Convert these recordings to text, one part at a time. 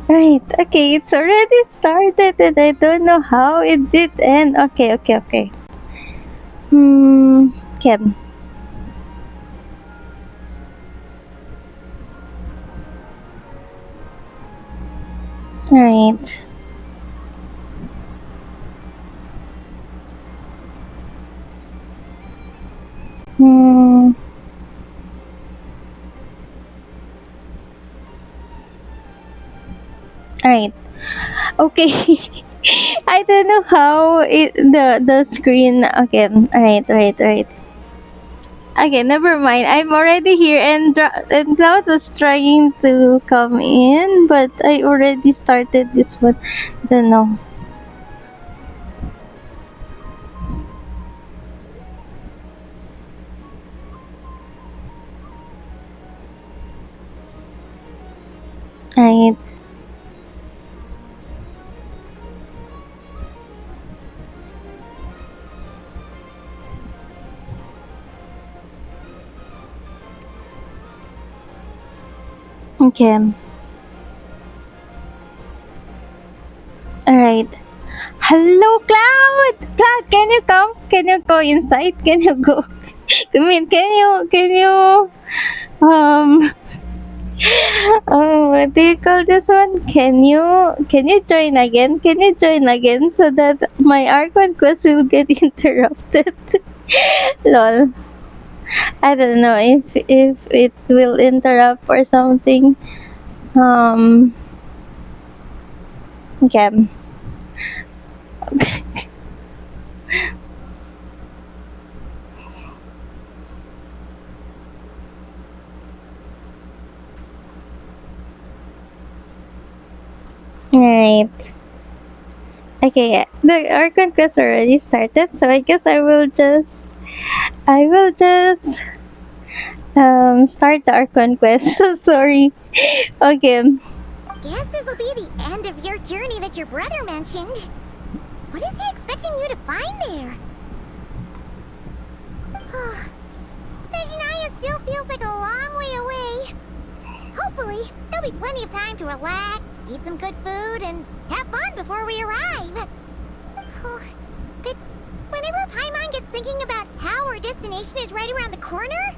Right. Okay, it's already started and I don't know how it did end. Okay. Kim. Right. Hmm. Right. Okay. I don't know how the screen. Okay. Right. Okay, never mind. I'm already here, and Cloud was trying to come in, but I already started this one. Don't know. Right. Okay. All right. Hello, Cloud. Cloud, can you come? Can you go inside? Can you go? I mean, can you um what do you call this one? Can you join again? Can you join again so that my Archon quest will get interrupted? Lol. I don't know if it will interrupt or something. Um. Okay. Right. Okay. Yeah. The Archon quest already started, so I guess I will just start the Archon quest. So sorry. Okay. Guess this'll be the end of your journey that your brother mentioned. What is he expecting you to find there? Snezhnaya still feels like a long way away. Hopefully, there'll be plenty of time to relax, eat some good food, and have fun before we arrive. But whenever Paimon gets thinking about how our destination is right around the corner,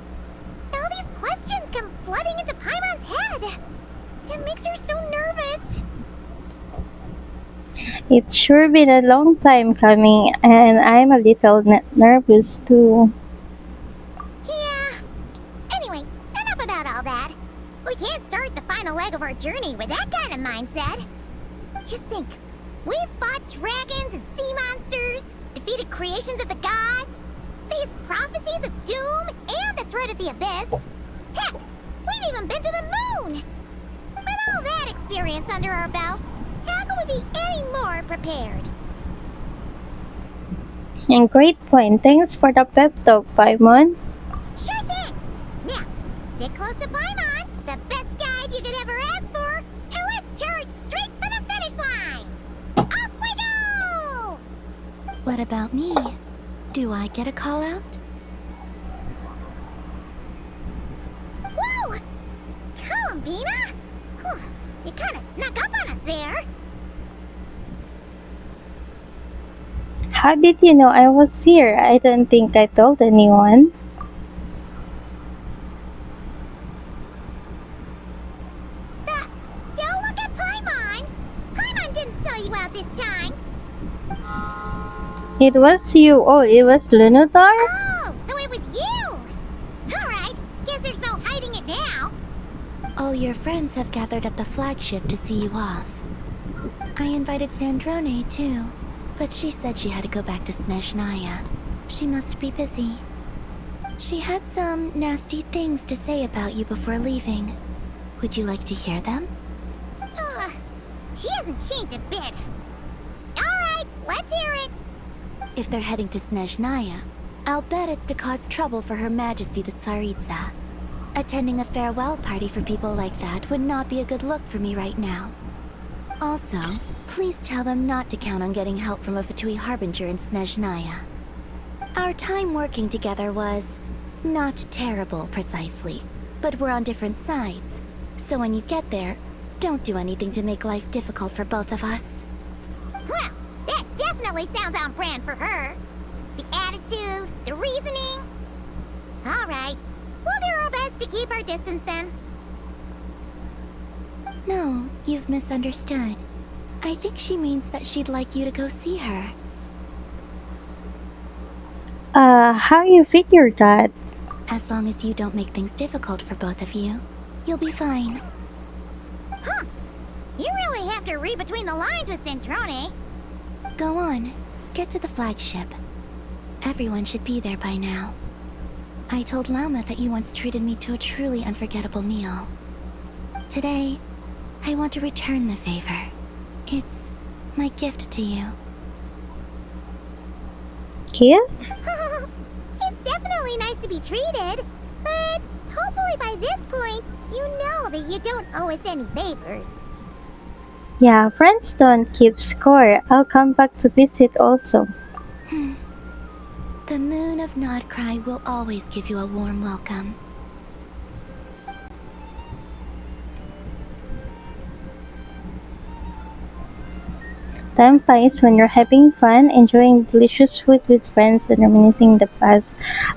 all these questions come flooding into Paimon's head. It makes her so nervous. It's sure been a long time coming, and I'm a little nervous too. Yeah. Anyway, enough about all that. We can't start the final leg of our journey with that kind of mindset. Just think. We've fought dragons and sea monsters, defeated creations of the gods, faced prophecies of doom and the threat of the abyss. Heck, we've even been to the moon! With all that experience under our belts, how can we be any more prepared? And great point. Thanks for the pep talk, Paimon. Sure thing! Now, stick close to Paimon, the best guide you could ever ask for, and let's charge straight for the finish line! Off we go! What about me? Do I get a call out? Whoa! Columbina? You kinda snuck up on us there. How did you know I was here? I don't think I told anyone. Don't look at Paimon! Paimon didn't sell you out this time. It was you. Oh, it was Lunotar? Oh, so it was you! Alright, guess there's no hiding it now. All your friends have gathered at the flagship to see you off. I invited Sandrone too, but she said she had to go back to Snezhnaya. She must be busy. She had some nasty things to say about you before leaving. Would you like to hear them? She hasn't changed a bit. Alright, let's hear it. If they're heading to Snezhnaya, I'll bet it's to cause trouble for Her Majesty the Tsaritsa. Attending a farewell party for people like that would not be a good look for me right now. Also, please tell them not to count on getting help from a Fatui Harbinger in Snezhnaya. Our time working together was not terrible, precisely, but we're on different sides. So when you get there, Don't do anything to make life difficult for both of us. Well, that definitely sounds on brand for her. The attitude, the reasoning. Alright, we'll do our best to keep our distance then. No, you've misunderstood. I think she means that she'd like you to go see her. How you figure that? As long as you don't make things difficult for both of you, you'll be fine. Huh. You really have to read between the lines with Centrone. Go on, get to the flagship. Everyone should be there by now. I told Lama that you once treated me to a truly unforgettable meal. Today, I want to return the favor. It's my gift to you. Gift? It's definitely nice to be treated, but hopefully by this point, you know that you don't owe us any favors. Yeah, friends don't keep score. I'll come back to visit also. The moon of Nodcry will always give you a warm welcome. Time flies when you're having fun, enjoying delicious food with friends, and reminiscing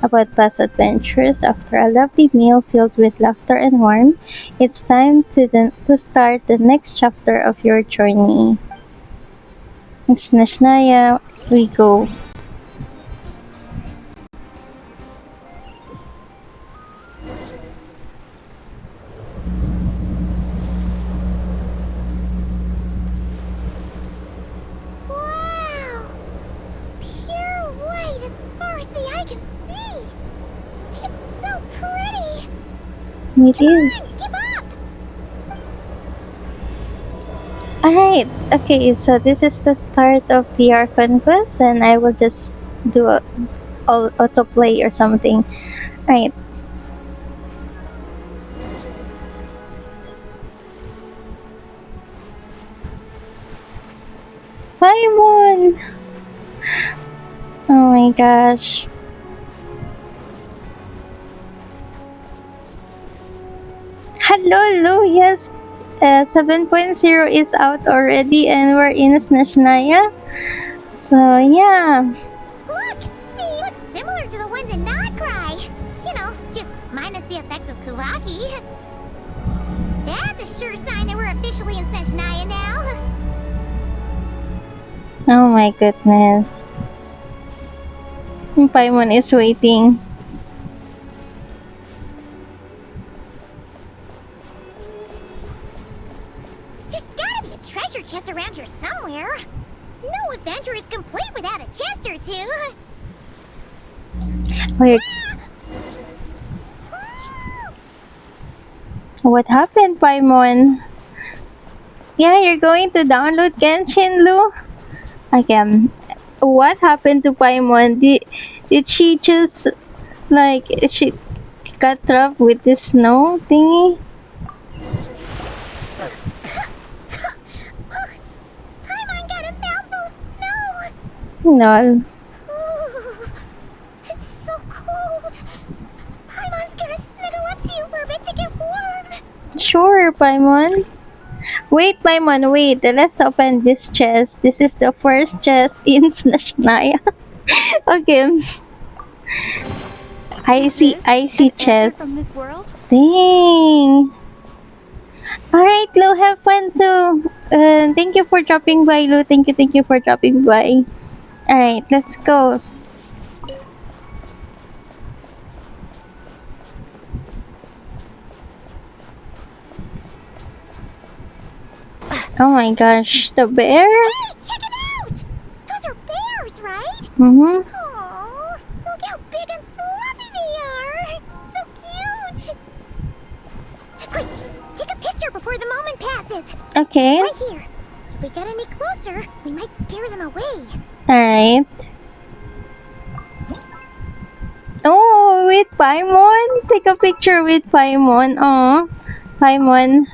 about past adventures. After a lovely meal filled with laughter and warmth, it's time to start the next chapter of your journey. In Snezhnaya, we go. Wow! Pure white as far as the eye can see. It's so pretty. It Come on, is. keep up! Alright, okay, so this is the start of the Archon quest, and I will just do a autoplay or something. Alright. Paimon! Oh my gosh. Hello, yes. 7.0 is out already and we're in Snezhnaya. So yeah. Look! They look similar to the ones in Nodcry. You know, just minus the effects of Kuraki. That's a sure sign that we're officially in Snezhnaya now. Oh my goodness. Paimon is waiting. There's gotta be a treasure chest around here somewhere. No adventure is complete without a chest or two. What happened, Paimon? Yeah, you're going to download Genshin, Lu? Again, what happened to Paimon? Did she just, like, she got trapped with this snow thingy? Paimon got a mouthful of snow. No. Ooh, it's so cold. Paimon's gonna snuggle up to you for a bit to get warm. Sure, Paimon. Wait, Paimon, wait. Let's open this chest. This is the first chest in Snezhnaya. Okay. I see chest. From this world? Dang. Alright, Lu, have fun too. Thank you for dropping by, Lu. Thank you for dropping by. Alright, let's go. Oh my gosh, the bear? Hey, check it out! Those are bears, right? Mm-hmm. Aww, look how big and fluffy they are! So cute! Quick, take a picture before the moment passes. Okay. Right here. If we get any closer, we might scare them away. Alright. Oh, with Paimon? Take a picture with Paimon. Oh, Paimon.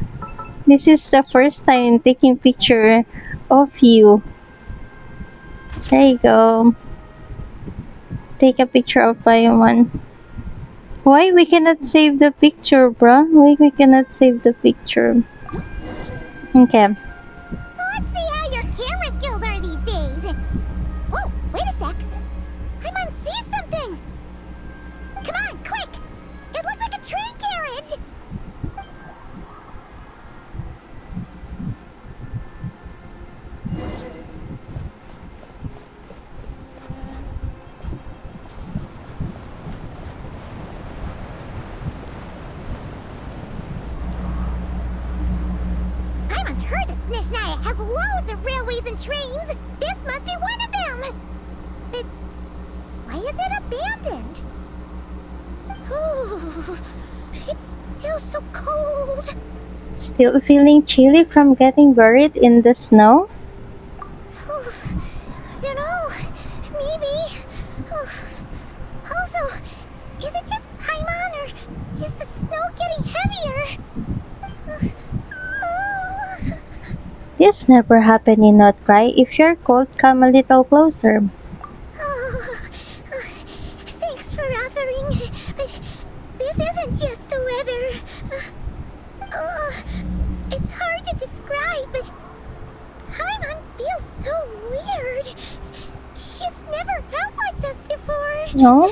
This is the first time taking picture of you. There you go. Take a picture of Paimon. Why we cannot save the picture, bruh? Why we cannot save the picture? Okay. Let's see how your camera skills are these days. Whoa, wait a sec. Paimon sees something. Come on, quick. It looks like a train carriage. Paimon's heard that Snezhnaya has loads of railways and trains. This must be one of them. But why is it abandoned? Ooh, it's still so cold. Still feeling chilly from getting buried in the snow? Dunno. Maybe. Also, is it just Paimon or is the snow getting heavier? This never happened in Not Cry. If you're cold, come a little closer. Thanks for offering. But this isn't just the weather. It's hard to describe, but Paimon feels so weird. She's never felt like this before. No?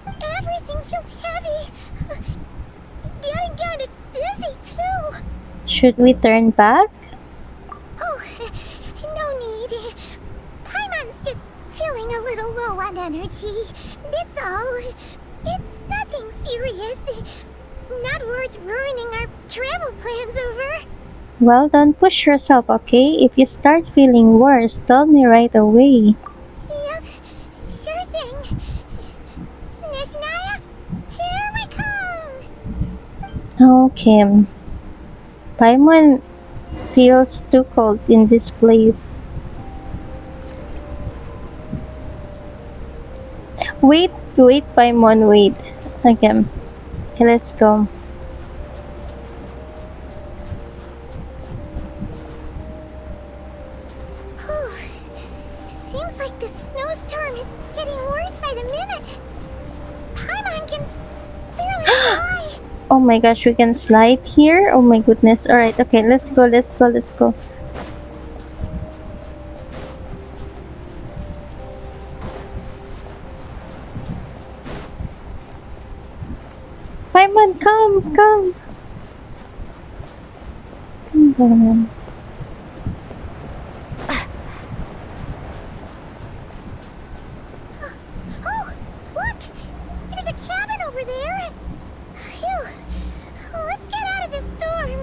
Everything feels heavy. Getting kinda dizzy too. Should we turn back? Oh, no need. Paimon's just feeling a little low on energy. That's all. It's nothing serious. Not worth ruining our travel plans over. Well, don't push yourself, okay? If you start feeling worse, tell me right away. Yep, sure thing. Snezhnaya, here we come. Okay. Paimon feels too cold in this place. Wait, Paimon, wait. Okay, let's go. Seems like the snowstorm is getting worse by the minute. Paimon can barely fly. Oh my gosh, we can slide here? Oh my goodness. Alright, okay, let's go. Paimon, come! Come on. Oh, look! There's a cabin over there. Phew. Let's get out of this storm.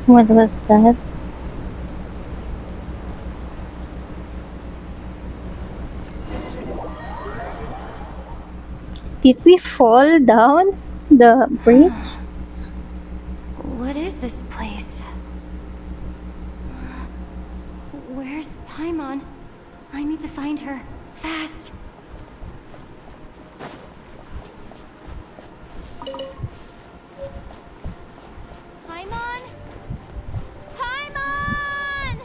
What was that? Did we fall down the bridge? What is this place? Where's Paimon? I need to find her. Fast! Paimon! Paimon!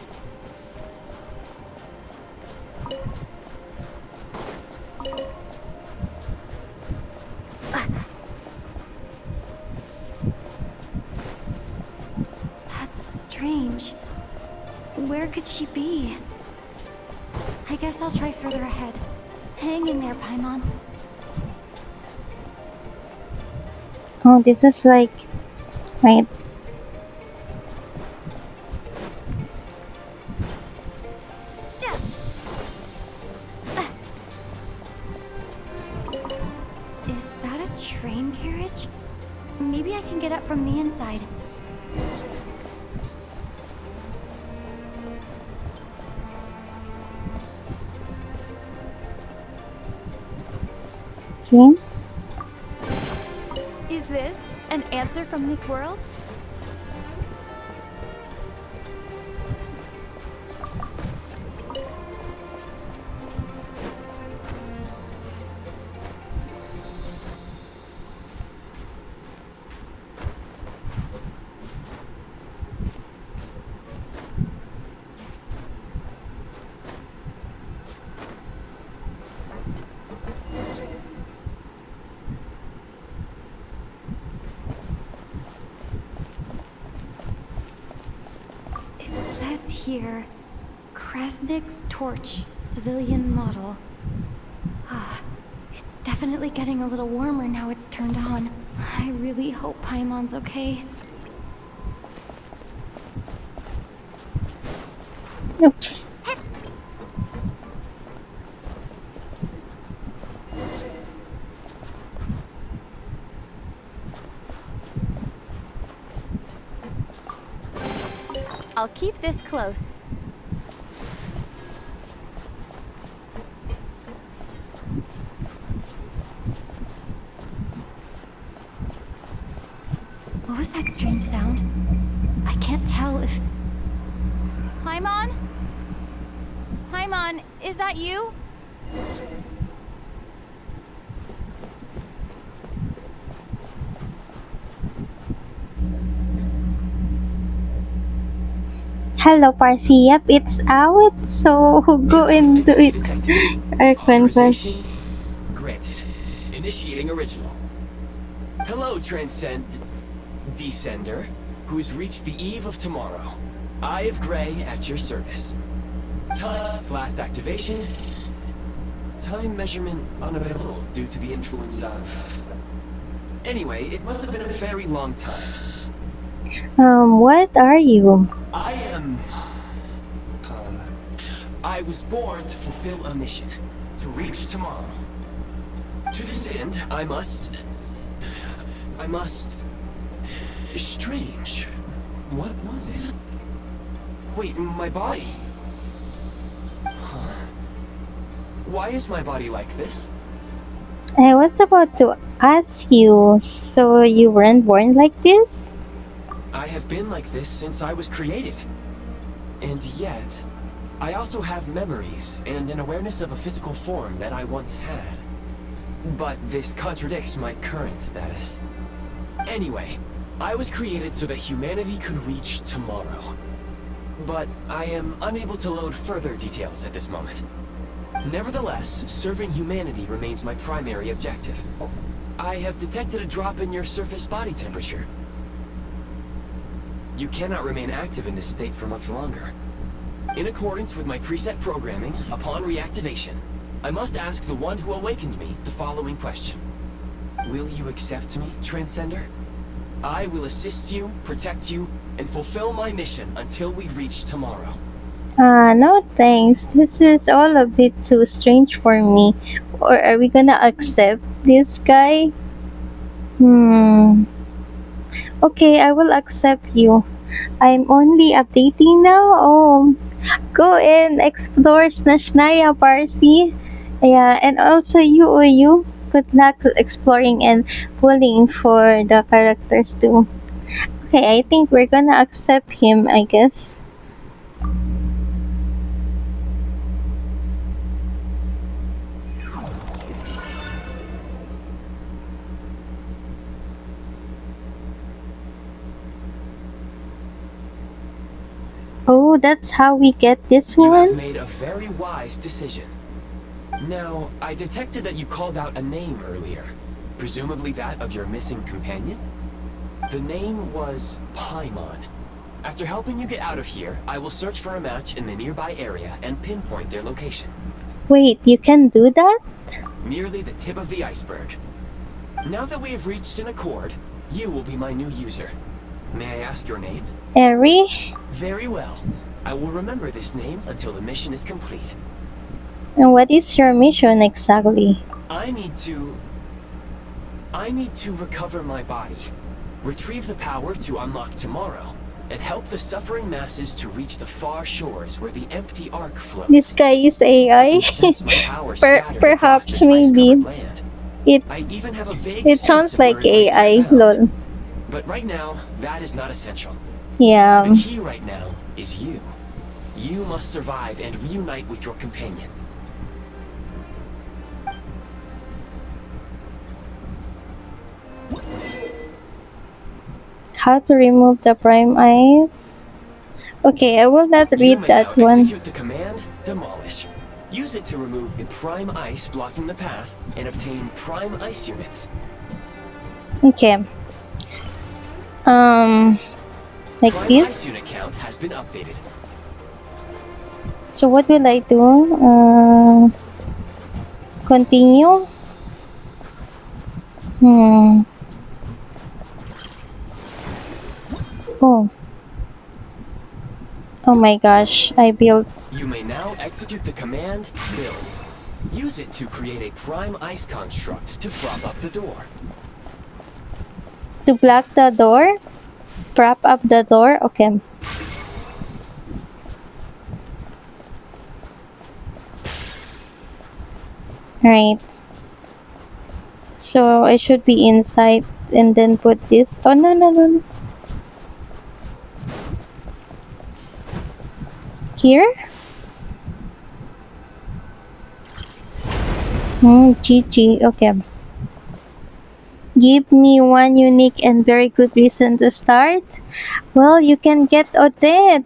That's strange. Where could she be? I guess I'll try further ahead. Hang in there, Paimon. Oh, this is like... Right. Is that a train carriage? Maybe I can get up from the inside. Okay. Is this an answer from this world? here. Krasnik's torch, civilian model. It's definitely getting a little warmer now it's turned on. I really hope Paimon's okay. Oops. I'll keep this close. What was that strange sound? I can't tell if... Paimon? Paimon, is that you? Hello, Parsi. Yep, it's out. So go into it. Archon first. Granted. Initiating original. Hello, Descender, who's reached the eve of tomorrow. Eye of Grey at your service. Time since last activation. Time measurement unavailable due to the influence of... Anyway, it must have been a very long time. What are you? I am... I was born to fulfill a mission. To reach tomorrow. To this end, I must... Strange. What was it? Wait, my body? Huh. Why is my body like this? I was about to ask you, so you weren't born like this? I have been like this since I was created. And yet, I also have memories and an awareness of a physical form that I once had. But this contradicts my current status. Anyway, I was created so that humanity could reach tomorrow. But I am unable to load further details at this moment. Nevertheless, serving humanity remains my primary objective. I have detected a drop in your surface body temperature. You cannot remain active in this state for much longer. In accordance with my preset programming, upon reactivation, I must ask the one who awakened me the following question. Will you accept me, Transcender? I will assist you, protect you, and fulfill my mission until we reach tomorrow. No thanks. This is all a bit too strange for me. Or are we gonna accept this guy? Okay, I will accept you. I'm only updating now. Go and explore Snashnaya, Parsi. Yeah, and also you. Good luck exploring and pulling for the characters too. Okay, I think we're gonna accept him, I guess. Oh, that's how we get this You have one? made a very wise decision. Now, I detected that you called out a name earlier. Presumably that of your missing companion? The name was Paimon. After helping you get out of here, I will search for a match in the nearby area and pinpoint their location. Wait, you can do that? Merely the tip of the iceberg. Now that we have reached an accord, you will be my new user. May I ask your name? Eri? Very well. I will remember this name until the mission is complete. And what is your mission exactly? I need to recover my body, retrieve the power to unlock tomorrow, and help the suffering masses to reach the far shores where the empty ark flows. This guy is AI? Sense my power scattered across Perhaps this maybe. ice-covered land. It I even have a vague it sense sounds of where like it might be AI, found. lol. But right now, that is not essential. Yeah. The key right now is you. You must survive and reunite with your companion. How to remove the prime eyes? Okay, I will not You read may that now one. execute the command, demolish. Use it to remove the prime ice blocking the path and obtain prime ice units. Okay. Like Prime this? ice unit count has been updated. So what will I do? Continue. Hmm. Oh. Oh my gosh, I built. You may now execute the command build. Use it to create a prime ice construct to prop up the door. To block the door? Prop up the door? Okay. Right. So I should be inside and then put this. Oh, no, no, no, no. Here? GG. Okay. Give me one unique and very good reason to start. Well, you can get Odette.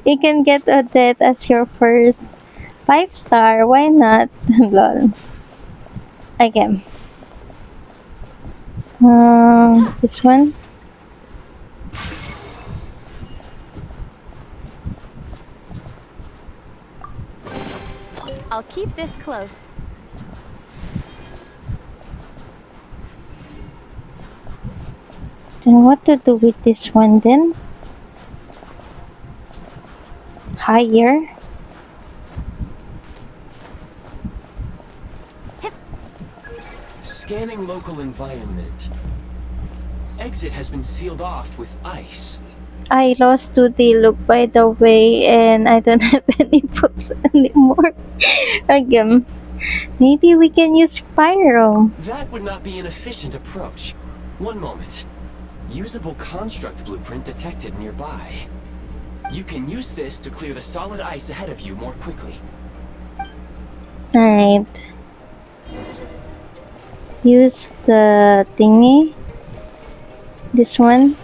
You can get Odette as your first 5-star. Why not? Lol. Again. This one. I'll keep this close. Then what to do with this one then? Higher. Scanning local environment. Exit has been sealed off with ice. I lost 2D look, by the way, and I don't have any books anymore. Again, maybe we can use Pyro. That would not be an efficient approach. One moment. Usable construct blueprint detected nearby. You can use this to clear the solid ice ahead of you more quickly. Alright. Use the thingy. This one.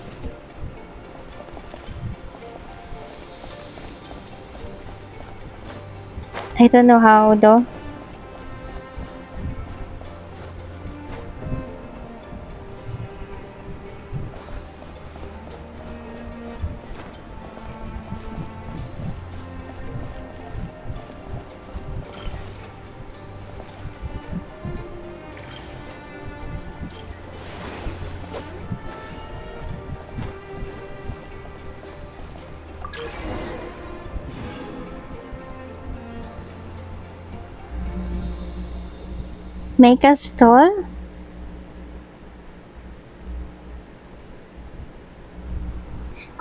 I don't know how though. Make a stall?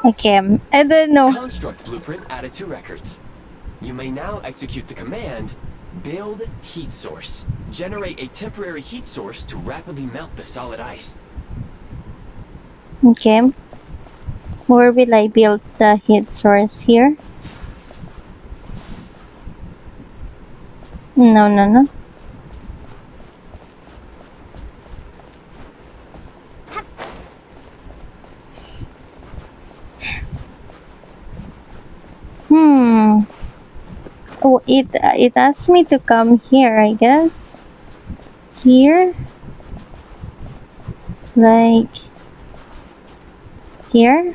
Okay, I don't know. Construct blueprint added to records. You may now execute the command build heat source. Generate a temporary heat source to rapidly melt the solid ice. Okay. Where will I build the heat source? Here? No, no, no. Oh, it asked me to come here, I guess. Here? Like here?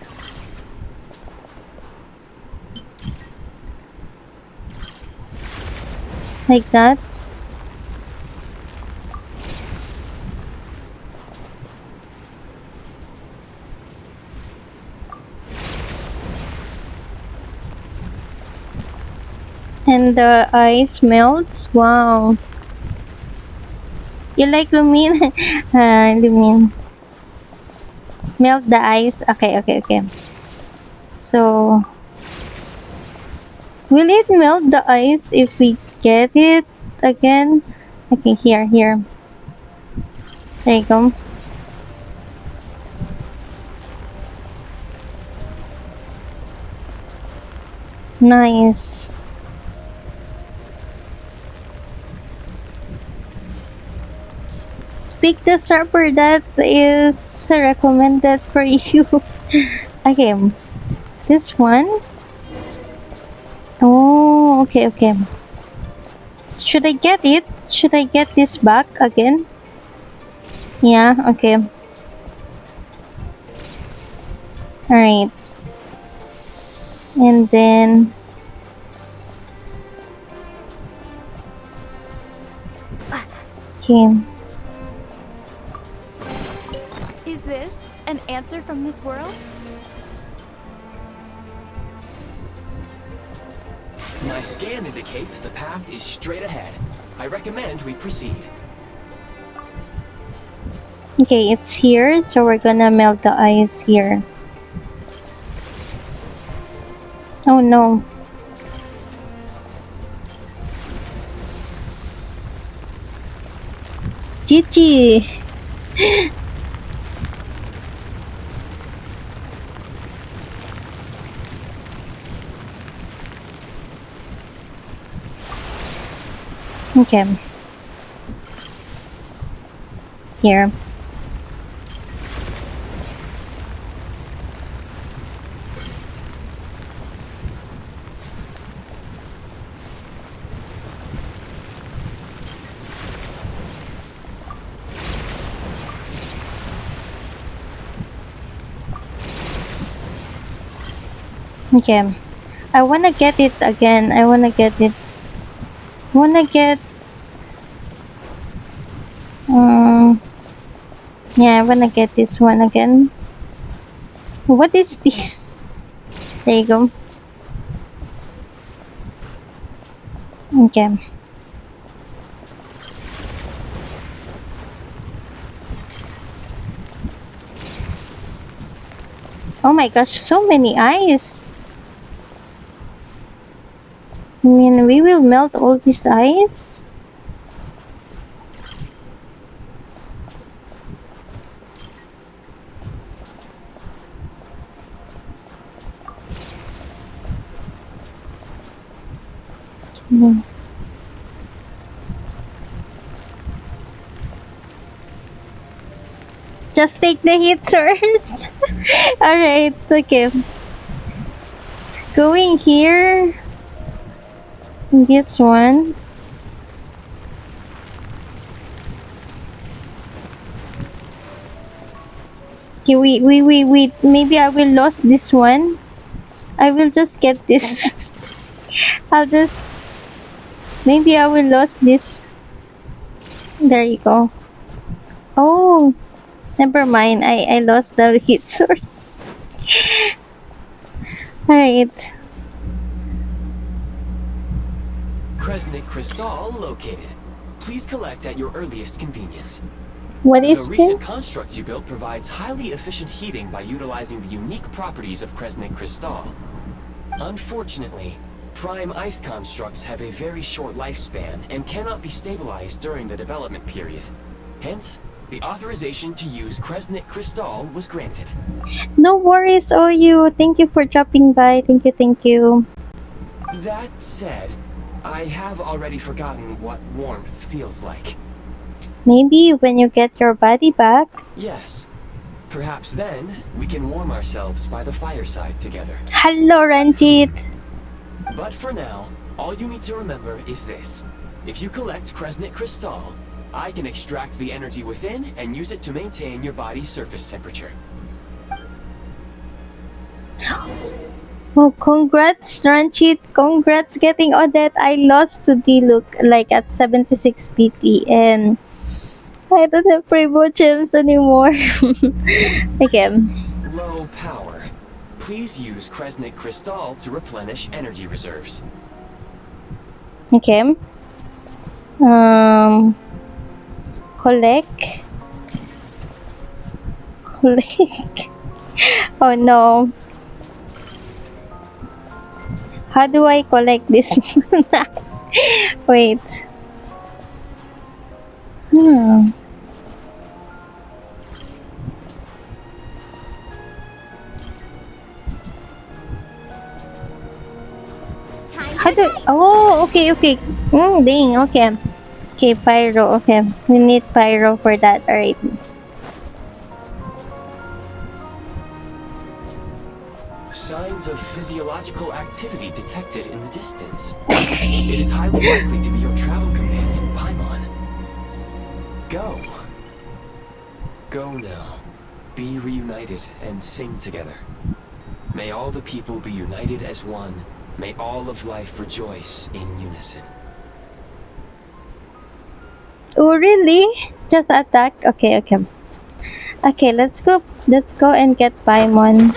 Like that? And the ice melts? Wow. You like Lumin? Lumin. Melt the ice? Okay, okay, okay. So, will it melt the ice if we get it again? Okay, here, here. There you go. Nice. Pick the server that is recommended for you. Okay, this one. Oh, okay, okay. Should I get it? Should I get this back again? Yeah, okay. Alright. And then Okay. Is this an answer from this world? My scan indicates the path is straight ahead. I recommend we proceed. Okay, it's here, so we're gonna melt the ice here. Oh no. GG! Okay. Here. Okay. I wanna get it again. I wanna get it. Wanna get yeah, I wanna get this one again. What is this? There you go. Okay. Oh my gosh, so many ice. I mean, we will melt all this ice? Just take the heat source. Alright, okay. Going here. This one. Okay, wait. Maybe I will lose this one. I will just get this. Maybe I will lose this. There you go. Oh, never mind. I lost the heat source. Alright. Kresnik Crystal located. Please collect at your earliest convenience. What The is recent this? construct you built provides highly efficient heating by utilizing the unique properties of Kresnik Crystal. Unfortunately, prime ice constructs have a very short lifespan and cannot be stabilized during the development period. Hence, the authorization to use Kresnik Crystal was granted. No worries, OU. Thank you for dropping by. Thank you. That said, I have already forgotten what warmth feels like. Maybe when you get your body back. Yes. Perhaps then, we can warm ourselves by the fireside together. Hello, Ranjit. But for now, all you need to remember is this. If you collect Kresnik Crystal, I can extract the energy within and use it to maintain your body's surface temperature. Oh, congrats, Ranjit. Congrats getting Odette. I lost to D-Look like at 76 PT and I don't have Primo gems anymore. Again. Low power. Please use Kresnik Crystal to replenish energy reserves. Okay. Collect. Oh no. How do I collect this? Wait. How do? Oh, okay. Dang. Okay. Okay, pyro. Okay, we need pyro for that. All right. Signs of physiological activity detected in the distance. It is highly likely to be your travel companion, Paimon. Go. Go now. Be reunited and sing together. May all the people be united as one. May all of life rejoice in unison. Oh, really? Just attack? Okay, okay. Okay, let's go. Let's go and get Paimon.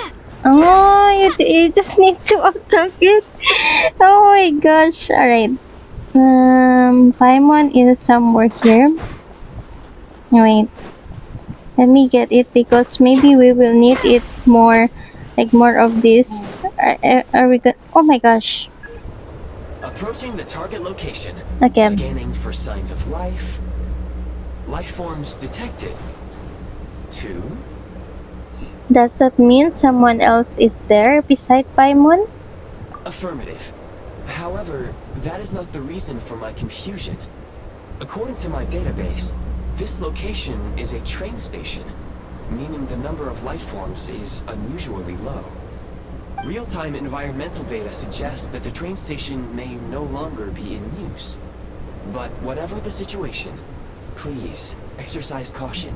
Oh, you just need to attack it. Oh my gosh. Alright. Paimon is somewhere here. Wait. Let me get it because maybe we will need it more. Like more of this. Are we good? Oh my gosh. Approaching the target location. Okay. Scanning for signs of life. Life forms detected. 2. Does that mean someone else is there beside Paimon? Affirmative. However, that is not the reason for my confusion. According to my database, this location is a train station, meaning the number of life forms is unusually low. Real-time environmental data suggests that the train station may no longer be in use. But whatever the situation, please exercise caution.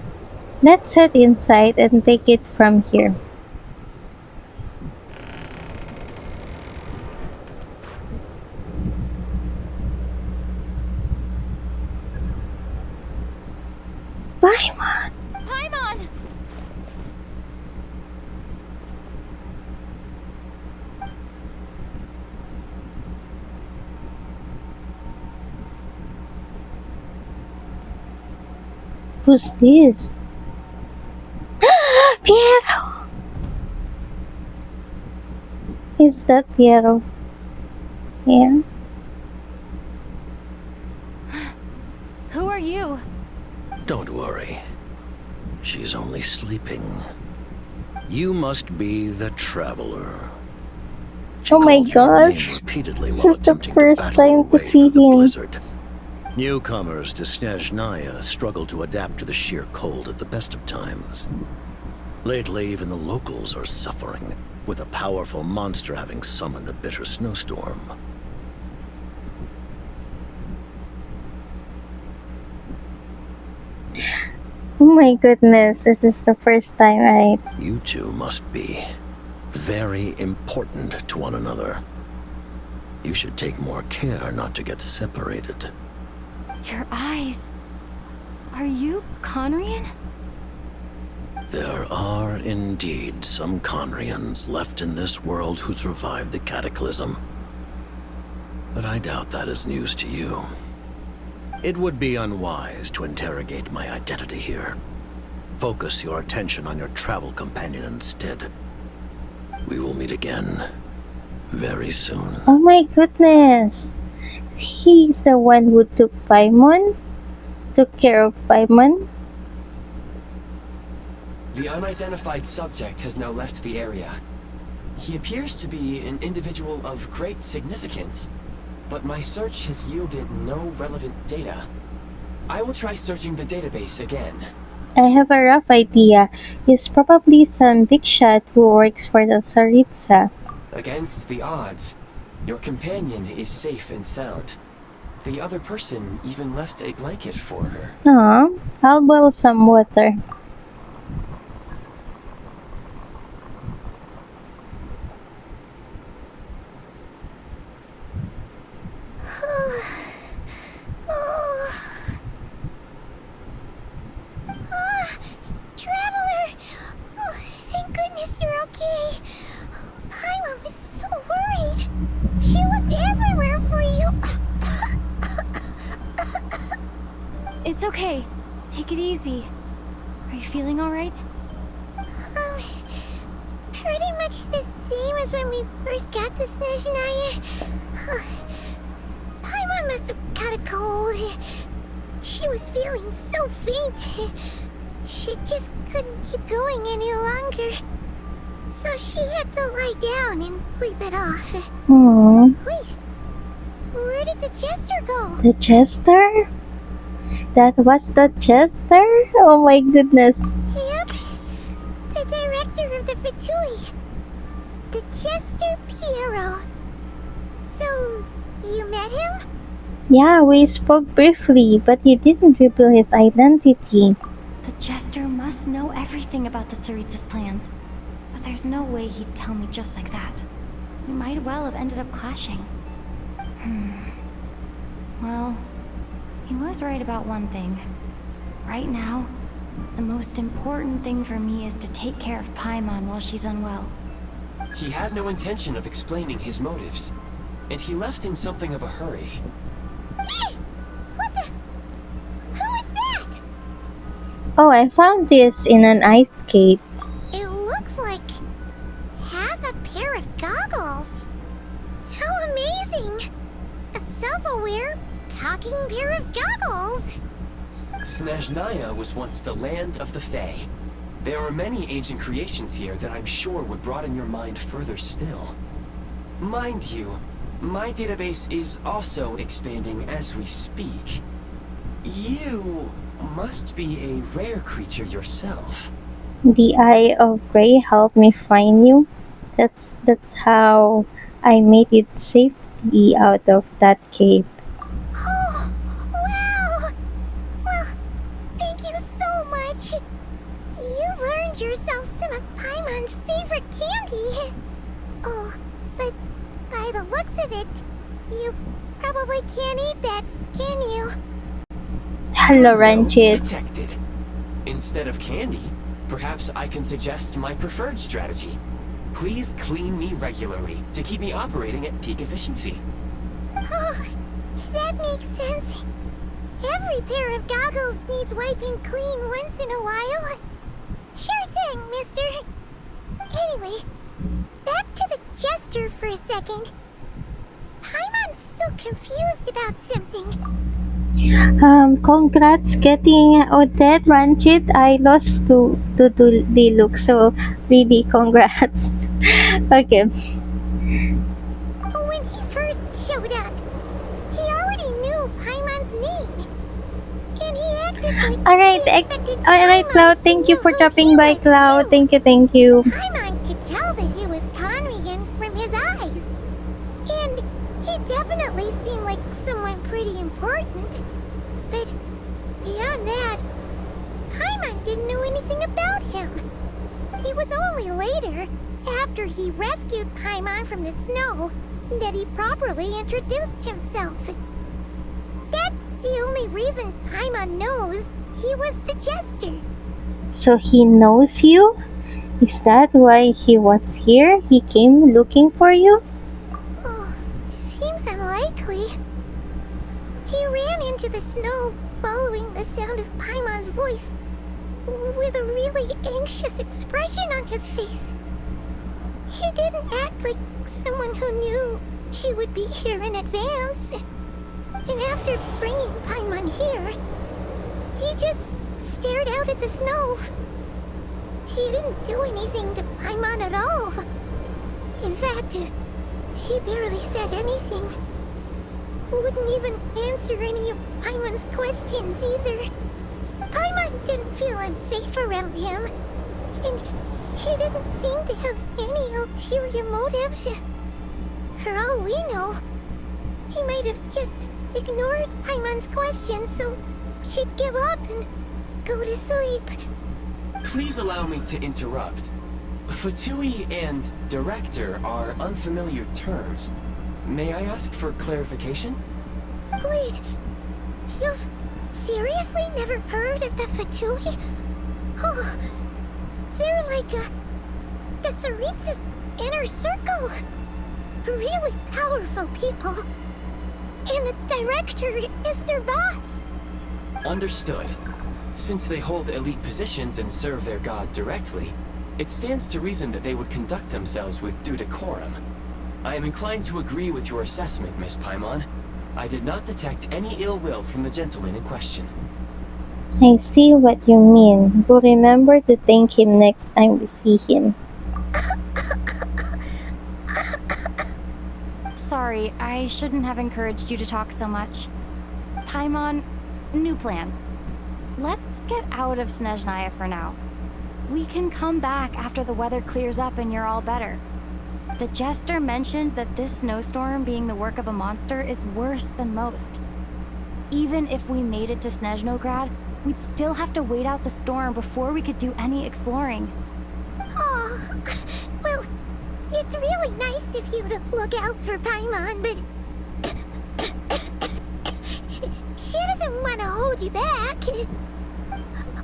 Let's head inside and take it from here. Paimon! Paimon! Who's this? Piero! Is that Piero? Yeah. Who are you? Don't worry. She's only sleeping. You must be the Traveler. She Oh my called your name gosh. repeatedly This while is the attempting first to battle time her to way see through the him. blizzard. Newcomers to Snezhnaya struggle to adapt to the sheer cold at the best of times. Lately, even the locals are suffering, with a powerful monster having summoned a bitter snowstorm. Oh my goodness, this is the first time, right? You two must be very important to one another. You should take more care not to get separated. Your eyes. Are you Conrian? There are indeed some Conrians left in this world who survived the cataclysm. But I doubt that is news to you. It would be unwise to interrogate my identity here. Focus your attention on your travel companion instead. We will meet again very soon. Oh my goodness. He's the one who took Paimon? Took care of Paimon? The unidentified subject has now left the area. He appears to be an individual of great significance, but my search has yielded no relevant data. I will try searching the database again. I have a rough idea. He's probably some big shot who works for the Tsaritsa. Against the odds, your companion is safe and sound. The other person even left a blanket for her. Aw, I'll boil some water. Traveler! Oh, thank goodness you're okay. Paimon was so worried. She looked everywhere for you. It's okay. Take it easy. Are you feeling alright? Pretty much the same as when we first got to Snezhnaya. Paimon must have caught a cold. She was feeling so faint. She just couldn't keep going any longer. So she had to lie down and sleep it off. Hmm. Wait, where did the jester go? The Jester? That was the Jester? Oh my goodness. Yep, the director of the Fatui. The Jester Piero. So, you met him? Yeah, we spoke briefly, but he didn't reveal his identity. The Jester must know everything about the Tsaritsa's plans. But there's no way he'd tell me just like that. We might well have ended up clashing. Well, He was right about one thing. Right now, the most important thing for me is to take care of Paimon while she's unwell. He had no intention of explaining his motives, and he left in something of a hurry. Hey! What the? Who is that? Oh, I found this in an ice cave. It looks like half a pair of goggles. How amazing! A self-aware, talking pair of goggles. Snezhnaya was once the land of the Fae. There are many ancient creations here that I'm sure would broaden your mind further still. Mind you, my database is also expanding as we speak. You must be a rare creature yourself. The Eye of Grey helped me find you. That's how I made it safely out of that cave. Oh, wow! Well, thank you so much. You've earned yourself some of Paimon's favorite candy. Oh, but by the looks of it, you probably can't eat that, can you? Hello, Ranchit. Detected. Instead of candy, perhaps I can suggest my preferred strategy. Please clean me regularly to keep me operating at peak efficiency. Oh, that makes sense. Every pair of goggles needs wiping clean once in a while. Sure thing, mister. Anyway, back to the jester for a second. Paimon's still confused about something. Congrats getting Odette, Ranchit. I lost to the look, so really congrats. Okay. When he first showed up, he already knew Paimon's name. And he acted like Alright, he expected alright, Paimon Cloud. to Thank you know for who dropping he by, was, Cloud. too. Thank you. Paimon could tell that he was Conrian from his eyes. And he definitely seemed like someone pretty important. But beyond that, Paimon didn't know anything about him. It was only later, after he rescued Paimon from the snow, that he properly introduced himself. That's the only reason Paimon knows he was the jester. So he knows you? Is that why he was here? He came looking for you? Oh, seems unlikely. He ran into the snow following the sound of Paimon's voice, with a really anxious expression on his face. He didn't act like someone who knew she would be here in advance. And after bringing Paimon here, he just stared out at the snow. He didn't do anything to Paimon at all. In fact, he barely said anything. Wouldn't even answer any of Paimon's questions either. Paimon didn't feel unsafe around him, and he didn't seem to have any ulterior motives. For all we know, he might have just ignored Paimon's questions so she'd give up and go to sleep. Please allow me to interrupt. Fatui and director are unfamiliar terms. May I ask for clarification? Wait, you've seriously never heard of the Fatui? Oh, they're like the Tsaritsa's inner circle. Really powerful people. And the director is their boss. Understood. Since they hold elite positions and serve their god directly, it stands to reason that they would conduct themselves with due decorum. I am inclined to agree with your assessment, Miss Paimon. I did not detect any ill will from the gentleman in question. I see what you mean. But remember to thank him next time we see him. Sorry, I shouldn't have encouraged you to talk so much. Paimon, new plan. Let's get out of Snezhnaya for now. We can come back after the weather clears up and you're all better. The jester mentioned that this snowstorm being the work of a monster is worse than most. Even if we made it to Snezhnograd, we'd still have to wait out the storm before we could do any exploring. Oh, well, it's really nice of you to look out for Paimon, but she doesn't didn't want to hold you back.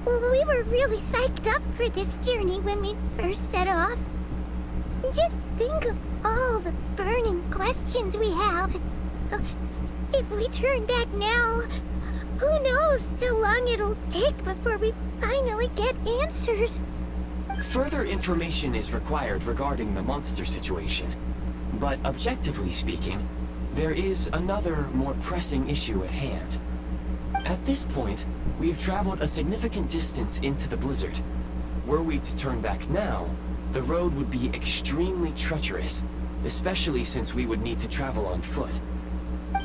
We were really psyched up for this journey when we first set off. Just think of all the burning questions we have. If we turn back now, who knows how long it'll take before we finally get answers. Further information is required regarding the monster situation. But objectively speaking, there is another, more pressing issue at hand. At this point, we've traveled a significant distance into the blizzard. Were we to turn back now, the road would be extremely treacherous, especially since we would need to travel on foot.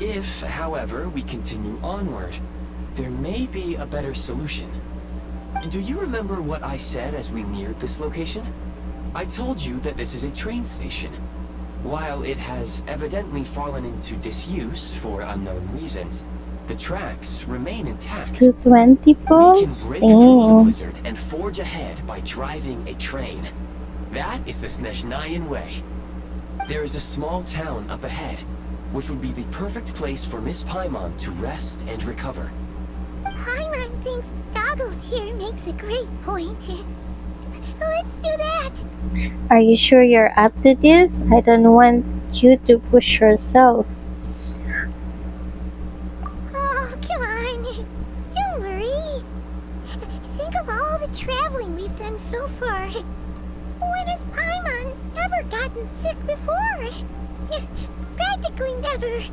If, however, we continue onward, there may be a better solution. Do you remember what I said as we neared this location? I told you that this is a train station. While it has evidently fallen into disuse for unknown reasons, the tracks remain intact. 220 We can pulls? break through the Damn. blizzard and forge ahead by driving a train. That is the Snezhnayan way. There is a small town up ahead, which would be the perfect place for Miss Paimon to rest and recover. Paimon thinks Goggles here makes a great point. Let's do that. Are you sure you're up to this? I don't want you to push yourself. Oh, come on. Don't worry. Think of all the traveling we've done so far. When has Paimon ever gotten sick before? Practically never.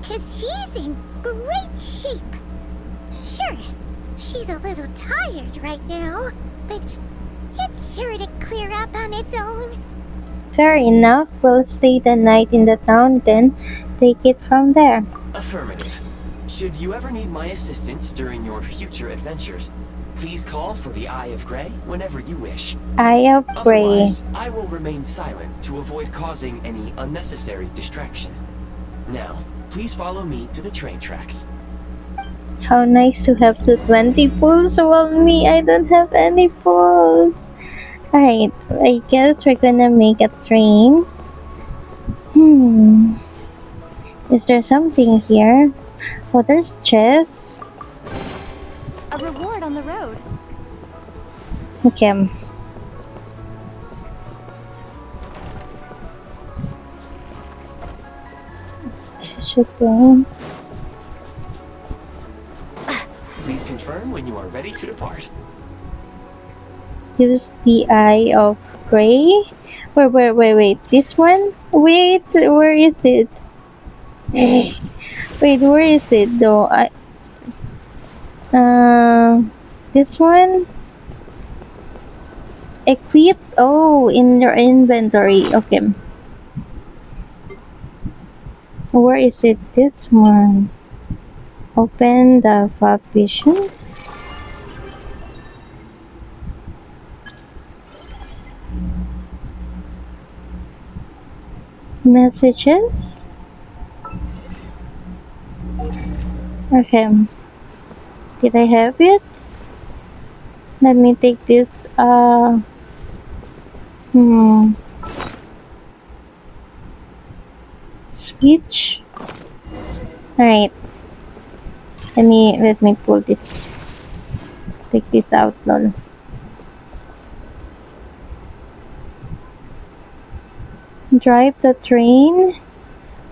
'Cause she's in great shape. Sure, she's a little tired right now, but it's sure to clear up on its own. Fair enough. We'll stay the night in the town, then take it from there. Affirmative. Should you ever need my assistance during your future adventures, please call for the Eye of Grey whenever you wish. Eye of Grey. Otherwise, I will remain silent to avoid causing any unnecessary distraction. Now, please follow me to the train tracks. How nice to have 220 pulls. Well, me, I don't have any pulls. Alright, I guess we're gonna make a train. Is there something here? Oh, there's chess. A reward on the road. Okay. Shipping. Please confirm when you are ready to depart. Use the Eye of Grey. Wait. This one? Wait, where is it? Wait, where is it though? This one? Equip? Oh, in your inventory. Okay. Where is it? This one. Open the fog vision. Messages. Okay. Did I have it? Let me take this. Switch. Alright. Let me pull this. Take this out, lol. Drive the train.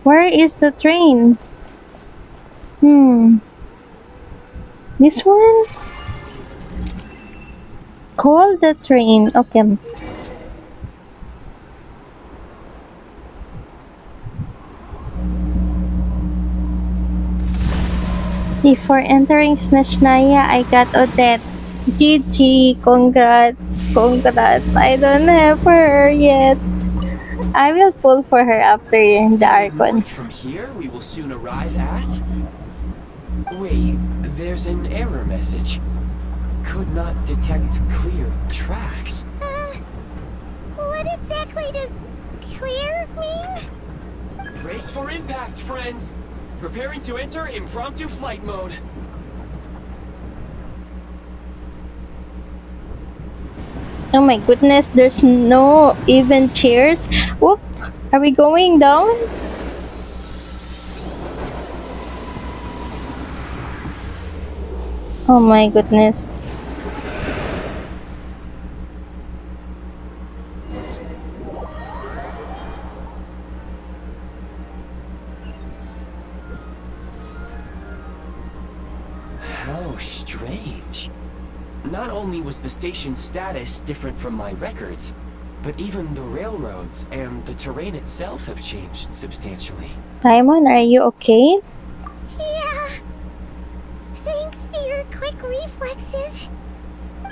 Where is the train? This one? Call the train. Okay. Before entering Snezhnaya, I got Odette. GG, congrats. I don't have her yet. I will pull for her after the Archon. North from here, we will soon arrive at... Wait, there's an error message. Could not detect clear tracks. What exactly does clear mean? Brace for impact, friends! Preparing to enter impromptu flight mode. Oh my goodness, there's no even chairs. Whoop! Are we going down? Oh my goodness. How strange. Not only was the station's status different from my records, but even the railroads and the terrain itself have changed substantially. Diamond, are you okay? Yeah. Thanks to your quick reflexes.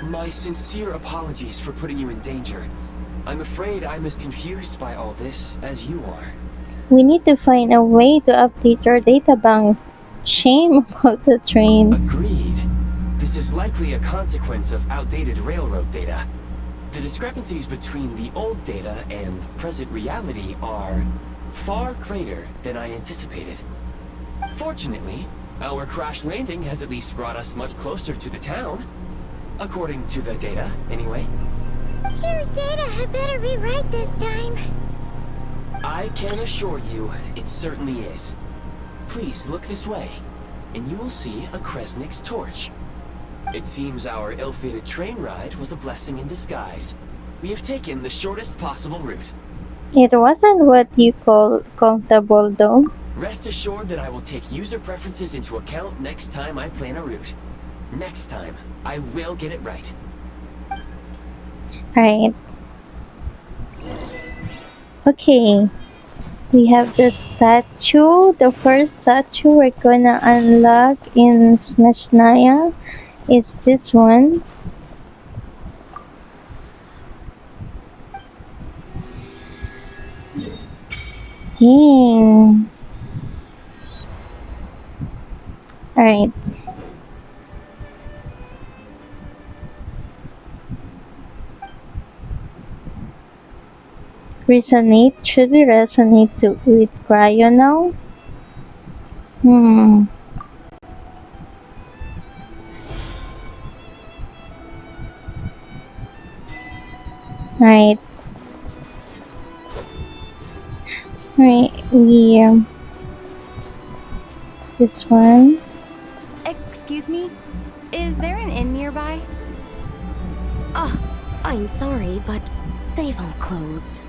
My sincere apologies for putting you in danger. I'm afraid I'm as confused by all this as you are. We need to find a way to update your databanks. Shame about the train. Agreed. This is likely a consequence of outdated railroad data. The discrepancies between the old data and present reality are far greater than I anticipated. Fortunately, our crash landing has at least brought us much closer to the town. According to the data, anyway. Your data had better be right this time. I can assure you, it certainly is. Please look this way, and you will see a Kresnik's torch. It seems our ill-fated train ride was a blessing in disguise. We have taken the shortest possible route. It wasn't what you call comfortable though. Rest assured that I will take user preferences into account next time I plan a route. Next time, I will get it right. Alright. Okay. We have the statue. The first statue we're gonna unlock in Snezhnaya is this one. Dang. Alright. Resonate? Should we resonate with Cryo now? Right. Right, this one. Excuse me? Is there an inn nearby? I'm sorry, but they've all closed.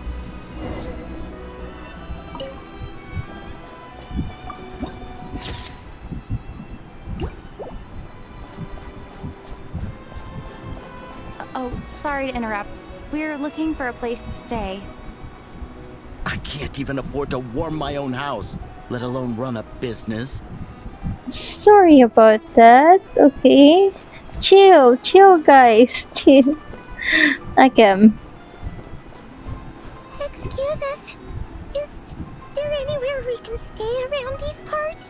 Oh, sorry to interrupt. We're looking for a place to stay. I can't even afford to warm my own house, let alone run a business. Sorry about that. Okay. Chill, guys. Chill. Okay. Excuse us. Is there anywhere we can stay around these parts?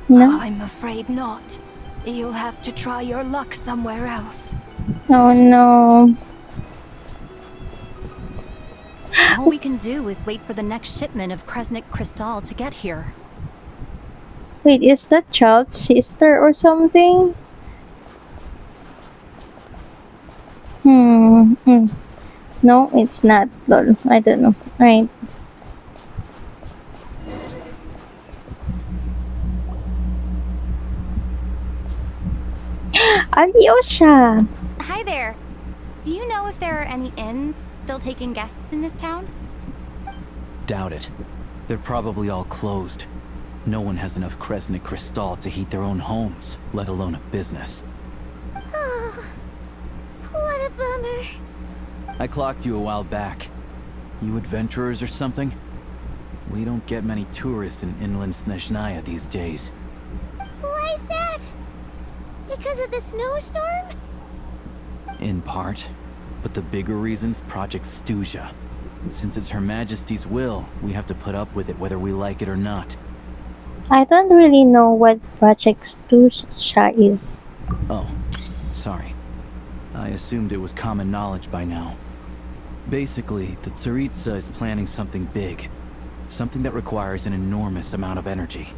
No. I'm afraid not. You'll have to try your luck somewhere else. Oh no. All we can do is wait for the next shipment of Kresnik Crystal to get here. Wait, is that child's sister or something? No, it's not. Lol. I don't know. Alright. Alyosha! Hi there. Do you know if there are any inns still taking guests in this town? Doubt it. They're probably all closed. No one has enough Kresnik Crystal to heat their own homes, let alone a business. Oh, what a bummer. I clocked you a while back. You adventurers or something? We don't get many tourists in inland Snezhnaya these days. Why is that? Because of the snowstorm? In part. But the bigger reason's Project Stuja. Since it's Her Majesty's will, we have to put up with it whether we like it or not. I don't really know what Project Stusha is. Oh, sorry. I assumed it was common knowledge by now. Basically, the Tsaritsa is planning something big. Something that requires an enormous amount of energy.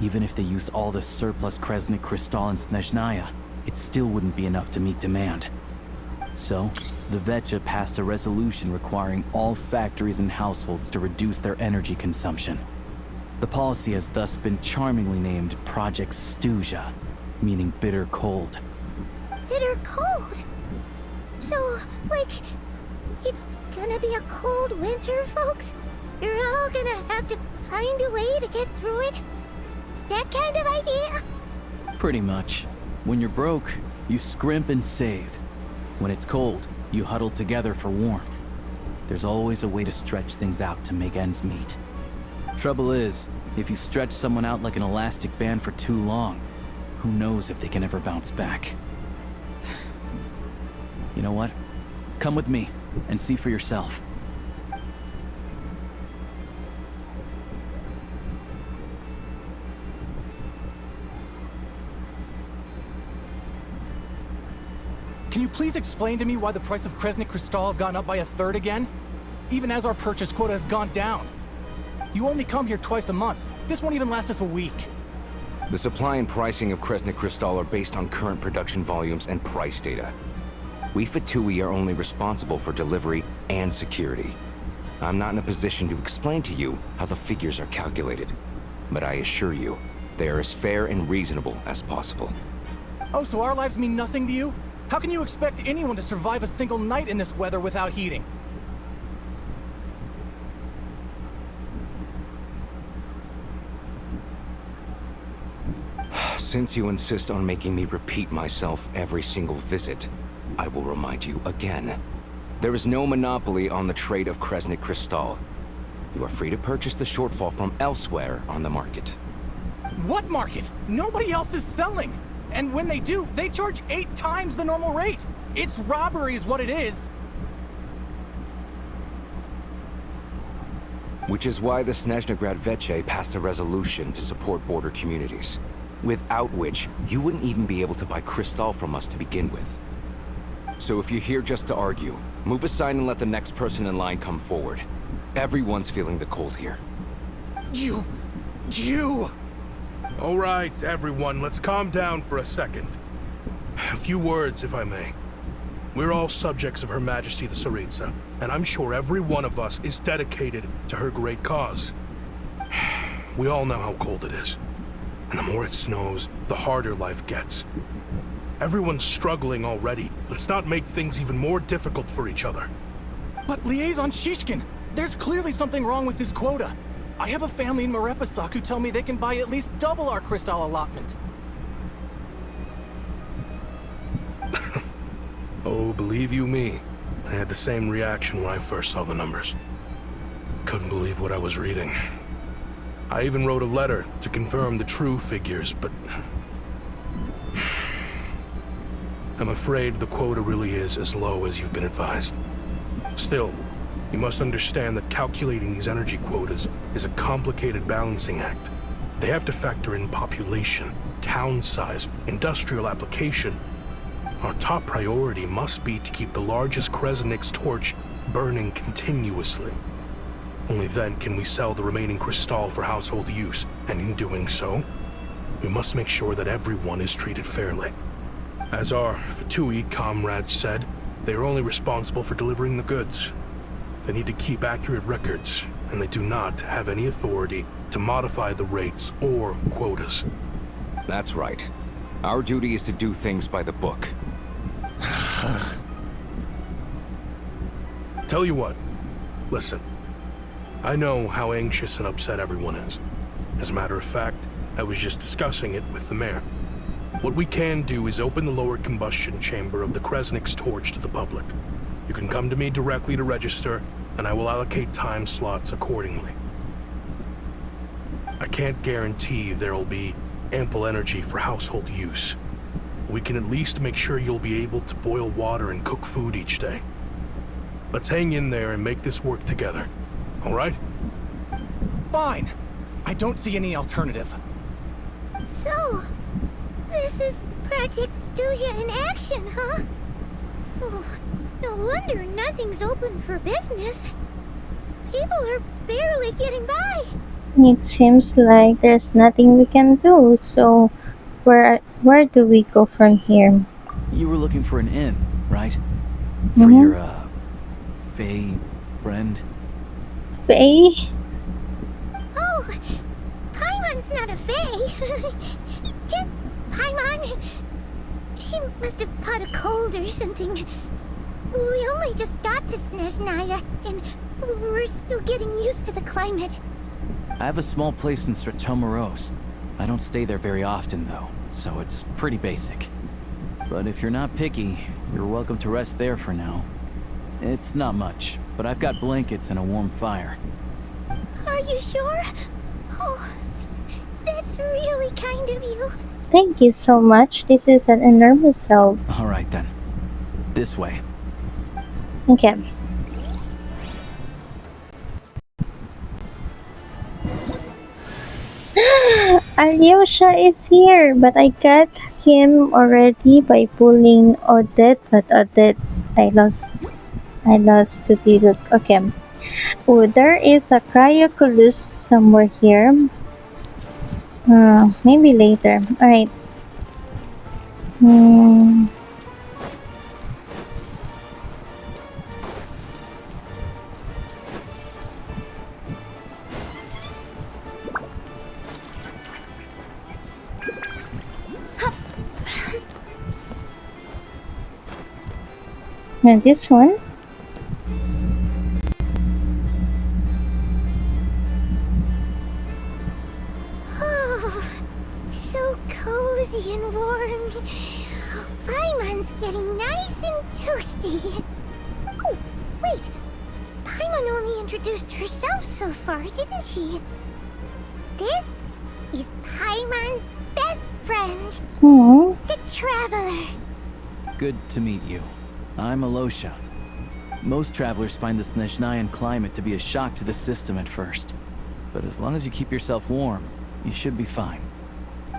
Even if they used all the surplus Kresnik Crystal in Snezhnaya, it still wouldn't be enough to meet demand. So, the Vecha passed a resolution requiring all factories and households to reduce their energy consumption. The policy has thus been charmingly named Project Stuja. meaning bitter cold. Bitter cold? So, like, it's gonna be a cold winter, folks? You're all gonna have to find a way to get through it? That kind of idea? Pretty much. When you're broke, you scrimp and save. When it's cold, you huddle together for warmth. There's always a way to stretch things out to make ends meet. Trouble is, if you stretch someone out like an elastic band for too long, who knows if they can ever bounce back. You know what? Come with me and see for yourself. Can you please explain to me why the price of Kresnik Crystal has gone up by 1/3 again? Even as our purchase quota has gone down. You only come here twice a month. This won't even last us a week. The supply and pricing of Kresnik Crystal are based on current production volumes and price data. We Fatui are only responsible for delivery and security. I'm not in a position to explain to you how the figures are calculated, but I assure you, they are as fair and reasonable as possible. Oh, so our lives mean nothing to you? How can you expect anyone to survive a single night in this weather without heating? Since you insist on making me repeat myself every single visit, I will remind you again. There is no monopoly on the trade of Kresnik Crystal. You are free to purchase the shortfall from elsewhere on the market. What market? Nobody else is selling! And when they do, they charge 8 times the normal rate! It's robbery is what it is! Which is why the Snezhnegrad Veche passed a resolution to support border communities, without which you wouldn't even be able to buy Crystal from us to begin with. So if you're here just to argue, move aside and let the next person in line come forward. Everyone's feeling the cold here. You... All right, everyone, let's calm down for a second. A few words, if I may. We're all subjects of Her Majesty the Tsaritsa, and I'm sure every one of us is dedicated to her great cause. We all know how cold it is. And the more it snows, the harder life gets. Everyone's struggling already. Let's not make things even more difficult for each other. But Liaison Shishkin, there's clearly something wrong with this quota. I have a family in Marepasak who tell me they can buy at least double our Crystal allotment. Oh, believe you me, I had the same reaction when I first saw the numbers. Couldn't believe what I was reading. I even wrote a letter to confirm the true figures, but... I'm afraid the quota really is as low as you've been advised. Still, you must understand that calculating these energy quotas is a complicated balancing act. They have to factor in population, town size, industrial application. Our top priority must be to keep the largest Kresnik's torch burning continuously. Only then can we sell the remaining Crystal for household use, and in doing so, we must make sure that everyone is treated fairly. As our Fatui comrades said, they are only responsible for delivering the goods. They need to keep accurate records, and they do not have any authority to modify the rates or quotas. That's right. Our duty is to do things by the book. Tell you what, listen. I know how anxious and upset everyone is. As a matter of fact, I was just discussing it with the mayor. What we can do is open the lower combustion chamber of the Kresnik's torch to the public. You can come to me directly to register, and I will allocate time slots accordingly. I can't guarantee there will be ample energy for household use. We can at least make sure you'll be able to boil water and cook food each day. Let's hang in there and make this work together. All right? Fine. I don't see any alternative. So, this is Project Stuja in action, huh? Oh, no wonder nothing's open for business. People are barely getting by. It seems like there's nothing we can do, so where do we go from here? You were looking for an inn, right? For your, Fae friend? Fae? Oh, Paimon's not a fae. Just Paimon. She must have caught a cold or something. We only just got to Snezhnaya, and we're still getting used to the climate. I have a small place in Stratomaros. I don't stay there very often, though, so it's pretty basic. But if you're not picky, you're welcome to rest there for now. It's not much, but I've got blankets and a warm fire. Are you sure? Oh, that's really kind of you. Thank you so much. This is an enormous help. All right, then. This way. Okay. Alyosha is here, but I got him already by pulling Odette, but Odette, I lost to the look. Okay. Oh, there is a cryoculus somewhere here. Maybe later. Alright. Now this one. Oh, so cozy and warm. Paimon's getting nice and toasty. Oh, wait. Paimon only introduced herself so far, didn't she? This is Paimon's best friend, the Traveler. Good to meet you. I'm Alosha. Most travelers find the Snezhnayan climate to be a shock to the system at first. But as long as you keep yourself warm, you should be fine.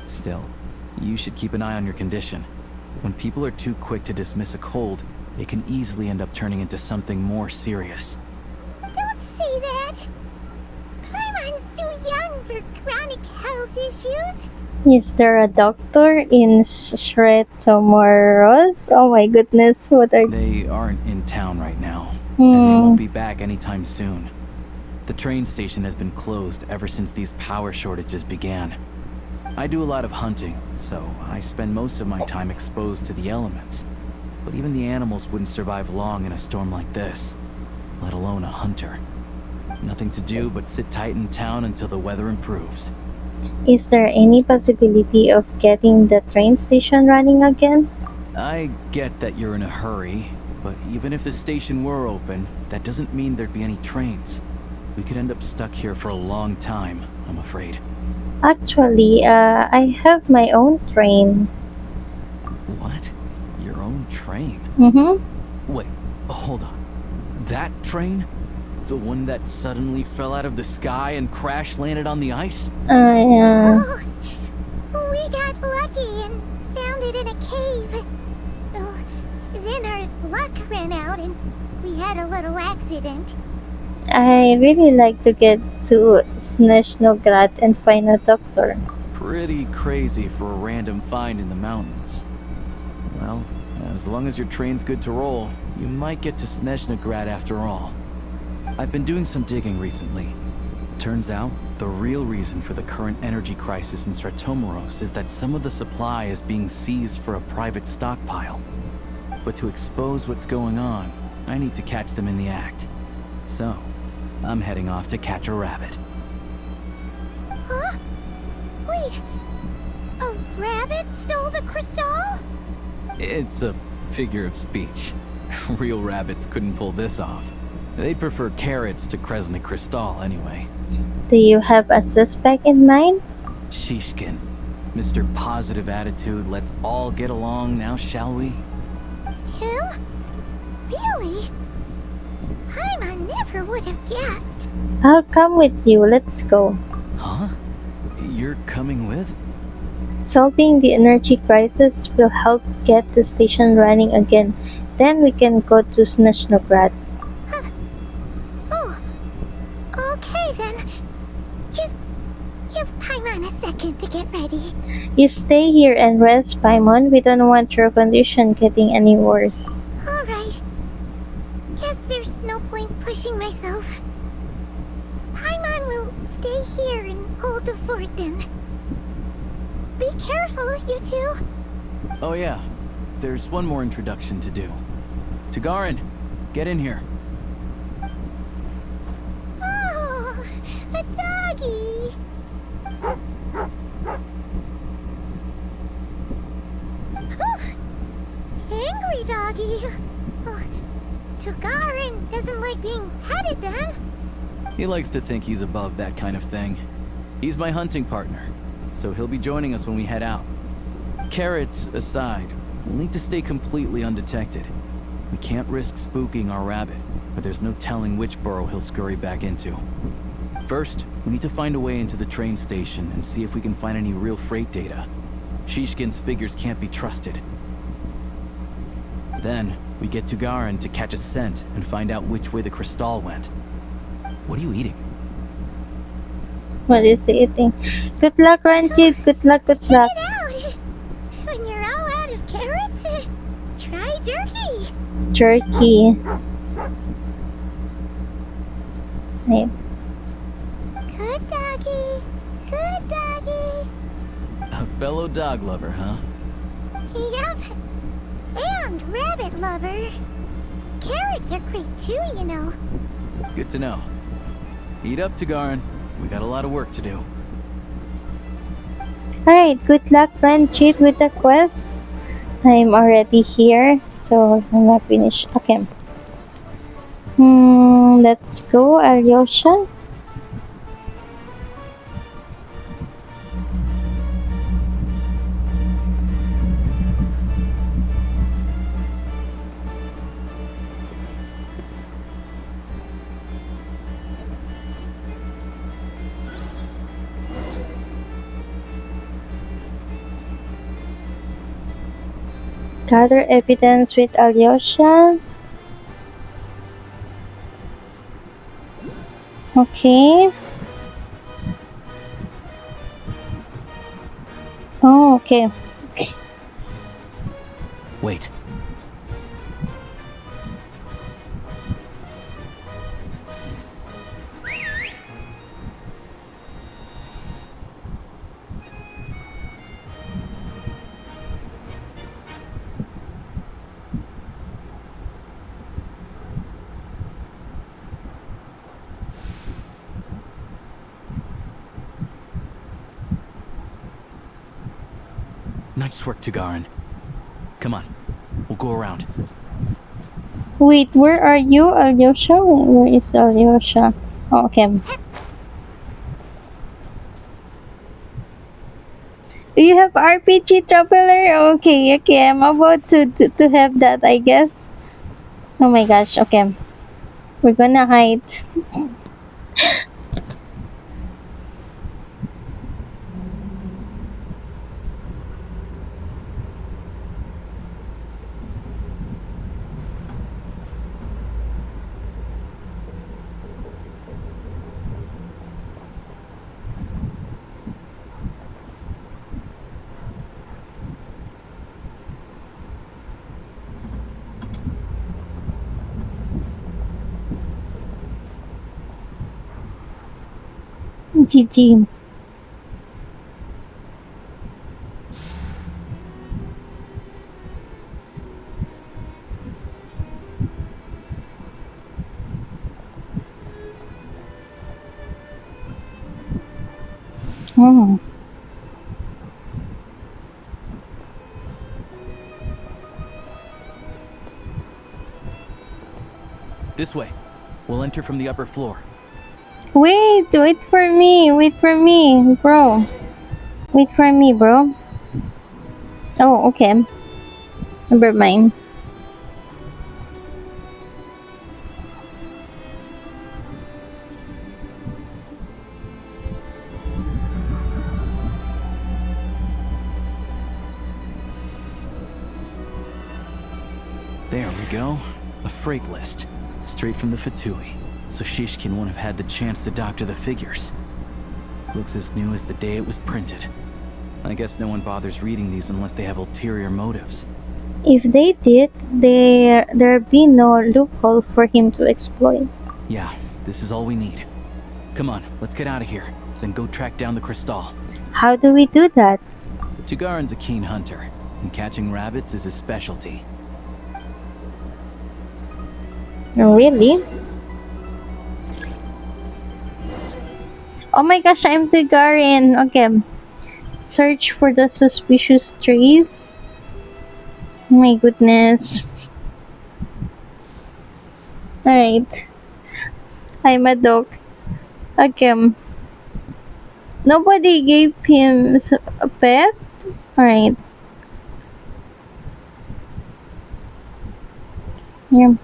Still, you should keep an eye on your condition. When people are too quick to dismiss a cold, it can easily end up turning into something more serious. Don't say that. Paimon's too young for chronic health issues. Is there a doctor in Stratomaros? Oh my goodness, what are They aren't in town right now, and they won't be back anytime soon. The train station has been closed ever since these power shortages began. I do a lot of hunting, so I spend most of my time exposed to the elements. But even the animals wouldn't survive long in a storm like this, let alone a hunter. Nothing to do but sit tight in town until the weather improves. Is there any possibility of getting the train station running again? I get that you're in a hurry, but even if the station were open, that doesn't mean there'd be any trains. We could end up stuck here for a long time, I'm afraid. Actually, I have my own train. What? Your own train? Wait, hold on. That train? The one that suddenly fell out of the sky and crash landed on the ice? Oh, we got lucky and found it in a cave. Oh, then our luck ran out and we had a little accident. I really like to get to Snezhnograd and find a doctor. Pretty crazy for a random find in the mountains. Well, as long as your train's good to roll, you might get to Snezhnograd after all. I've been doing some digging recently. Turns out, the real reason for the current energy crisis in Stratomaros is that some of the supply is being seized for a private stockpile. But to expose what's going on, I need to catch them in the act. So, I'm heading off to catch a rabbit. Huh? Wait, a rabbit stole the crystal? It's a figure of speech. Real rabbits couldn't pull this off. They'd prefer carrots to Kresnik Crystal anyway. Do you have a suspect in mind? Shishkin. Mr. Positive Attitude, let's all get along now, shall we? Him? Really? Paimon never would have guessed. I'll come with you. Let's go. Huh? You're coming with? Solving the energy crisis will help get the station running again. Then we can go to Snezhnograd. Oh, okay then. Just give Paimon a second to get ready. You stay here and rest, Paimon. We don't want your condition getting any worse. Alright. Guess there's no point pushing myself. Paimon will stay here and hold the fort then. Be careful, you two. Oh yeah, there's one more introduction to do. Tagarin, get in here. Oh, a doggy. Angry doggy. Oh, Tugarin doesn't like being petted then. He likes to think he's above that kind of thing. He's my hunting partner, so he'll be joining us when we head out. Carrots aside, we'll need to stay completely undetected. We can't risk spooking our rabbit, but there's no telling which burrow he'll scurry back into. First, we need to find a way into the train station and see if we can find any real freight data. Shishkin's figures can't be trusted. Then, we get Tugarin to catch a scent and find out which way the crystal went. What are you eating? What is he eating? Good luck, Ranjit. Good luck, good luck. Check it out. When you're all out of carrots, try jerky. Jerky. Right. Good doggy. Good doggy. A fellow dog lover, huh? Yup. And rabbit lover. Carrots are great too, you know. Good to know. Eat up, Tugarin. We got a lot of work to do. Alright, good luck, Ranjit, with the quest. I'm already here, so I'm not finished. Okay. Let's go, Alyosha. Gather evidence with Alyosha. Okay. Oh, okay. Wait. Nice work, Tugarin. Come on, we'll go around. Wait, where are you, Alyosha? Where is Alyosha? Oh, okay. You have RPG Traveler? Okay, okay. I'm about to have that, I guess. Oh my gosh, okay. We're gonna hide. GG. Oh. This way. We'll enter from the upper floor. Wait for me, bro. Wait for me, bro. Oh, okay. Never mind. There we go. A freight list. Straight from the Fatui. So Shishkin won't have had the chance to doctor the figures. Looks as new as the day it was printed. I guess no one bothers reading these unless they have ulterior motives. If they did, there'd be no loophole for him to exploit. Yeah, this is all we need. Come on, let's get out of here. Then go track down the crystal. How do we do that? Tugarin's a keen hunter. and catching rabbits is his specialty. Really? Oh my gosh, I'm the Garen. Okay. Search for the suspicious trees. Oh my goodness. Alright. I'm a dog. Okay. Nobody gave him a pet? Alright. Yeah.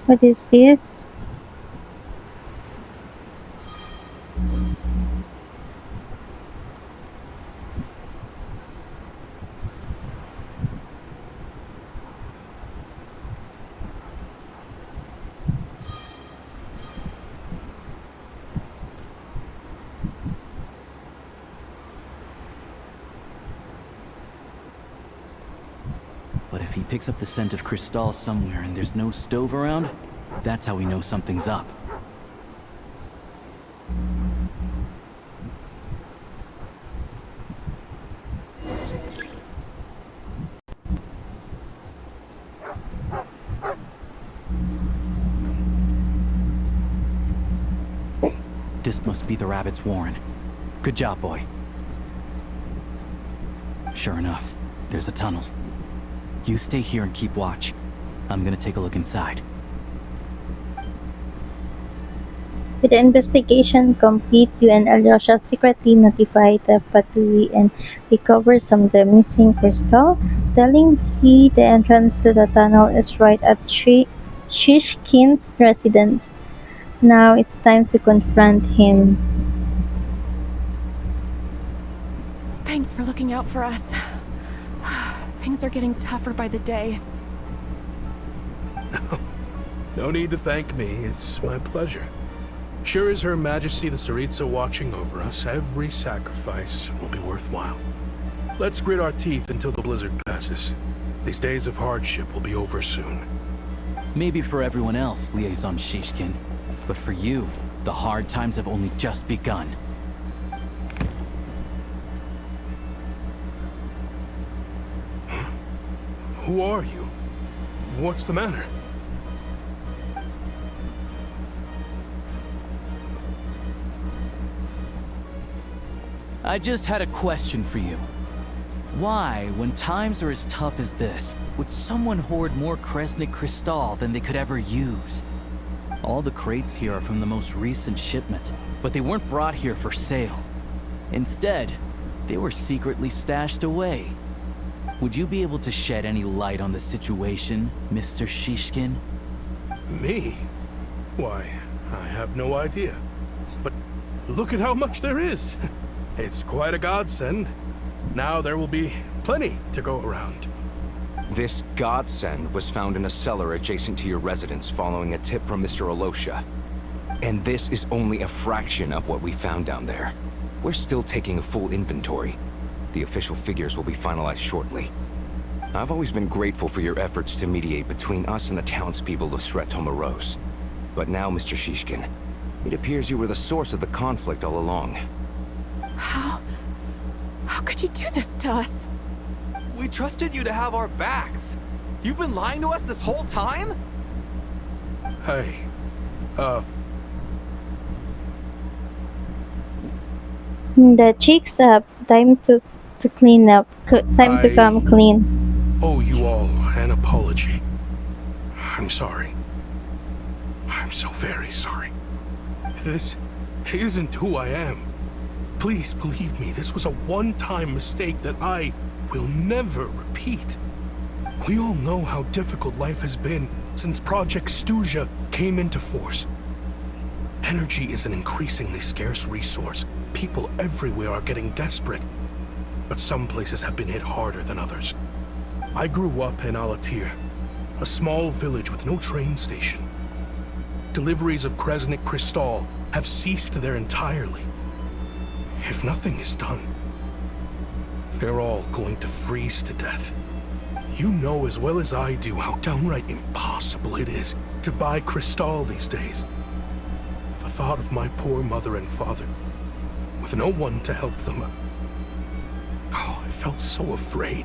What is this? But if he picks up the scent of Cristal somewhere and there's no stove around, that's how we know something's up. This must be the rabbit's warren. Good job, boy. Sure enough, there's a tunnel. You stay here and keep watch. I'm gonna take a look inside. With the investigation complete, you and Alyosha secretly notify the Patui and recover some of the missing crystal, telling he the entrance to the tunnel is right at Shishkin's residence. Now it's time to confront him. Thanks for looking out for us. Things are getting tougher by the day. No need to thank me. It's my pleasure. Sure as Her Majesty the Tsaritsa watching over us, every sacrifice will be worthwhile. Let's grit our teeth until the blizzard passes. These days of hardship will be over soon. Maybe for everyone else, Liaison Shishkin. But for you, the hard times have only just begun. Who are you? What's the matter? I just had a question for you. Why, when times are as tough as this, would someone hoard more Kresnik Crystal than they could ever use? All the crates here are from the most recent shipment, but they weren't brought here for sale. Instead, they were secretly stashed away. Would you be able to shed any light on the situation, Mr. Shishkin? Me? Why, I have no idea. But look at how much there is. It's quite a godsend. Now there will be plenty to go around. This godsend was found in a cellar adjacent to your residence following a tip from Mr. Alosha. And this is only a fraction of what we found down there. We're still taking a full inventory. The official figures will be finalized shortly. I've always been grateful for your efforts to mediate between us and the townspeople of Sret Tomaros. But now, Mr. Shishkin, it appears you were the source of the conflict all along. How could you do this to us? We trusted you to have our backs. You've been lying to us this whole time? Hey, The cheeks up. Time to clean up. Time to come clean. owe you all an apology. I'm sorry. I'm so very sorry. This isn't who I am. Please believe me, this was a one-time mistake that I will never repeat. We all know how difficult life has been since Project Stuja came into force. Energy is an increasingly scarce resource. People everywhere are getting desperate, but some places have been hit harder than others. I grew up in Alatir, a small village with no train station. Deliveries of Kresnik Crystal have ceased there entirely. If nothing is done, they're all going to freeze to death. You know as well as I do how downright impossible it is to buy Cristal these days. The thought of my poor mother and father, with no one to help them. Oh, I felt so afraid.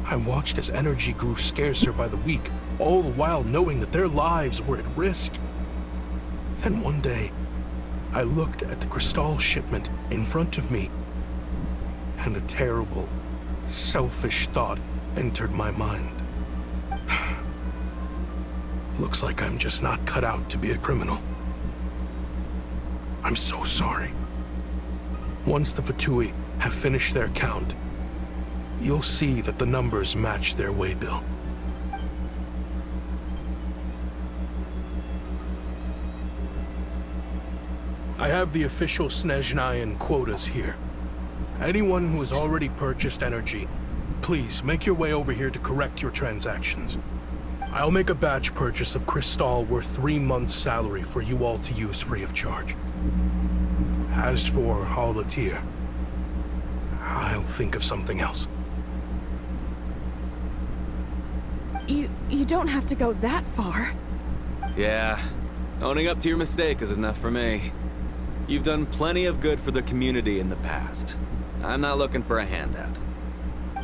I watched as energy grew scarcer by the week, all the while knowing that their lives were at risk. Then one day, I looked at the Cristal shipment in front of me, and a terrible, selfish thought entered my mind. Looks like I'm just not cut out to be a criminal. I'm so sorry. Once the Fatui have finished their count, you'll see that the numbers match their waybill. I have the official Snezhnayan quotas here. Anyone who has already purchased energy, please make your way over here to correct your transactions. I'll make a batch purchase of Cristal worth 3 months' salary for you all to use free of charge. As for Halatir, I'll think of something else. You don't have to go that far. Yeah, owning up to your mistake is enough for me. You've done plenty of good for the community in the past. I'm not looking for a handout.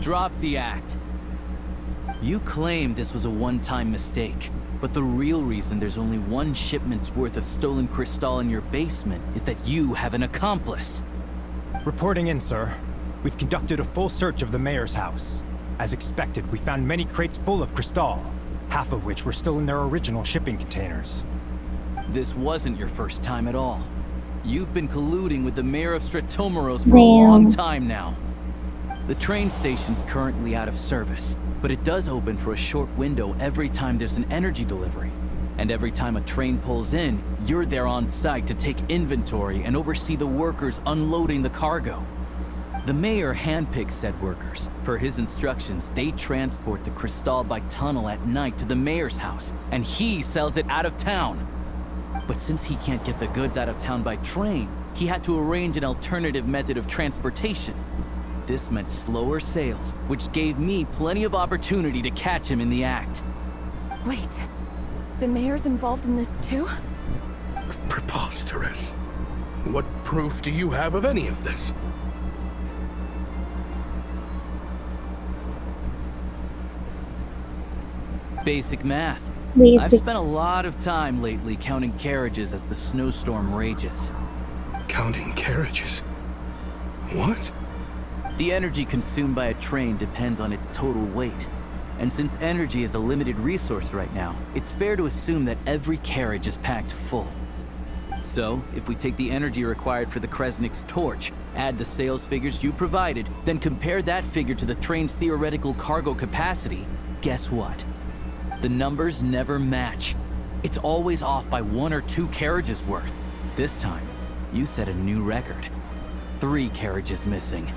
Drop the act. You claim this was a one-time mistake, but the real reason there's only one shipment's worth of stolen Cristal in your basement is that you have an accomplice. Reporting in, sir. We've conducted a full search of the mayor's house. As expected, we found many crates full of Cristal, half of which were still in their original shipping containers. This wasn't your first time at all. You've been colluding with the mayor of Stratomeros for a long time now. The train station's currently out of service, but it does open for a short window every time there's an energy delivery. And every time a train pulls in, you're there on site to take inventory and oversee the workers unloading the cargo. The mayor handpicks said workers. Per his instructions, they transport the Cristal by tunnel at night to the mayor's house, and he sells it out of town. But since he can't get the goods out of town by train, he had to arrange an alternative method of transportation. This meant slower sales, which gave me plenty of opportunity to catch him in the act. Wait, the mayor's involved in this too? Preposterous. What proof do you have of any of this? Basic math. I've spent a lot of time lately counting carriages as the snowstorm rages. Counting carriages? What? The energy consumed by a train depends on its total weight. And since energy is a limited resource right now, it's fair to assume that every carriage is packed full. So, if we take the energy required for the Kresnik's torch, add the sales figures you provided, then compare that figure to the train's theoretical cargo capacity, guess what? The numbers never match. It's always off by 1 or 2 carriages worth. This time, you set a new record. 3 carriages missing.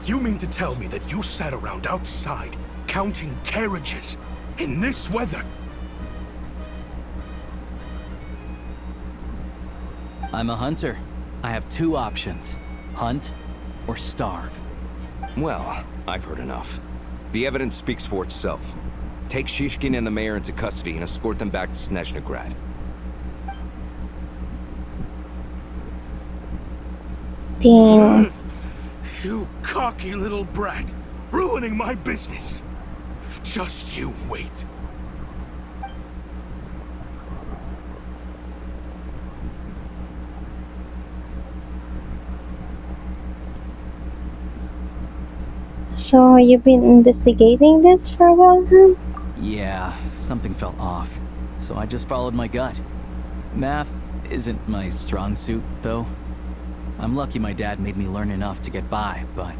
You mean to tell me that you sat around outside, counting carriages, in this weather? I'm a hunter. I have 2 options. Hunt or starve. Well, I've heard enough. The evidence speaks for itself. Take Shishkin and the mayor into custody and escort them back to Snezhnegrad. Damn. You cocky little brat, ruining my business. Just you wait. So you've been investigating this for a while, huh? Yeah, something felt off. So I just followed my gut. Math isn't my strong suit, though. I'm lucky my dad made me learn enough to get by, but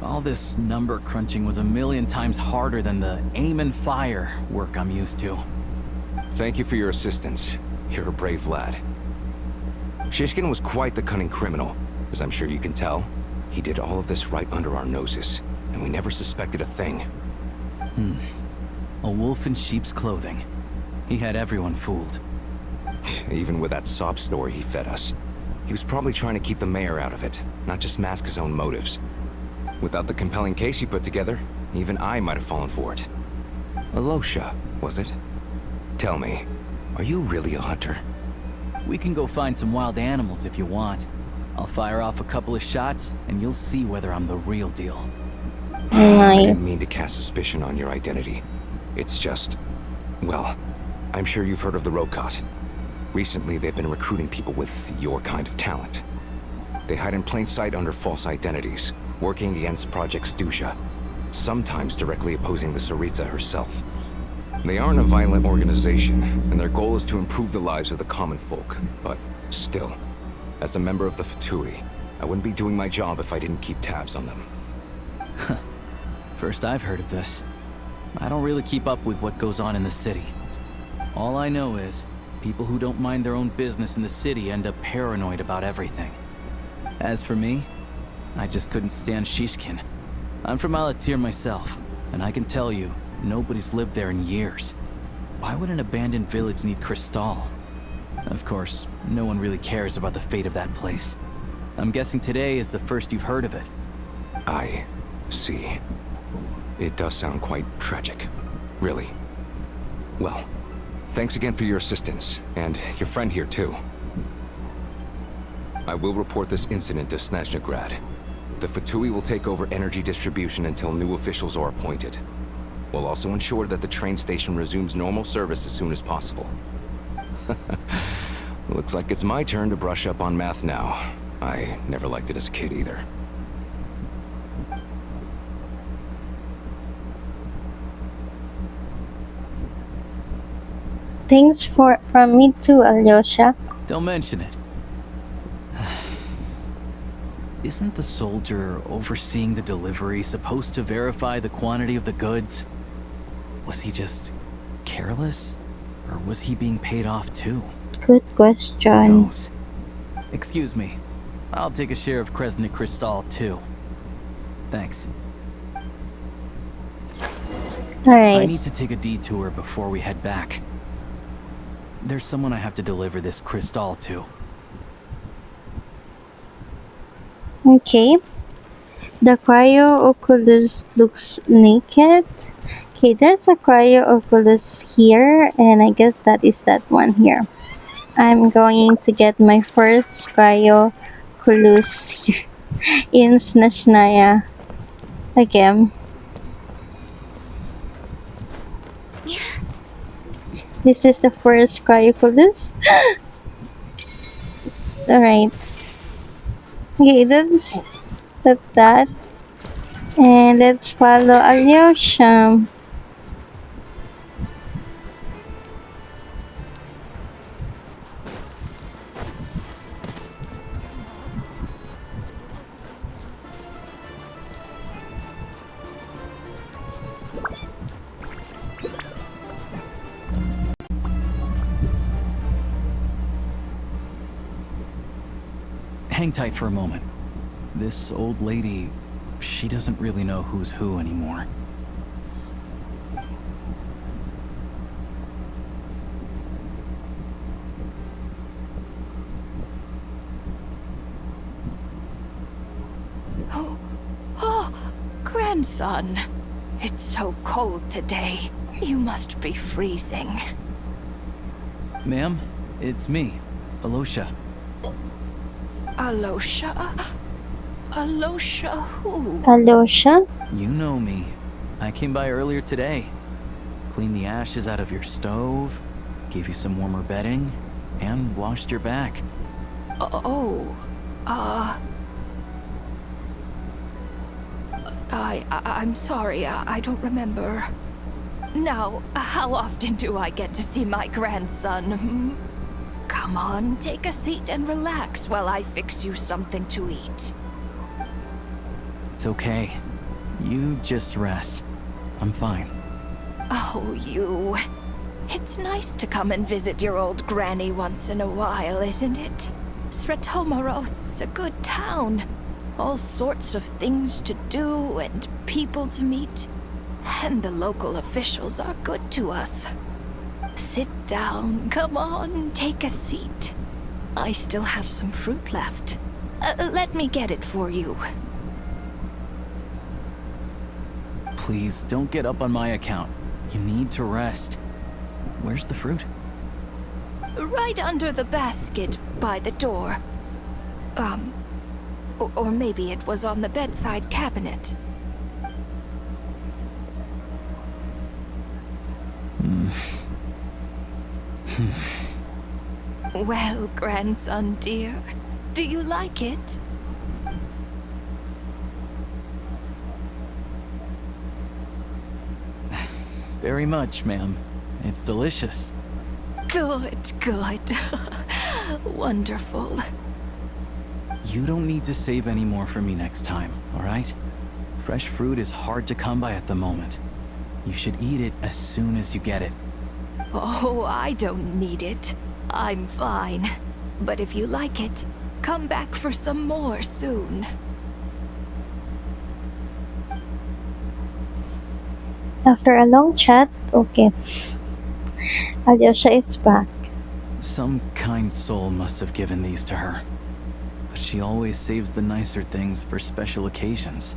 all this number crunching was a million times harder than the aim and fire work I'm used to. Thank you for your assistance. You're a brave lad. Shishkin was quite the cunning criminal, as I'm sure you can tell. He did all of this right under our noses, and we never suspected a thing. A wolf in sheep's clothing. He had everyone fooled. Even with that sob story he fed us. He was probably trying to keep the mayor out of it, not just mask his own motives. Without the compelling case you put together, even I might have fallen for it. Alosha, was it? Tell me, are you really a hunter? We can go find some wild animals if you want. I'll fire off a couple of shots, and you'll see whether I'm the real deal. I didn't mean to cast suspicion on your identity. It's just... well, I'm sure you've heard of the Rokot. Recently, they've been recruiting people with your kind of talent. They hide in plain sight under false identities, working against Project Stusha, sometimes directly opposing the Tsaritsa herself. They aren't a violent organization, and their goal is to improve the lives of the common folk. But still, as a member of the Fatui, I wouldn't be doing my job if I didn't keep tabs on them. First I've heard of this. I don't really keep up with what goes on in the city. All I know is, people who don't mind their own business in the city end up paranoid about everything. As for me, I just couldn't stand Shishkin. I'm from Alatir myself, and I can tell you, nobody's lived there in years. Why would an abandoned village need Crystal? Of course, no one really cares about the fate of that place. I'm guessing today is the first you've heard of it. I see. It does sound quite tragic. Really. Well, thanks again for your assistance, and your friend here too. I will report this incident to Snezhnegrad. The Fatui will take over energy distribution until new officials are appointed. We'll also ensure that the train station resumes normal service as soon as possible. Looks like it's my turn to brush up on math now. I never liked it as a kid either. Thanks from me too, Alyosha. Don't mention it. Isn't the soldier overseeing the delivery supposed to verify the quantity of the goods? Was he just careless? Or was he being paid off too? Good question. Who knows? Excuse me. I'll take a share of Kresnik Crystal too. Thanks. Alright. I need to take a detour before we head back. There's someone I have to deliver this crystal to. Okay. The Cryo Oculus looks naked. Okay, there's a Cryo Oculus here, and I guess that is that one here. I'm going to get my first Cryo Oculus in Snezhnaya again. This is the first Cryoculus. Alright. Okay, that's that. And let's follow Alyosha. Hang tight for a moment. This old lady, she doesn't really know who's who anymore. Oh, grandson. It's so cold today. You must be freezing. Ma'am, it's me, Alosha. Alosha? Alosha who? Alyosha? You know me. I came by earlier today. Cleaned the ashes out of your stove, gave you some warmer bedding, and washed your back. I'm sorry, I don't remember. Now, how often do I get to see my grandson? Come on, take a seat and relax while I fix you something to eat. It's okay. You just rest. I'm fine. Oh, you. It's nice to come and visit your old granny once in a while, isn't it? Sretomaros, a good town. All sorts of things to do and people to meet. And the local officials are good to us. Sit down, come on, take a seat. I still have some fruit left. Let me get it for you. Please, don't get up on my account. You need to rest. Where's the fruit? Right under the basket by the door. Or maybe it was on the bedside cabinet. Well, grandson dear, do you like it? Very much, ma'am. It's delicious. Good, good. Wonderful. You don't need to save any more for me next time, alright? Fresh fruit is hard to come by at the moment. You should eat it as soon as you get it. Oh, I don't need it. I'm fine. But if you like it, come back for some more soon. After a long chat, okay. Alyosha is back. Some kind soul must have given these to her. But she always saves the nicer things for special occasions.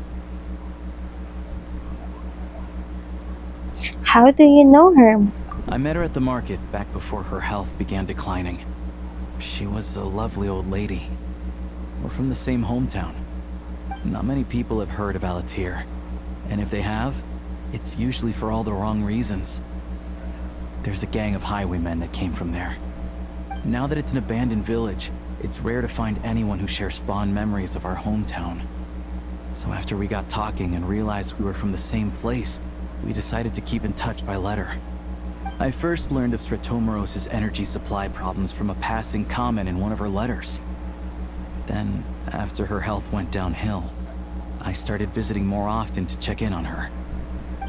How do you know her? I met her at the market back before her health began declining. She was a lovely old lady. We're from the same hometown. Not many people have heard of Alatir. And if they have, it's usually for all the wrong reasons. There's a gang of highwaymen that came from there. Now that it's an abandoned village, it's rare to find anyone who shares fond memories of our hometown. So after we got talking and realized we were from the same place, we decided to keep in touch by letter. I first learned of Stratomoros's energy supply problems from a passing comment in one of her letters. Then, after her health went downhill, I started visiting more often to check in on her.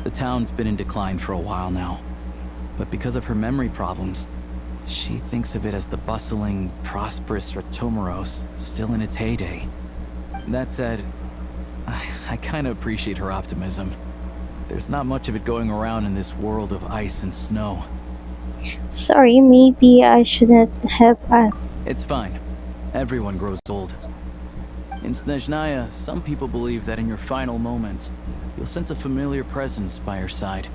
The town's been in decline for a while now, but because of her memory problems, she thinks of it as the bustling, prosperous Stratomoros still in its heyday. That said, I kinda appreciate her optimism. There's not much of it going around in this world of ice and snow. Sorry, maybe I shouldn't have asked. It's fine. Everyone grows old. In Snezhnaya, some people believe that in your final moments, you'll sense a familiar presence by your side.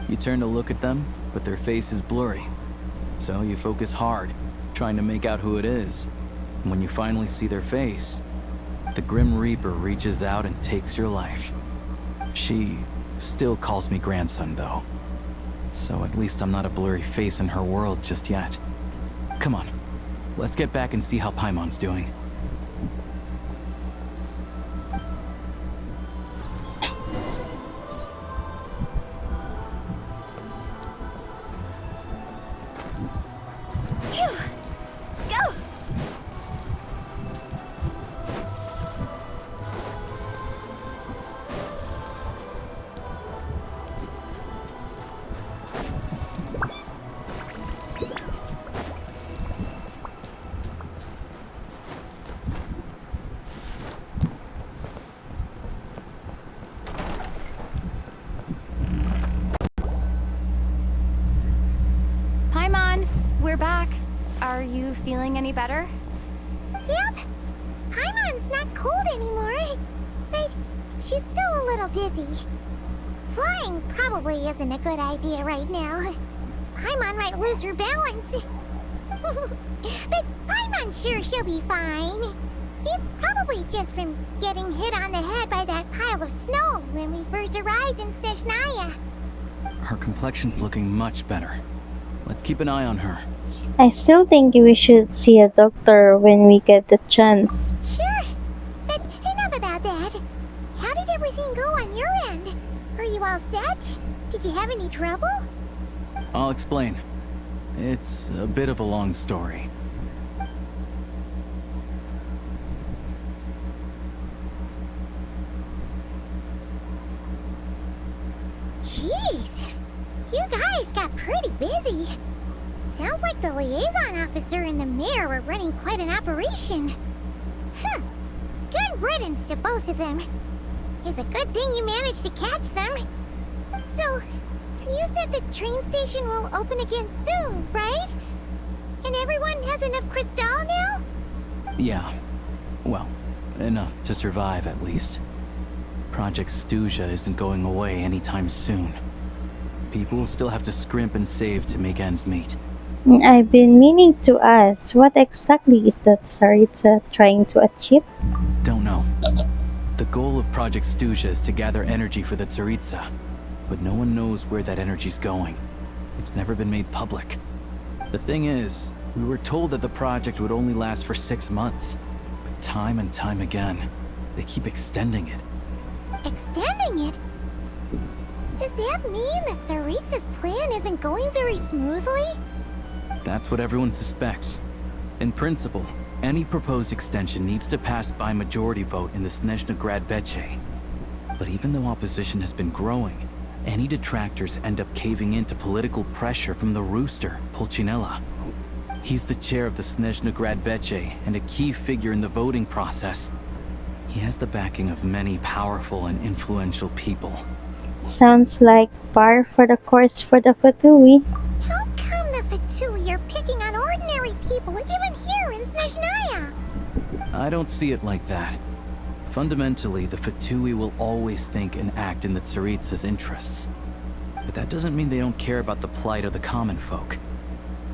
You turn to look at them, but their face is blurry. So you focus hard, trying to make out who it is. And when you finally see their face, the Grim Reaper reaches out and takes your life. She still calls me grandson, though. So at least I'm not a blurry face in her world just yet. Come on, let's get back and see how Paimon's doing. Go! Paimon, we're back. Are you feeling any better? Yep. Paimon's not cold anymore, but she's still a little dizzy. Flying probably isn't a good idea right now. Paimon might lose her balance. But Paimon's sure she'll be fine. It's probably just from getting hit on the head by that pile of snow when we first arrived in Snezhnaya. Her complexion's looking much better. Let's keep an eye on her. I still think we should see a doctor when we get the chance. Sure, but enough about that. How did everything go on your end? Are you all set? Did you have any trouble? I'll explain. It's a bit of a long story. Jeez, you guys got pretty busy. Sounds like the liaison officer and the mayor were running quite an operation. Huh. Good riddance to both of them. It's a good thing you managed to catch them. So, you said the train station will open again soon, right? And everyone has enough crystal now? Yeah. Well, enough to survive at least. Project Stuja isn't going away anytime soon. People will still have to scrimp and save to make ends meet. I've been meaning to ask, what exactly is that Tsaritsa trying to achieve? Don't know. The goal of Project Stuja is to gather energy for the Tsaritsa, but no one knows where that energy's going. It's never been made public. The thing is, we were told that the project would only last for 6 months, but time and time again, they keep extending it. Extending it? Does that mean that Tsaritsa's plan isn't going very smoothly? That's what everyone suspects. In principle, any proposed extension needs to pass by majority vote in the Snezhna Grad Veche. But even though opposition has been growing, any detractors end up caving into political pressure from the Rooster, Pulcinella. He's the chair of the Snezhna Grad Veche and a key figure in the voting process. He has the backing of many powerful and influential people. Sounds like par for the course for the Fatui. How come the Fatui are picking on ordinary people even here in Snezhnaya? I don't see it like that. Fundamentally, the Fatui will always think and act in the Tsaritsa's interests. But that doesn't mean they don't care about the plight of the common folk.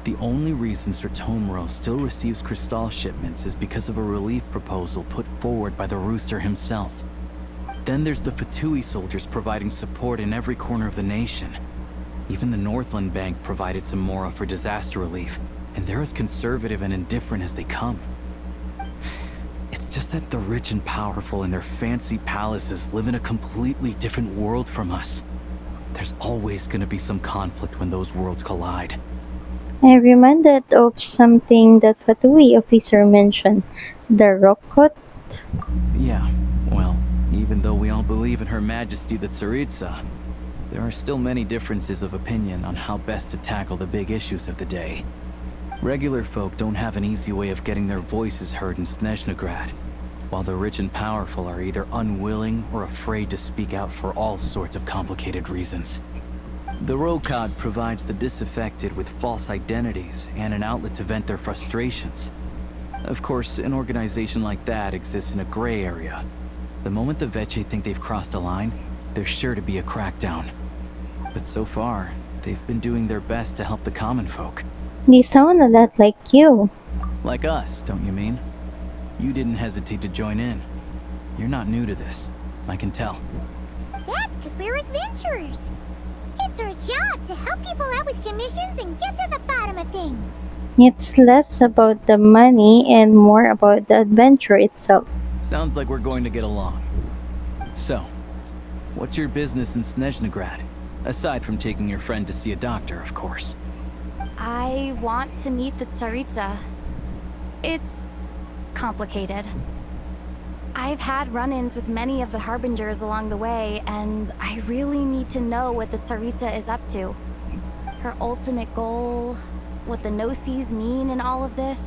The only reason Sir Tomro still receives crystal shipments is because of a relief proposal put forward by the Rooster himself. Then there's the Fatui soldiers providing support in every corner of the nation. Even the Northland Bank provided some mora for disaster relief, and they're as conservative and indifferent as they come. It's just that the rich and powerful in their fancy palaces live in a completely different world from us. There's always gonna be some conflict when those worlds collide. I'm reminded of something that Fatui officer mentioned, the Rokot. Yeah, well, even though we all believe in Her Majesty the Tsaritsa, there are still many differences of opinion on how best to tackle the big issues of the day. Regular folk don't have an easy way of getting their voices heard in Snezhnagrad, while the rich and powerful are either unwilling or afraid to speak out for all sorts of complicated reasons. The Rokad provides the disaffected with false identities and an outlet to vent their frustrations. Of course, an organization like that exists in a gray area. The moment the Veche think they've crossed a line, there's sure to be a crackdown. But so far, they've been doing their best to help the common folk. They sound a lot like you. Like us, don't you mean? You didn't hesitate to join in. You're not new to this, I can tell. That's because we're adventurers. It's our job to help people out with commissions and get to the bottom of things. It's less about the money and more about the adventure itself. Sounds like we're going to get along. So, what's your business in Snezhnagrad? Aside from taking your friend to see a doctor, of course. I want to meet the Tsaritsa. It's complicated. I've had run-ins with many of the Harbingers along the way, and I really need to know what the Tsaritsa is up to. Her ultimate goal, what the Gnosis mean in all of this.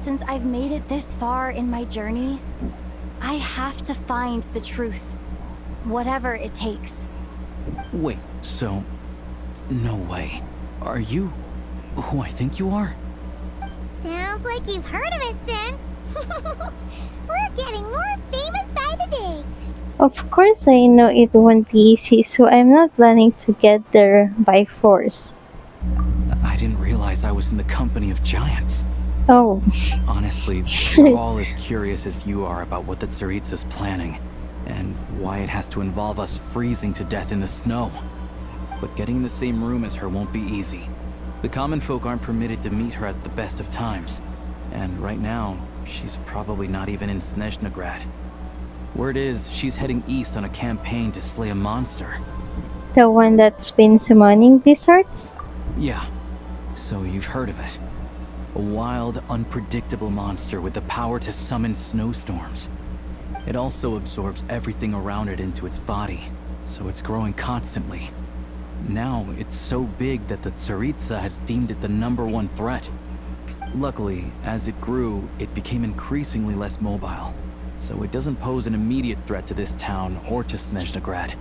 Since I've made it this far in my journey, I have to find the truth, whatever it takes. Wait, so... no way. Are you who I think you are? Sounds like you've heard of us then. We're getting more famous by the day. Of course I know it won't be easy, so I'm not planning to get there by force. I didn't realize I was in the company of giants. Oh. Honestly, we're all as curious as you are about what the Tsaritsa's planning, and why it has to involve us freezing to death in the snow. But getting in the same room as her won't be easy. The common folk aren't permitted to meet her at the best of times, and right now, she's probably not even in Snezhnagrad. Word is, she's heading east on a campaign to slay a monster. The one that's been summoning blizzards? Yeah, so you've heard of it. A wild, unpredictable monster with the power to summon snowstorms. It also absorbs everything around it into its body, so it's growing constantly. Now, it's so big that the Tsaritsa has deemed it the #1 threat. Luckily, as it grew, it became increasingly less mobile, so it doesn't pose an immediate threat to this town or to Snezhnagrad.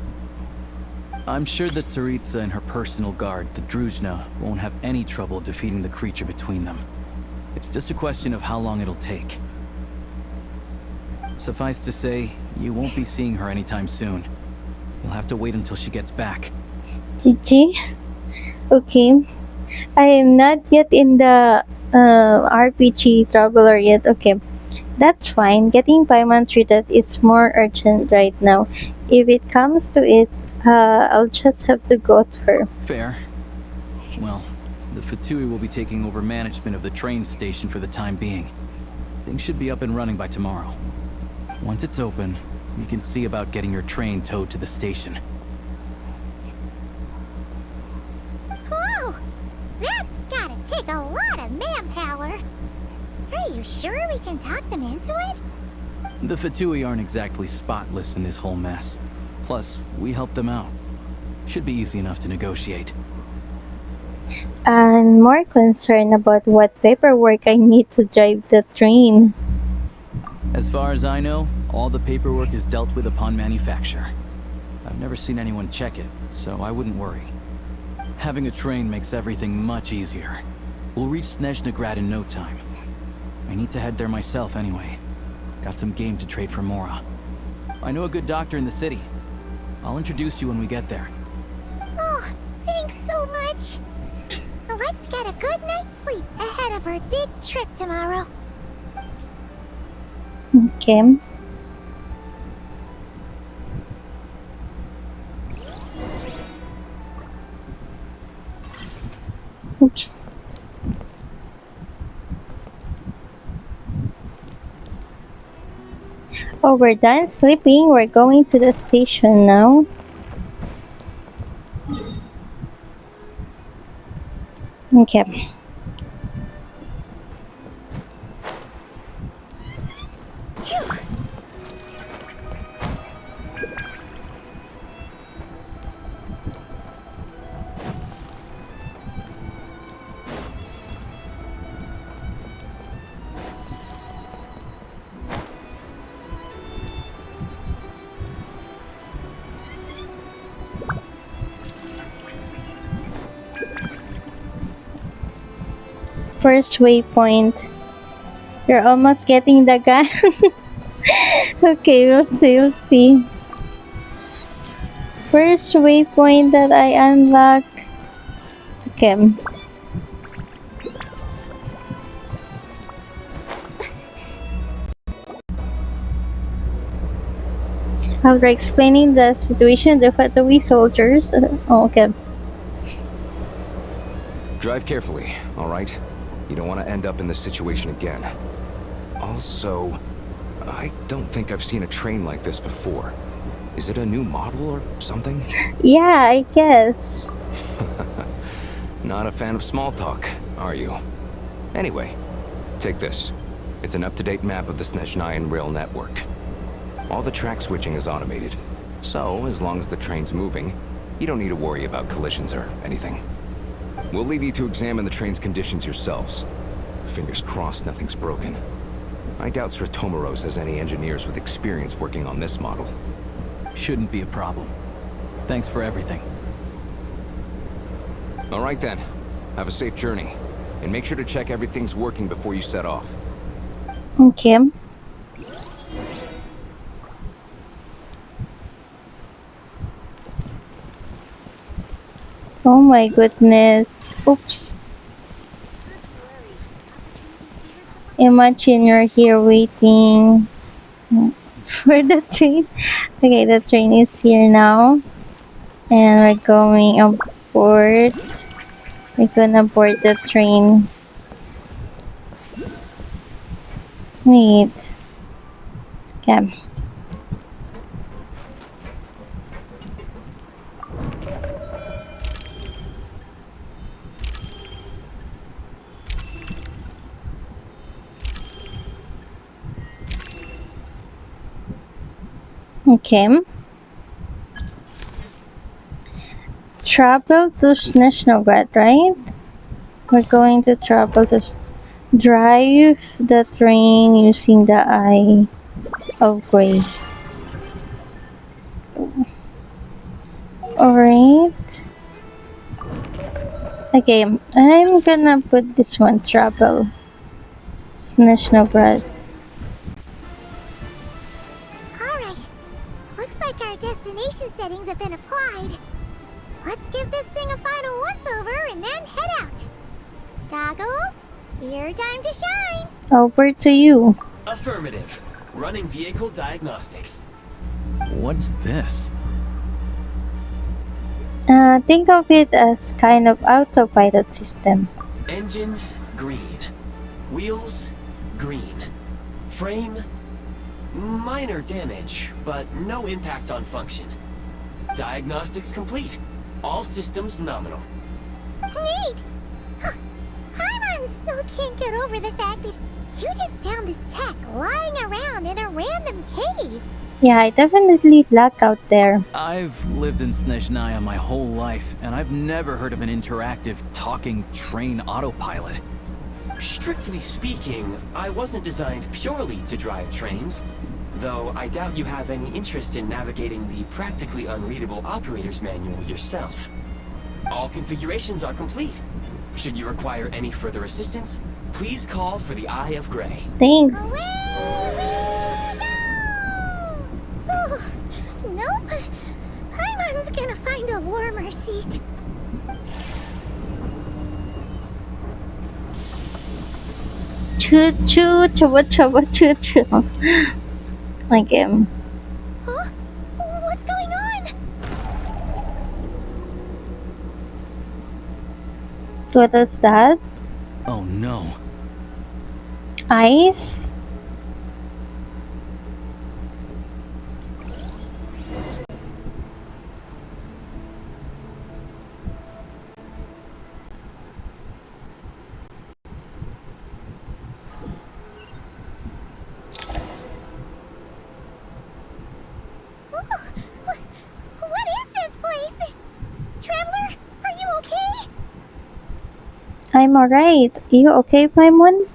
I'm sure that Tsaritsa and her personal guard, the Druzhna, won't have any trouble defeating the creature between them. It's just a question of how long it'll take. Suffice to say, you won't be seeing her anytime soon. You'll have to wait until she gets back. GG. Okay. I am not yet in the RPG traveler yet. Okay. That's fine. Getting Paimon treated is more urgent right now. If it comes to it, I'll just have to go to her. Fair. Well, the Fatui will be taking over management of the train station for the time being. Things should be up and running by tomorrow. Once it's open, you can see about getting your train towed to the station. Whoa! That's gotta take a lot of manpower. Are you sure we can talk them into it? The Fatui aren't exactly spotless in this whole mess. Plus, we helped them out. Should be easy enough to negotiate. I'm more concerned about what paperwork I need to drive the train. As far as I know, all the paperwork is dealt with upon manufacture. I've never seen anyone check it, so I wouldn't worry. Having a train makes everything much easier. We'll reach Snezhnegrad in no time. I need to head there myself anyway. Got some game to trade for Mora. I know a good doctor in the city. I'll introduce you when we get there. Oh, thanks so much. Let's get a good night's sleep ahead of our big trip tomorrow. Okay. Oops. Oh, we're done sleeping. We're going to the station now. Okay. Phew. First waypoint. You're almost getting the gun. Okay, we'll see, we'll see. First waypoint that I unlock. Okay. After explaining the situation, the Fatui soldiers. Oh, okay. Drive carefully, alright? You don't want to end up in this situation again. Also, I don't think I've seen a train like this before. Is it a new model or something? Yeah, I guess. Not a fan of small talk, are you? Anyway, take this. It's an up-to-date map of the Snezhnayan rail network. All the track switching is automated, so as long as the train's moving, you don't need to worry about collisions or anything. We'll leave you to examine the train's conditions yourselves. Fingers crossed nothing's broken. I doubt Sratomaros has any engineers with experience working on this model. Shouldn't be a problem. Thanks for everything. Alright then. Have a safe journey. And make sure to check everything's working before you set off. Okay. Oh my goodness. Oops. Imagine you're here waiting for the train. Okay, the train is here now. And we're going aboard. We're gonna board the train. Wait. Okay. Okay. Travel to Snezhnograd, right? We're going to travel to drive the train using the Eye of Grey. Alright. Okay, I'm gonna put this one travel. Snatch no bread. Alright. Looks like our destination settings have been applied. Let's give this thing a final once-over and then head out. Goggles, your time to shine. Over to you. Affirmative. Running vehicle diagnostics. What's this? Think of it as kind of autopilot system. Engine, green. Wheels, green. Frame, minor damage, but no impact on function. Diagnostics complete. All systems nominal. Neat! Huh. Paimon still can't get over the fact that you just found this tech lying around in a random cave. Yeah, I definitely luck out there. I've lived in Snezhnaya my whole life, and I've never heard of an interactive, talking train autopilot. Strictly speaking, I wasn't designed purely to drive trains, though I doubt you have any interest in navigating the practically unreadable operator's manual yourself. All configurations are complete. Should you require any further assistance, please call for the Eye of Grey. Thanks. Oh, nope. Paimon's gonna find a warmer seat. Choo choo, chubba chubba choo choo. Okay. Huh? What's going on? What was that? Oh no. Ice? What is this place? Traveler, are you okay? I'm alright. You okay, Paimon?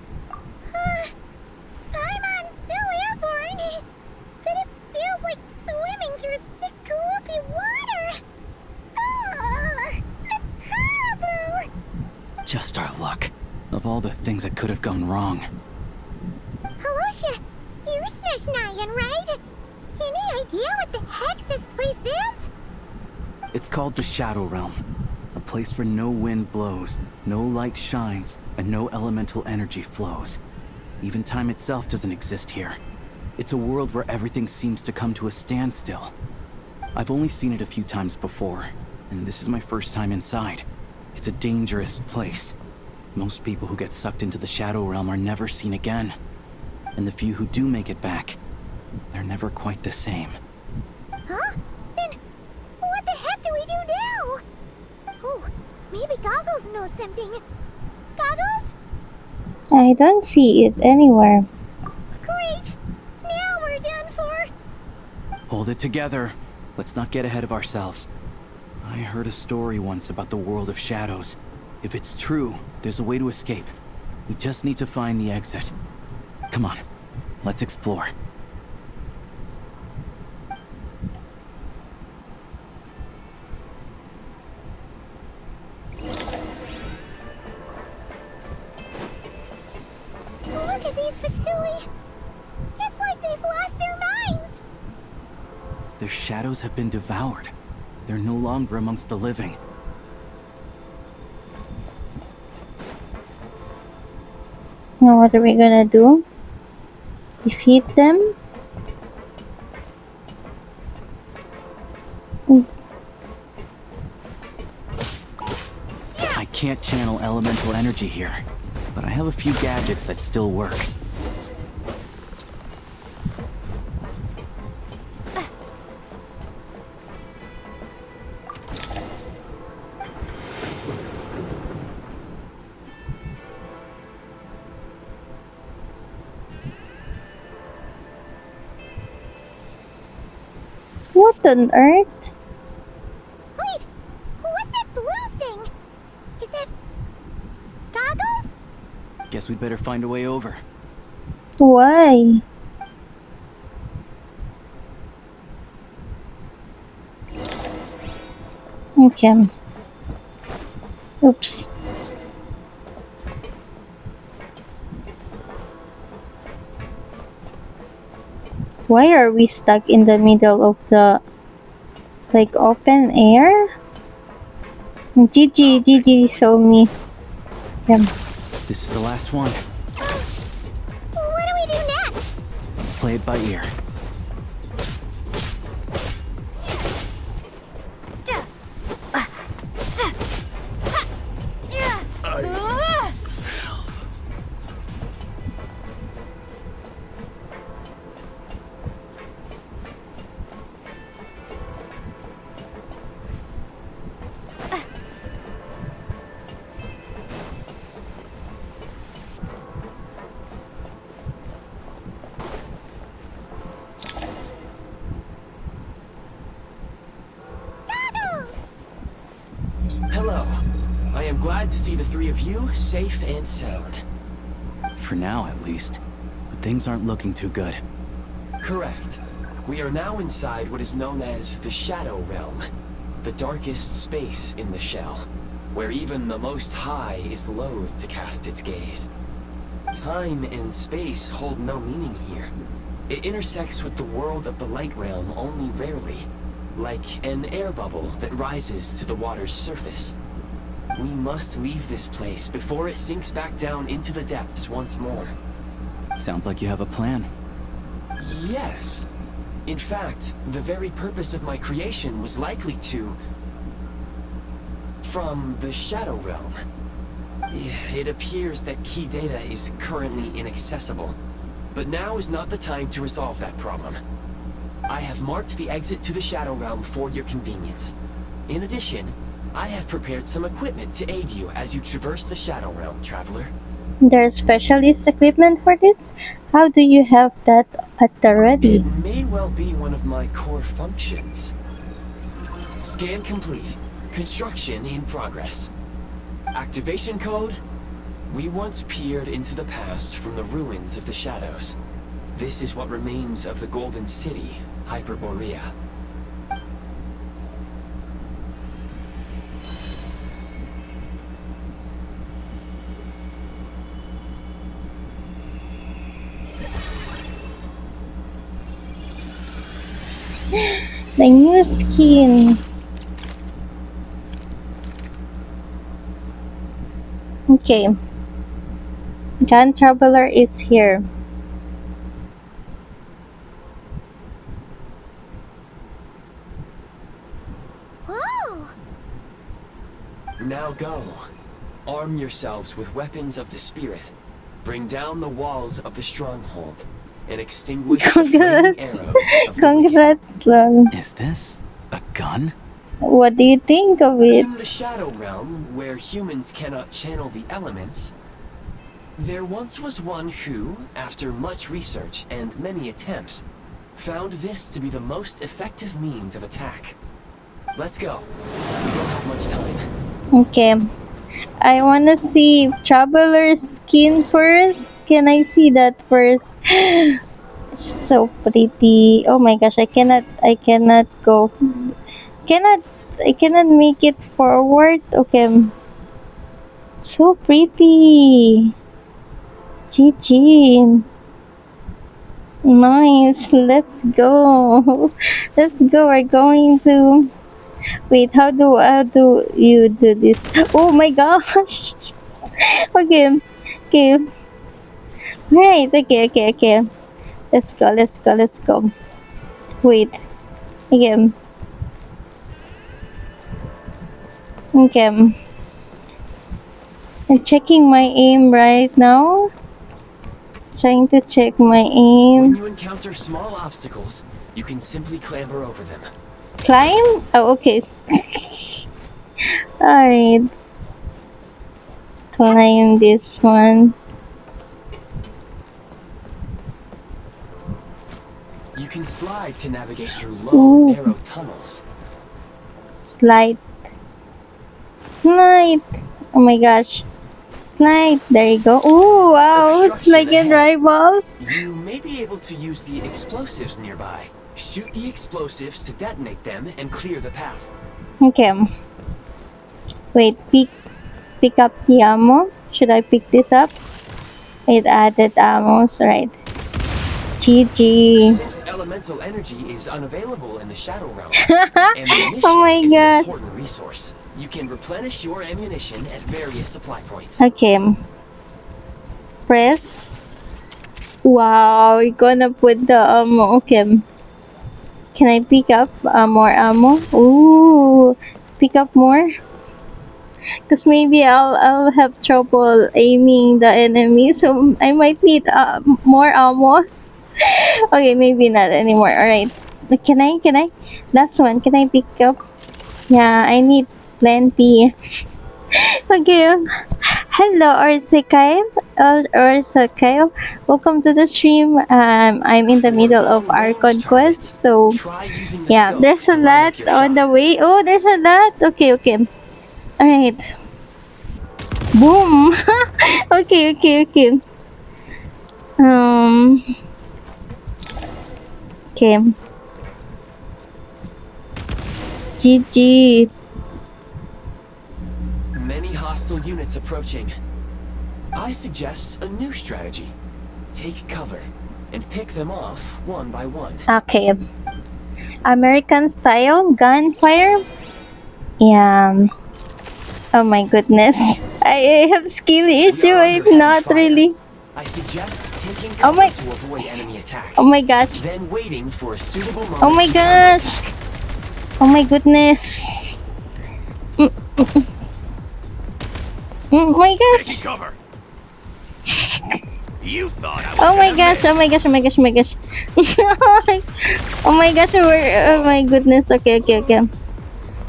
Paimon's still airborne, but it feels like swimming through thick, gloopy water. Ugh, that's horrible. Just our luck. Of all the things that could have gone wrong. Halosha, you're Snezhnayan, right? Any idea what the heck this place is? It's called the Shadow Realm. A place where no wind blows, no light shines, and no elemental energy flows. Even time itself doesn't exist here. It's a world where everything seems to come to a standstill. I've only seen it a few times before, and this is my first time inside. It's a dangerous place. Most people who get sucked into the Shadow Realm are never seen again. And the few who do make it back, they're never quite the same. Huh? Then, what the heck do we do now? Oh, maybe Goggles knows something. Goggles? I don't see it anywhere. Great! Now we're done for! Hold it together. Let's not get ahead of ourselves. I heard a story once about the world of shadows. If it's true, there's a way to escape. We just need to find the exit. Come on, let's explore. Look at these Fatui! It's like they've lost their minds! Their shadows have been devoured. They're no longer amongst the living. Now what are we gonna do? Defeat them? I can't channel elemental energy here, but I have a few gadgets that still work. What on earth? Wait! What's that blue thing? Is that... Goggles? Guess we'd better find a way over. Why? Okay. Oops. Why are we stuck in the middle of the like open air? GG, show me. Yeah. This is the last one. What do we do next? Play it by ear. Hello. I am glad to see the three of you safe and sound. For now, at least. But things aren't looking too good. Correct. We are now inside what is known as the Shadow Realm, the darkest space in the shell, where even the Most High is loath to cast its gaze. Time and space hold no meaning here. It intersects with the world of the Light Realm only rarely, like an air bubble that rises to the water's surface. We must leave this place before it sinks back down into the depths once more. Sounds like you have a plan. Yes. In fact, the very purpose of my creation was likely to... from the Shadow Realm. It appears that key data is currently inaccessible, but now is not the time to resolve that problem. I have marked the exit to the Shadow Realm for your convenience. In addition, I have prepared some equipment to aid you as you traverse the Shadow Realm, traveler. There's specialist equipment for this? How do you have that at the ready? It may well be one of my core functions. Scan complete. Construction in progress. Activation code? We once peered into the past from the ruins of the shadows. This is what remains of the Golden City, Hyperborea. The new skin. Okay. Gun Traveler is here. Whoa! Now go. Arm yourselves with weapons of the spirit. Bring down the walls of the stronghold and extinguish the flaming arrows of the Congrats, Long. Is this a gun? What do you think of it? In the Shadow Realm, where humans cannot channel the elements, there once was one who, after much research and many attempts, found this to be the most effective means of attack. Let's go. We don't have much time. Okay. I wanna see Traveler's skin first. Can I see that first? So pretty. Oh my gosh, I cannot go. I cannot make it forward. Okay. So pretty. GG. Nice. Let's go. Let's go. We're going to... Wait, how do you do this? Oh my gosh. Okay. Okay. Right. Okay. Let's go. Wait. Again. Okay. I'm checking my aim right now. Trying to check my aim. When you encounter small obstacles, you can simply clamber over them. Climb? Oh, okay. Alright. Climb this one. You can slide to navigate through low, narrow tunnels. Slide. Oh my gosh. Slide. There you go. Oh wow. It's like in Rivals. You may be able to use the explosives nearby. Shoot the explosives to detonate them and clear the path. Okay. Wait, pick up the ammo. Should I pick this up? It added ammos, right? GG. Since elemental energy is unavailable in the Shadow Realm, ammunition Oh my is an gosh. important resource. You can replenish your ammunition at various supply points. Okay. Press. Wow, we're gonna put the ammo. Okay. Can I pick up more ammo? Ooh, pick up more. Cause maybe I'll have trouble aiming the enemy, so I might need more ammo. Okay, maybe not anymore. All right. Can I? Last one. Can I pick up? Yeah, I need plenty. Okay. Hello, Orsekyle. Orsekyle. Welcome to the stream. I'm in the middle of Archon quest, so yeah, there's a lot on the way. Oh, there's a lot. Okay. All right. Boom. Okay. Okay. GG. Many hostile units approaching. I suggest a new strategy. Take cover and pick them off one by one. Okay. American style gunfire. Yeah. Oh my goodness. I have skill issue. It's not really. I suggest taking Oh cover my. to avoid enemy attacks. Oh my gosh. Then waiting for a suitable moment. Oh my gosh. Oh my goodness. My gosh. Cover. You thought I was Oh my gosh. Oh my gosh. Oh my gosh. Oh my goodness. Okay.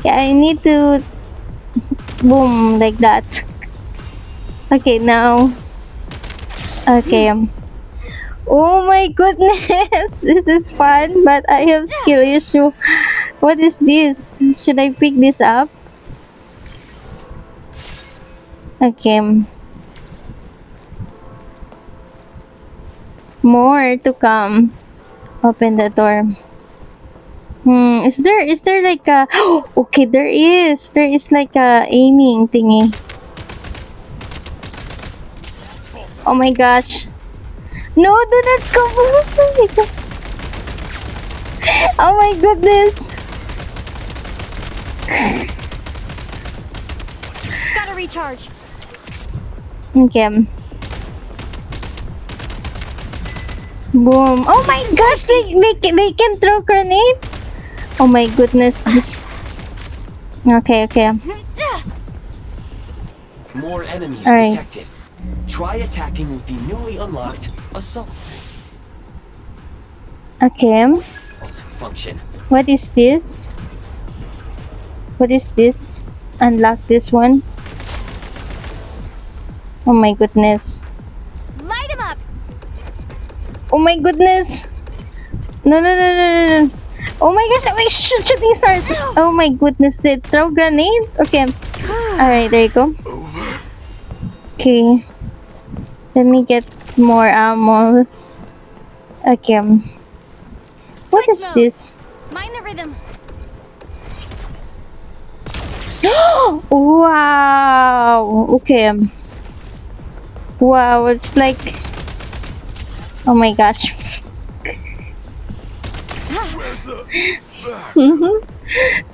Yeah, I need to boom like that. Okay, now. Okay. Oh my goodness. This is fun, but I have skill issue. What is this? Should I pick this up? Okay. More to come. Open the door. Is there like a okay, there is like a aiming thingy. Oh my gosh. No, do not come. Oh my gosh. Oh my goodness. Gotta recharge. Okay. Boom. Oh my gosh, they can throw grenade. Oh my goodness. This. Okay. More enemies All right. detected. Try attacking with the newly unlocked assault Okay. function. What is this? Unlock this one. Oh my goodness. Light him up. Oh my goodness. No. Oh my gosh, my shooting stars. Oh my goodness, they throw grenade? Okay. Alright, there you go. Okay. Let me get more ammo. Okay. What is this? Mind the rhythm. Wow. Okay. Wow, it's like. Oh my gosh.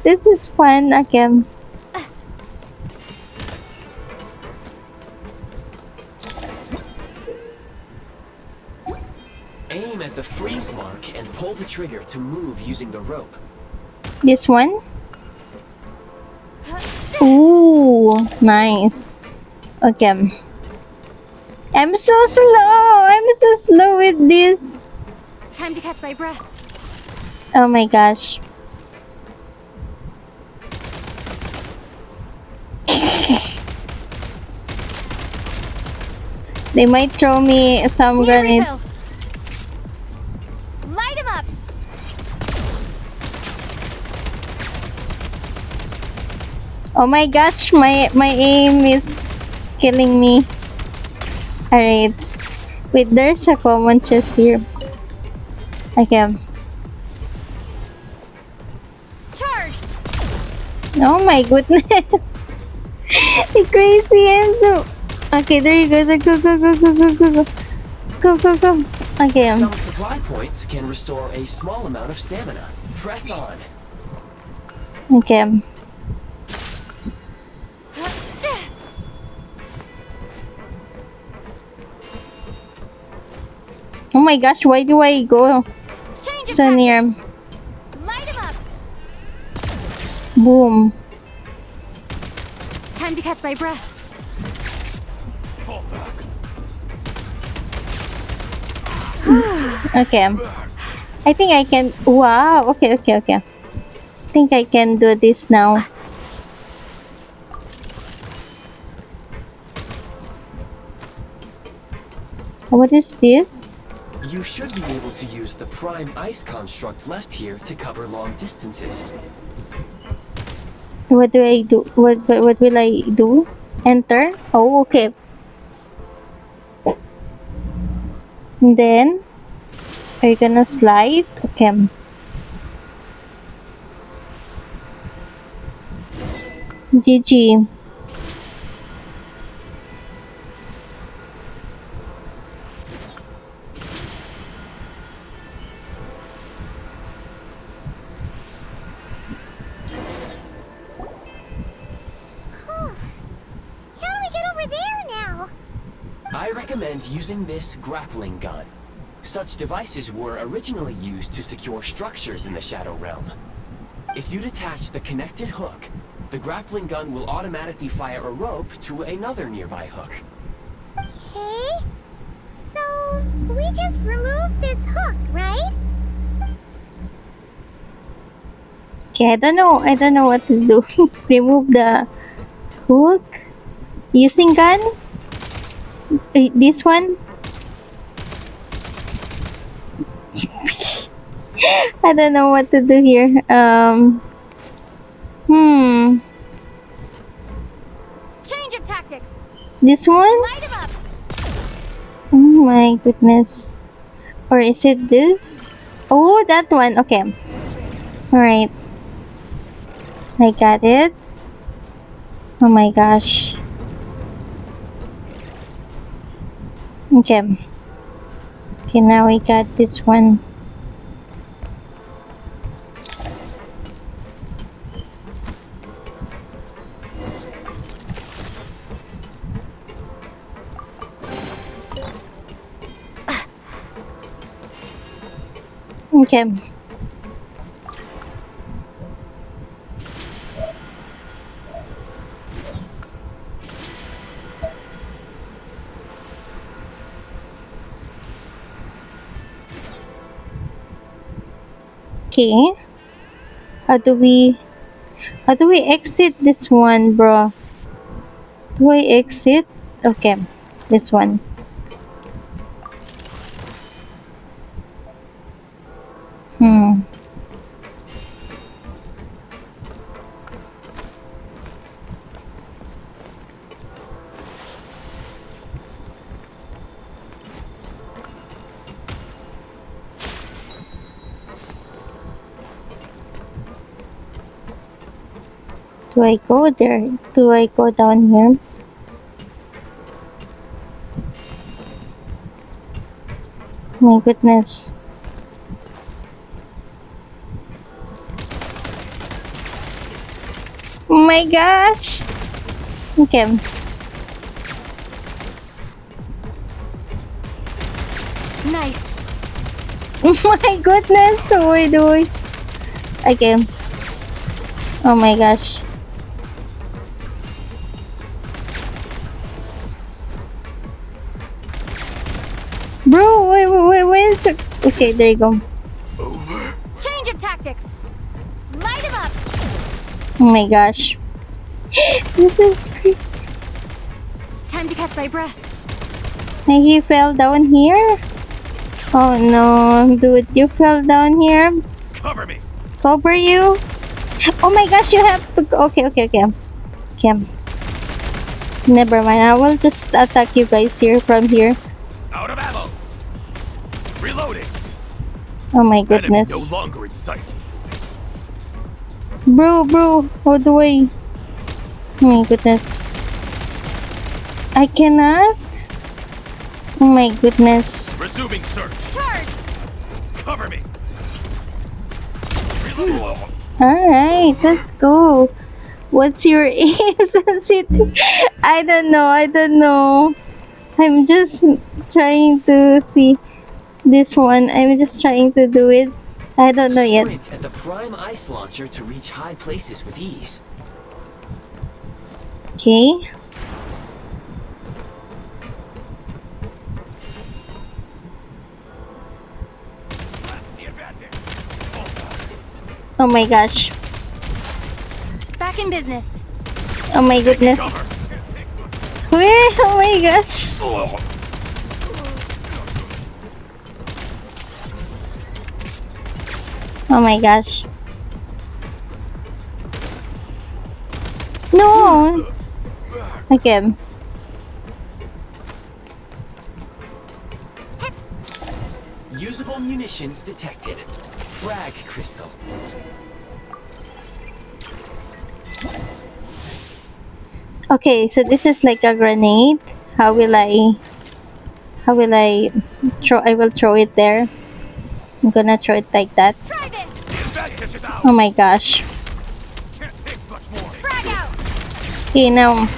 This is fun again. Aim at the freeze mark and pull the trigger to move using the rope. This one? Ooh, nice. Okay. I'm so slow with this. Time to catch my breath. Oh my gosh. They might throw me some grenades. Light him up. Oh my gosh, my aim is killing me. Alright. Wait, there's a common chest here. Okay. Charge. Oh my goodness. You're crazy. I'm so... Okay, there you go. Go, go, go, go, go, go, go. Go, go, go. Okay. Some supply points can restore a small amount of stamina. Press on. Okay. Oh my gosh, why do I go so near? Light him up. Boom. Time to catch my breath. Fall back. Okay. I think I can... Wow. Okay, okay, okay. I think I can do this now. What is this? You should be able to use the prime ice construct left here to cover long distances. What do I do? What will I do? Enter? Oh, okay. And then, are you gonna slide? Okay. GG. I recommend using this grappling gun. Such devices were originally used to secure structures in the Shadow Realm. If you detach the connected hook, the grappling gun will automatically fire a rope to another nearby hook. Okay. So, we just remove this hook, right? Okay, I don't know what to do. Remove the hook. Using gun? This one? I don't know what to do here. Change of tactics. This one? Light him up. Oh my goodness. Or is it this? Oh, that one. Okay. Alright. I got it. Oh my gosh. Okay. Okay, now we got this one. Okay. Okay. How do we exit this one, bro? Do I exit? Okay. This one. Do I go there? Do I go down here? My goodness. Oh my gosh! Okay. Nice. Oh my goodness! So we do it. Okay. Oh my gosh. Bro, where's the... Okay, there you go. Change of tactics. Light him up. Oh my gosh. This is crazy. Time to catch my breath. He fell down here? Oh no, dude, you fell down here? Cover me. Cover you? Oh my gosh, you have to go. Okay. Okay. Never mind, I will just attack you guys here from here. Out of ammo. Reloading. Oh my goodness. Enemy no longer in sight. Bro, how do I? Oh my goodness. I cannot? Oh my goodness. Resuming search. Charge! Cover me. Alright, let's go. What's your aim sensitivity? I don't know. I'm just trying to see this one. I'm just trying to do it. I don't know yet. Sprint at the prime ice launcher to reach high places with ease. Okay. Oh my gosh. Back in business. Oh my goodness. Where? Oh my gosh. Oh my gosh. No. Okay. Usable munitions detected. Frag crystal. Okay, so this is like a grenade. How will I throw? I will throw it there. I'm gonna throw it like that. Oh my gosh. Okay, now.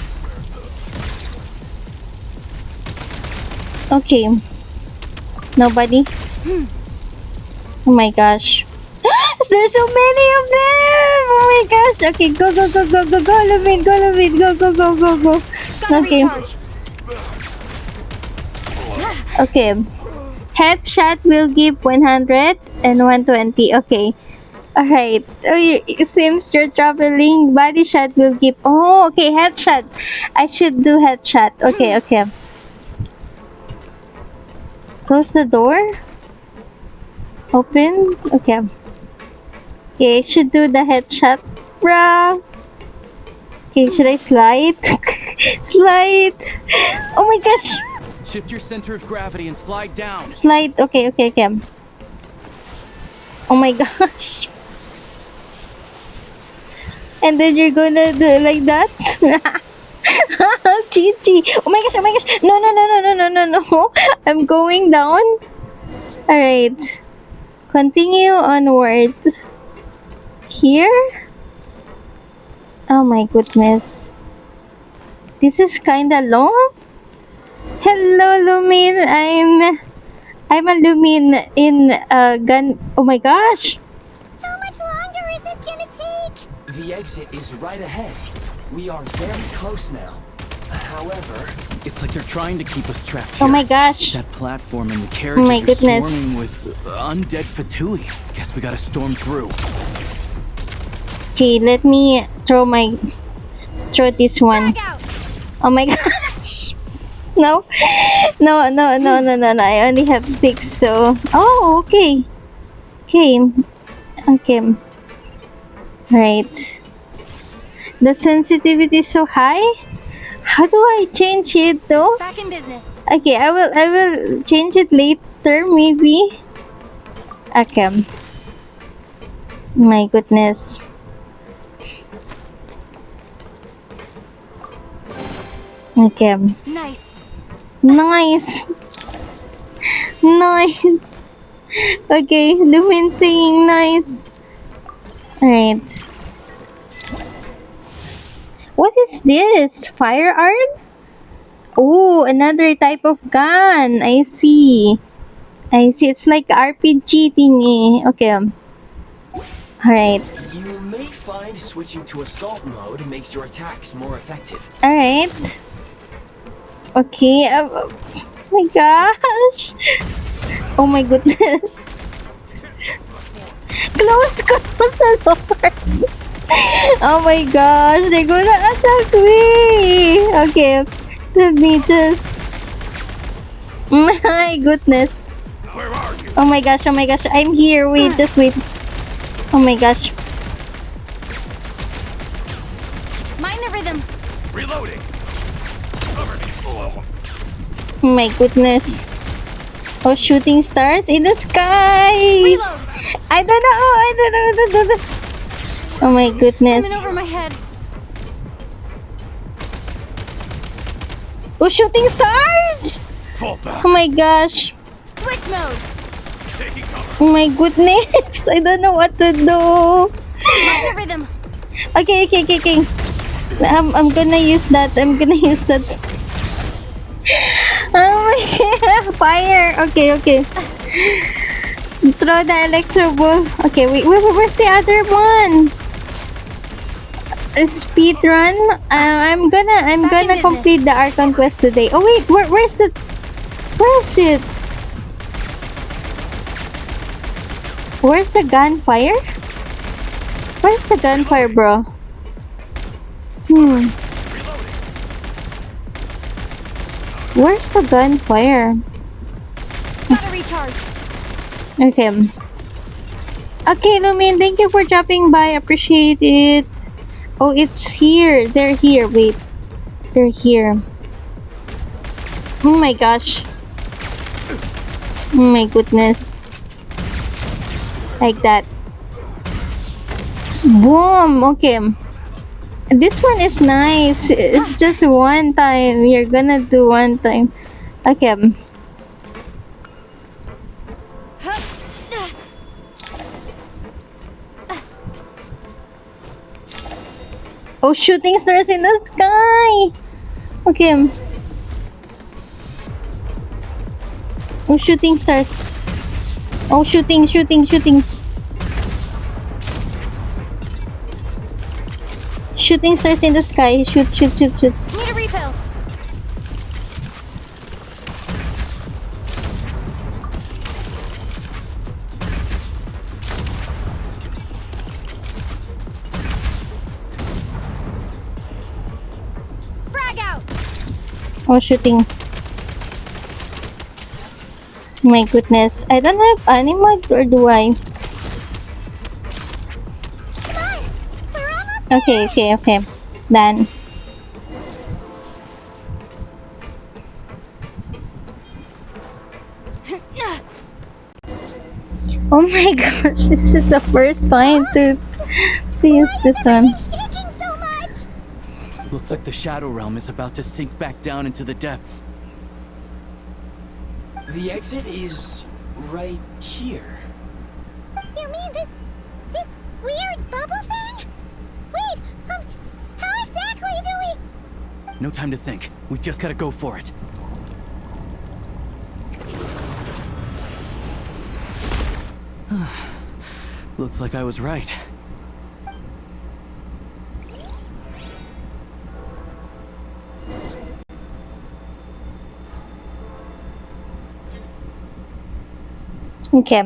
Okay. Nobody. Oh my gosh. There's so many of them! Oh my gosh! Okay, go, Lumin, go. Okay. Okay. Headshot will give 100 and 120. Okay. Alright. Oh, it seems you're traveling. Body shot will give... Oh, okay. Headshot. I should do headshot. Okay. Close the door. Open. Okay. Okay, I should do the headshot. Bruh. Okay, should I slide? Slide. Oh my gosh. Shift your center of gravity and slide down. Slide. Okay. Oh my gosh. And then you're gonna do it like that? Chichi. Oh my gosh. No. I'm going down. Alright. Continue onward. Here? Oh my goodness. This is kinda long. Hello, Lumin. I'm a Lumin in gun. Oh my gosh. How much longer is this gonna take? The exit is right ahead. We are very close now. However, it's like they're trying to keep us trapped here. Oh my gosh. That platform and the carriages my goodness. are swarming with undead Fatui. Guess we gotta storm through. Okay, let me throw this one. Oh my gosh. No. I only have 6, so... Oh, okay. Right. The sensitivity is so high. How do I change it though? Back in business. Okay, I will change it later maybe. Okay. My goodness. Okay. Nice. Okay, Lumin saying nice. Alright. What is this? Firearm? Oh, another type of gun. I see. It's like RPG thingy. Okay. Alright. you may find switching to assault mode makes your attacks more effective. Alright. Okay. Oh my gosh. Oh my goodness. Close the door. Oh my gosh, they're gonna attack me. Okay, let me just... My goodness. Oh my gosh, I'm here. Wait, just wait. Oh my gosh. Mind the rhythm. Reloading. Oh my goodness. Oh, shooting stars in the sky. Reload. I don't know. Oh my goodness. I'm in over my head. Oh, shooting stars! Fall back. Oh my gosh. Switch mode. Taking cover. Oh my goodness. I don't know what to do. Mind the rhythm. Okay. I'm gonna use that. Oh my god. Fire. Okay. Throw the electro ball. Okay, wait. Where's the other one? A speed run. I'm gonna complete the Archon quest today. Oh wait, where is it? Where's the gunfire? Where's the gunfire, bro? Where's the gunfire? Gotta recharge. Okay. Okay, Lumin, thank you for dropping by. Appreciate it. Oh, it's here. They're here. Wait. They're here. Oh my gosh. Oh my goodness. Like that. Boom. Okay. This one is nice. It's just one time. You're gonna do one time. Okay. Oh, shooting stars in the sky. Okay. Oh, shooting stars. Oh, shooting. Shooting stars in the sky. Shoot. Need a refill. Frag out. Oh, shooting. My goodness. I don't have animal, or do I? Okay. Done. Oh my gosh, this is the first time to use this one. Looks like the Shadow Realm is about to sink back down into the depths. The exit is right here. You mean this weird bubble thing? Wait, how exactly do we... No time to think. We just gotta go for it. Looks like I was right. Okay.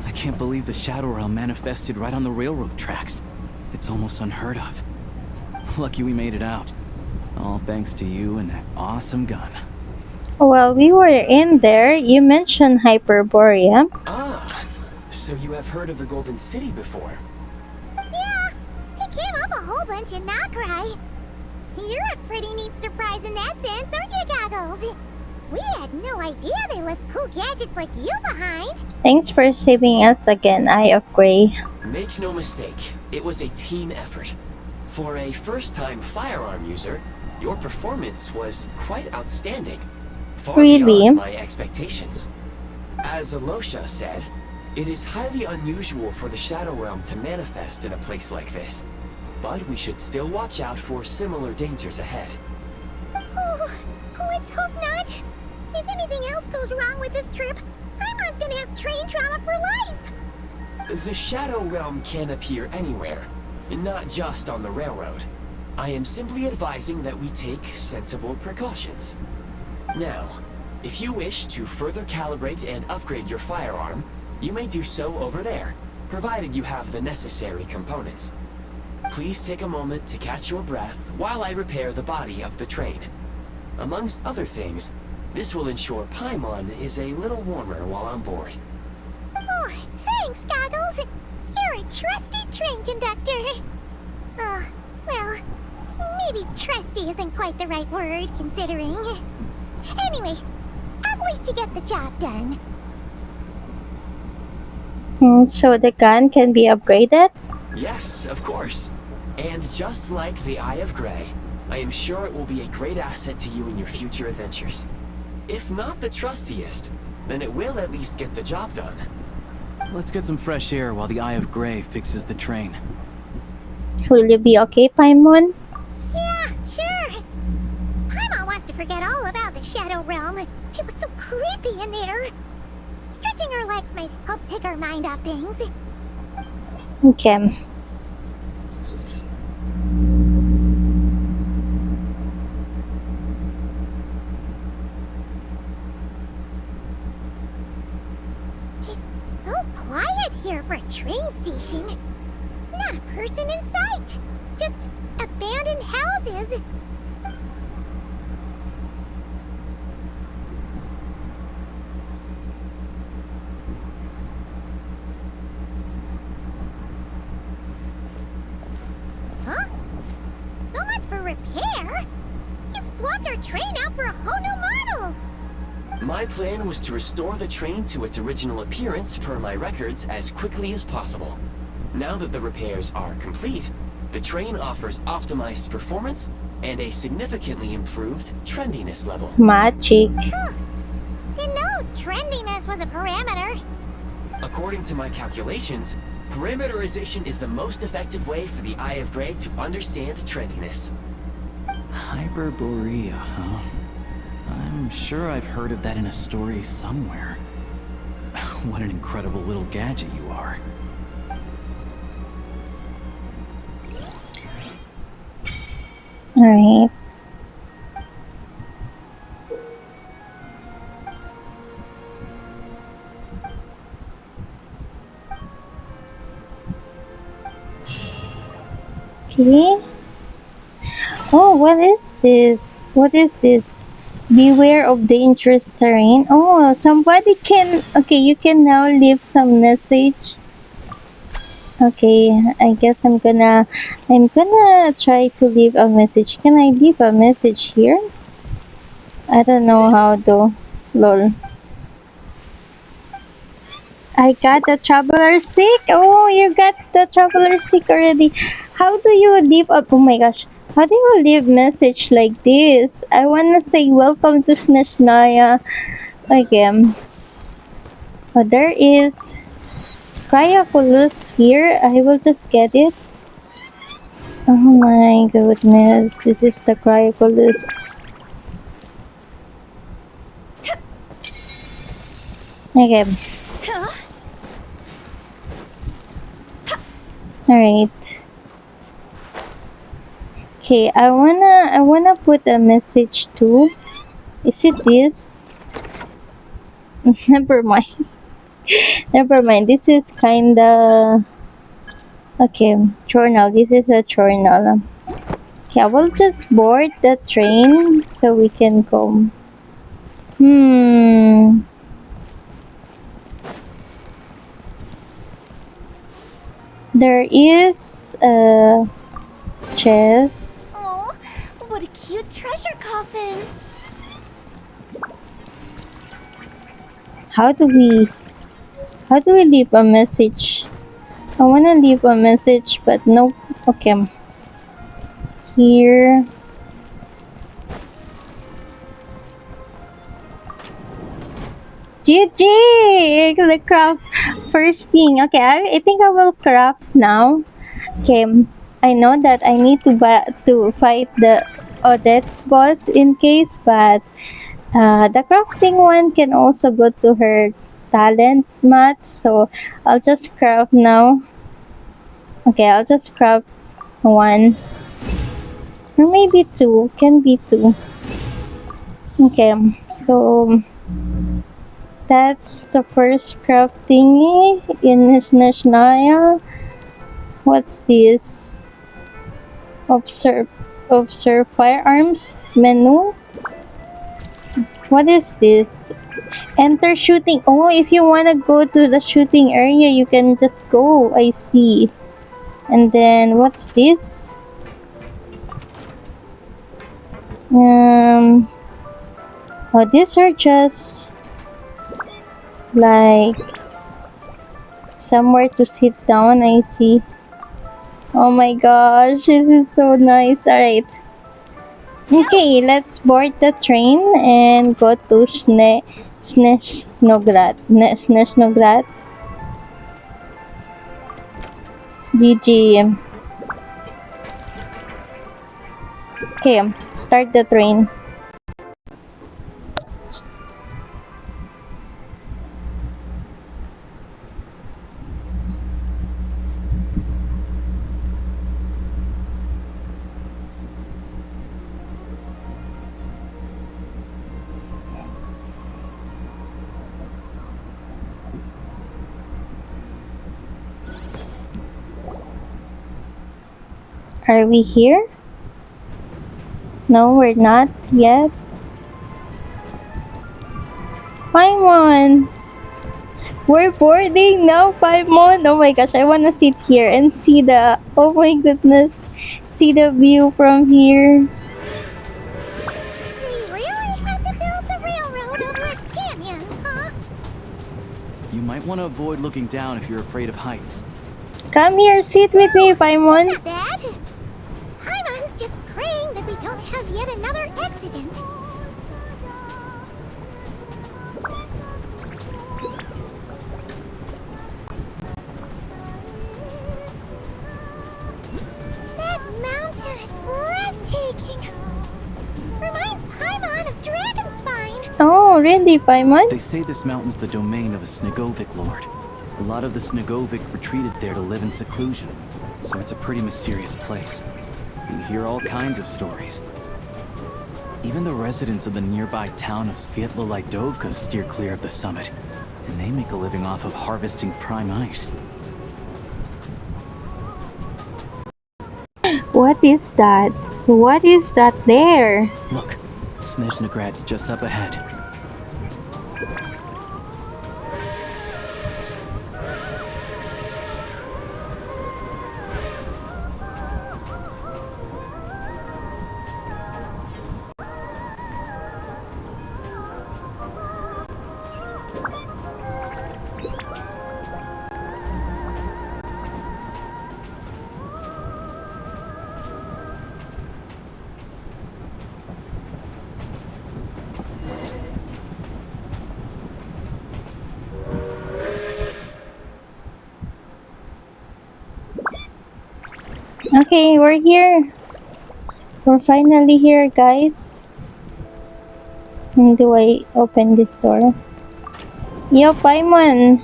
I can't believe the Shadow Realm manifested right on the railroad tracks. It's almost unheard of. Lucky we made it out. All thanks to you and that awesome gun. Well, we were in there. You mentioned Hyperborea. Ah, so you have heard of the Golden City before? Yeah, it came up a whole bunch in Nokrai. You're a pretty neat surprise in that sense, aren't you, Goggles? We had no idea they left cool gadgets like you behind. Thanks for saving us again, Eye of Grey. Make no mistake, it was a team effort. For a first-time firearm user, your performance was quite outstanding. Far Really? beyond my expectations. As Alosha said, it is highly unusual for the Shadow Realm to manifest in a place like this. But we should still watch out for similar dangers ahead. Oh, let's hope not. If anything else goes wrong with this trip, Paimon's gonna have train trauma for life. The Shadow Realm can appear anywhere, not just on the railroad. I am simply advising that we take sensible precautions. Now, if you wish to further calibrate and upgrade your firearm, you may do so over there, provided you have the necessary components. Please take a moment to catch your breath while I repair the body of the train. Amongst other things, this will ensure Paimon is a little warmer while on board. Oh, Thanks, Goggles. You're a trusty train conductor. Well, maybe trusty isn't quite the right word, considering. Anyway, at least you get the job done. So the gun can be upgraded? Yes, of course. And just like the Eye of Grey, I am sure it will be a great asset to you in your future adventures. If not the trustiest, then it will at least get the job done. Let's get some fresh air while the Eye of Grey fixes the train. Will you be okay, Paimon? Yeah, sure. Paimon wants to forget all about the Shadow Realm. It was so creepy in there. Stretching her legs might help take her mind off things. Okay. It's so quiet here for a train station. Not a person in sight. Just abandoned houses. Huh? So much for repair? You've swapped our train out for a whole new model! My plan was to restore the train to its original appearance per my records as quickly as possible. Now that the repairs are complete, the train offers optimized performance and a significantly improved trendiness level. Magic. Didn't know trendiness was a parameter. According to my calculations, parameterization is the most effective way for the Eye of Grey to understand trendiness. Hyperborea, huh? I'm sure I've heard of that in a story somewhere. What an incredible little gadget you are. Alright. Okay. Oh, what is this? What is this? Beware of dangerous terrain. Oh, somebody can... Okay, you can now leave some message. Okay, I guess I'm gonna try to leave a message. Can I leave a message here? I don't know how though. Lol. I got the traveler stick. Oh, you got the traveler stick already. How do you leave a... Oh my gosh. How do you leave message like this? I wanna say welcome to Snezhnaya again. Oh, there is Cryoculus here. I will just get it. Oh my goodness. This is the Cryoculus. Okay. Alright. Okay, I wanna put a message too. Is it this? Never mind. Never mind. This is kinda... Okay, journal. This is a journal. Okay, I will just board the train so we can go. There is a chest. Oh, what a cute treasure coffin. How do we leave a message? I wanna leave a message, but nope. Okay. Here. GG! The craft first thing. Okay, I think I will craft now. Okay, I know that I need to fight the Odette's boss in case, but the crafting one can also go to her talent mat, so I'll just craft now. Okay, I'll just craft one. Or maybe two. Can be two. Okay, so that's the first craft thingy in Snezhnaya. What's this? Observe firearms menu. What is this? Enter shooting. Oh, if you wanna go to the shooting area, you can just go. I see. And then what's this? Oh, these are just like somewhere to sit down. I see. Oh my gosh, this is so nice. Alright. Okay, let's board the train and go to Sneshnograd. Sneshnograd. GG. Okay, start the train. Are we here? No, we're not yet. Paimon! We're boarding now, Paimon! Oh my gosh, I wanna sit here and see the... Oh my goodness. See the view from here. They really had to build the railroad over a canyon, huh? You might want to avoid looking down if you're afraid of heights. Come here, sit with me, Paimon. Not Dad. Paimon's just praying that we don't have yet another accident. That mountain is breathtaking. Reminds Paimon of Dragonspine. Oh, really, Paimon? They say this mountain's the domain of a Snegovic lord. A lot of the Snegovic retreated there to live in seclusion, so it's a pretty mysterious place. You hear all kinds of stories. Even the residents of the nearby town of Svietlo-Lidovka steer clear of the summit, and they make a living off of harvesting prime ice. What is that? What is that there? Look, Snezhnograd's just up ahead. Okay, we're here. We're finally here, guys. And do I open this door? Yo, Paimon!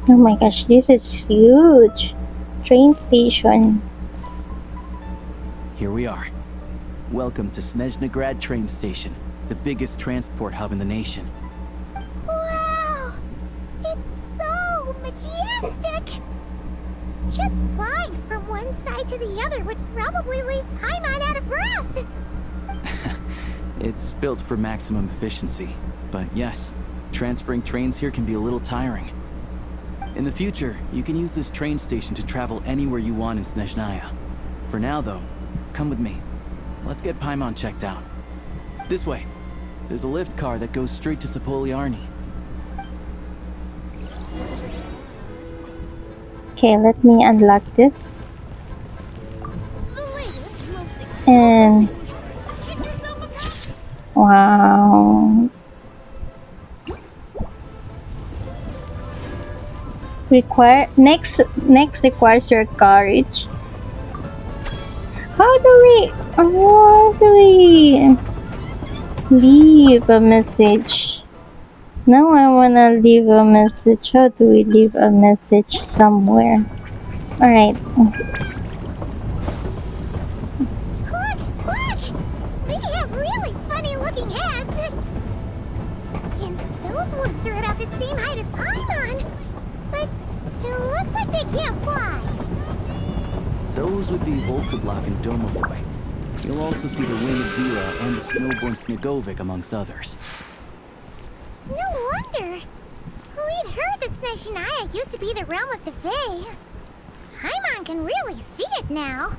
Oh my gosh, this is huge. Train station. Here we are. Welcome to Snezhnograd train station, the biggest transport hub in the nation. Wow! It's so majestic! Just flying from one side to the other would probably leave Paimon out of breath! It's built for maximum efficiency, but yes, transferring trains here can be a little tiring. In the future, you can use this train station to travel anywhere you want in Snezhnaya. For now, though, come with me. Let's get Paimon checked out. This way. There's a lift car that goes straight to Sapoliarny. Okay, let me unlock this. And... wow. Next requires your courage. How do we leave a message? Now I wanna leave a message. How do we leave a message somewhere? Alright. Look! They have really funny looking hats! are about the same height as Paimon. But it looks like they can't fly. Those would be Volkoblock and Domovoy. You'll also see the winged Vera and the snowborn Snegovic amongst others. No wonder. We'd heard that Snezhnaya used to be the realm of the Fae. Paimon can really see it now.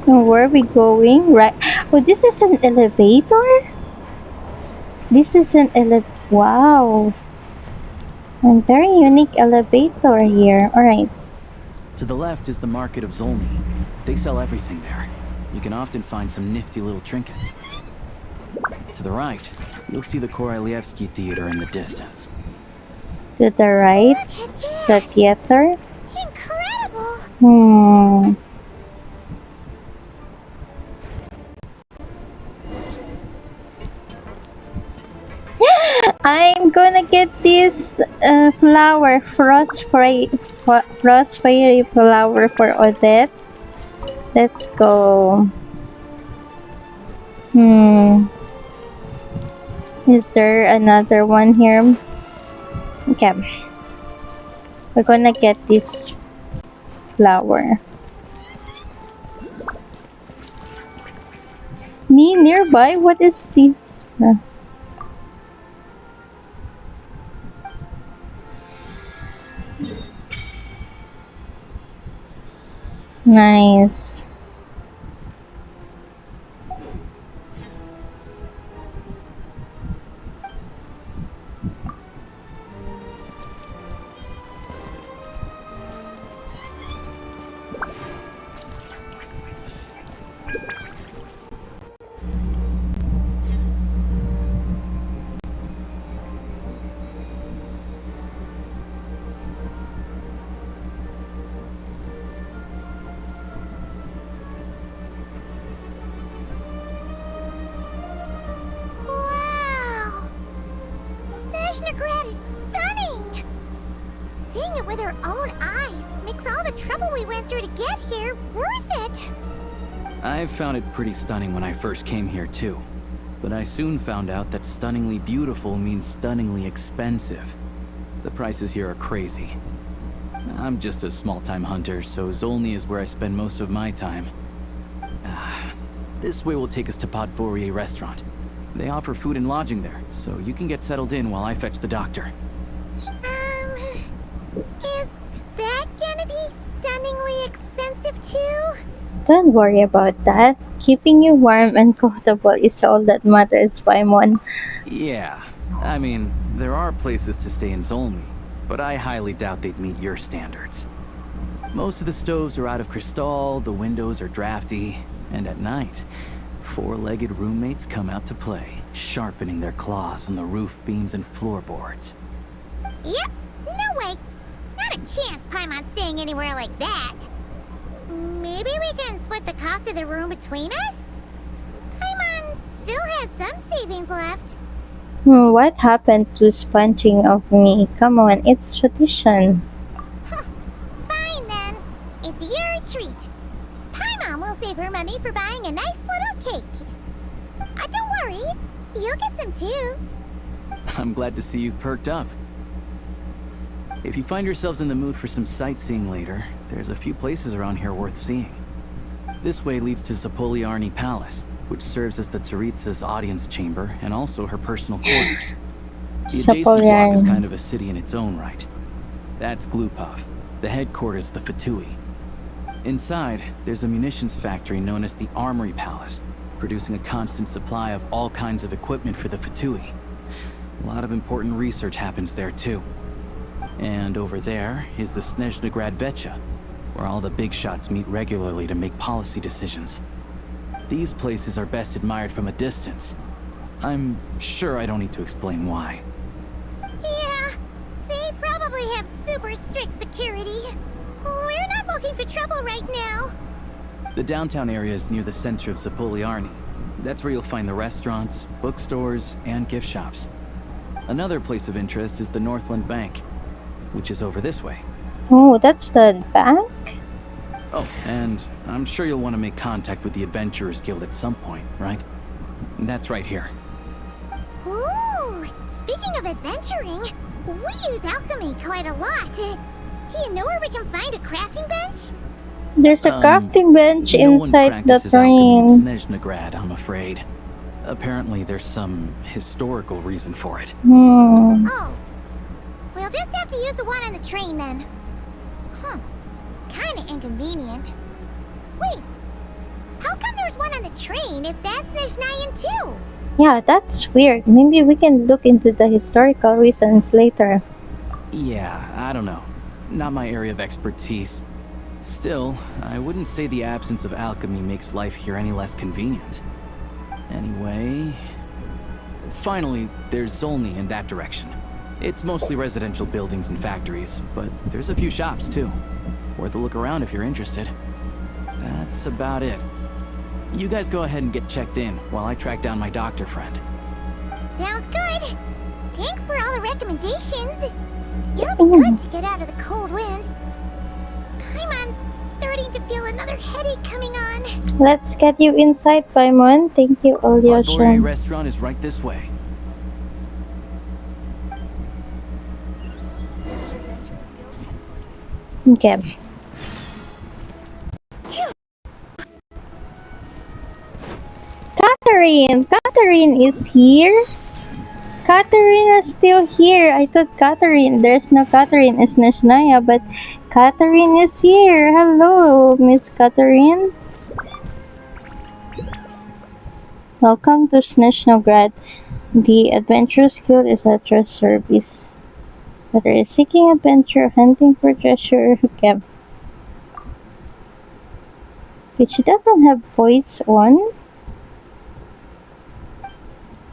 Where are we going? Right. Oh, this is an elevator? This is an wow. A very unique elevator here. Alright. To the left is the Market of Zolny. They sell everything there. You can often find some nifty little trinkets. To the right, you'll see the Korolyevsky Theater in the distance. To the right, the theater. Incredible! I'm gonna get this flower, fairy flower for Odette. Let's go. Is there another one here? Okay. We're gonna get this flower. Me nearby? What is this? Nice. I found it pretty stunning when I first came here too, but I soon found out that stunningly beautiful means stunningly expensive. The prices here are crazy. I'm just a small-time hunter, so Zolny is where I spend most of my time. This way will take us to Podvorier restaurant. They offer food and lodging there, so you can get settled in while I fetch the doctor. Is that gonna be stunningly expensive too? Don't worry about that. Keeping you warm and comfortable is all that matters, Paimon. Yeah, I mean, there are places to stay in Zolny, but I highly doubt they'd meet your standards. Most of the stoves are out of crystal, the windows are drafty, and at night, four-legged roommates come out to play, sharpening their claws on the roof beams and floorboards. Yep, no way. Not a chance Paimon's staying anywhere like that. Maybe we can split the cost of the room between us? Paimon still has some savings left. What happened to sponging of me? Come on, it's tradition. Fine then. It's your treat. Paimon will save her money for buying a nice little cake. Don't worry, you'll get some too. I'm glad to see you've perked up. If you find yourselves in the mood for some sightseeing later, there's a few places around here worth seeing. This way leads to Zapoliarny Palace, which serves as the Tsaritsa's audience chamber and also her personal quarters. The adjacent block is kind of a city in its own right. That's Glupov, the headquarters of the Fatui. Inside, there's a munitions factory known as the Armory Palace, producing a constant supply of all kinds of equipment for the Fatui. A lot of important research happens there too. And over there is the Snezhnegrad Vecha, where all the big shots meet regularly to make policy decisions. These places are best admired from a distance. I'm sure I don't need to explain why. Yeah, they probably have super strict security. looking for trouble right now. The downtown area is near the center of Zapoliarny. That's where you'll find the restaurants, bookstores, and gift shops. Another place of interest is the Northland Bank, which is over this way. Oh, that's the bank? Oh, and I'm sure you'll want to make contact with the Adventurers Guild at some point, right? That's right here. Ooh, speaking of adventuring, we use alchemy quite a lot. Do you know where we can find a crafting bench? There's a crafting bench No one inside the practices alchemy in train. Snezhnegrad, I'm afraid. Apparently there's some historical reason for it. Oh, we'll just have to use the one on the train then. Kinda inconvenient. Wait, how come there's one on the train if that's Snezhnayan too? Yeah, that's weird. Maybe we can look into the historical reasons later. Yeah, I don't know. Not my area of expertise. Still, I wouldn't say the absence of alchemy makes life here any less convenient. Anyway... Finally, there's Zolny in that direction. It's mostly residential buildings and factories, but there's a few shops too. Worth a look around if you're interested. That's about it. You guys go ahead and get checked in while I track down my doctor friend. Sounds good. Thanks for all the recommendations. It'll be good to get out of the cold wind. Paimon's starting to feel another headache coming on. Let's get you inside, Paimon. Thank you, Our Alyosha. restaurant is right this way. Okay. Catherine is here. Catherine is still here. I thought there's no Catherine in Snezhnaya, but Catherine is here. Hello, Miss Catherine. Welcome to Snezhnograd. The Adventurers Guild is at your service. Whether you're seeking adventure, hunting for treasure, okay. But she doesn't have voice on.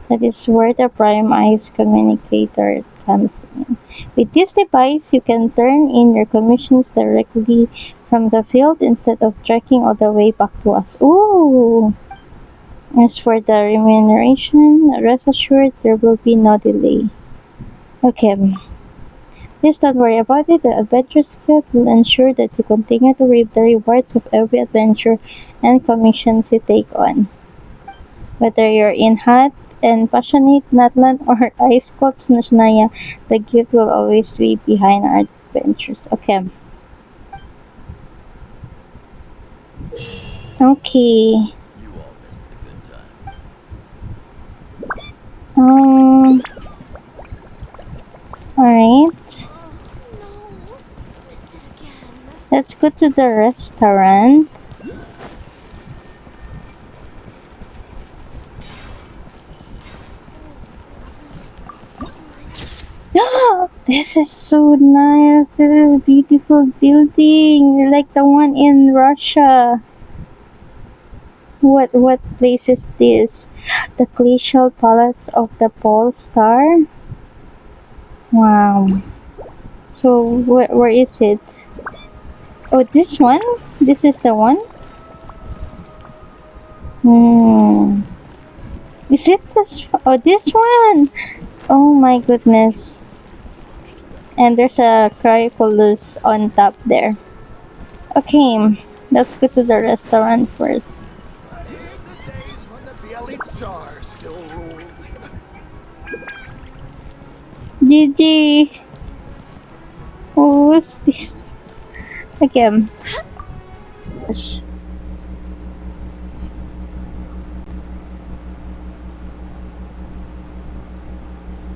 That is where the Prime Eyes communicator comes in. With this device, you can turn in your commissions directly from the field instead of trekking all the way back to us. Ooh! As for the remuneration, rest assured there will be no delay. Okay. Please don't worry about it. The Adventurers Guild will ensure that you continue to reap the rewards of every adventure and commissions you take on. Whether you're in hot and passionate Natlan or ice cold Snezhnaya, the guild will always be behind our adventures. Okay. Okay. Alright. Let's go to the restaurant. This is so nice. This is a beautiful building, like the one in Russia. What place is this? The Glacial Palace of the Pole Star. Wow. So where is it? Oh, this one? This is the one? Is it this? Oh, this one! Oh my goodness. And there's a Cryoculus on top there. Okay, let's go to the restaurant first. GG! Oh, what's this? Again. Gosh.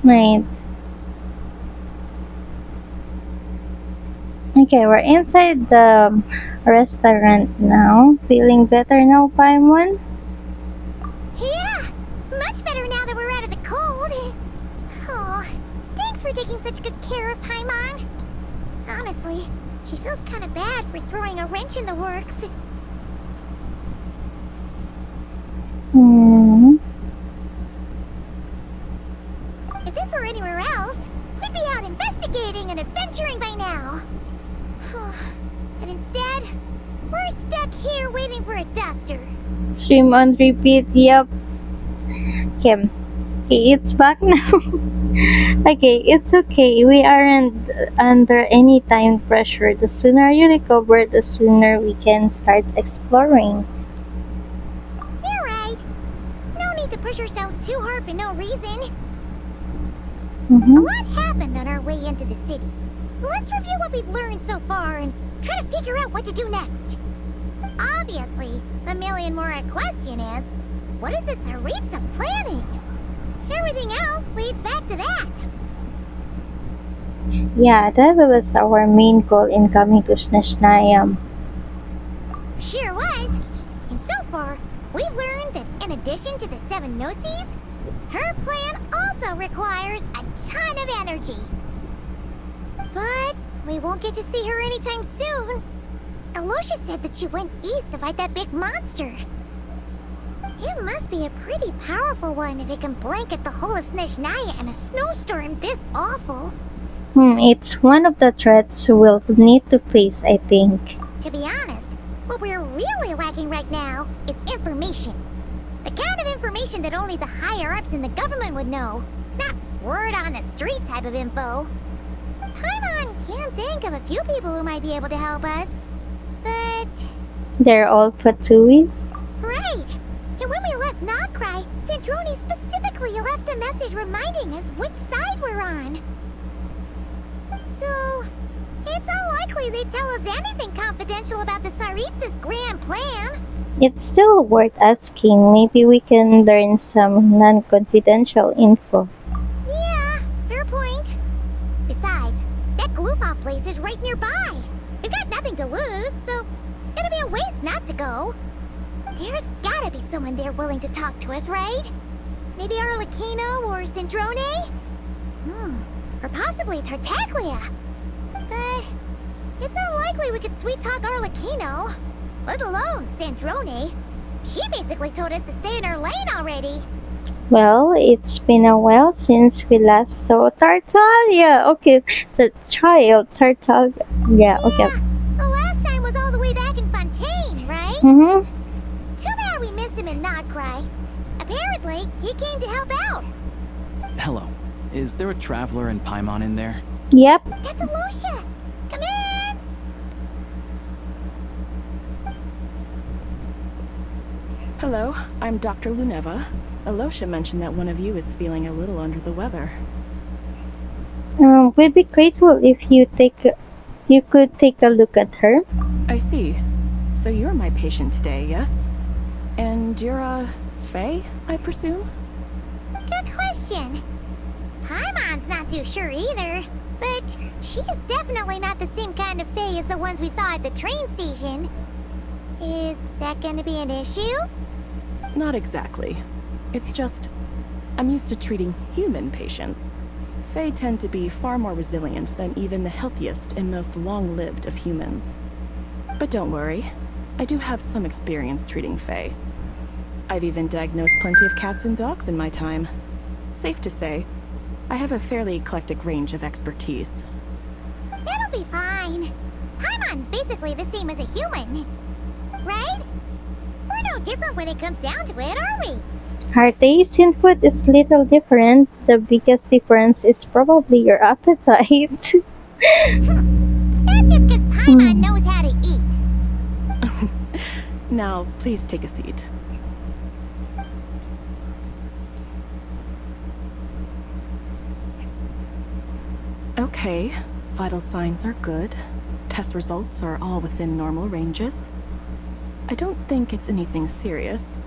Right. Okay, we're inside the restaurant now. Feeling better now, Paimon? Yeah, much better now that we're out of the cold. Oh, thanks for taking such good care of Paimon. Honestly, she feels kind of bad for throwing a wrench in the works. If this were anywhere else, we'd be out investigating and adventuring by now. And instead, we're stuck here waiting for a doctor. Stream on repeat, yep. Okay. Okay, it's back now. Okay, it's okay. We aren't under any time pressure. The sooner you recover, the sooner we can start exploring. You're right. No need to push ourselves too hard for no reason. A lot happened on our way into the city. Let's review what we've learned so far and try to figure out what to do next. Obviously, the million more question is, what is this Tsaritsa planning? Everything else leads back to that. Yeah, that was our main goal in coming to Snezhnaya. Sure was. And so far, we've learned that in addition to the 7 Gnosis, her plan also requires a ton of energy. But we won't get to see her anytime soon. Alosha said that she went east to fight that big monster. It must be a pretty powerful one if it can blanket the whole of Snezhnaya in a snowstorm this awful. It's one of the threats we'll need to face, I think. To be honest, what we're really lacking right now is information. The kind of information that only the higher-ups in the government would know. Not word on the street type of info. Paimon can think of a few people who might be able to help us. But... They're all Fatuis? Right! And when we left Nocry, Sandrone specifically left a message reminding us which side we're on. So, it's unlikely they'd tell us anything confidential about the Tsaritsa's grand plan. It's still worth asking. Maybe we can learn some non-confidential info. Yeah, fair point. Besides, that Glupov place is right nearby. We've got nothing to lose, so it'll be a waste not to go. There's gotta be someone there willing to talk to us, right? Maybe Arlecchino or Sandrone? Or possibly Tartaglia. But it's unlikely we could sweet-talk Arlecchino, let alone Sandrone. She basically told us to stay in her lane already. Well, it's been a while since we last saw Tartaglia. Okay, the child, Tartaglia. Yeah, okay. The last time was all the way back in Fontaine, right? Too bad we missed him in Nocry. Apparently, he came to help out. Hello. Is there a traveler and Paimon in there? Yep. That's Alosha. Come in! Hello, I'm Dr. Luneva. Alosha mentioned that one of you is feeling a little under the weather. We'd be grateful if you could take a look at her. I see. So you're my patient today, yes? And you're a Fae, I presume? Good question. Paimon's not too sure either, but she's definitely not the same kind of Fae as the ones we saw at the train station. Is that gonna be an issue? Not exactly. It's just, I'm used to treating human patients. Fae tend to be far more resilient than even the healthiest and most long-lived of humans. But don't worry, I do have some experience treating Fae. I've even diagnosed plenty of cats and dogs in my time. Safe to say, I have a fairly eclectic range of expertise. It'll be fine. Paimon's basically the same as a human. Right? We're no different when it comes down to it, are we? Our taste in food is little different. The biggest difference is probably your appetite. That's just because Paimon knows how to eat. Now, please take a seat. Okay, vital signs are good. Test results are all within normal ranges. I don't think it's anything serious.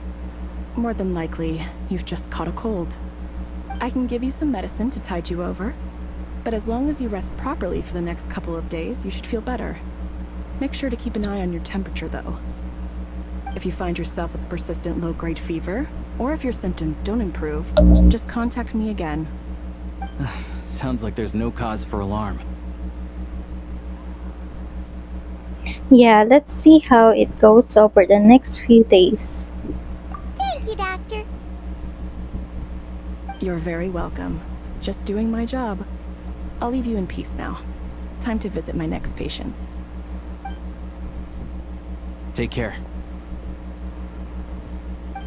More than likely, you've just caught a cold. I can give you some medicine to tide you over, but as long as you rest properly for the next couple of days, you should feel better. Make sure to keep an eye on your temperature, though. If you find yourself with persistent low-grade fever, or if your symptoms don't improve, just contact me again. Sounds like there's no cause for alarm. Yeah, let's see how it goes over the next few days. Thank you, Doctor. You're very welcome. Just doing my job. I'll leave you in peace now. Time to visit my next patients. Take care.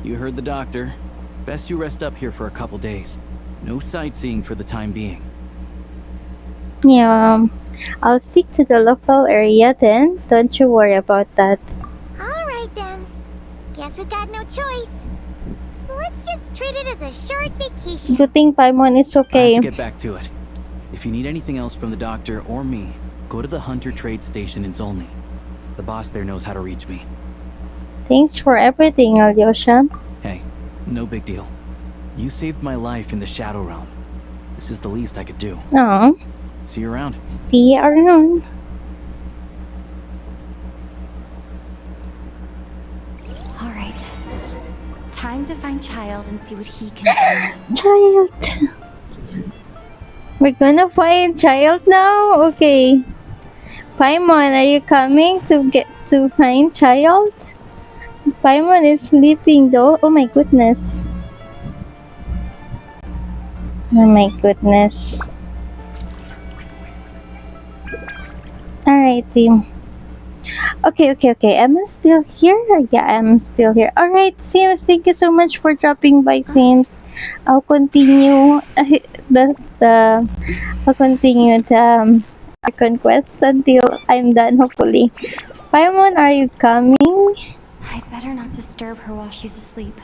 You heard the doctor. Best you rest up here for a couple days. No sightseeing for the time being. Yeah, I'll stick to the local area then. Don't you worry about that. Alright then. Guess we got no choice. Let's just treat it as a short vacation. Good thing Paimon is I okay. have to get back to it. If you need anything else from the doctor or me, go to the Hunter Trade Station in Zolny. The boss there knows how to reach me. Thanks for everything, Alyosha. Hey, no big deal. You saved my life in the Shadow Realm. This is the least I could do. Aw. See you around. See you around. All right. Time to find Child and see what he can do. Child. We're gonna find Child now? Okay. Paimon, are you coming to get to find Child? Paimon is sleeping though. Oh my goodness. Oh my goodness. Alright, team. Okay. Am I still here? Yeah, I'm still here. Alright, Sims, thank you so much for dropping by, Sims. I'll continue I'll continue the Archon quest until I'm done, hopefully. Paimon, are you coming? I'd better not disturb her while she's asleep.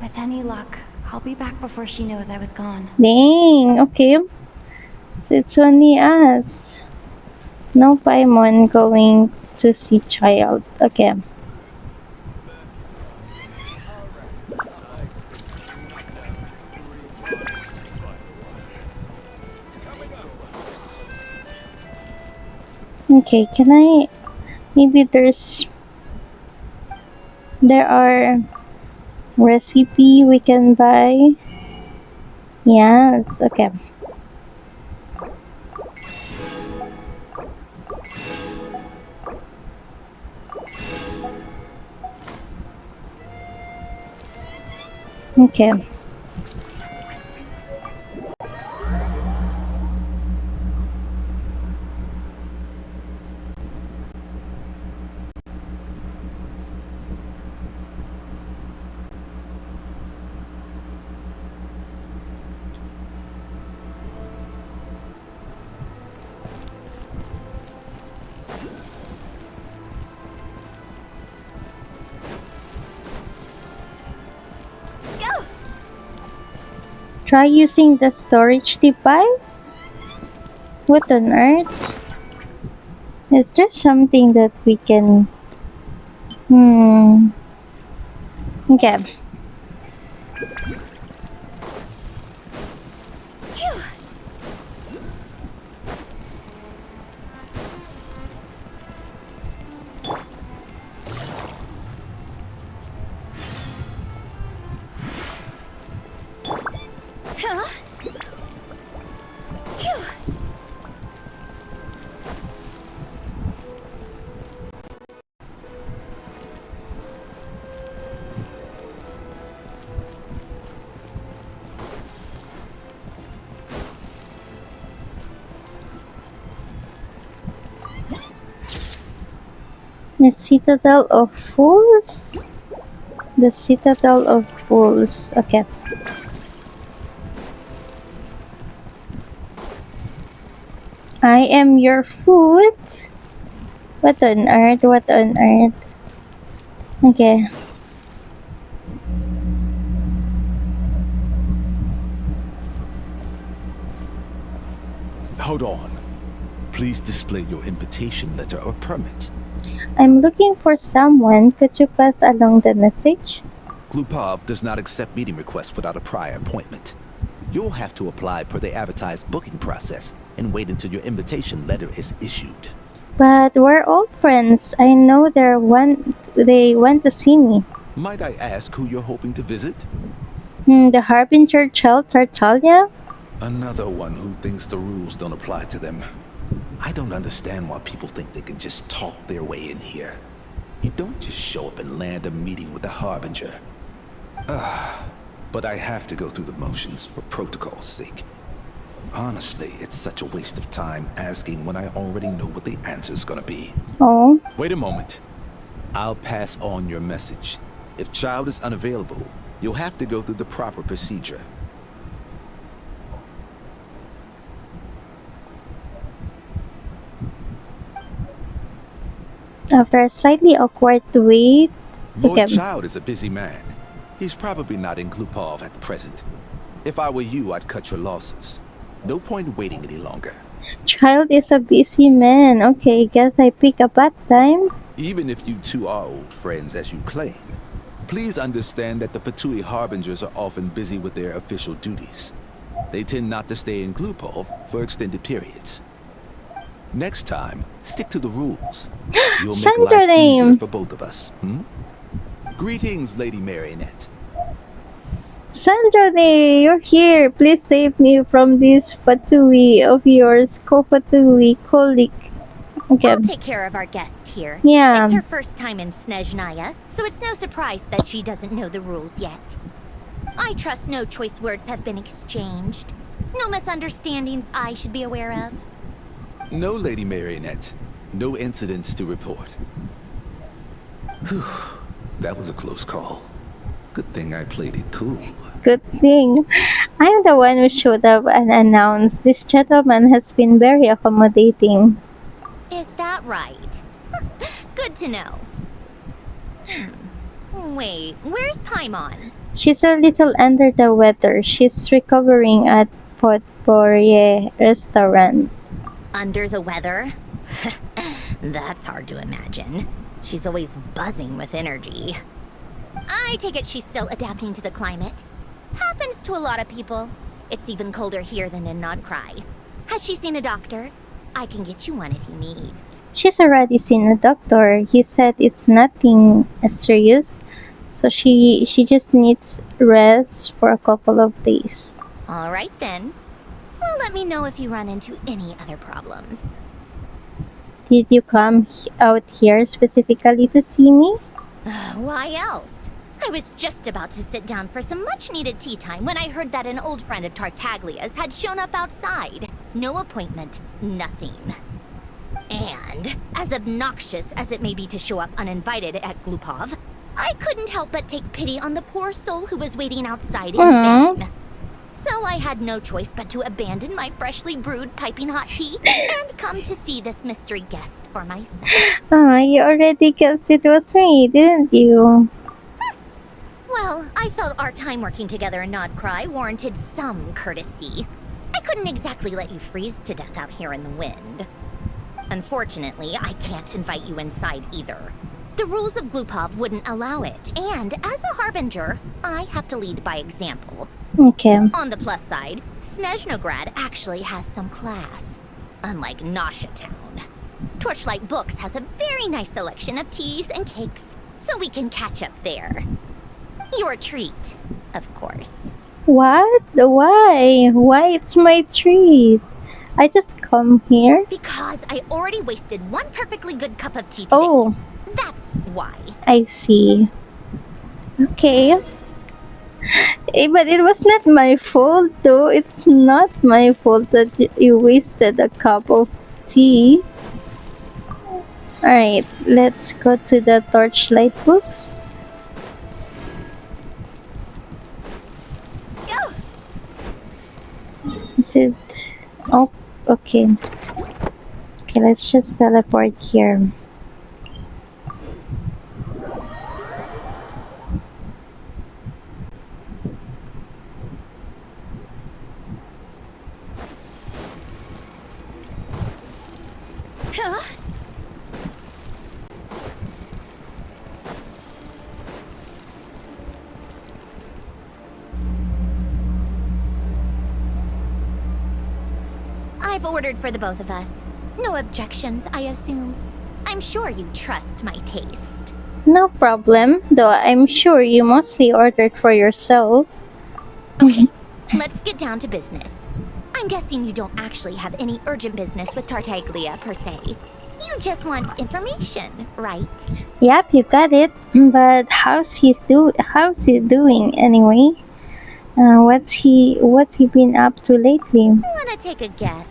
With any luck, I'll be back before she knows I was gone. Dang, okay. So it's only us. No Paimon going to see Child. Okay. Okay, can I... Maybe there are recipe we can buy. Yes, okay. Okay. Try using the storage device? What on earth? Is there something that we can... Okay. The Citadel of Fools? The Citadel of Fools. Okay. I am your food? What on earth? What on earth? Okay. Hold on. Please display your invitation letter or permit. I'm looking for someone. Could you pass along the message? Glupov does not accept meeting requests without a prior appointment. You'll have to apply per the advertised booking process and wait until your invitation letter is issued. But we're old friends. I know they want to see me. Might I ask who you're hoping to visit? The Harbinger Child Tartaglia? Another one who thinks the rules don't apply to them. I don't understand why people think they can just talk their way in here. You don't just show up and land a meeting with the Harbinger. But I have to go through the motions for protocol's sake. Honestly, it's such a waste of time asking when I already know what the answer's gonna be. Oh. Wait a moment. I'll pass on your message. If child is unavailable, you'll have to go through the proper procedure. After a slightly awkward wait, Lord Child is a busy man. He's probably not in Glupov at present. If I were you, I'd cut your losses. No point waiting any longer. Child is a busy man. Okay, guess I pick a bad time. Even if you two are old friends as you claim, please understand that the Fatui Harbingers are often busy with their official duties. They tend not to stay in Glupov for extended periods. Next time, stick to the rules. You'll make life easier for both of us. Greetings, Lady Marionette. Sandrone, you're here. Please save me from this Fatui of yours, Ko-Fatui, Kolik. Okay. I'll take care of our guest here. Yeah. It's her first time in Snezhnaya, so it's no surprise that she doesn't know the rules yet. I trust no choice words have been exchanged. No misunderstandings I should be aware of. No, Lady Marionette. No incidents to report. Whew. That was a close call. Good thing I played it cool. Good thing. I'm the one who showed up and announced this gentleman has been very accommodating. Is that right? Good to know. Wait, where's Paimon? She's a little under the weather. She's recovering at Potpourri restaurant. Under the weather? That's hard to imagine. She's always buzzing with energy. I take it she's still adapting to the climate. Happens to a lot of people. It's even colder here than in Nodcry. Has she seen a doctor? I can get you one if you need. She's already seen a doctor. He said it's nothing serious. So she just needs rest for a couple of days. Alright then. Well, let me know if you run into any other problems. Did you come out here specifically to see me? Why else? I was just about to sit down for some much-needed tea time when I heard that an old friend of Tartaglia's had shown up outside. No appointment, nothing. And, as obnoxious as it may be to show up uninvited at Glupov, I couldn't help but take pity on the poor soul who was waiting outside in vain. So I had no choice but to abandon my freshly brewed piping hot tea and come to see this mystery guest for myself. You already guessed it was me, didn't you? Well, I felt our time working together in Nodcry warranted some courtesy. I couldn't exactly let you freeze to death out here in the wind. Unfortunately, I can't invite you inside either. The rules of Glupov wouldn't allow it, and as a harbinger, I have to lead by example. Okay. On the plus side, Snezhnograd actually has some class, unlike Nasha Town. Torchlight Books has a very nice selection of teas and cakes, so we can catch up there. Your treat, of course. What? Why? Why it's my treat? I just come here. Because I already wasted one perfectly good cup of tea today. Oh. That's why. I see. Okay. But it was not my fault though. It's not my fault that you wasted a cup of tea. Alright, let's go to the Torchlight Books. Is it... Oh, okay. Okay, let's just teleport here. I've ordered for the both of us. No objections, I assume. I'm sure you trust my taste. No problem, though I'm sure you mostly ordered for yourself. Okay, let's get down to business. I'm guessing you don't actually have any urgent business with Tartaglia per se. You just want information, right? Yep, you got it. But how's he doing anyway? What's he been up to lately? Wanna take a guess?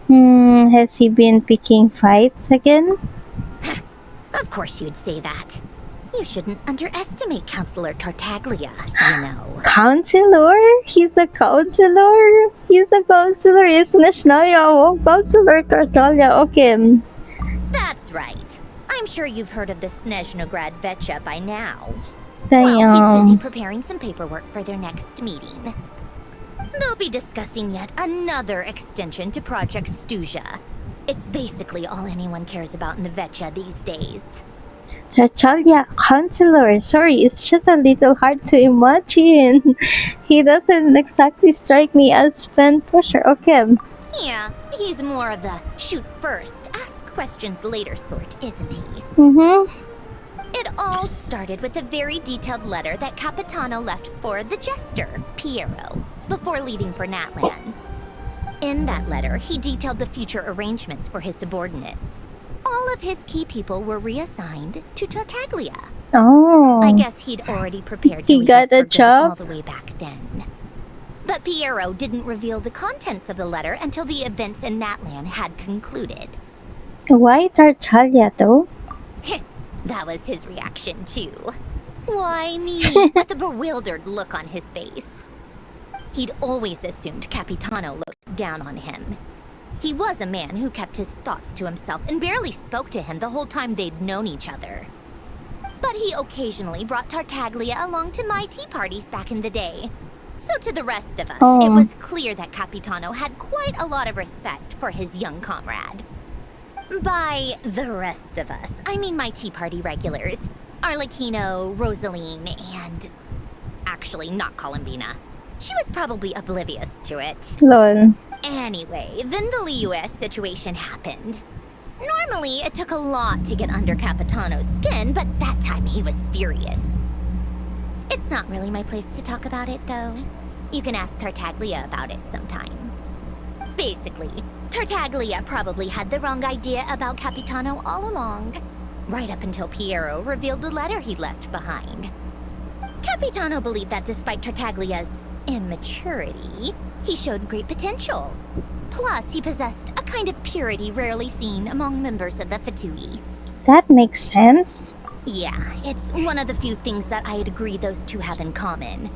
Has he been picking fights again? Of course you'd say that. You shouldn't underestimate Counselor Tartaglia, you know. Counselor? He's a counselor? He's a counselor. It's Nashnaya. Oh, Counselor Tartaglia. Okay. That's right. I'm sure you've heard of the Snezhnograd Vetcha by now. Damn. Well, he's busy preparing some paperwork for their next meeting. They'll be discussing yet another extension to Project Stuja. It's basically all anyone cares about in the Vetcha these days. Tartaglia, counselor. Sorry, it's just a little hard to imagine. He doesn't exactly strike me as pen pusher. Okay. Yeah, he's more of the shoot first, ask questions later sort, isn't he? Mm-hmm. It all started with a very detailed letter that Capitano left for the jester, Piero, before leaving for Natlan. In that letter, he detailed the future arrangements for his subordinates. All of his key people were reassigned to Tartaglia. Oh. I guess he'd already prepared to He leave got us a for good job? all the way back then. But Piero didn't reveal the contents of the letter until the events in Natlan had concluded. Why Tartaglia, though? That was his reaction, too. Why me? With a bewildered look on his face. He'd always assumed Capitano looked down on him. He was a man who kept his thoughts to himself and barely spoke to him the whole time they'd known each other. But he occasionally brought Tartaglia along to my tea parties back in the day. So to the rest of us, it was clear that Capitano had quite a lot of respect for his young comrade. By the rest of us, I mean my tea party regulars. Arlecchino, Rosaline, and... actually, not Columbina. She was probably oblivious to it. Lol. Anyway, then the Liu-S situation happened. Normally, it took a lot to get under Capitano's skin, but that time he was furious. It's not really my place to talk about it, though. You can ask Tartaglia about it sometime. Basically, Tartaglia probably had the wrong idea about Capitano all along, right up until Piero revealed the letter he'd left behind. Capitano believed that despite Tartaglia's immaturity, he showed great potential. Plus, he possessed a kind of purity rarely seen among members of the Fatui. That makes sense. Yeah, it's one of the few things that I'd agree those two have in common.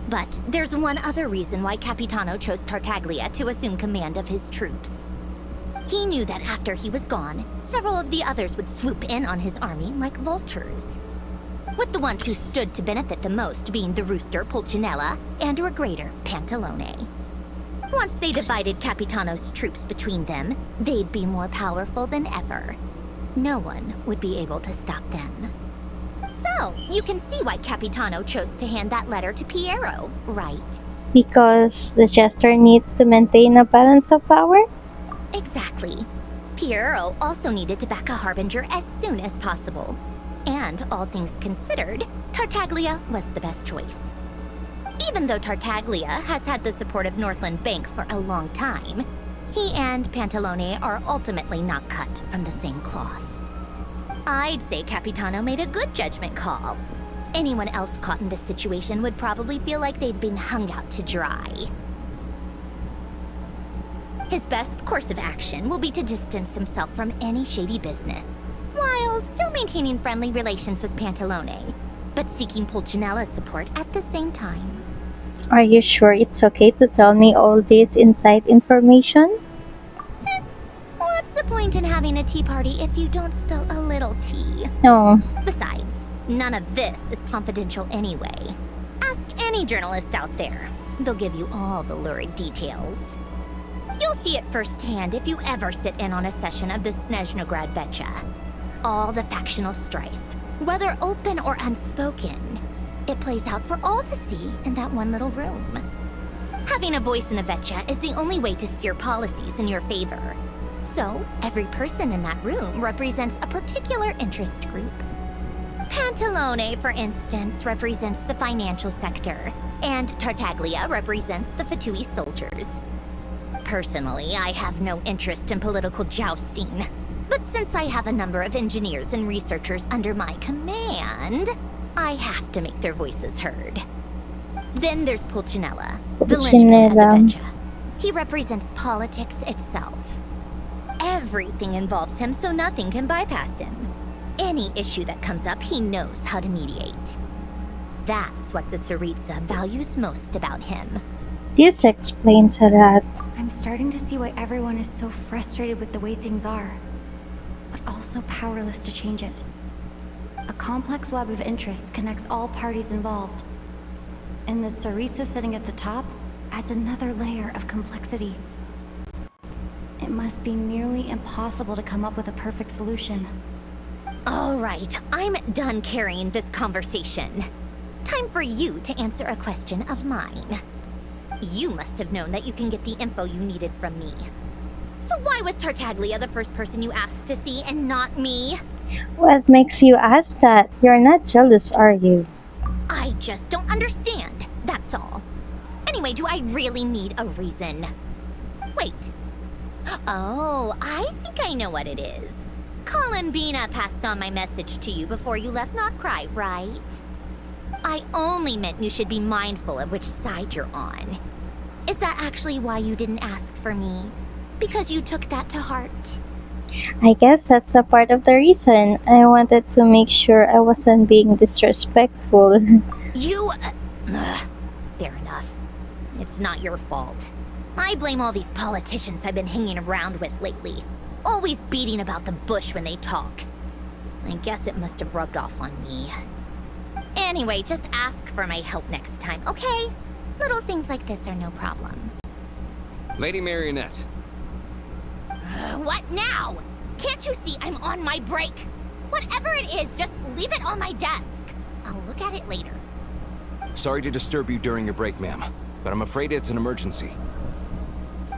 But there's one other reason why Capitano chose Tartaglia to assume command of his troops. He knew that after he was gone, several of the others would swoop in on his army like vultures. With the ones who stood to benefit the most being the Rooster, Pulcinella, and Regrator, Pantalone. Once they divided Capitano's troops between them, they'd be more powerful than ever. No one would be able to stop them. So, you can see why Capitano chose to hand that letter to Piero, right? Because the jester needs to maintain a balance of power? Exactly. Piero also needed to back a harbinger as soon as possible. And, all things considered, Tartaglia was the best choice. Even though Tartaglia has had the support of Northland Bank for a long time, he and Pantalone are ultimately not cut from the same cloth. I'd say Capitano made a good judgment call. Anyone else caught in this situation would probably feel like they'd been hung out to dry. His best course of action will be to distance himself from any shady business, while still maintaining friendly relations with Pantalone, but seeking Pulcinella's support at the same time. Are you sure it's okay to tell me all this inside information? What's the point in having a tea party if you don't spill a little tea? No. Besides, none of this is confidential anyway. Ask any journalist out there. They'll give you all the lurid details. You'll see it firsthand if you ever sit in on a session of the Snezhnograd Vetcha. All the factional strife, whether open or unspoken, it plays out for all to see in that one little room. Having a voice in the Vetcha is the only way to steer policies in your favor. So, every person in that room represents a particular interest group. Pantalone, for instance, represents the financial sector, and Tartaglia represents the Fatui soldiers. Personally, I have no interest in political jousting, but since I have a number of engineers and researchers under my command, I have to make their voices heard. Then there's Pulcinella, the linchpin of the Vetcha. He represents politics itself. Everything involves him, so nothing can bypass him. any issue that comes up, he knows how to mediate. That's what the Tsaritsa values most about him. This explains a lot. I'm starting to see why everyone is so frustrated with the way things are, but also powerless to change it. A complex web of interests connects all parties involved, and the Tsaritsa sitting at the top adds another layer of complexity. It must be nearly impossible to come up with a perfect solution. All right, I'm done carrying this conversation. Time for you to answer a question of mine. You must have known that you can get the info you needed from me. So why was Tartaglia the first person you asked to see and not me? What makes you ask that? You're not jealous, are you? I just don't understand, that's all. Anyway, do I really need a reason? Wait. Oh, I think I know what it is. Columbina passed on my message to you before you left Notcry, right? I only meant you should be mindful of which side you're on. Is that actually why you didn't ask for me? Because you took that to heart? I guess that's a part of the reason. I wanted to make sure I wasn't being disrespectful. You... fair enough. It's not your fault. I blame all these politicians I've been hanging around with lately. Always beating about the bush when they talk. I guess it must have rubbed off on me. Anyway, just ask for my help next time, okay? Little things like this are no problem. Lady Marionette. What now? Can't you see I'm on my break? Whatever it is, just leave it on my desk. I'll look at it later. Sorry to disturb you during your break, ma'am, but I'm afraid it's an emergency.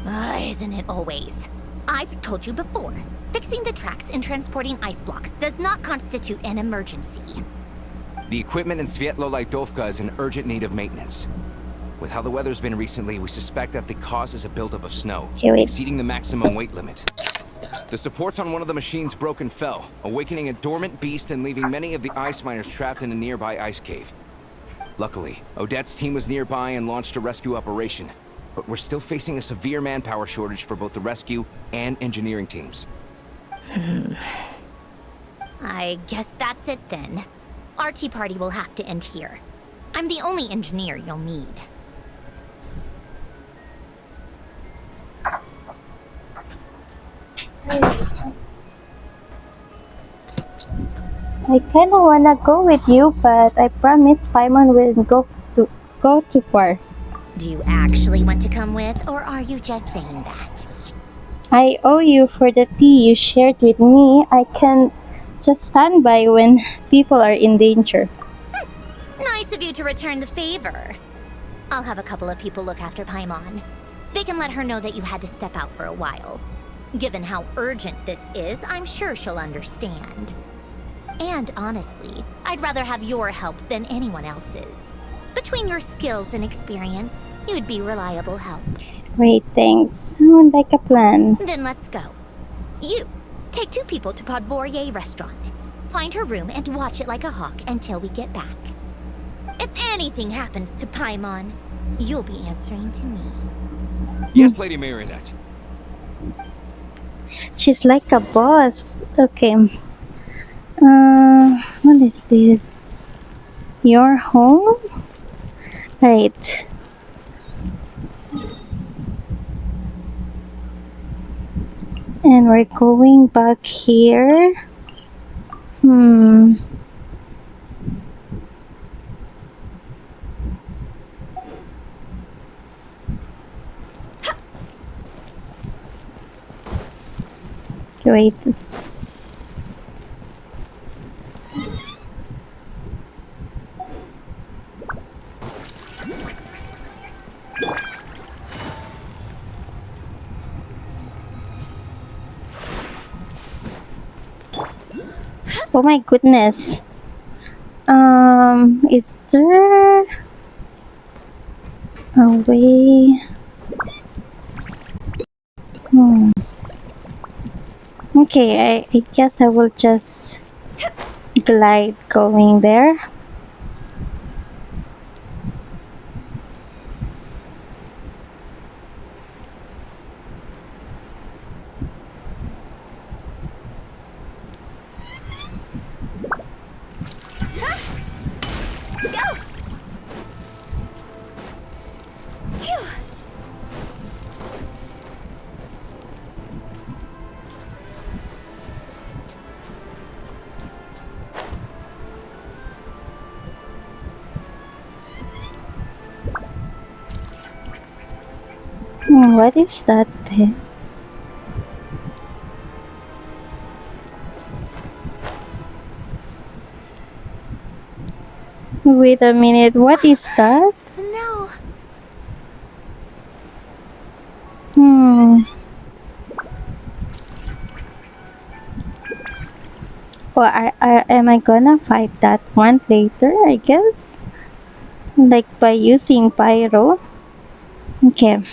Isn't it always? I've told you before, fixing the tracks and transporting ice blocks does not constitute an emergency. The equipment in Svietlolaidovka is in urgent need of maintenance. With how the weather's been recently, we suspect that the cause is a buildup of snow, exceeding the maximum weight limit. The supports on one of the machines broke and fell, awakening a dormant beast and leaving many of the ice miners trapped in a nearby ice cave. Luckily, Odette's team was nearby and launched a rescue operation, but we're still facing a severe manpower shortage for both the rescue and engineering teams. I guess that's it then. Our tea party will have to end here. I'm the only engineer you'll need. I kinda wanna go with you, but I promise Paimon wouldn't go too far. Do you actually want to come with, or are you just saying that? I owe you for the tea you shared with me. I can't just stand by when people are in danger. Nice of you to return the favor. I'll have a couple of people look after Paimon. They can let her know that you had to step out for a while. Given how urgent this is, I'm sure she'll understand. And honestly, I'd rather have your help than anyone else's. Between your skills and experience, you'd be reliable help. Great, thanks. Sound like a plan. Then let's go. You, take 2 people to Podvorier restaurant. Find her room and watch it like a hawk until we get back. If anything happens to Paimon, you'll be answering to me. Yes, Lady Marionette. She's like a boss. Okay. What is this? Your home? Right. And we're going back here. Wait. Oh my goodness. Is there a way? Okay, I guess I will just glide going there. What is that then? Wait a minute, what is that? Snow. Hmm. Well, am I gonna fight that one later, I guess? Like by using pyro? Okay.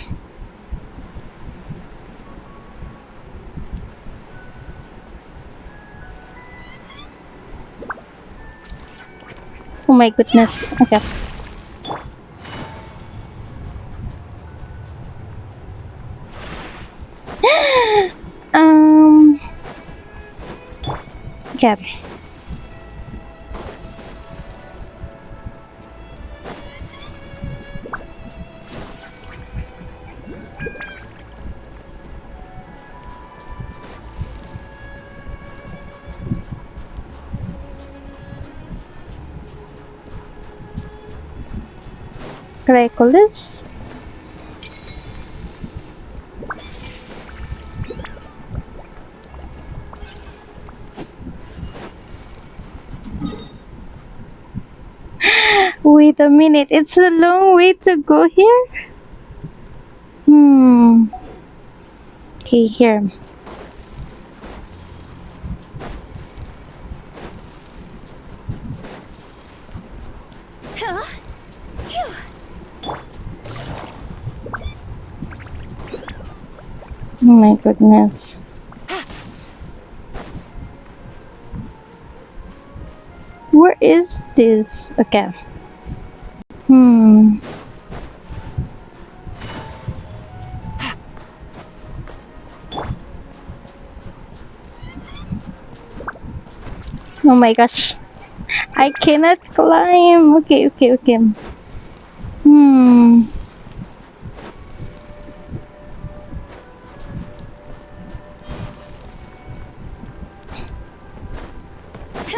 Oh my goodness. Okay. um. Okay. Reckless. Wait a minute, it's a long way to go here? Okay, here. Oh my goodness. Where is this? Okay. Oh my gosh. I cannot climb. Okay.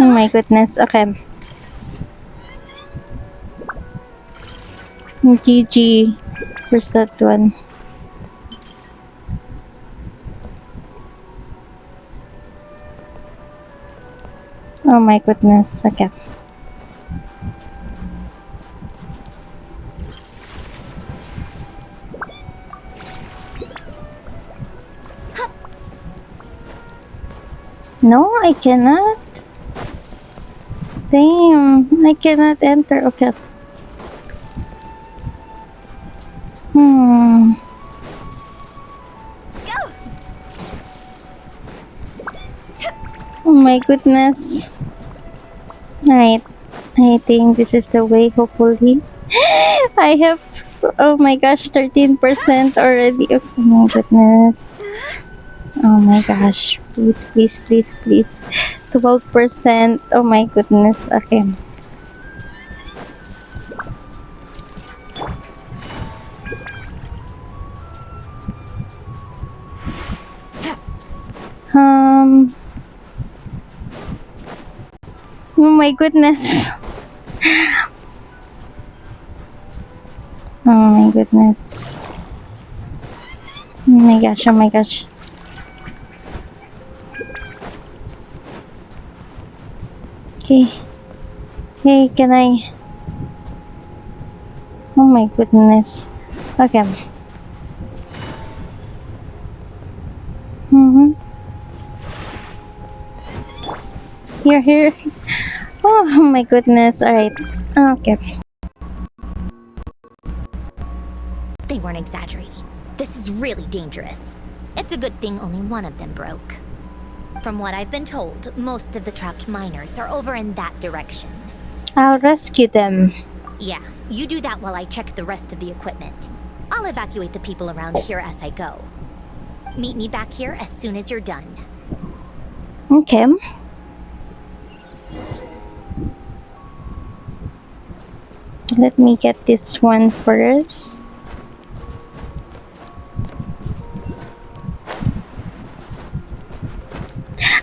Oh my goodness. Okay. GG. Where's that one? Oh my goodness. Okay. No, I cannot. Damn, I cannot enter. Okay. Oh my goodness. Alright. I think this is the way, hopefully. I have, oh my gosh, 13% already. Oh my goodness. Oh my gosh. Please. 12%. Oh my goodness. Okay. Oh my goodness. Oh my goodness. Oh my gosh. Okay. Hey, can I? Oh my goodness. Okay. Here. Oh my goodness. Alright. Okay. They weren't exaggerating. This is really dangerous. It's a good thing only one of them broke. From what I've been told, most of the trapped miners are over in that direction. I'll rescue them. Yeah, you do that while I check the rest of the equipment. I'll evacuate the people around here as I go. Meet me back here as soon as you're done. Okay. Let me get this one first.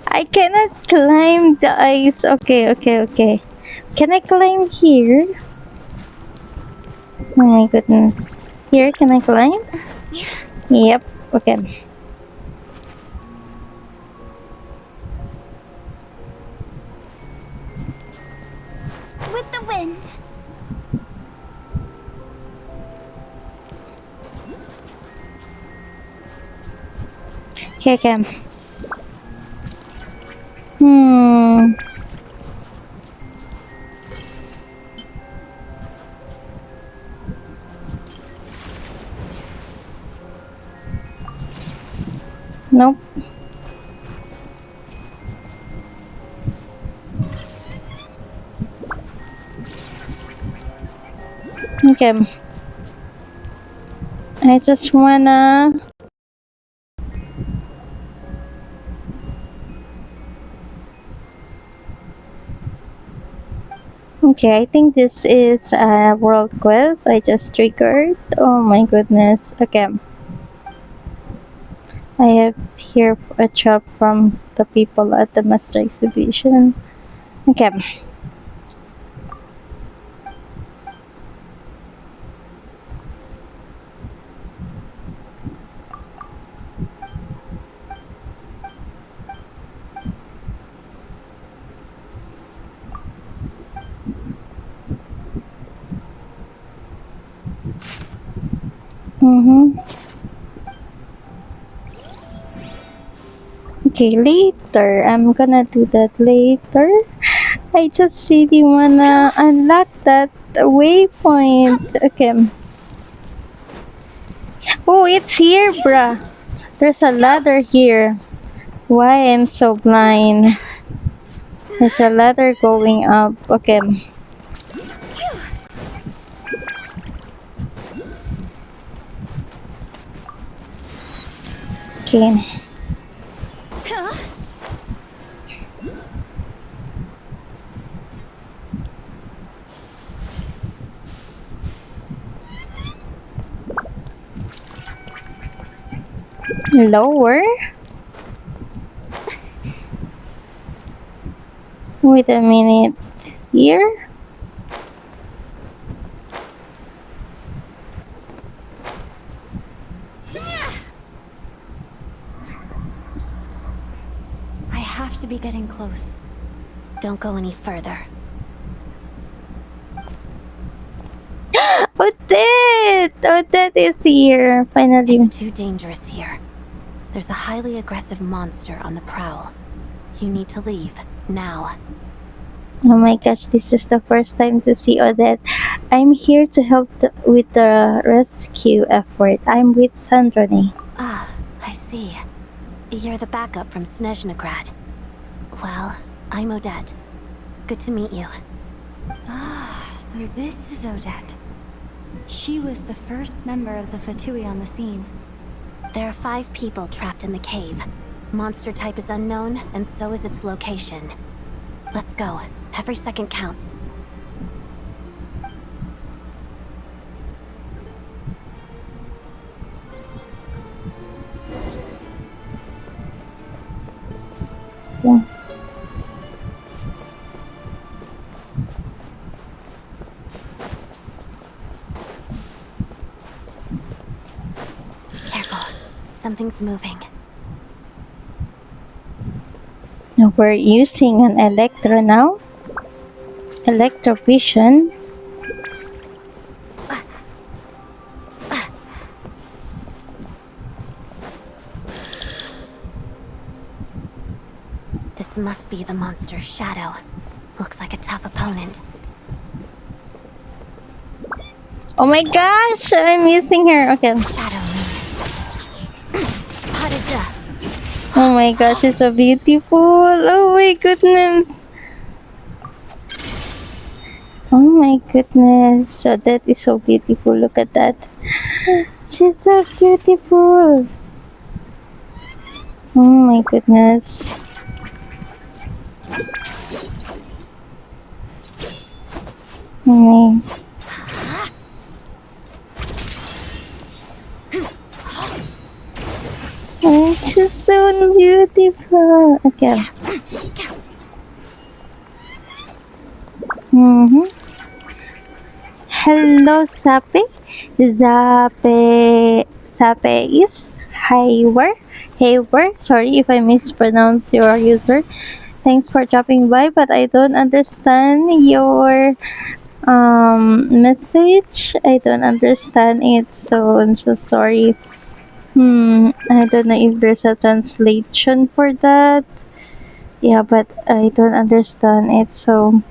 I cannot climb the ice. Okay. Can I climb here? Oh my goodness. Here, can I climb? Yep. Okay. With the wind. Okay, okay. Hmm. Nope. Okay. I just wanna... Okay, I think this is a world quest I just triggered. Oh my goodness. Okay. I have here a job from the people at the master exhibition. Okay. Mm-hmm. Okay, later. I'm gonna do that later. I just really wanna unlock that waypoint. Okay. Oh, it's here, bruh. There's a ladder here. Why I'm so blind? There's a ladder going up. Okay. Okay. Lower? Wait a minute. Here? I have to be getting close. Don't go any further. Odette! Odette is here, finally. It's too dangerous here. There's a highly aggressive monster on the prowl. You need to leave, now. Oh my gosh, this is the first time to see Odette. I'm here to help with the rescue effort. I'm with Sandrone. Ah, I see. You're the backup from Snezhnegrad. Well, I'm Odette. Good to meet you. Ah, so this is Odette. She was the first member of the Fatui on the scene. There are 5 people trapped in the cave. Monster type is unknown, and so is its location. Let's go. Every second counts. Yeah. Careful. Something's moving. Now we're using an Electro now. Electrovision. This must be the monster's shadow. Looks like a tough opponent. Oh my gosh, I'm using her. Okay. Shadow Oh my gosh, it's so beautiful. Oh my goodness. Oh my goodness. So that is so beautiful. Look at that. She's so beautiful. Oh my goodness. Oh my. Oh, she's so beautiful. Okay. Hello, Sape. Sapes Hayward. Sorry if I mispronounce your user. Thanks for dropping by, but I don't understand your message. I don't understand it, so I'm so sorry. I don't know if there's a translation for that. Yeah, but I don't understand it, so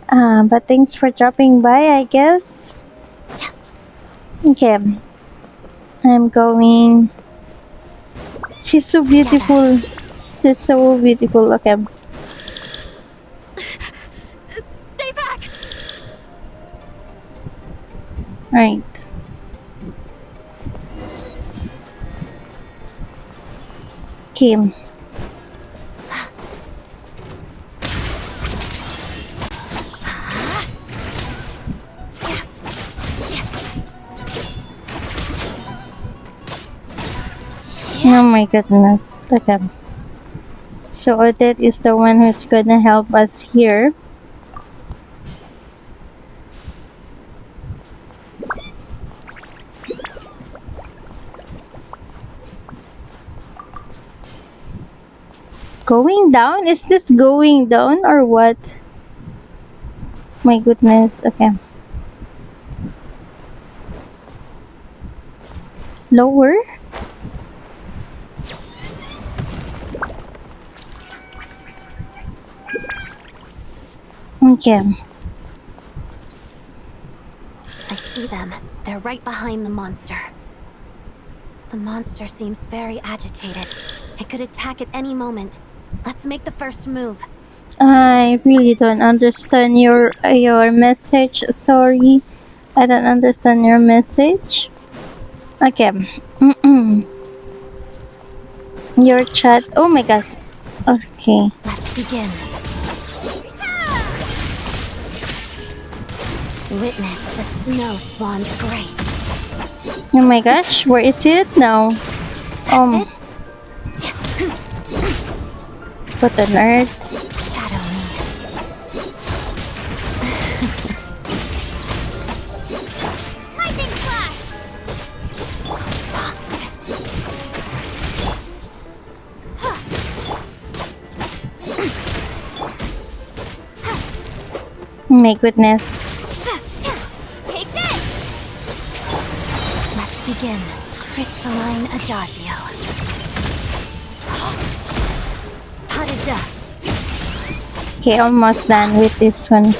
but thanks for dropping by, I guess. Okay. I'm going. She's so beautiful. She's so beautiful. Okay. Stay back! Right. Okay. Oh my goodness. Okay. So Odette is the one who's gonna help us here. Going down? Is this going down or what? My goodness. Okay. Lower? Okay. I see them. They're right behind the monster. The monster seems very agitated. It could attack at any moment. Let's make the first move. I really don't understand your message. Sorry. I don't understand your message. Okay. Your chat. Oh my gosh. Okay. Let's begin. Witness the snow swan's grace. Oh my gosh. Where is it now? What on earth? Shadow me. Lightning flash! My goodness. Take this! Let's begin. Crystalline Adagio. Hadada. Okay, almost done with this one.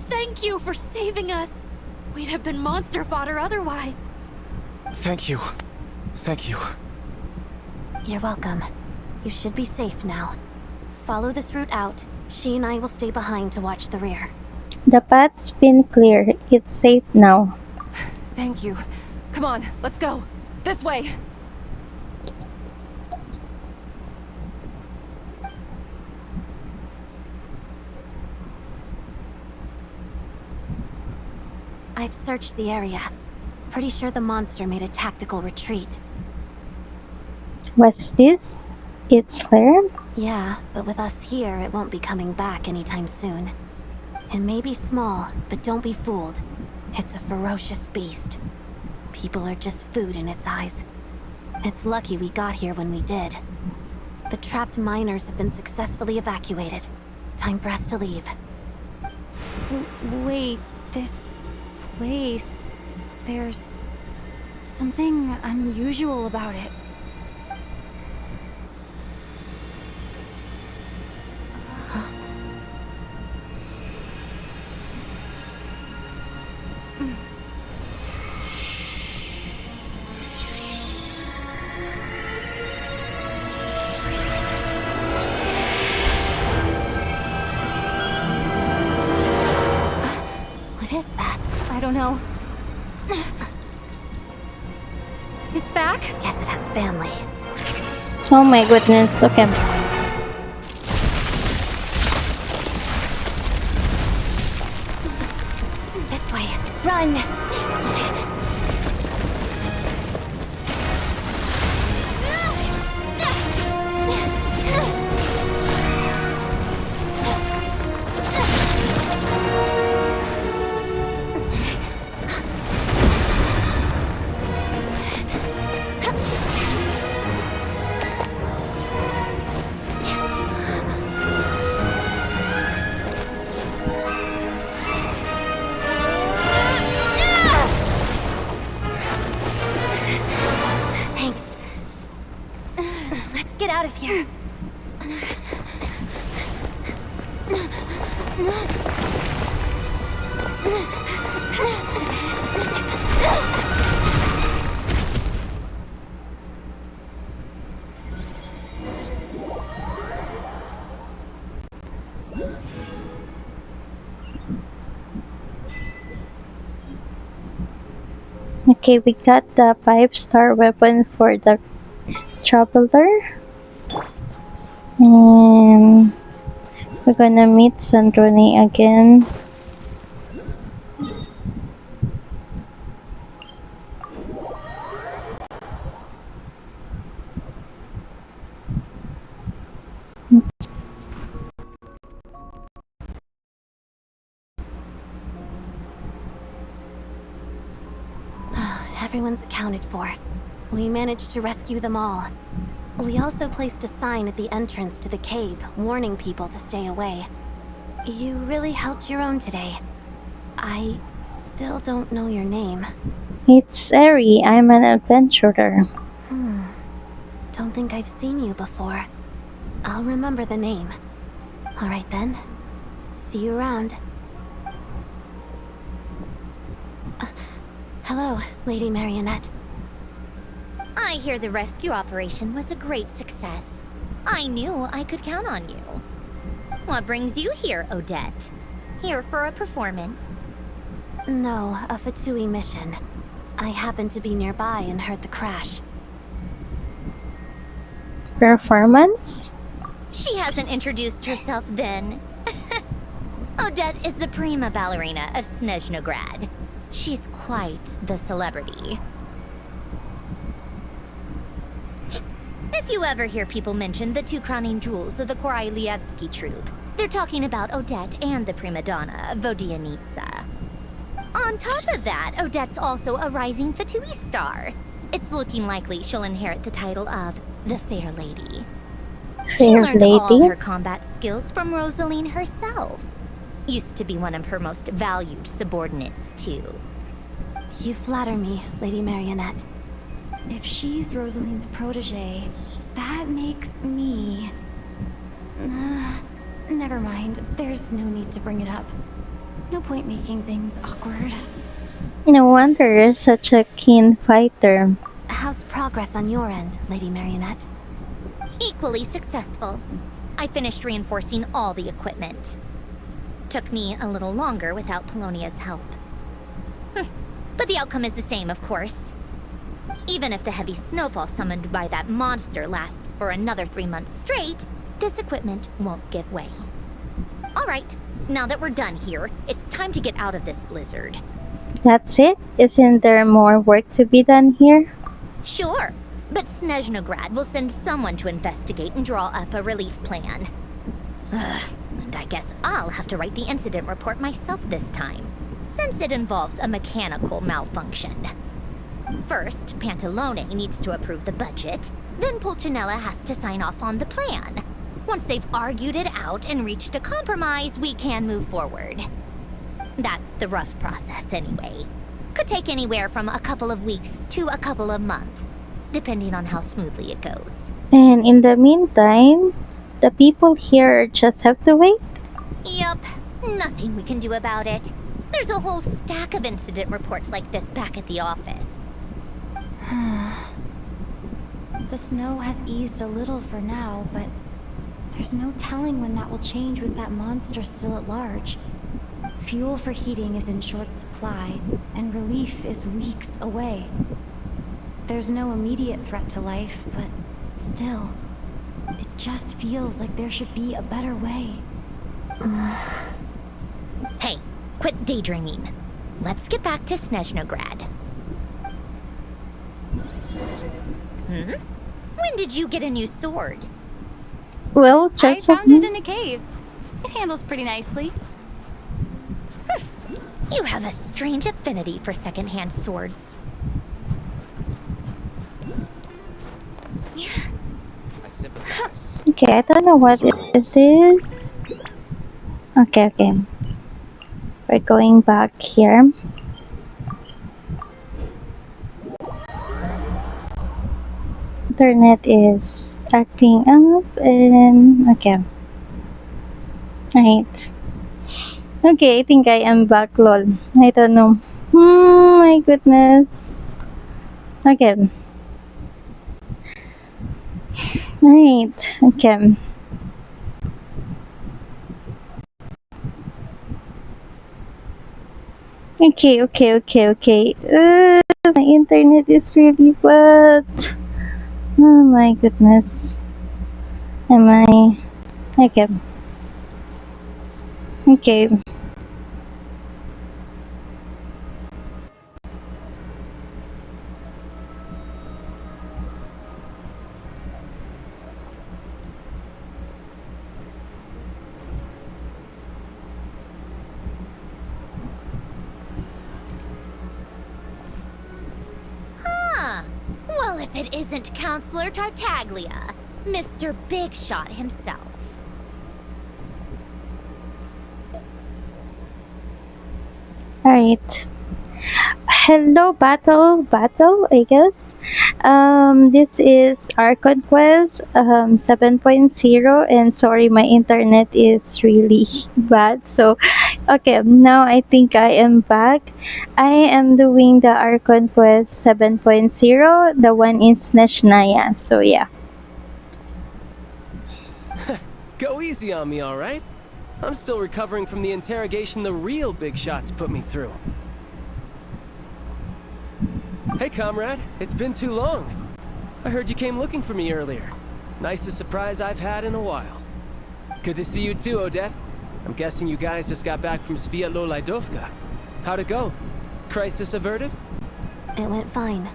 Thank you for saving us. We'd have been monster fodder otherwise. Thank you. Thank you. You're welcome. You should be safe now. Follow this route out. She and I will stay behind to watch the rear. The path's been clear. It's safe now. Thank you. Come on, let's go. This way. I've searched the area. Pretty sure the monster made a tactical retreat. What's this? It's clear? Yeah, but with us here, it won't be coming back anytime soon. It may be small, but don't be fooled. It's a ferocious beast. People are just food in its eyes. It's lucky we got here when we did. The trapped miners have been successfully evacuated. Time for us to leave. Wait, this place... There's... something unusual about it. What is that? I don't know. It's back? Guess it has family. Oh my goodness. Okay. This way. Run! Okay, we got the 5-star weapon for the traveler. And we're gonna meet Sandrone again. Everyone's accounted for. We managed to rescue them all. We also placed a sign at the entrance to the cave, warning people to stay away. You really held your own today. I still don't know your name. It's Eri. I'm an adventurer. Don't think I've seen you before. I'll remember the name. Alright then. See you around. Hello, Lady Marionette. I hear the rescue operation was a great success. I knew I could count on you. What brings you here, Odette? Here for a performance? No, a Fatui mission. I happened to be nearby and heard the crash. Performance? She hasn't introduced herself then. Odette is the prima ballerina of Snezhnograd. She's quite the celebrity. If you ever hear people mention the two crowning jewels of the Korailievsky troupe, they're talking about Odette and the prima donna, Vodianitsa. On top of that, Odette's also a rising Fatui star. It's looking likely she'll inherit the title of the Fair Lady. She learned all her combat skills from Rosaline herself. Used to be one of her most valued subordinates, too. You flatter me, Lady Marionette. If she's Rosaline's protege, that makes me... never mind. There's no need to bring it up. No point making things awkward. No wonder you're such a keen fighter. How's progress on your end, Lady Marionette? Equally successful. I finished reinforcing all the equipment. Took me a little longer without Polonia's help. But the outcome is the same, of course. Even if the heavy snowfall summoned by that monster lasts for another 3 months straight, this equipment won't give way. Alright, now that we're done here, it's time to get out of this blizzard. That's it? Isn't there more work to be done here? Sure, but Snezhnograd will send someone to investigate and draw up a relief plan. And I guess I'll have to write the incident report myself this time, since it involves a mechanical malfunction. First, Pantalone needs to approve the budget, then Pulcinella has to sign off on the plan. Once they've argued it out and reached a compromise, we can move forward. That's the rough process anyway. Could take anywhere from a couple of weeks to a couple of months, depending on how smoothly it goes. And in the meantime, the people here just have to wait? Yup, nothing we can do about it. There's a whole stack of incident reports like this back at the office. The snow has eased a little for now, but there's no telling when that will change with that monster still at large. Fuel for heating is in short supply, and relief is weeks away. There's no immediate threat to life, but still, it just feels like there should be a better way. Hey, quit daydreaming. Let's get back to Snezhnograd. When did you get a new sword? Well, just I found it in a cave. It handles pretty nicely. You have a strange affinity for second-hand swords. Okay, I don't know what is this. Okay. We're going back here. Internet is acting up and okay. Alright. Okay, I think I am back, lol. I don't know. My goodness. Okay. Right. Okay. Okay. My internet is really bad. Oh my goodness. Am I? Okay. Okay. Huh. Well, if it isn't Counselor Tartaglia, Mr. Big Shot himself. Alright. Hello, battle, I guess. This is Archon Quest 7.0, and sorry, my internet is really bad. So, okay, now I think I am back. I am doing the Archon Quest 7.0, the one in Snezhnaya. So, yeah. Go easy on me, alright? I'm still recovering from the interrogation the real big shots put me through. Hey, comrade. It's been too long. I heard you came looking for me earlier. Nicest surprise I've had in a while. Good to see you too, Odette. I'm guessing you guys just got back from Sviatlo-Laidovka. How'd it go? Crisis averted? It went fine.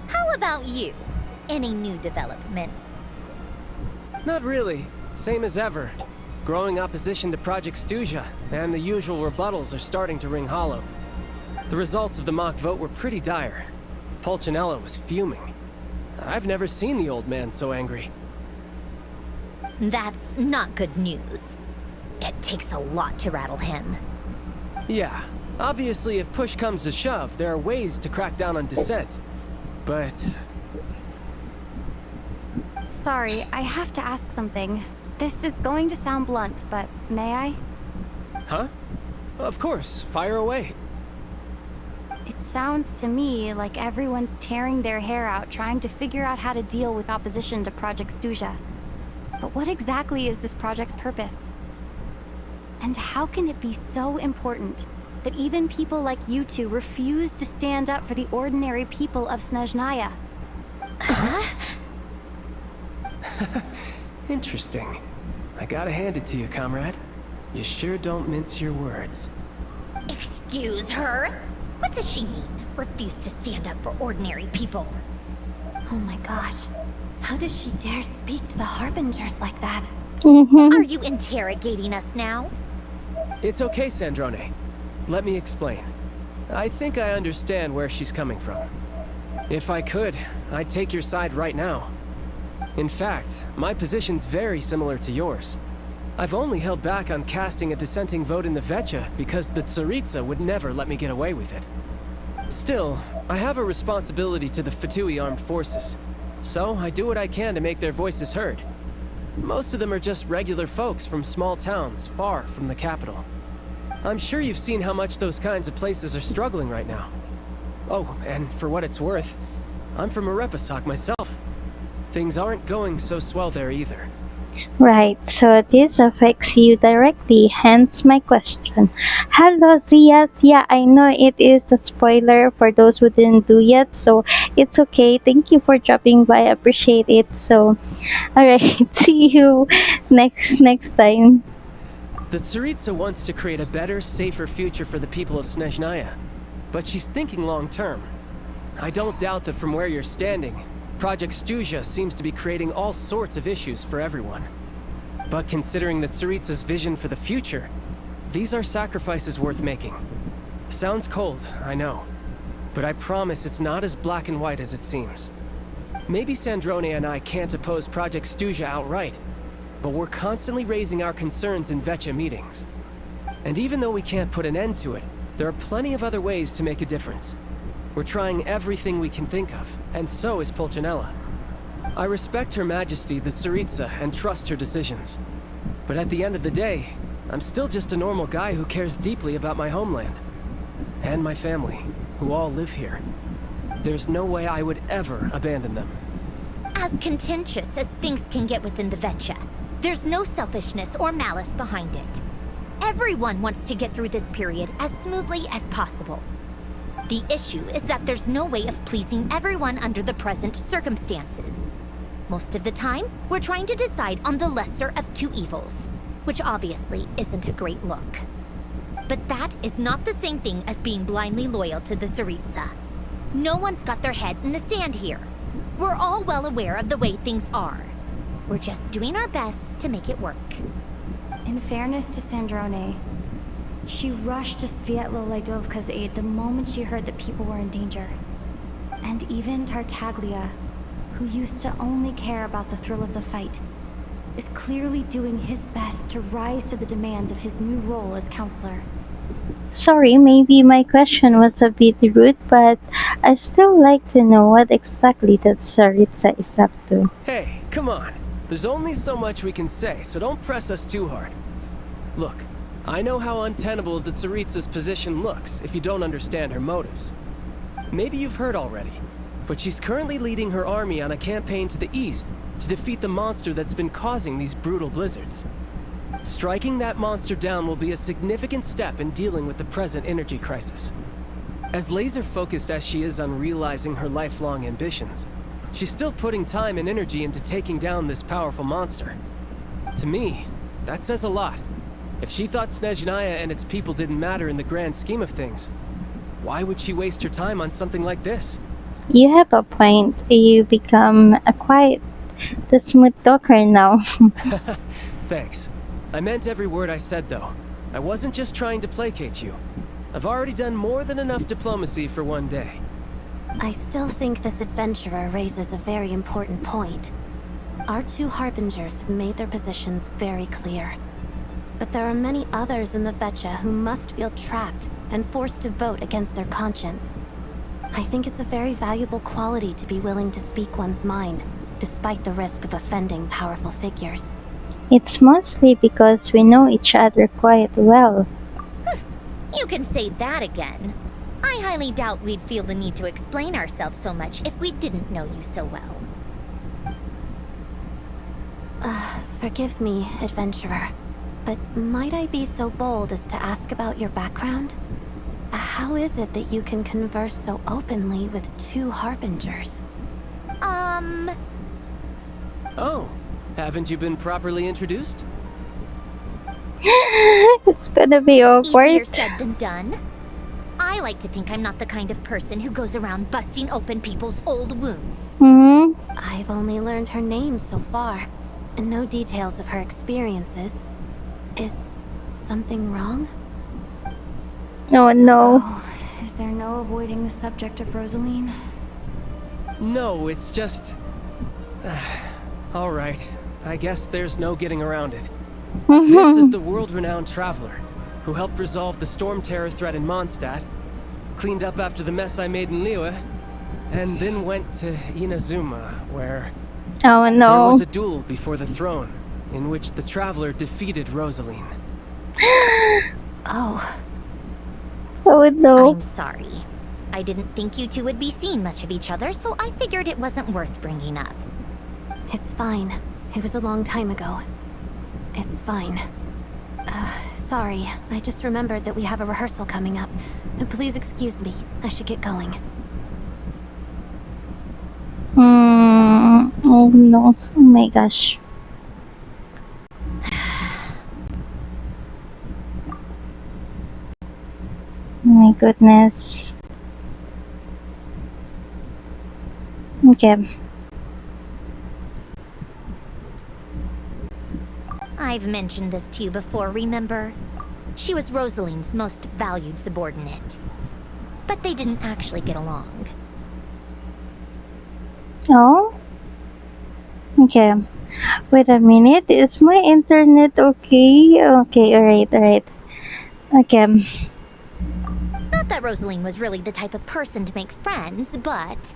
How about you? Any new developments? Not really. Same as ever. Growing opposition to Project Stuja, and the usual rebuttals are starting to ring hollow. The results of the mock vote were pretty dire. Pulcinella was fuming. I've never seen the old man so angry. That's not good news. It takes a lot to rattle him. Yeah, obviously if push comes to shove, there are ways to crack down on dissent. But... Sorry, I have to ask something. This is going to sound blunt, but may I? Huh? Of course, fire away. It sounds to me like everyone's tearing their hair out trying to figure out how to deal with opposition to Project Stuja. But what exactly is this project's purpose? And how can it be so important that even people like you two refuse to stand up for the ordinary people of Snezhnaya? Interesting. I gotta hand it to you, comrade. You sure don't mince your words. Excuse her? What does she mean? Refuse to stand up for ordinary people? Oh my gosh. How does she dare speak to the Harbingers like that? Are you interrogating us now? It's okay, Sandrone. Let me explain. I think I understand where she's coming from. If I could, I'd take your side right now. In fact, my position's very similar to yours. I've only held back on casting a dissenting vote in the Vecha because the Tsaritsa would never let me get away with it. Still, I have a responsibility to the Fatui armed forces, so I do what I can to make their voices heard. Most of them are just regular folks from small towns far from the capital. I'm sure you've seen how much those kinds of places are struggling right now. Oh, and for what it's worth, I'm from Arepasak myself. Things aren't going so swell there either. Right, so this affects you directly, hence my question. Hello, Zias. Yeah, I know it is a spoiler for those who didn't do yet, so it's okay. Thank you for dropping by. I appreciate it. So, alright, see you next time. The Tsaritsa wants to create a better, safer future for the people of Snezhnaya, but she's thinking long term. I don't doubt that from where you're standing, Project Stuja seems to be creating all sorts of issues for everyone. But considering the Tsaritsa's vision for the future, these are sacrifices worth making. Sounds cold, I know, but I promise it's not as black and white as it seems. Maybe Sandrone and I can't oppose Project Stuja outright, but we're constantly raising our concerns in Vecha meetings. And even though we can't put an end to it, there are plenty of other ways to make a difference. We're trying everything we can think of, and so is Pulcinella. I respect Her Majesty the Tsaritsa and trust her decisions. But at the end of the day, I'm still just a normal guy who cares deeply about my homeland. And my family, who all live here. There's no way I would ever abandon them. As contentious as things can get within the Vetcha, there's no selfishness or malice behind it. Everyone wants to get through this period as smoothly as possible. The issue is that there's no way of pleasing everyone under the present circumstances. Most of the time, we're trying to decide on the lesser of two evils, which obviously isn't a great look. But that is not the same thing as being blindly loyal to the Tsaritsa. No one's got their head in the sand here. We're all well aware of the way things are. We're just doing our best to make it work. In fairness to Sandrone, she rushed to Svietlo Laidovka's aid the moment she heard that people were in danger. And even Tartaglia, who used to only care about the thrill of the fight, is clearly doing his best to rise to the demands of his new role as counselor. Sorry, maybe my question was a bit rude, but I still like to know what exactly that Tsaritsa is up to. Hey, come on. There's only so much we can say, so don't press us too hard. Look, I know how untenable the Tsaritsa's position looks if you don't understand her motives. Maybe you've heard already, but she's currently leading her army on a campaign to the east to defeat the monster that's been causing these brutal blizzards. Striking that monster down will be a significant step in dealing with the present energy crisis. As laser-focused as she is on realizing her lifelong ambitions, she's still putting time and energy into taking down this powerful monster. To me, that says a lot. If she thought Snezhnaya and its people didn't matter in the grand scheme of things, why would she waste her time on something like this? You have a point. You become the smooth talker now. Thanks. I meant every word I said, though. I wasn't just trying to placate you. I've already done more than enough diplomacy for one day. I still think this adventurer raises a very important point. Our two harbingers have made their positions very clear. But there are many others in the Vetcha who must feel trapped and forced to vote against their conscience. I think it's a very valuable quality to be willing to speak one's mind, despite the risk of offending powerful figures. It's mostly because we know each other quite well. You can say that again. I highly doubt we'd feel the need to explain ourselves so much if we didn't know you so well. Forgive me, adventurer, but might I be so bold as to ask about your background? How is it that you can converse so openly with two harbingers? Oh, haven't you been properly introduced? It's gonna be awkward. Easier said than done. I like to think I'm not the kind of person who goes around busting open people's old wounds. I've only learned her name so far, and no details of her experiences. Is something wrong? Oh no. Oh, is there no avoiding the subject of Rosaline? No, it's just... Alright, I guess there's no getting around it. This is the world-renowned traveler, who helped resolve the storm terror threat in Mondstadt, cleaned up after the mess I made in Liyue, and then went to Inazuma, where... Oh no. There was a duel before the throne, in which the traveler defeated Rosaline. Oh. Oh no. I'm sorry. I didn't think you two would be seeing much of each other, so I figured it wasn't worth bringing up. It's fine. It was a long time ago. It's fine. Sorry. I just remembered that we have a rehearsal coming up. Please excuse me. I should get going. Oh no. Oh my gosh. My goodness. Okay. I've mentioned this to you before, remember? She was Rosaline's most valued subordinate. But they didn't actually get along. Oh? Okay. Wait a minute. Is my internet okay? Okay, alright. Okay. Not that Rosaline was really the type of person to make friends, but...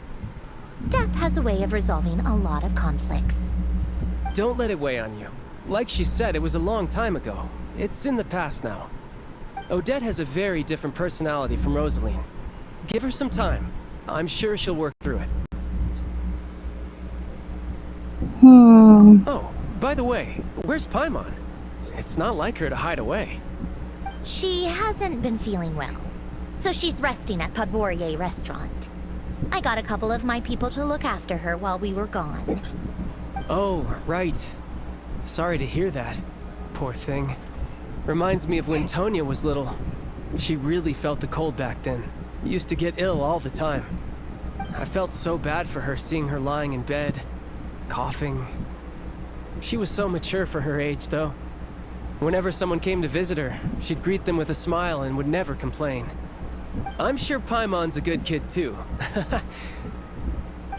Death has a way of resolving a lot of conflicts. Don't let it weigh on you. Like she said, it was a long time ago. It's in the past now. Odette has a very different personality from Rosaline. Give her some time. I'm sure she'll work through it. Oh, by the way, where's Paimon? It's not like her to hide away. She hasn't been feeling well, so she's resting at Podvorier restaurant. I got a couple of my people to look after her while we were gone. Oh, right. Sorry to hear that. Poor thing. Reminds me of when Tonya was little. She really felt the cold back then. Used to get ill all the time. I felt so bad for her seeing her lying in bed, coughing. She was so mature for her age, though. Whenever someone came to visit her, she'd greet them with a smile and would never complain. I'm sure Paimon's a good kid, too.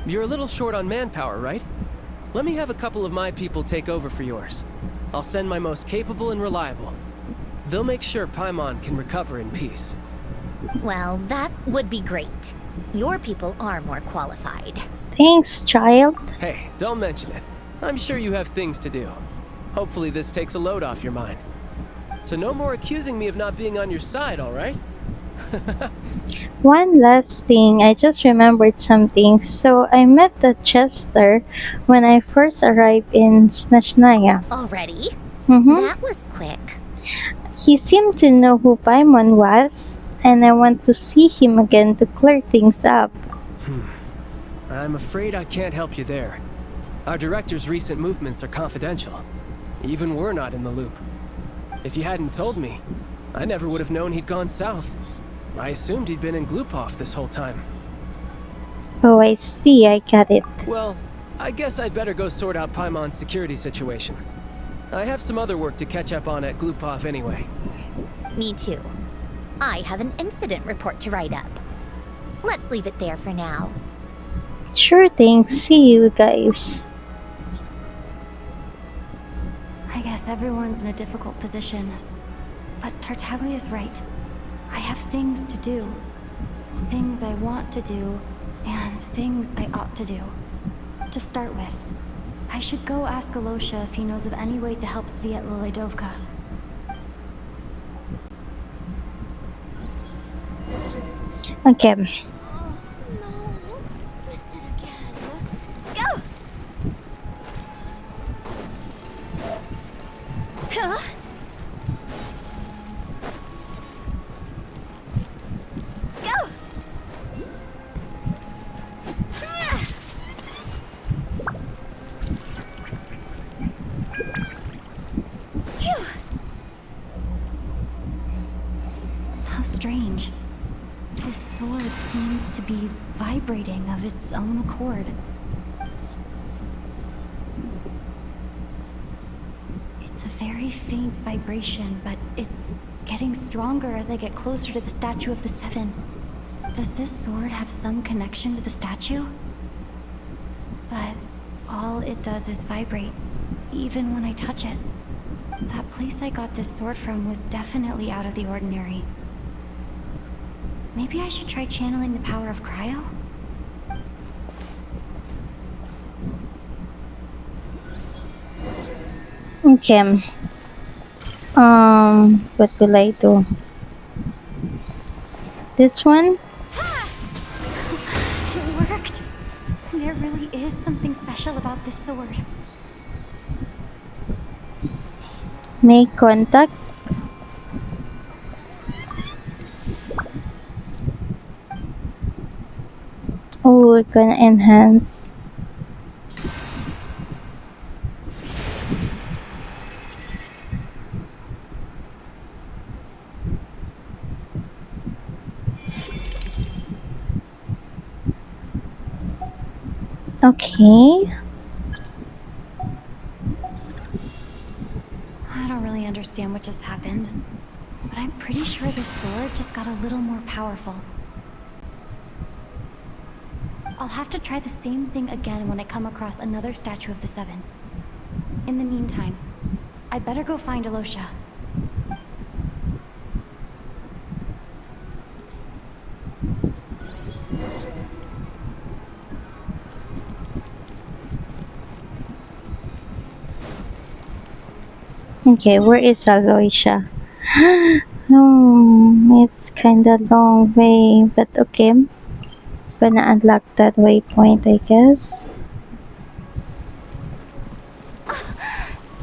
You're a little short on manpower, right? Let me have a couple of my people take over for yours. I'll send my most capable and reliable. They'll make sure Paimon can recover in peace. Well, that would be great. Your people are more qualified. Thanks, child. Hey, don't mention it. I'm sure you have things to do. Hopefully this takes a load off your mind. So no more accusing me of not being on your side, all right? One last thing, I just remembered something. So I met the Chester when I first arrived in Snezhnaya. Already? Mm-hmm. That was quick. He seemed to know who Paimon was, and I want to see him again to clear things up. I'm afraid I can't help you there. Our director's recent movements are confidential. Even we're not in the loop. If you hadn't told me, I never would have known he'd gone south. I assumed he'd been in Glupov this whole time. Oh, I see. I got it. Well, I guess I'd better go sort out Paimon's security situation. I have some other work to catch up on at Glupov anyway. Me too. I have an incident report to write up. Let's leave it there for now. Sure thing. See you guys. I guess everyone's in a difficult position. But Tartaglia's right. I have things to do. Things I want to do, and things I ought to do. To start with, I should go ask Alosha if he knows of any way to help Svietla Ledovka. Okay. Huh? Go! Phew. How strange. This sword seems to be vibrating of its own accord. It's a very faint vibration, but it's getting stronger as I get closer to the statue of the Seven. Does this sword have some connection to the statue? But all it does is vibrate, even when I touch it. That place I got this sword from was definitely out of the ordinary. Maybe I should try channeling the power of cryo? Okay. What will I do? This one? It worked! There really is something special about this sword. Make contact. Oh, we're gonna enhance. Okay. I don't really understand what just happened, but I'm pretty sure this sword just got a little more powerful. I'll have to try the same thing again when I come across another statue of the Seven. In the meantime, I better go find Alosha. Okay, where is Aloysia? It's kinda long way, but okay. Gonna unlock that waypoint, I guess.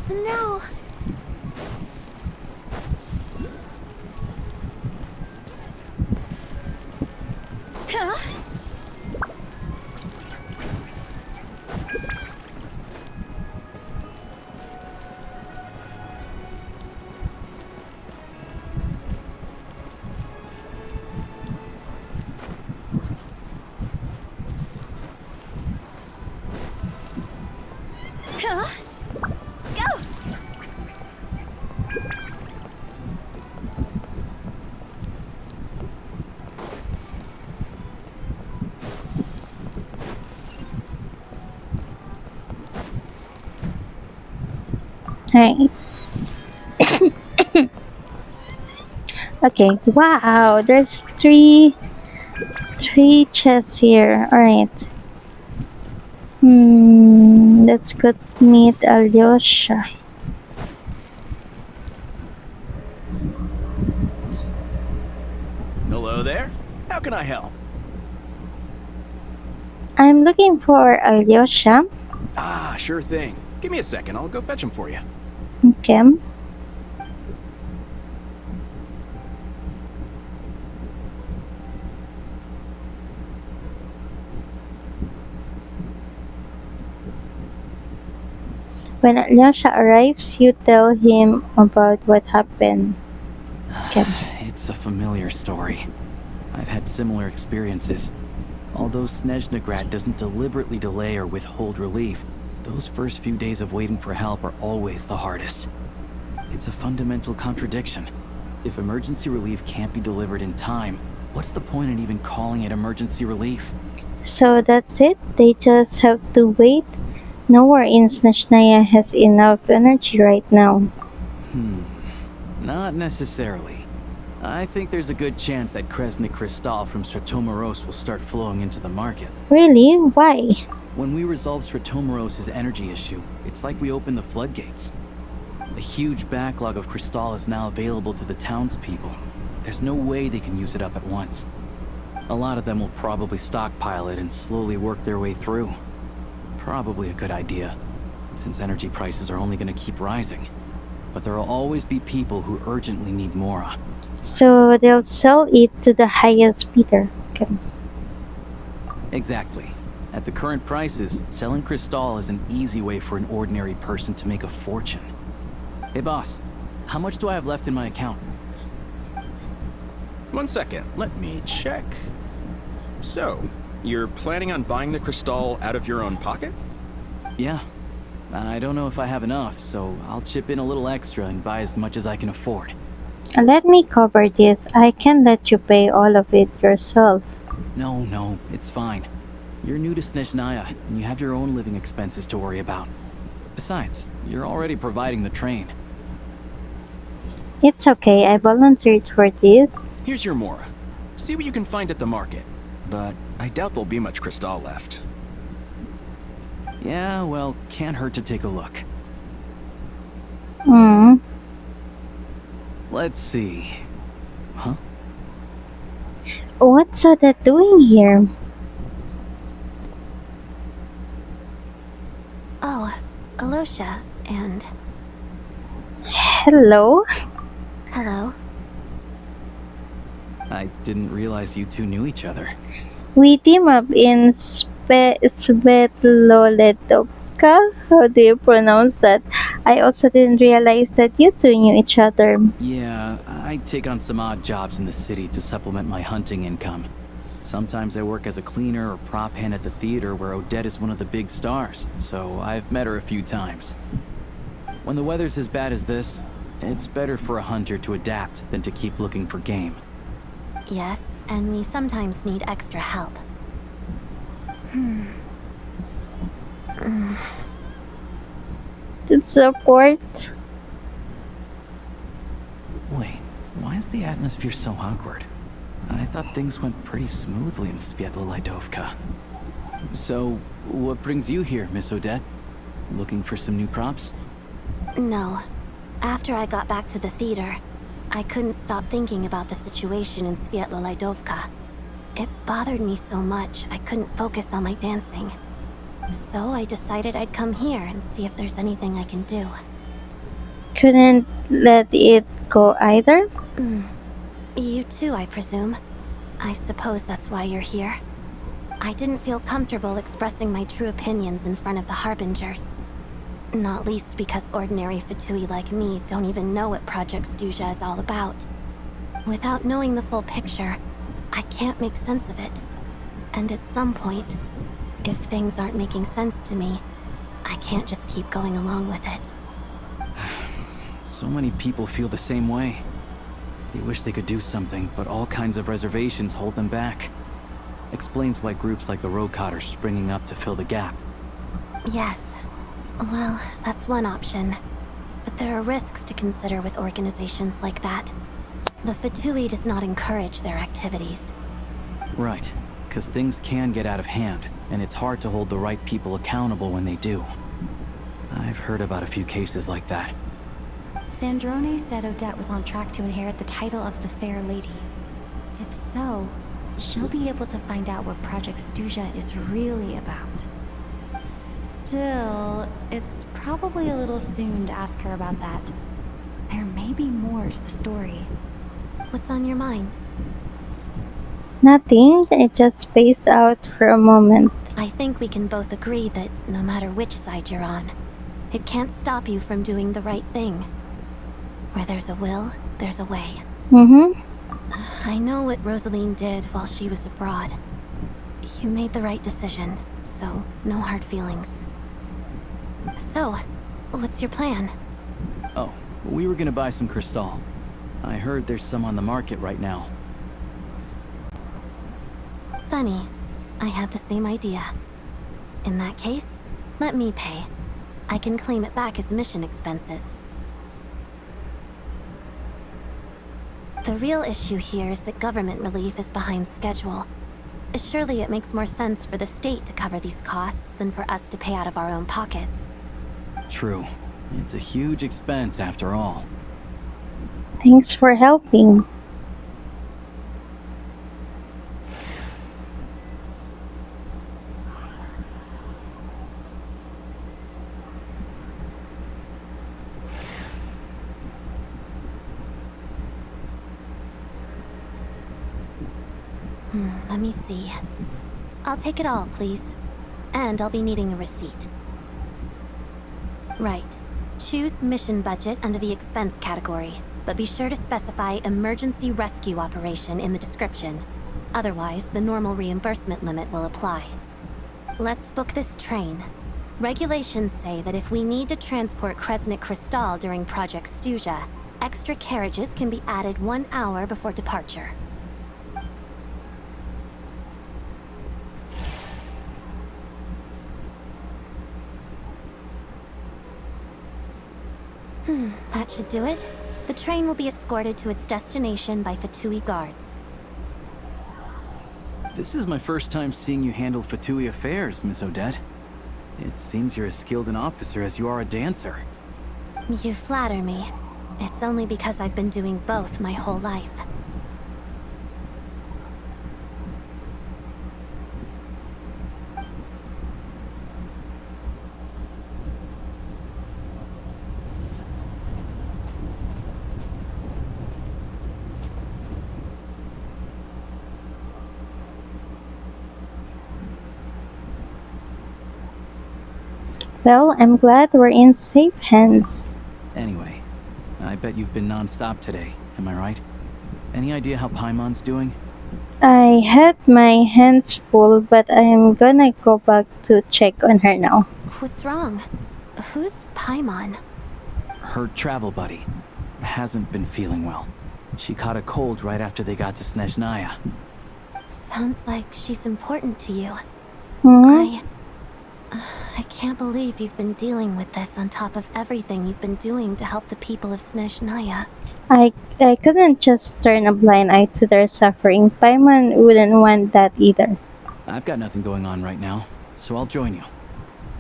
Snow. Huh? Huh? Go! Right. Okay, wow, there's three chests here. Alright. Let's go meet Alyosha. Hello there. How can I help? I'm looking for Alyosha. Ah, sure thing. Give me a second. I'll go fetch him for you. Okay. When Alyosha arrives, you tell him about what happened. Okay. It's a familiar story. I've had similar experiences. Although Snezhnegrad doesn't deliberately delay or withhold relief, those first few days of waiting for help are always the hardest. It's a fundamental contradiction. If emergency relief can't be delivered in time, what's the point in even calling it emergency relief? So that's it? They just have to wait? Nowhere in Snezhnaya has enough energy right now. Not necessarily. I think there's a good chance that Kresnik Crystal from Stratomoros will start flowing into the market. Really? Why? When we resolve Stratomoros' energy issue, it's like we open the floodgates. A huge backlog of Crystal is now available to the townspeople. There's no way they can use it up at once. A lot of them will probably stockpile it and slowly work their way through. Probably a good idea, since energy prices are only going to keep rising. But there will always be people who urgently need more. So they'll sell it to the highest bidder. Okay. Exactly. At the current prices, selling Crystal is an easy way for an ordinary person to make a fortune. Hey boss, how much do I have left in my account? 1 second. Let me check. So, you're planning on buying the Crystal out of your own pocket? Yeah. I don't know if I have enough, so I'll chip in a little extra and buy as much as I can afford. Let me cover this. I can let you pay all of it yourself. No, it's fine. You're new to Snezhnaya, and you have your own living expenses to worry about. Besides, you're already providing the train. It's okay, I volunteered for this. Here's your Mora. See what you can find at the market. But I doubt there'll be much Crystal left. Yeah, well, can't hurt to take a look. Let's see. Huh? What's Odette doing here? Oh, Alosha, and... Hello? Hello. I didn't realize you two knew each other. We team up in Svetloledovka? How do you pronounce that? I also didn't realize that you two knew each other. Yeah, I take on some odd jobs in the city to supplement my hunting income. Sometimes I work as a cleaner or prop hand at the theater where Odette is one of the big stars, so I've met her a few times. When the weather's as bad as this, it's better for a hunter to adapt than to keep looking for game. Yes, and we sometimes need extra help. To support. Wait, why is the atmosphere so awkward? I thought things went pretty smoothly in Svetloledovka. So, what brings you here, Miss Odette? Looking for some new props? No. After I got back to the theater, I couldn't stop thinking about the situation in Svietlolaidovka. It bothered me so much I couldn't focus on my dancing. So I decided I'd come here and see if there's anything I can do. Couldn't let it go either? You too, I presume. I suppose that's why you're here. I didn't feel comfortable expressing my true opinions in front of the Harbingers. Not least because ordinary Fatui like me don't even know what Project Stuja is all about. Without knowing the full picture, I can't make sense of it. And at some point, if things aren't making sense to me, I can't just keep going along with it. So many people feel the same way. They wish they could do something, but all kinds of reservations hold them back. Explains why groups like the Roadcott are springing up to fill the gap. Yes. Well, that's one option. But there are risks to consider with organizations like that. The Fatui does not encourage their activities. Right, because things can get out of hand, and it's hard to hold the right people accountable when they do. I've heard about a few cases like that. Sandrone said Odette was on track to inherit the title of the Fair Lady. If so, she'll be able to find out what Project Stuja is really about. Still, it's probably a little soon to ask her about that. There may be more to the story. What's on your mind? Nothing. It just spaced out for a moment. I think we can both agree that no matter which side you're on, it can't stop you from doing the right thing. Where there's a will, there's a way. I know what Rosaline did while she was abroad. You made the right decision, so no hard feelings. So, what's your plan? Oh, we were gonna buy some Crystal. I heard there's some on the market right now. Funny. I had the same idea. In that case, let me pay. I can claim it back as mission expenses. The real issue here is that government relief is behind schedule. Surely it makes more sense for the state to cover these costs than for us to pay out of our own pockets. True. It's a huge expense after all. Thanks for helping. Let me see. I'll take it all, please. And I'll be needing a receipt. Right. Choose mission budget under the expense category, but be sure to specify emergency rescue operation in the description. Otherwise, the normal reimbursement limit will apply. Let's book this train. Regulations say that if we need to transport Kresnik Crystal during Project Stuja, extra carriages can be added 1 hour before departure. That should do it. The train will be escorted to its destination by Fatui guards. This is my first time seeing you handle Fatui affairs, Miss Odette. It seems you're as skilled an officer as you are a dancer. You flatter me. It's only because I've been doing both my whole life. Well, I'm glad we're in safe hands. Anyway, I bet you've been non-stop today, am I right? Any idea how Paimon's doing? I had my hands full, but I'm gonna go back to check on her now. What's wrong? Who's Paimon? Her travel buddy hasn't been feeling well. She caught a cold right after they got to Snezhnaya. Sounds like she's important to you. I can't believe you've been dealing with this on top of everything you've been doing to help the people of Snezhnaya. I couldn't just turn a blind eye to their suffering. Paimon wouldn't want that either. I've got nothing going on right now, so I'll join you.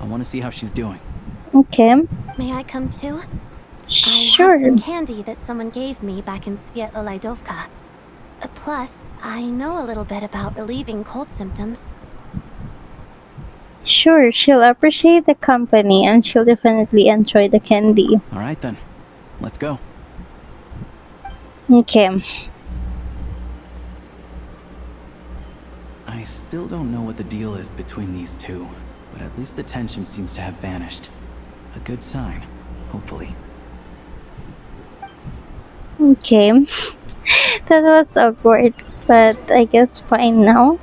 I want to see how she's doing. Okay. May I come too? Sure. I have some candy that someone gave me back in Svietlolaidovka. Plus, I know a little bit about relieving cold symptoms. Sure, she'll appreciate the company and she'll definitely enjoy the candy. All right then, let's go. Okay. I still don't know what the deal is between these two, but at least the tension seems to have vanished. A good sign, hopefully. Okay. That was awkward, but I guess fine now.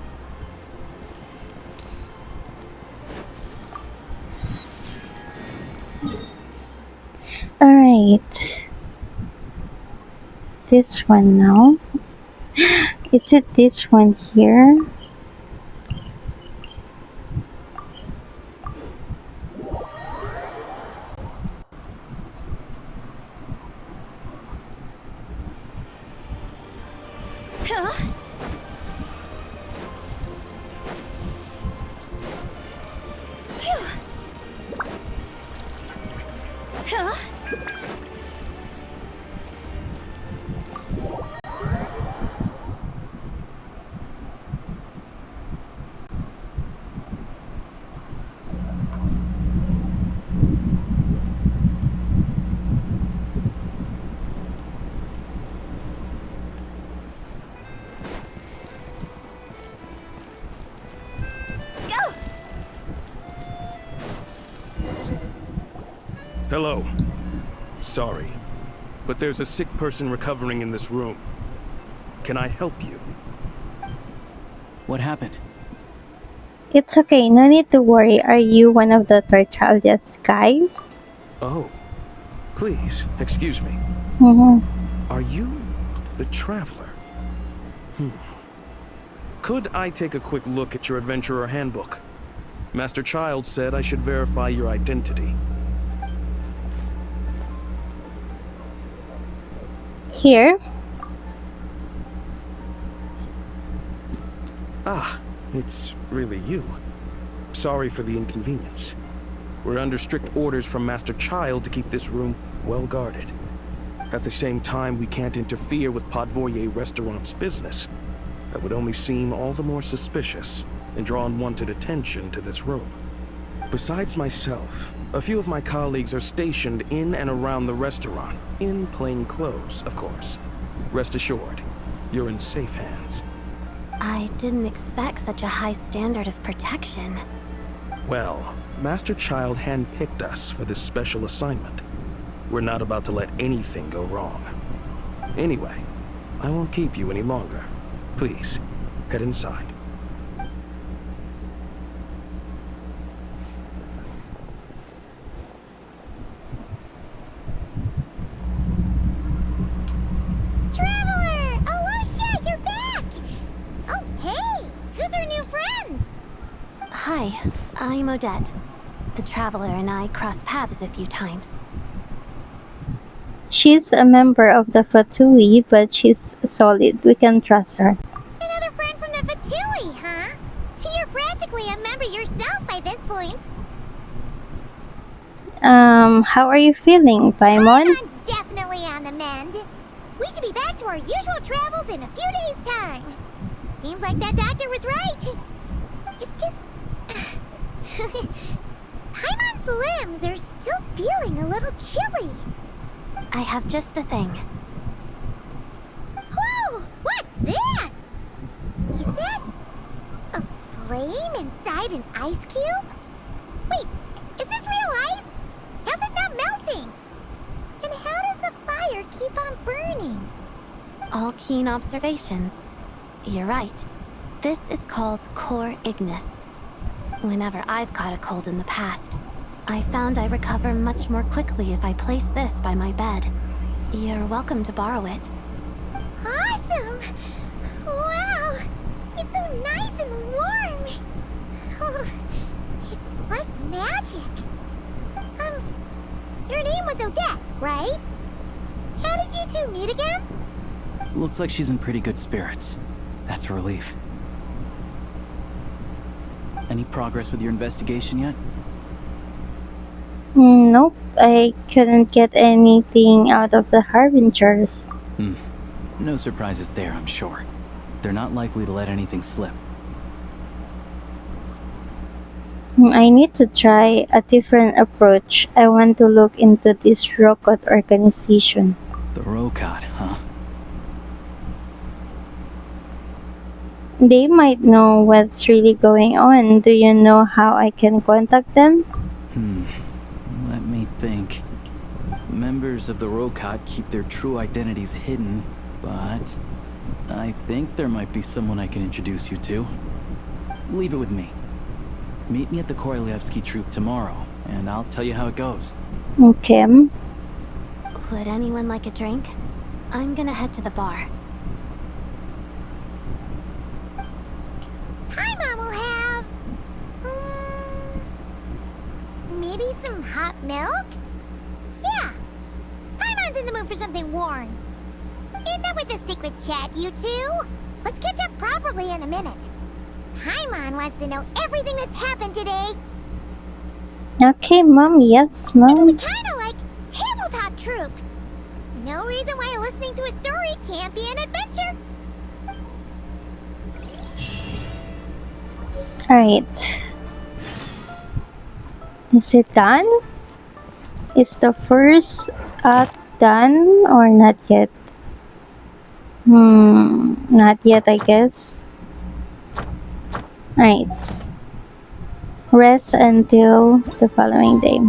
Alright. This one now. Is it this one here? Hello. Sorry, but there's a sick person recovering in this room. Can I help you? What happened? It's okay, no need to worry. Are you one of the Tartalia's guys? Oh, please, excuse me. Are you the Traveler? Could I take a quick look at your Adventurer Handbook? Master Child said I should verify your identity. Here. Ah, it's really you. Sorry for the inconvenience. We're under strict orders from Master Child to keep this room well guarded. At the same time, we can't interfere with Podvoye Restaurant's business. That would only seem all the more suspicious and draw unwanted attention to this room. Besides myself, a few of my colleagues are stationed in and around the restaurant, in plain clothes, of course. Rest assured, you're in safe hands. I didn't expect such a high standard of protection. Well, Master Child handpicked us for this special assignment. We're not about to let anything go wrong. Anyway, I won't keep you any longer. Please, head inside. Traveler! Alicia, you're back! Oh, hey! Who's our new friend? Hi, I'm Odette. The Traveler and I crossed paths a few times. She's a member of the Fatui, but she's solid. We can trust her. Another friend from the Fatui, huh? You're practically a member yourself by this point. How are you feeling, Paimon? Paimon's definitely on the mend. We should be back to our usual travels in a few days' time. Seems like that doctor was right. It's just... Paimon's limbs are still feeling a little chilly. I have just the thing. Whoa! What's this? Is that a flame inside an ice cube? Wait, is this real ice? How's it not melting? And how does the fire keep on burning? All keen observations. You're right. This is called core ignis. Whenever I've caught a cold in the past, I found I recover much more quickly if I place this by my bed. You're welcome to borrow it. Awesome! Wow! It's so nice and warm! Oh, it's like magic. Your name was Odette, right? How did you two meet again? Looks like she's in pretty good spirits. That's a relief. Any progress with your investigation yet? Nope, I couldn't get anything out of the Harbingers. No surprises there, I'm sure. They're not likely to let anything slip. I need to try a different approach. I want to look into this Rokot organization. The Rokot, huh? They might know what's really going on. Do you know how I can contact them? Let me think. Members of the Rokot keep their true identities hidden, but I think there might be someone I can introduce you to. Leave it with me. Meet me at the Korolyevsky Troop tomorrow, and I'll tell you how it goes. Okay. Would anyone like a drink? I'm gonna head to the bar. Paimon will have... maybe some hot milk? Yeah. Paimon's in the mood for something warm. Enough with the secret chat, you two. Let's catch up properly in a minute. Paimon wants to know everything that's happened today. Okay, Mom. Yes, It'll be Mom. kind of like tabletop troop. No reason why listening to a story can't be an adventure. Alright. Is it done? Is the first act done or not yet? Not yet, I guess. Alright. Rest until the following day.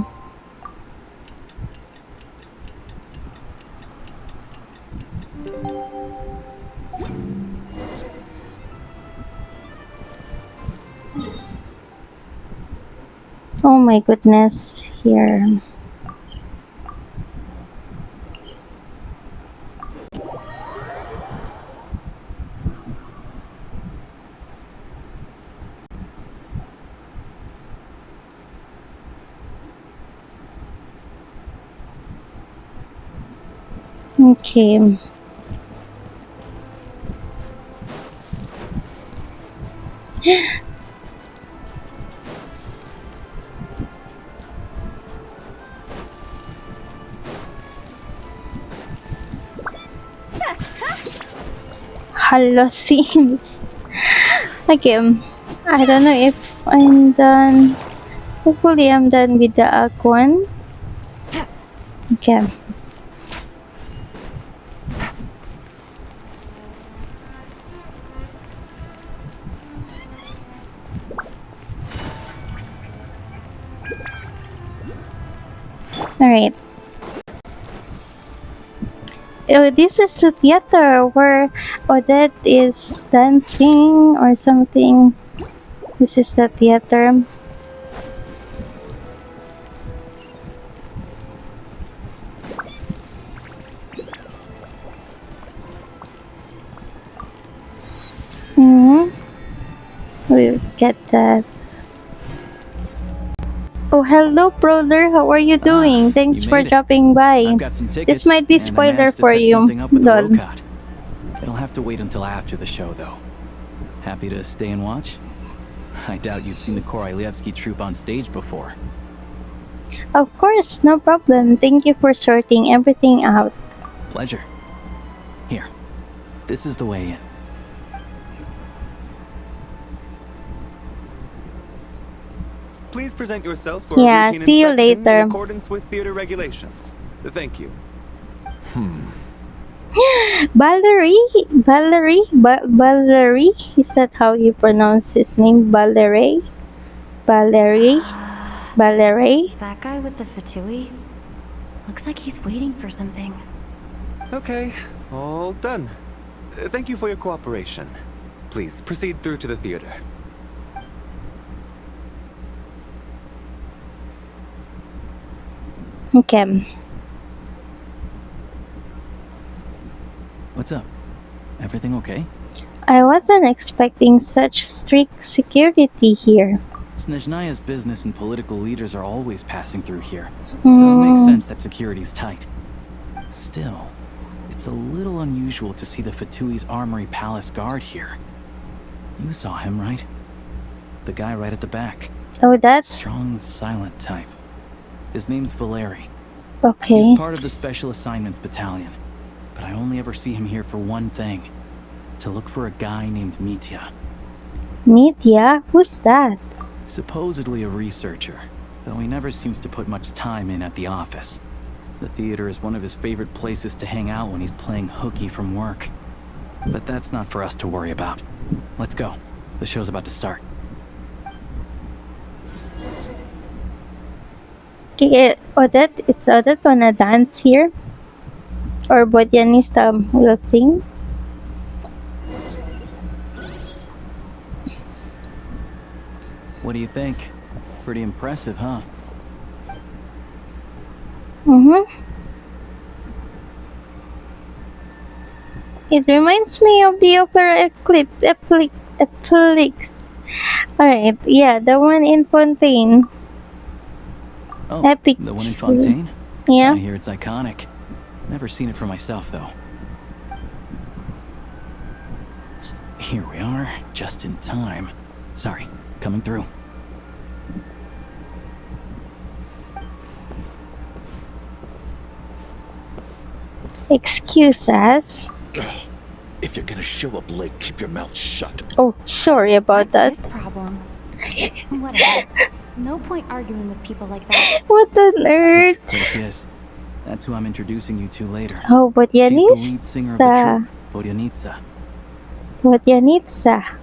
Oh my goodness, here. Okay. Hallucines. Okay. I don't know if I'm done. Hopefully I'm done with the Act 1. Okay. Alright. Oh, this is the theater where Odette is dancing or something. This is the theater. We'll get that. Oh, hello, brother. How are you doing? Thanks for dropping by. I've got some tickets, This might be and I spoiler managed to for set you. something up with the Lol. Rokot. It'll have to wait until after the show, though. Happy to stay and watch? I doubt you've seen the Korolyevsky Troop on stage before. Of course, no problem. Thank you for sorting everything out. Pleasure. Here. This is the way in. Please present yourself for Yeah, a routine see you inspection later. in accordance with theater regulations. Thank you. Valerie? Is that how you pronounce his name? Valerie? Valerie? Is that guy with the fatui? Looks like he's waiting for something. Okay, all done. Thank you for your cooperation. Please proceed through to the theater. Okay. What's up? Everything okay? I wasn't expecting such strict security here. Snezhnaya's business and political leaders are always passing through here, so it makes sense that security's tight. Still, it's a little unusual to see the Fatui's Armory Palace guard here. You saw him, right? The guy right at the back. Oh, that's... Strong, silent type. His name's Valeri. Okay. He's part of the Special Assignments Battalion, but I only ever see him here for one thing. To look for a guy named Mitya. Mitya? Who's that? Supposedly a researcher, though he never seems to put much time in at the office. The theater is one of his favorite places to hang out when he's playing hooky from work. But that's not for us to worry about. Let's go. The show's about to start. Okay, Odette, is Odette gonna dance here? Or Bodyanista will sing? What do you think? Pretty impressive, huh? It reminds me of the opera Eclipse. Alright, yeah, the one in Fontaine. Oh, Epic. the one in Fontaine? Yeah. I hear it's iconic. Never seen it for myself, though. Here we are, just in time. Sorry, coming through. Excuse us. If you're gonna show up late, keep your mouth shut. Oh, sorry about That's that. his problem. Whatever. No point arguing with people like that. What on earth? There she is. That's who I'm introducing you to later. Oh, She's the lead singer of the Bodyanitsa. troupe, Bodyanitsa. Bodyanitsa.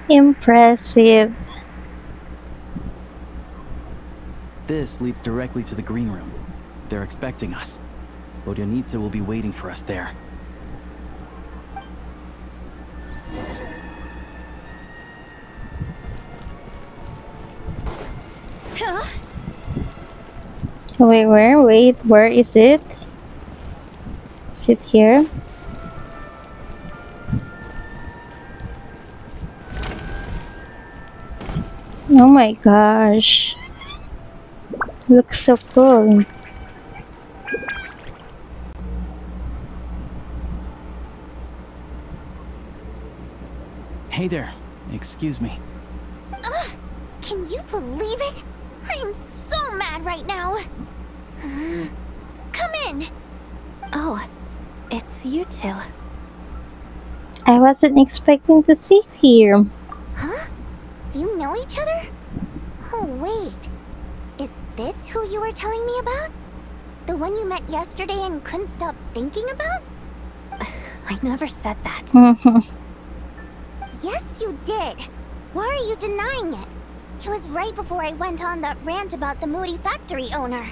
Impressive. This leads directly to the green room. They're expecting us. Bodyanitsa will be waiting for us there. Wait, where? Wait, where is it? Is it here? Oh my gosh. Looks so cool. Hey there. Excuse me. Can you believe it? I am so mad right now. Come in. Oh, it's you two. I wasn't expecting to see you here. Huh? You know each other? Oh, wait. Is this who you were telling me about? The one you met yesterday and couldn't stop thinking about? I never said that. Yes, you did. Why are you denying it? It was right before I went on that rant about the moody factory owner.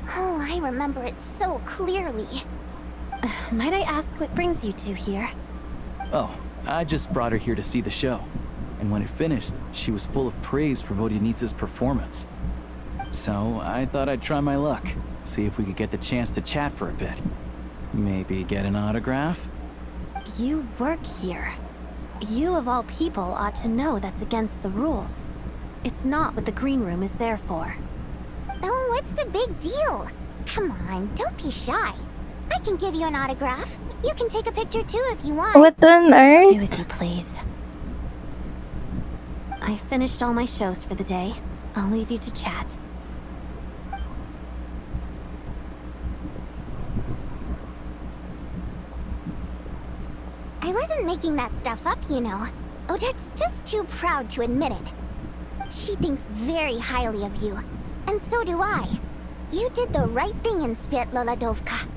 Oh, I remember it so clearly. Might I ask what brings you two here? Oh, I just brought her here to see the show. And when it finished, she was full of praise for Bodyanitsa's performance. So I thought I'd try my luck, see if we could get the chance to chat for a bit. Maybe get an autograph? You work here. You of all people ought to know that's against the rules. It's not what the green room is there for. Oh, what's the big deal? Come on, don't be shy. I can give you an autograph. You can take a picture too if you want. What on earth? Do as you please. I finished all my shows for the day. I'll leave you to chat. I wasn't making that stuff up, you know. Odette's just too proud to admit it. She thinks very highly of you, and so do I. You did the right thing in Svietloladovka.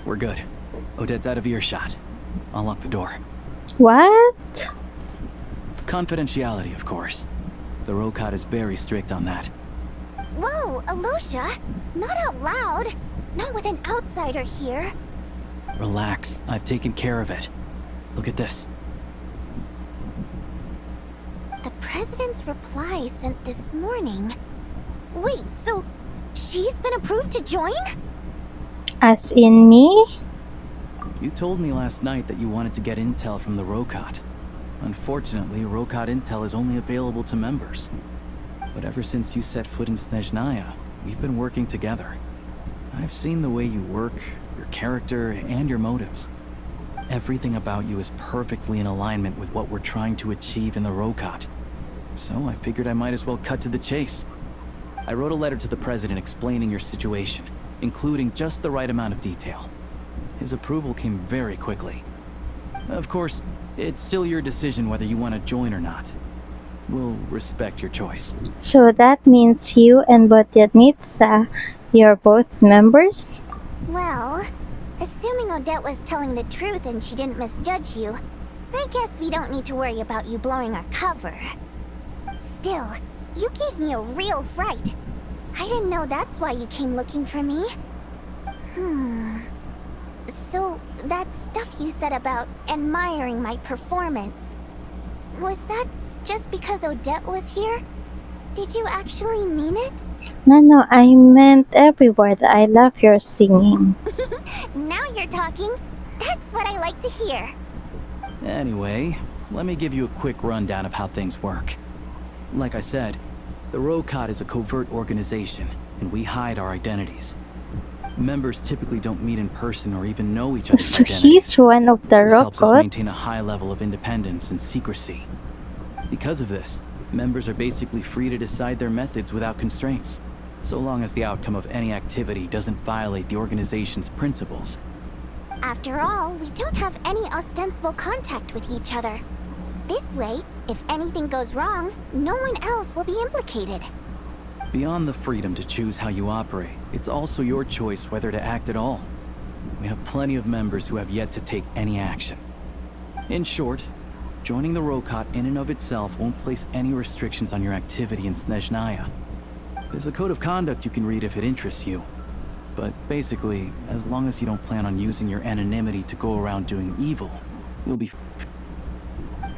We're good. Odette's out of earshot. I'll lock the door. What? Confidentiality, of course. The Rokot is very strict on that. Whoa, Alosha! Not out loud! Not with an outsider here! Relax, I've taken care of it. Look at this. The President's reply sent this morning. Wait, so she's been approved to join? As in me? You told me last night that you wanted to get intel from the Rokot. Unfortunately, Rokot intel is only available to members. But ever since you set foot in Snezhnaya, we've been working together. I've seen the way you work, your character, and your motives. Everything about you is perfectly in alignment with what we're trying to achieve in the Rokot. So I figured I might as well cut to the chase. I wrote a letter to the President explaining your situation, including just the right amount of detail. His approval came very quickly. Of course, it's still your decision whether you want to join or not. We'll respect your choice. So that means you and Botyadnitsa, you're both members? Well, assuming Odette was telling the truth and she didn't misjudge you, I guess we don't need to worry about you blowing our cover. Still, you gave me a real fright. I didn't know that's why you came looking for me. So, that stuff you said about admiring my performance, was that just because Odette was here? Did you actually mean it? No, I meant every word. I love your singing. Now you're talking. That's what I like to hear. Anyway, let me give you a quick rundown of how things work. Like I said, the Rokot is a covert organization, and we hide our identities. Members typically don't meet in person or even know each other's So identities. he's one of the This helps us Rokot? maintain a high level of independence and secrecy. Because of this, members are basically free to decide their methods without constraints, so long as the outcome of any activity doesn't violate the organization's principles. After all, we don't have any ostensible contact with each other. This way, if anything goes wrong, no one else will be implicated. Beyond the freedom to choose how you operate, it's also your choice whether to act at all. We have plenty of members who have yet to take any action. In short, joining the Rokot in and of itself won't place any restrictions on your activity in Snezhnaya. There's a code of conduct you can read if it interests you. But basically, as long as you don't plan on using your anonymity to go around doing evil, you'll be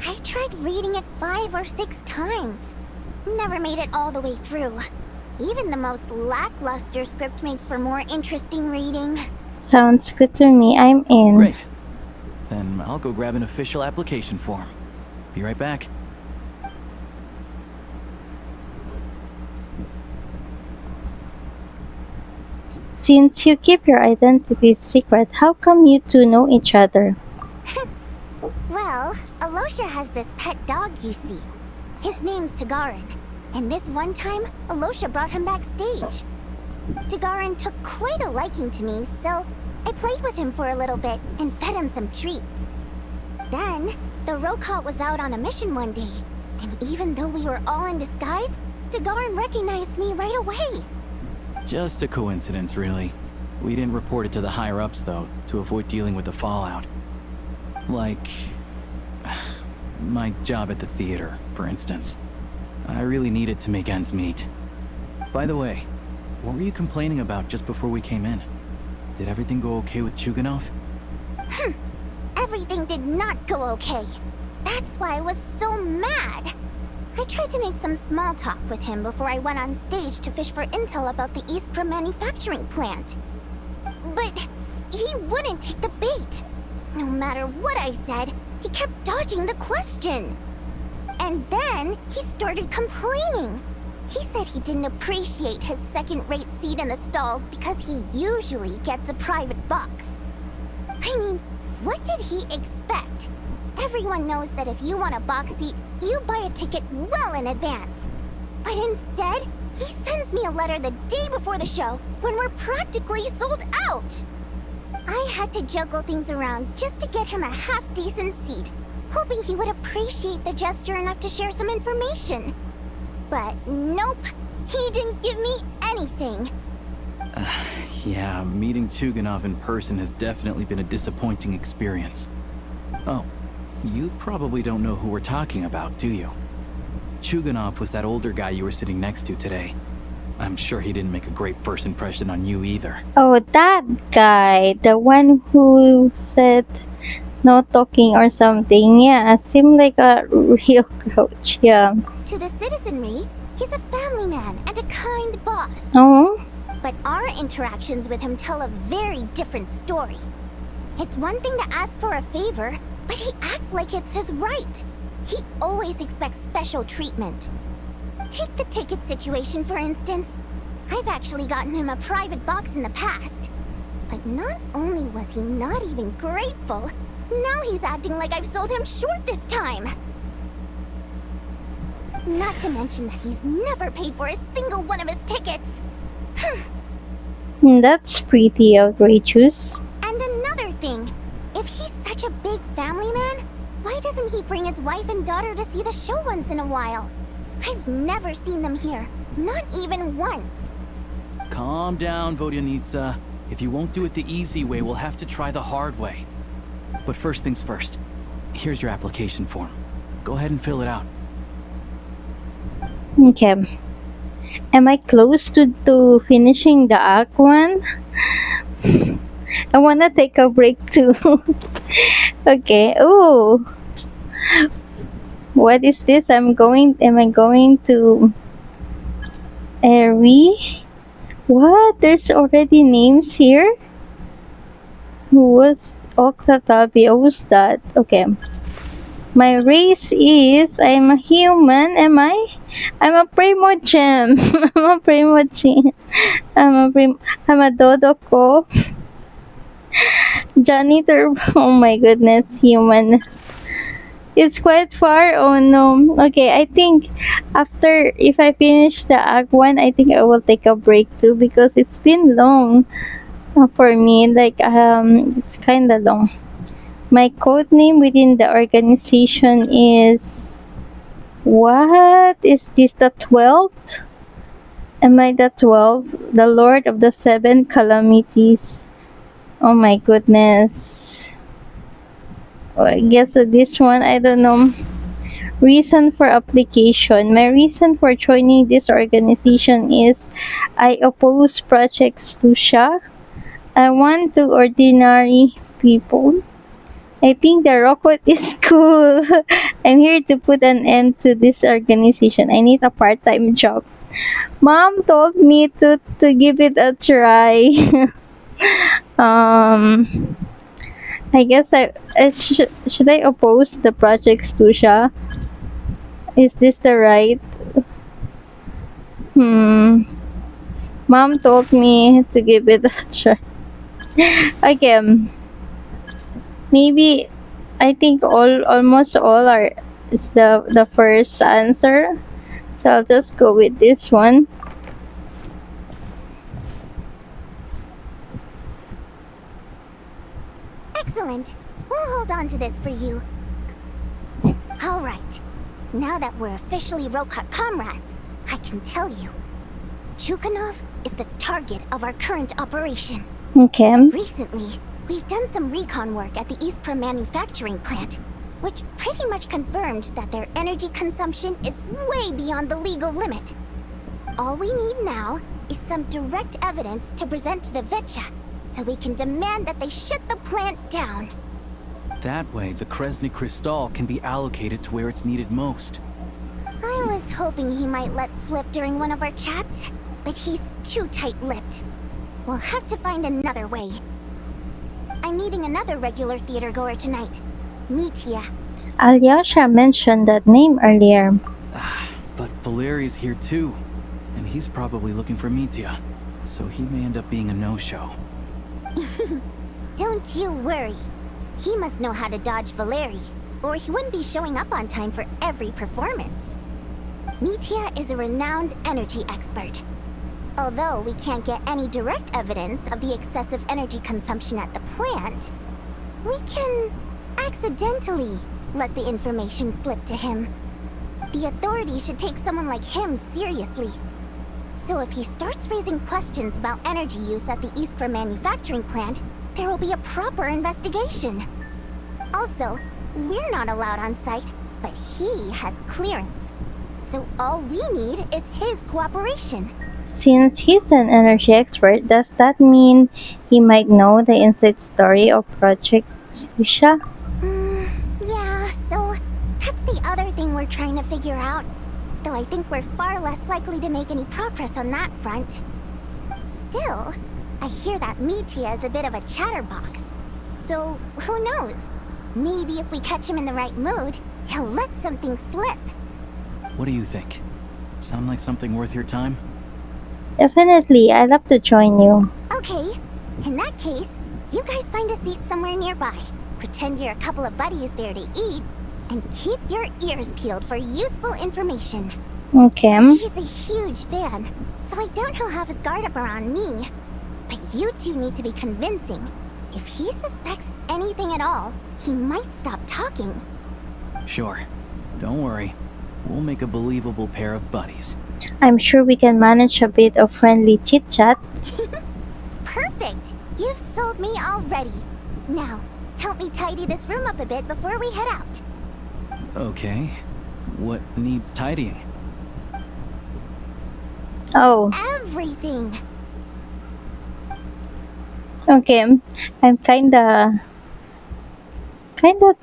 I tried reading it 5 or 6 times. Never made it all the way through. Even the most lackluster script makes for more interesting reading. Sounds good to me. I'm in. Great. Then I'll go grab an official application form. Be right back. Since you keep your identity secret, how come you two know each other? Well, Alosha has this pet dog you see. His name's Tagarin. And this one time, Alosha brought him backstage. Tagarin took quite a liking to me, so I played with him for a little bit and fed him some treats. Then, the Rokot was out on a mission one day, and even though we were all in disguise, Tagarin recognized me right away. Just a coincidence, really. We didn't report it to the higher-ups, though, to avoid dealing with the fallout. Like my job at the theater, for instance. I really needed to make ends meet. By the way, what were you complaining about just before we came in? Did everything go okay with Chuganov? Everything did not go okay. That's why I was so mad. I tried to make some small talk with him before I went on stage to fish for intel about the Iskra manufacturing plant. But he wouldn't take the bait. No matter what I said, he kept dodging the question. And then he started complaining. He said he didn't appreciate his second-rate seat in the stalls because he usually gets a private box. I mean, what did he expect? Everyone knows that if you want a box seat, you buy a ticket well in advance. But instead, he sends me a letter the day before the show when we're practically sold out. I had to juggle things around just to get him a half-decent seat, hoping he would appreciate the gesture enough to share some information. But nope, he didn't give me anything. Yeah, meeting Chuganov in person has definitely been a disappointing experience. Oh, you probably don't know who we're talking about, do you? Chuganov was that older guy you were sitting next to today. I'm sure he didn't make a great first impression on you either. Oh, that guy, the one who said no talking or something. Yeah, seemed like a real grouch. Yeah. To the citizenry, he's a family man and a kind boss. Oh. But our interactions with him tell a very different story. It's one thing to ask for a favor, but he acts like it's his right. He always expects special treatment. Take the ticket situation, for instance. I've actually gotten him a private box in the past. But not only was he not even grateful, now he's acting like I've sold him short this time. Not to mention that he's never paid for a single one of his tickets. That's pretty outrageous. And another thing, if he's such a big family man, why doesn't he bring his wife and daughter to see the show once in a while? I've never seen them here, not even once. Calm down, Vodyanitsa. If you won't do it the easy way, we'll have to try the hard way. But first things first, here's your application form. Go ahead and fill it out. Okay. Am I close to finishing the Act 1? I wanna take a break too. Okay. Oh. What is this? Am I going to Eri? What? There's already names here? Who was Octavia? Who's that? Okay. My race is, I'm a human, am I? I'm a Primogem. I'm a Primogem. I'm a Dodoko. Janitor. Oh my goodness, human. It's quite far. Oh no. Okay, I think after, if I finish the Act 1, I think I will take a break too because it's been long for me. Like, it's kind of long. My code name within the organization is... What? Is this the 12th? Am I the 12th? The Lord of the Seven Calamities. Oh my goodness. Oh, I guess this one, I don't know. Reason for application. My reason for joining this organization is I oppose Project Lucia. I want to ordinary people. I think the rocket is cool. I'm here to put an end to this organization. I need a part-time job. Mom told me to give it a try. I guess should I oppose the Project Lucia? Is this the right? Mom told me to give it a try. Okay. Maybe I think almost all are is the first answer. So I'll just go with this one. Excellent. We'll hold on to this for you. Alright. Now that we're officially Rokat comrades, I can tell you. Chuganov is the target of our current operation. Okay. Recently, we've done some recon work at the Eastpro manufacturing plant, which pretty much confirmed that their energy consumption is way beyond the legal limit. All we need now is some direct evidence to present to the Vetcha, so we can demand that they shut the plant down. That way, the Kresny Crystal can be allocated to where it's needed most. I was hoping he might let slip during one of our chats, but he's too tight-lipped. We'll have to find another way. I'm meeting another regular theater goer tonight, Mitya. Alyosha mentioned that name earlier. But Valeri's here too, and he's probably looking for Mitya, so he may end up being a no-show. Don't you worry. He must know how to dodge Valeri, or he wouldn't be showing up on time for every performance. Mitya is a renowned energy expert. Although we can't get any direct evidence of the excessive energy consumption at the plant, we can accidentally let the information slip to him. The authorities should take someone like him seriously. So if he starts raising questions about energy use at the Iskra manufacturing plant, there will be a proper investigation. Also, we're not allowed on site, but he has clearance. So all we need is his cooperation. Since he's an energy expert, does that mean he might know the inside story of Project Susha? Yeah, so that's the other thing we're trying to figure out. Though I think we're far less likely to make any progress on that front. Still, I hear that Mitia is a bit of a chatterbox. So, who knows? Maybe if we catch him in the right mood, he'll let something slip. What do you think? Sound like something worth your time? Definitely, I'd love to join you. Okay, in that case, you guys find a seat somewhere nearby. Pretend you're a couple of buddies there to eat, and keep your ears peeled for useful information. Okay. He's a huge fan, so I doubt he'll have his guard up around me. But you two need to be convincing. If he suspects anything at all, he might stop talking. Sure. Don't worry. We'll make a believable pair of buddies. I'm sure we can manage a bit of friendly chit-chat. Perfect! You've sold me already. Now, help me tidy this room up a bit before we head out. Okay. What needs tidying? Oh. Everything! Okay. I'm kinda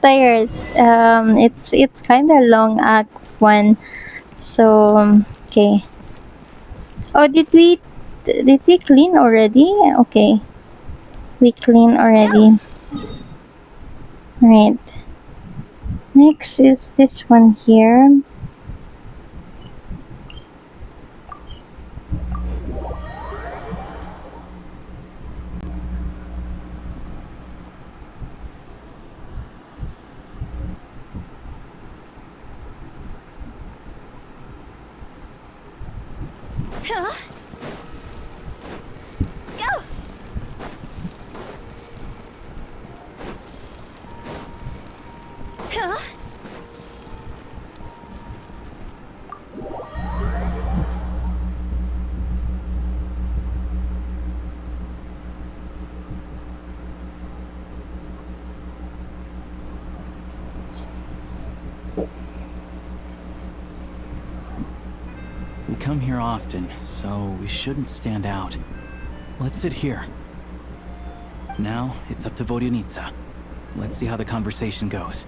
tired. It's kinda long act one. So okay. Oh, did we clean already? Okay. We clean already. Right. Next is this one here. Huh? Go! Huh? We come here often, so we shouldn't stand out. Let's sit here. Now, it's up to Vodyanica. Let's see how the conversation goes.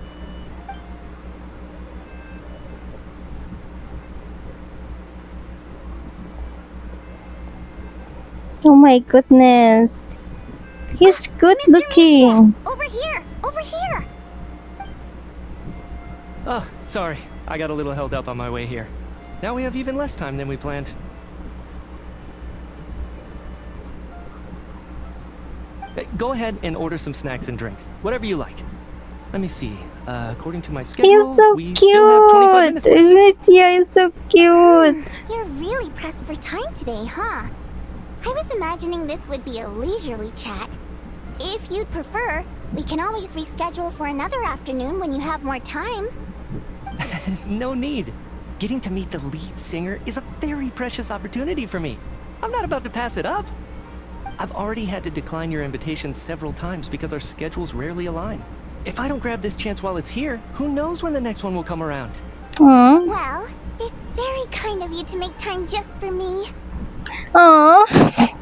Oh my goodness. He's good looking. Over here! Over here! Oh, sorry. I got a little held up on my way here. Now we have even less time than we planned. Go ahead and order some snacks and drinks. Whatever you like. Let me see. According to my schedule, He's so we still have 25 minutes cute. left. Mitya is so cute. You're really pressed for time today, huh? I was imagining this would be a leisurely chat. If you'd prefer, we can always reschedule for another afternoon when you have more time. No need. Getting to meet the lead singer is a very precious opportunity for me. I'm not about to pass it up. I've already had to decline your invitation several times because our schedules rarely align. If I don't grab this chance while it's here, who knows when the next one will come around? Aww. Well, it's very kind of you to make time just for me. Aww.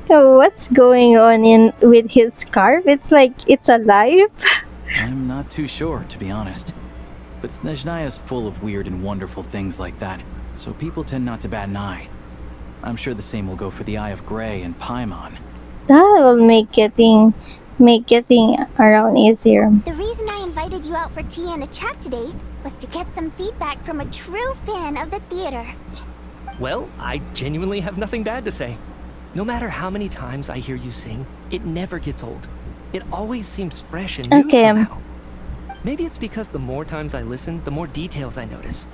What's going on with his scarf? It's like it's alive. I'm not too sure, to be honest. But Snezhnaya is full of weird and wonderful things like that, so people tend not to bat an eye. I'm sure the same will go for the Eye of Grey and Paimon. That will make getting around easier. The reason I invited you out for tea and a chat today was to get some feedback from a true fan of the theater. Well, I genuinely have nothing bad to say. No matter how many times I hear you sing, it never gets old. It always seems fresh and new somehow. Maybe it's because the more times I listen, the more details I notice.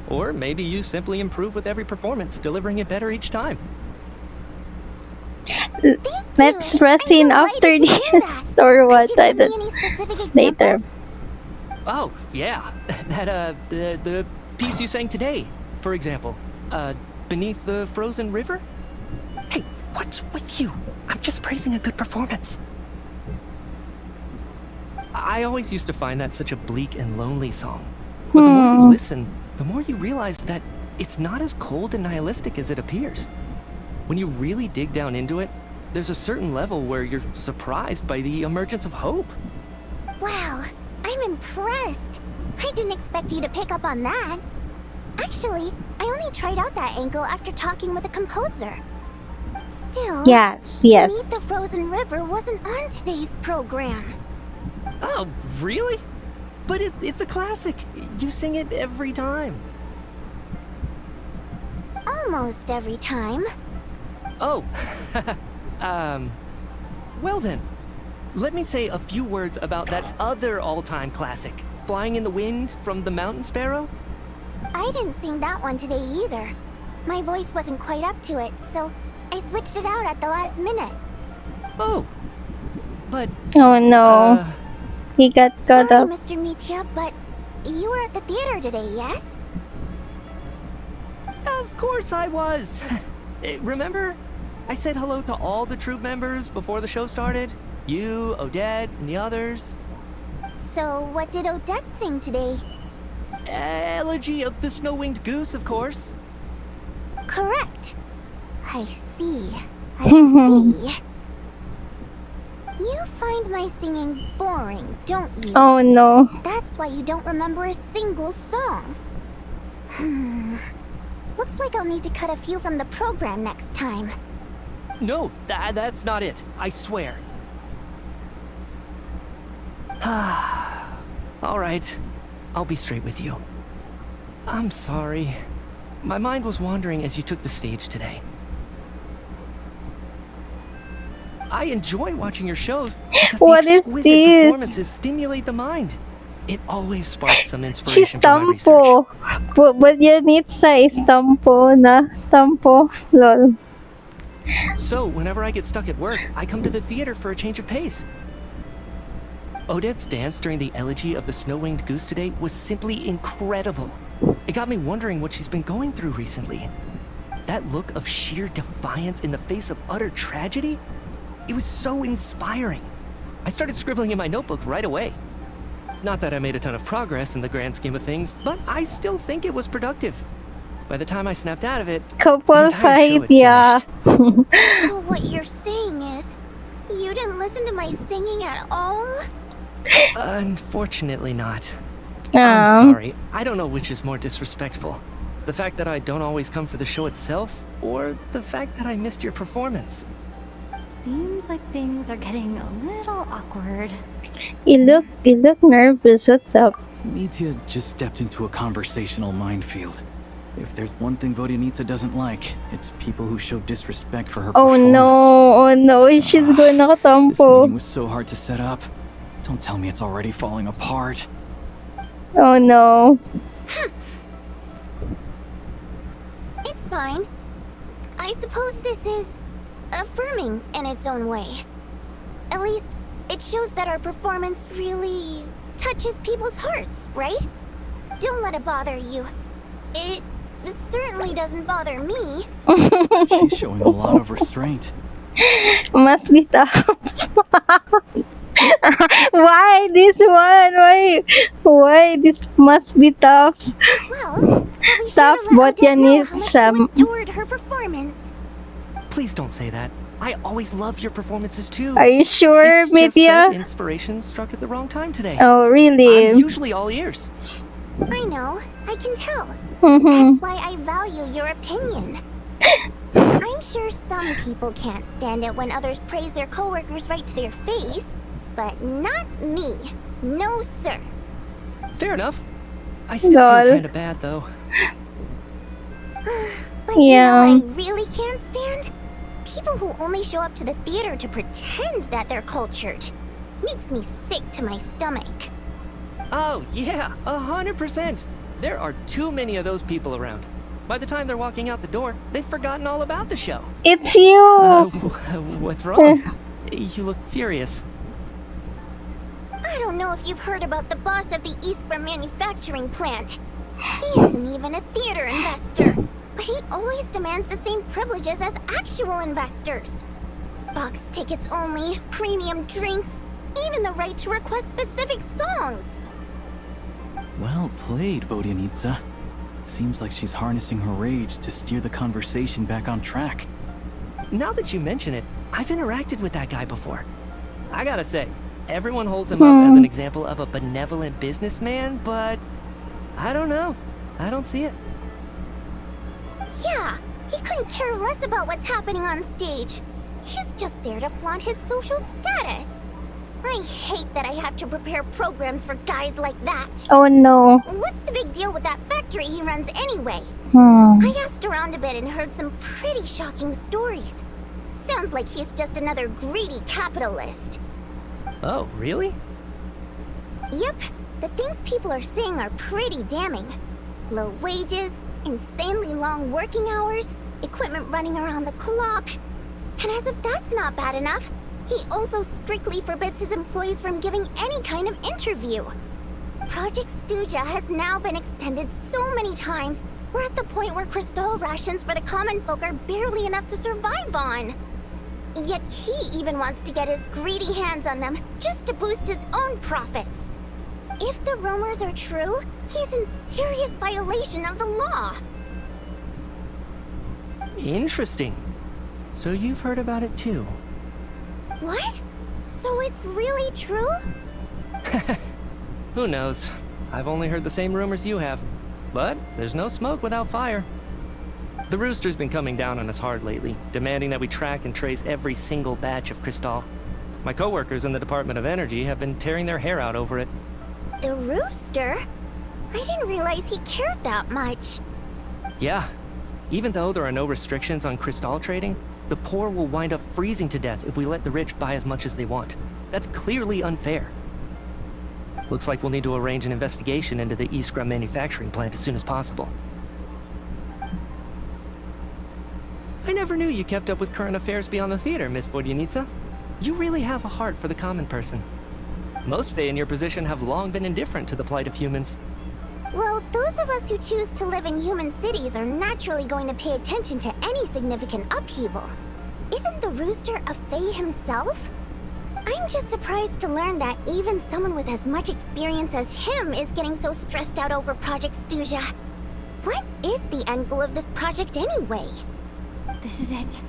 Or maybe you simply improve with every performance, delivering it better each time. Let's rush in after this or what? I don't. Later. Oh, yeah. That, the piece you sang today, for example. Beneath the Frozen River? Hey, what's with you? I'm just praising a good performance. I always used to find that such a bleak and lonely song. But the more you listen, the more you realize that it's not as cold and nihilistic as it appears. When you really dig down into it, there's a certain level where you're surprised by the emergence of hope. Wow, I'm impressed. I didn't expect you to pick up on that. Actually, I only tried out that angle after talking with a composer. Still, yes. Beneath the Frozen River wasn't on today's program. Oh, really? But it's a classic. You sing it every time. Almost every time. Oh, well then, let me say a few words about that other all-time classic, Flying in the Wind from the Mountain Sparrow. I didn't sing that one today either. My voice wasn't quite up to it, so I switched it out at the last minute. Oh, but... Oh no. He got caught Sorry, up. Mr. Mitya, but you were at the theater today, yes? Of course I was. Remember? I said hello to all the troupe members before the show started. You, Odette, and the others. So what did Odette sing today? Elegy of the Snow-Winged Goose, of course. Correct. I see. I see. You find my singing boring, don't you? Oh no. That's why you don't remember a single song. Looks like I'll need to cut a few from the program next time. No, that's not it. I swear. All right. I'll be straight with you. I'm sorry. My mind was wandering as you took the stage today. I enjoy watching your shows because What the is exquisite this? performances stimulate the mind. It always sparks some inspiration for my research. Stampo. But you need say stampo na. Stampo. Lol. So, whenever I get stuck at work, I come to the theater for a change of pace. Odette's dance during the elegy of the Snow-Winged Goose today was simply incredible. It got me wondering what she's been going through recently. That look of sheer defiance in the face of utter tragedy? It was so inspiring. I started scribbling in my notebook right away. Not that I made a ton of progress in the grand scheme of things, but I still think it was productive. By the time I snapped out of it, Couple fight, yeah. So what you're saying is, you didn't listen to my singing at all? Unfortunately not. I'm sorry. I don't know which is more disrespectful. The fact that I don't always come for the show itself, or the fact that I missed your performance. Seems like things are getting a little awkward. You look nervous. What's up? Nitya just stepped into a conversational minefield. If there's one thing Vodyanitsa doesn't like, it's people who show disrespect for her performance. Oh no, she's gonna This tampo. meeting was so hard to set up. Don't tell me it's already falling apart. Oh no. It's fine. I suppose this is affirming in its own way. At least, it shows that our performance really touches people's hearts, right? Don't let it bother you. It certainly doesn't bother me. She's showing a lot of restraint. Must be tough. Why this one? Why this must be tough? Well, Tough, but you need some. adored her performance. Please don't say that. I always love your performances too. Are you sure, It's just that Mitya? inspiration struck at the wrong time today. Oh, really? I'm usually all ears. I know, I can tell. Mhm. That's why I value your opinion. I'm sure some people can't stand it when others praise their coworkers right to their face, but not me. No, sir. Fair enough. I still Lol. feel kind of bad though. But Yeah. you know what I really can't stand? People who only show up to the theater to pretend that they're cultured. Makes me sick to my stomach. Oh yeah, 100%. There are too many of those people around. By the time they're walking out the door, they've forgotten all about the show. It's you! What's wrong? You look furious. I don't know if you've heard about the boss of the Iskra manufacturing plant. He isn't even a theater investor, but he always demands the same privileges as actual investors. Box tickets only, premium drinks, even the right to request specific songs. Well played, Vodyanitsa. Seems like she's harnessing her rage to steer the conversation back on track. Now that you mention it, I've interacted with that guy before. I gotta say, everyone holds him up as an example of a benevolent businessman, but I don't know. I don't see it. Yeah, he couldn't care less about what's happening on stage. He's just there to flaunt his social status. I hate that I have to prepare programs for guys like that. Oh no. What's the big deal with that factory he runs anyway? Hmm. I asked around a bit and heard some pretty shocking stories. Sounds like he's just another greedy capitalist. Oh, really? Yep, the things people are saying are pretty damning. Low wages, insanely long working hours, equipment running around the clock. And as if that's not bad enough, he also strictly forbids his employees from giving any kind of interview. Project Stuja has now been extended so many times, we're at the point where crystal rations for the common folk are barely enough to survive on. Yet he even wants to get his greedy hands on them just to boost his own profits. If the rumors are true, he's in serious violation of the law. Interesting. So you've heard about it too? What? So it's really true? Who knows? I've only heard the same rumors you have. But there's no smoke without fire. The Rooster's been coming down on us hard lately, demanding that we track and trace every single batch of Crystal. My coworkers in the Department of Energy have been tearing their hair out over it. The Rooster? I didn't realize he cared that much. Yeah. Even though there are no restrictions on Crystal trading, the poor will wind up freezing to death if we let the rich buy as much as they want. That's clearly unfair. Looks like we'll need to arrange an investigation into the Iskra manufacturing plant as soon as possible. I never knew you kept up with current affairs beyond the theater, Miss Vodyanitsa. You really have a heart for the common person. Most Fae in your position have long been indifferent to the plight of humans. Well, those of us who choose to live in human cities are naturally going to pay attention to any significant upheaval. Isn't the Rooster a Fae himself? I'm just surprised to learn that even someone with as much experience as him is getting so stressed out over Project Stuja. What is the end goal of this project anyway? This is it.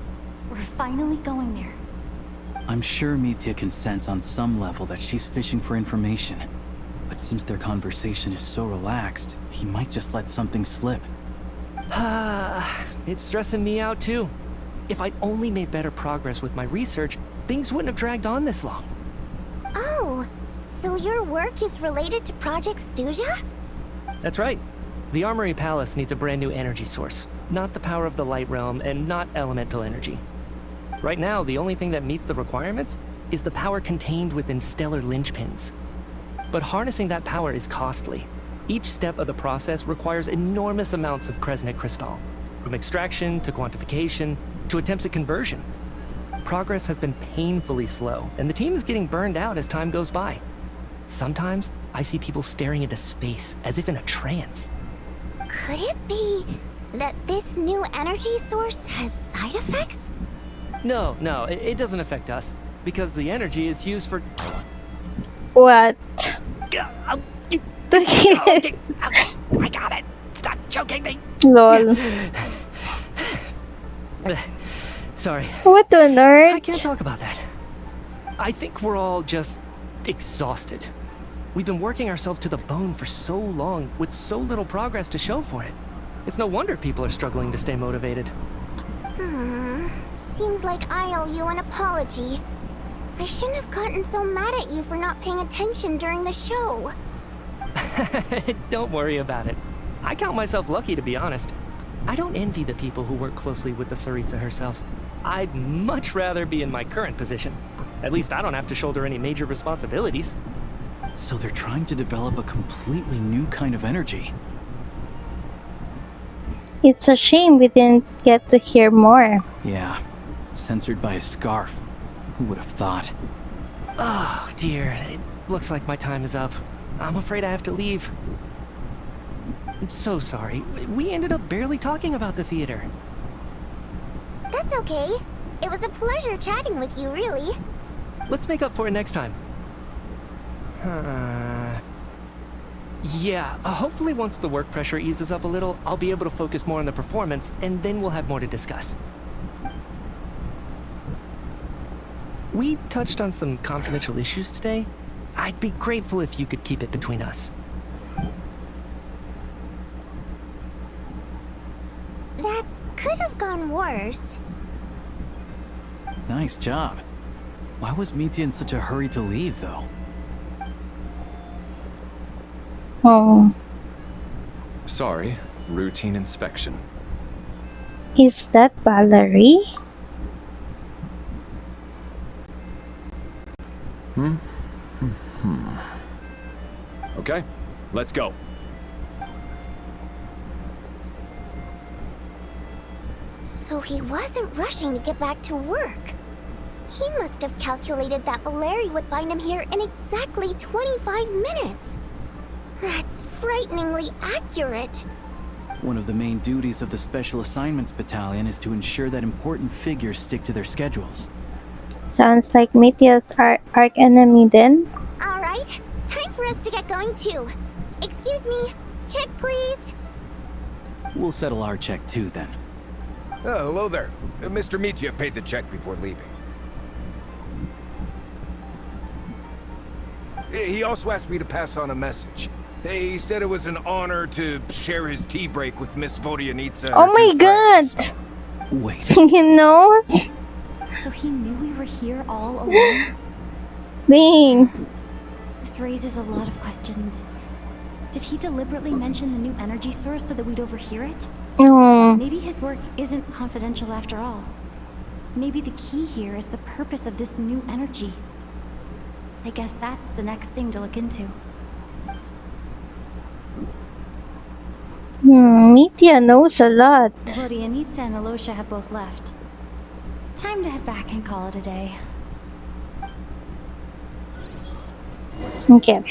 We're finally going there. I'm sure Mitya can sense on some level that she's fishing for information. But since their conversation is so relaxed, he might just let something slip. It's stressing me out too. If I'd only made better progress with my research, things wouldn't have dragged on this long. Oh, so your work is related to Project Stuja? That's right. The Armory Palace needs a brand new energy source. Not the power of the Light Realm, and not elemental energy. Right now, the only thing that meets the requirements is the power contained within stellar linchpins. But harnessing that power is costly. Each step of the process requires enormous amounts of Kresnik crystal, from extraction to quantification to attempts at conversion. Progress has been painfully slow, and the team is getting burned out as time goes by. Sometimes, I see people staring into space as if in a trance. Could it be that this new energy source has side effects? No, it doesn't affect us, because the energy is used for... What? I got it! Stop choking me! Lol. Sorry. What on earth? I can't talk about that. I think we're all just exhausted. We've been working ourselves to the bone for so long, with so little progress to show for it. It's no wonder people are struggling to stay motivated. Seems like I owe you an apology. I shouldn't have gotten so mad at you for not paying attention during the show. Don't worry about it. I count myself lucky, to be honest. I don't envy the people who work closely with the Tsaritsa herself. I'd much rather be in my current position. At least I don't have to shoulder any major responsibilities. So they're trying to develop a completely new kind of energy. It's a shame we didn't get to hear more. Yeah, censored by a scarf. Who would have thought? Oh, dear. It looks like my time is up. I'm afraid I have to leave. I'm so sorry. We ended up barely talking about the theater. That's okay. It was a pleasure chatting with you, really. Let's make up for it next time. Yeah, hopefully once the work pressure eases up a little, I'll be able to focus more on the performance, and then we'll have more to discuss. We touched on some confidential issues today. I'd be grateful if you could keep it between us. That could have gone worse. Nice job. Why was Mitya in such a hurry to leave, though? Oh, Sorry, routine inspection. is that Valerie? Okay, let's go. So he wasn't rushing to get back to work. He must have calculated that Valerie would find him here in exactly 25 minutes. That's frighteningly accurate. One of the main duties of the Special Assignments Battalion is to ensure that important figures stick to their schedules. Sounds like Mitya's arch enemy then. All right, time for us to get going too. Excuse me, check please. We'll settle our check too, then. Oh, hello there. Mr. Mitya paid the check before leaving. He also asked me to pass on a message. He said it was an honor to share his tea break with Miss Vodyanitsa. Oh my god! Wait. He knows? So he knew we were here all along? Dang. This raises a lot of questions. Did he deliberately mention the new energy source so that we'd overhear it? Oh. Maybe his work isn't confidential after all. Maybe the key here is the purpose of this new energy. I guess that's the next thing to look into. Mitya knows a lot. Vodyanitsa and Alosha have both left. Time to head back and call it a day. Okay.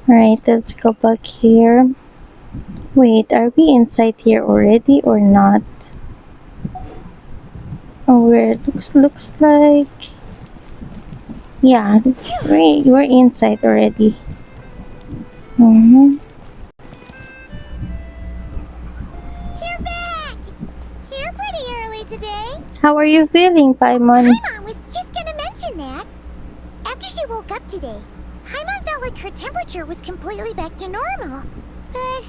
Alright, let's go back here. Wait, are we inside here already or not? Oh, where it looks like... Yeah, we're inside already. You're back! You're pretty early today. How are you feeling, Paimon? Paimon was just gonna mention that. After she woke up today, Paimon felt like her temperature was completely back to normal. But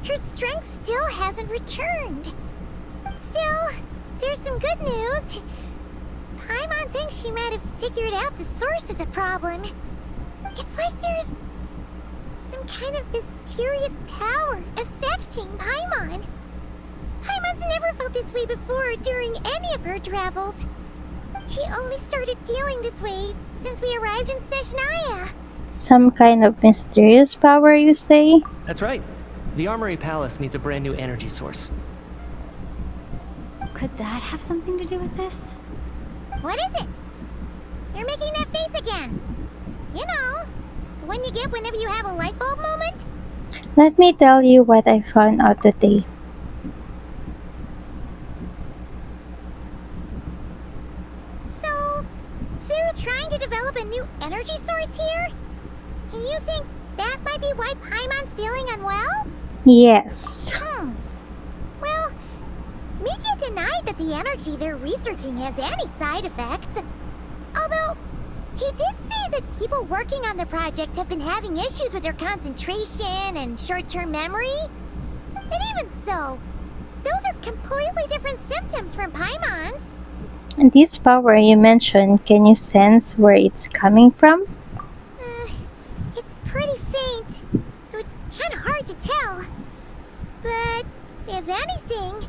her strength still hasn't returned. Still, there's some good news. Paimon thinks she might have figured out the source of the problem. It's like there's some kind of mysterious power affecting Paimon. Paimon's never felt this way before during any of her travels. She only started feeling this way since we arrived in Snezhnaya. Some kind of mysterious power, you say? That's right. The Armory Palace needs a brand new energy source. Could that have something to do with this? What is it? You're making that face again. You know, the one you get whenever you have a light bulb moment? Let me tell you what I found out today. So, they're trying to develop a new energy source here? And you think that might be why Paimon's feeling unwell? Yes. Well, Mitya denied that the energy they're researching has any side effects. Although, he did say that people working on the project have been having issues with their concentration and short-term memory. And even so, those are completely different symptoms from Paimon's. And this power you mentioned, can you sense where it's coming from? It's pretty faint, so it's kind of hard to tell. But, if anything,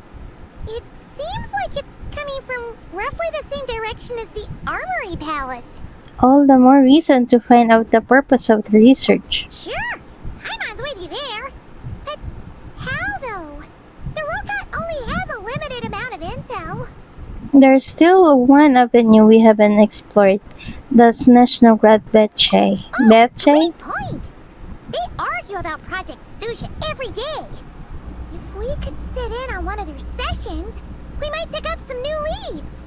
it seems like it's coming from roughly the same direction as the Armory Palace. All the more reason to find out the purpose of the research. Sure, Paimon's with you there. There's still one avenue we haven't explored. The Snezhnograd Betche. Betche? Point! They argue about Project Stusha every day. If we could sit in on one of their sessions, we might pick up some new leads.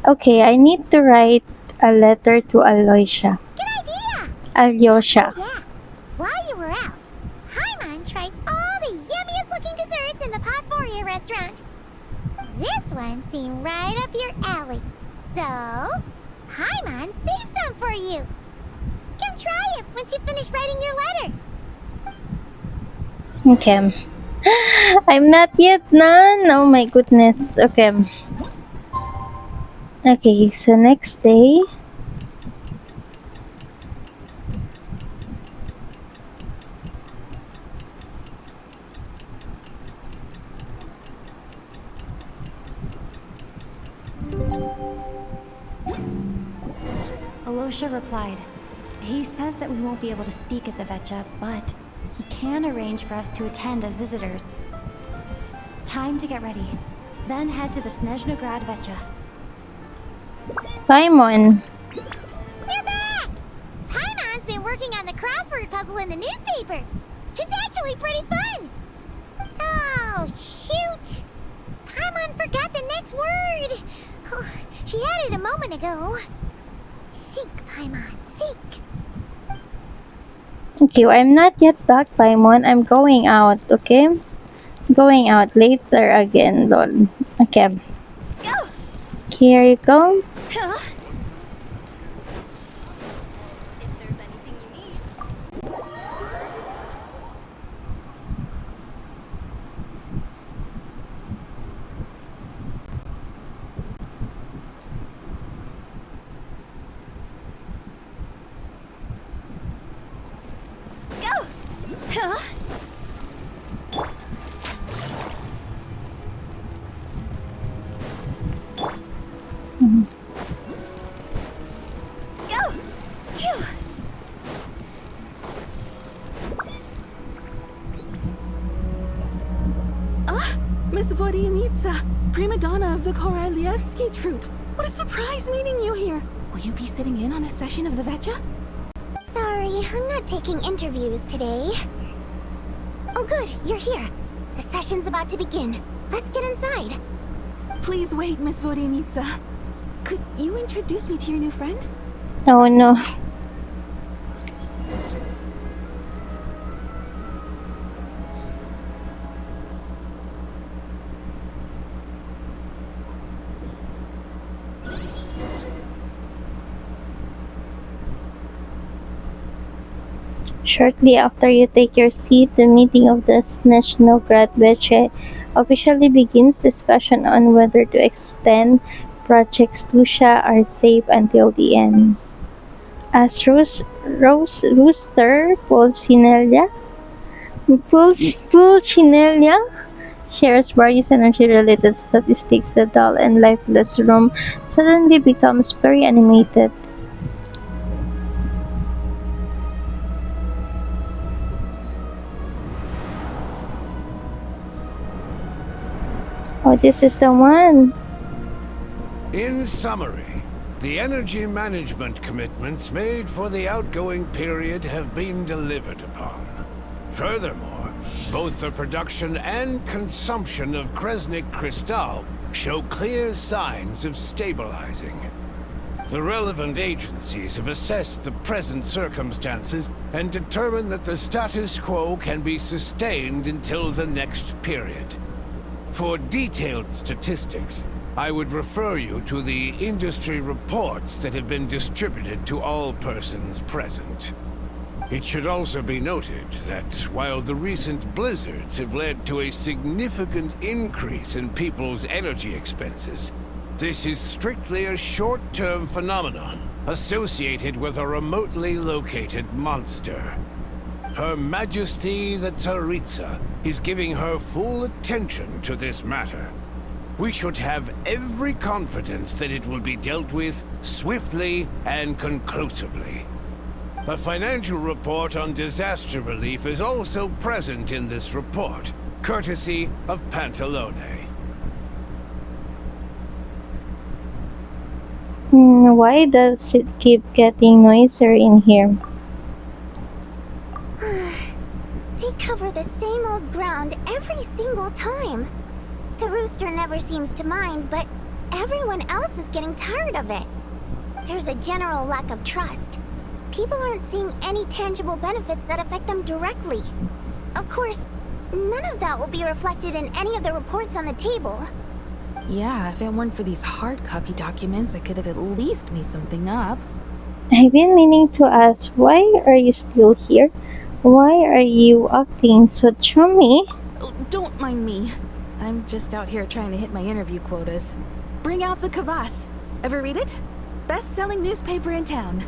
Okay, I need to write a letter to Aloysia. Good idea! Alyosha. Oh, yeah. While you were out, Hyman tried all the yummiest looking desserts in the Podboria restaurant. This one seemed right up your alley. So, Hyman saved some for you. Come try it once you finish writing your letter. Okay. I'm not yet done. Oh my goodness. Okay. Okay, so next day. Alosha replied. He says that we won't be able to speak at the Vetcha, but he can arrange for us to attend as visitors. Time to get ready. Then head to the Snezhnograd Vetcha. Paimon. You're back! Paimon's been working on the crossword puzzle in the newspaper. It's actually pretty fun. Oh, shoot! Paimon forgot the next word. Oh, she had it a moment ago. Think, Paimon, think. Okay, well, I'm not yet back, Paimon. I'm going out, okay? Going out later again, lol. Okay. Go! Here you go. Huh? Go! Huh? Go! Phew! Ah, Miss Vodianitsa, prima donna of the Korolievsky troupe. What a surprise meeting you here. Will you be sitting in on a session of the Vetcha? Sorry, I'm not taking interviews today. Oh good, you're here. The session's about to begin. Let's get inside. Please wait, Miss Vodianitsa. Could you introduce me to your new friend? Oh no. Shortly after you take your seat, the meeting of the Snezhnograd Vetche officially begins. Discussion on whether to extend Project Stusha are safe until the end. As Rooster Pulcinella shares various energy-related statistics, the dull and lifeless room suddenly becomes very animated. Oh, this is the one. In summary, the energy management commitments made for the outgoing period have been delivered upon. Furthermore, both the production and consumption of Kresnik Crystal show clear signs of stabilizing. The relevant agencies have assessed the present circumstances and determined that the status quo can be sustained until the next period. For detailed statistics, I would refer you to the industry reports that have been distributed to all persons present. It should also be noted that while the recent blizzards have led to a significant increase in people's energy expenses, this is strictly a short-term phenomenon associated with a remotely located monster. Her Majesty the Tsaritsa is giving her full attention to this matter. We should have every confidence that it will be dealt with swiftly and conclusively. A financial report on disaster relief is also present in this report, courtesy of Pantalone. Why does it keep getting noisier in here? They cover the same old ground every single time. The rooster never seems to mind, but everyone else is getting tired of it. There's a general lack of trust. People aren't seeing any tangible benefits that affect them directly. Of course, none of that will be reflected in any of the reports on the table. Yeah, if it weren't for these hard copy documents, I could have at least made something up. I've been meaning to ask, why are you still here? Why are you acting so chummy? Oh, don't mind me. I'm just out here trying to hit my interview quotas. Bring out the kvass. Ever read it? Best-selling newspaper in town.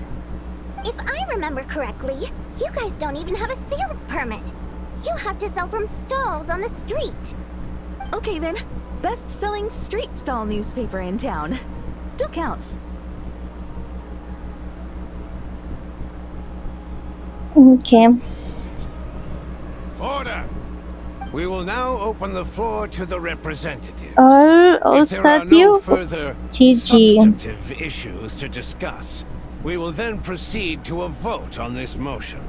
If I remember correctly, you guys don't even have a sales permit. You have to sell from stalls on the street. Okay then, best-selling street stall newspaper in town. Still counts. Okay. Order! We will now open the floor to the representatives. All If there are no statue? further GG. substantive issues to discuss, we will then proceed to a vote on this motion.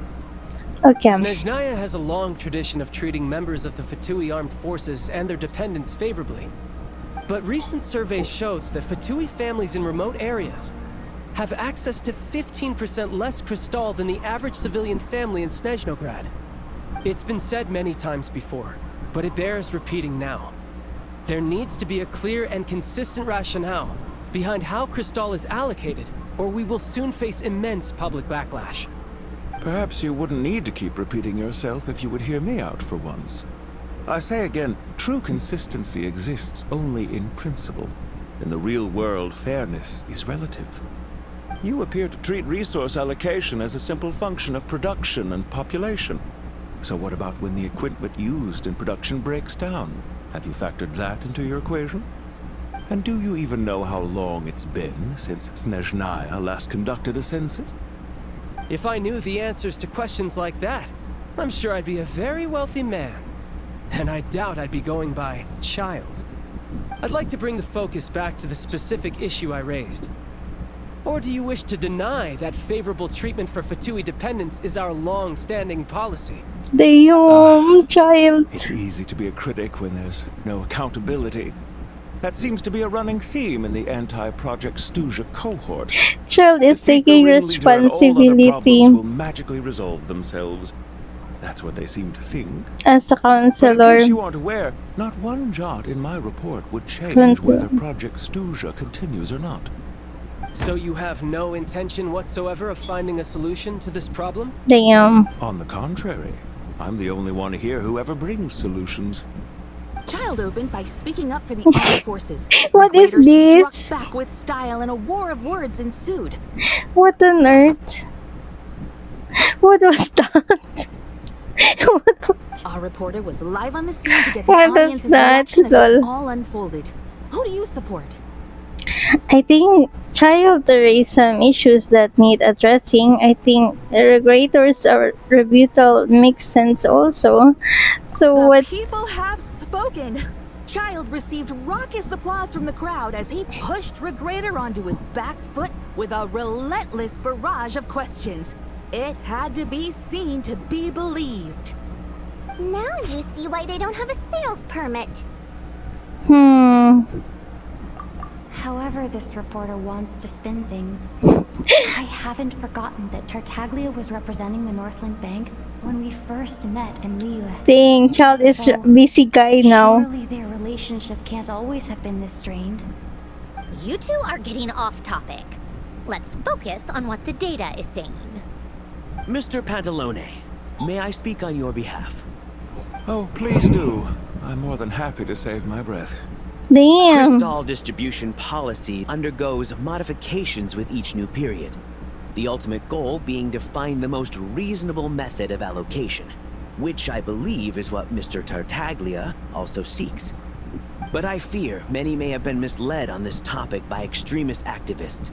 Okay. Snezhnaya has a long tradition of treating members of the Fatui armed forces and their dependents favorably. But recent surveys shows that Fatui families in remote areas have access to 15% less crystal than the average civilian family in Snezhnograd. It's been said many times before, but it bears repeating now. There needs to be a clear and consistent rationale behind how crystal is allocated, or we will soon face immense public backlash. Perhaps you wouldn't need to keep repeating yourself if you would hear me out for once. I say again, true consistency exists only in principle. In the real world, fairness is relative. You appear to treat resource allocation as a simple function of production and population. So what about when the equipment used in production breaks down? Have you factored that into your equation? And do you even know how long it's been since Snezhnaya last conducted a census? If I knew the answers to questions like that, I'm sure I'd be a very wealthy man. And I doubt I'd be going by child. I'd like to bring the focus back to the specific issue I raised. Or do you wish to deny that favorable treatment for Fatui dependents is our long-standing policy? Damn, child. It's easy to be a critic when there's no accountability. That seems to be a running theme in the anti-Project Stuja cohort. Child is taking responsibility will magically resolve themselves. That's what they seem to think. As a But in counselor. case you aren't aware, not one jot in my report would change Counselor. whether Project Stuja continues or not. So you have no intention whatsoever of finding a solution to this problem? Damn. On the contrary, I'm the only one here who ever brings solutions. Child opened by speaking up for the armed forces. What is Graders this? struck back with style and a war of words ensued. What on earth? What was that? Our reporter was live on the scene to get the What was audience's that, reaction as it lol? all unfolded. Who do you support? I think child raised some issues that need addressing. I think regulators or rebuttal makes sense also. So The what? people have spoken. Child received raucous applause from the crowd as he pushed Regrader onto his back foot with a relentless barrage of questions. It had to be seen to be believed. Now you see why they don't have a sales permit. However this reporter wants to spin things, I haven't forgotten that Tartaglia was representing the Northland Bank when we first met in Liyue. Dang, child is So, busy guy now. Surely their relationship can't always have been this strained. You two are getting off topic. Let's focus on what the data is saying. Mr. Pantalone, may I speak on your behalf? Oh, please do. I'm more than happy to save my breath. Damn. Crystal distribution policy undergoes modifications with each new period. The ultimate goal being to find the most reasonable method of allocation, which I believe is what Mr. Tartaglia also seeks. But I fear many may have been misled on this topic by extremist activists.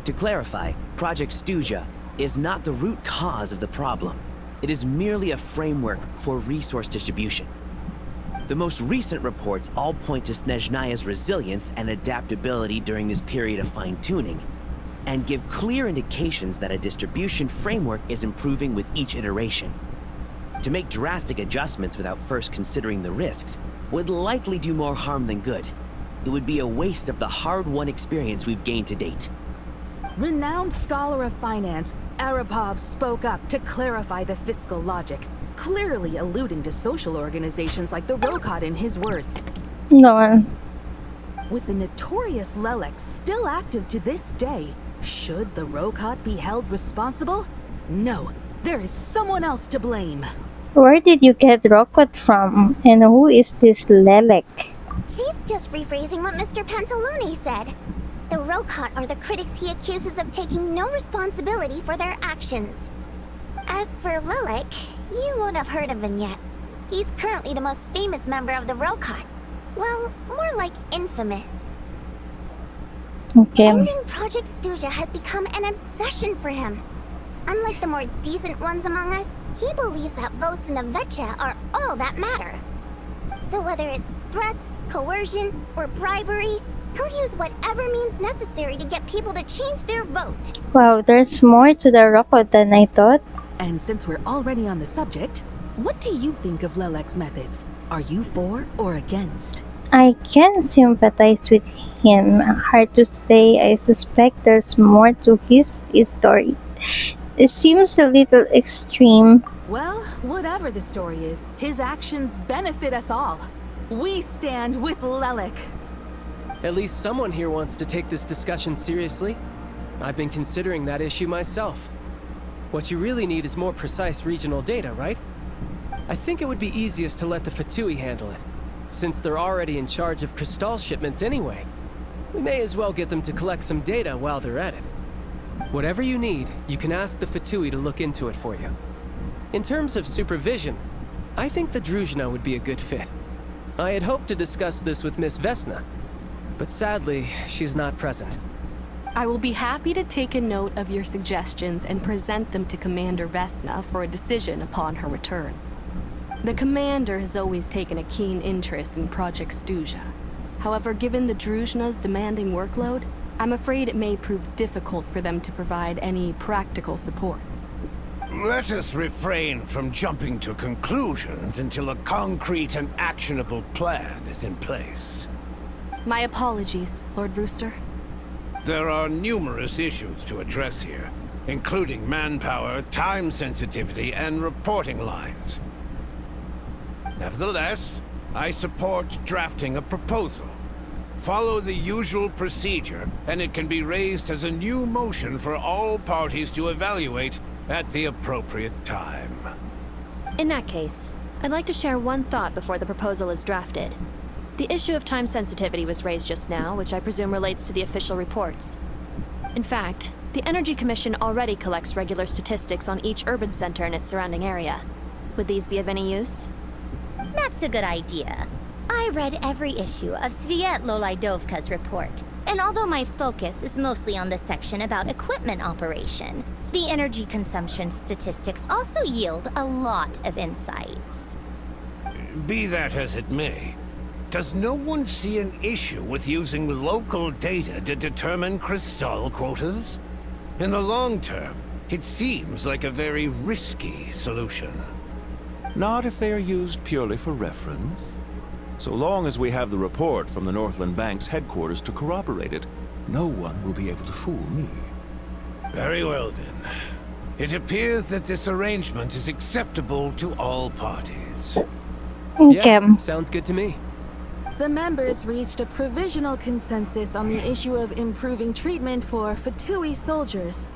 To clarify, Project Stuja is not the root cause of the problem. It is merely a framework for resource distribution. The most recent reports all point to Snezhnaya's resilience and adaptability during this period of fine-tuning, and give clear indications that a distribution framework is improving with each iteration. To make drastic adjustments without first considering the risks would likely do more harm than good. It would be a waste of the hard-won experience we've gained to date. Renowned scholar of finance, Arapov spoke up to clarify the fiscal logic, clearly alluding to social organizations like the Rokot in his words. No. With the notorious Lelex still active to this day, should the Rokot be held responsible? No, there is someone else to blame. Where did you get Rocket from? And who is this Lelek? She's just rephrasing what Mr. Pantalone said. The Rokot are the critics he accuses of taking no responsibility for their actions. As for Lilac, you won't have heard of him yet. He's currently the most famous member of the Rokot. Well, more like infamous. Okay. Ending Project Stuja has become an obsession for him. Unlike the more decent ones among us, he believes that votes in the Vetcha are all that matter. So whether it's threats, coercion, or bribery, he'll use whatever means necessary to get people to change their vote. Wow, there's more to the Rocket than I thought. And since we're already on the subject, what do you think of Lelec's methods? Are you for or against? I can sympathize with him. Hard to say. I suspect there's more to his story. It seems a little extreme. Well, whatever the story is, his actions benefit us all. We stand with Lelec. At least someone here wants to take this discussion seriously. I've been considering that issue myself. What you really need is more precise regional data, right? I think it would be easiest to let the Fatui handle it, since they're already in charge of Crystal shipments anyway. We may as well get them to collect some data while they're at it. Whatever you need, you can ask the Fatui to look into it for you. In terms of supervision, I think the Druzhna would be a good fit. I had hoped to discuss this with Miss Vesna, but sadly, she's not present. I will be happy to take a note of your suggestions and present them to Commander Vesna for a decision upon her return. The Commander has always taken a keen interest in Project Stuja. However, given the Druzhna's demanding workload, I'm afraid it may prove difficult for them to provide any practical support. Let us refrain from jumping to conclusions until a concrete and actionable plan is in place. My apologies, Lord Rooster. There are numerous issues to address here, including manpower, time sensitivity, and reporting lines. Nevertheless, I support drafting a proposal. Follow the usual procedure, and it can be raised as a new motion for all parties to evaluate at the appropriate time. In that case, I'd like to share one thought before the proposal is drafted. The issue of time sensitivity was raised just now, which I presume relates to the official reports. In fact, the Energy Commission already collects regular statistics on each urban center and its surrounding area. Would these be of any use? That's a good idea. I read every issue of Sviet Lolaidovka's report, and although my focus is mostly on the section about equipment operation, the energy consumption statistics also yield a lot of insights. Be that as it may, does no one see an issue with using local data to determine Crystal quotas? In the long term, it seems like a very risky solution. Not if they are used purely for reference. So long as we have the report from the Northland Bank's headquarters to corroborate it, no one will be able to fool me. Very well then. It appears that this arrangement is acceptable to all parties. Okay. Yeah, sounds good to me. The members reached a provisional consensus on the issue of improving treatment for Fatui soldiers.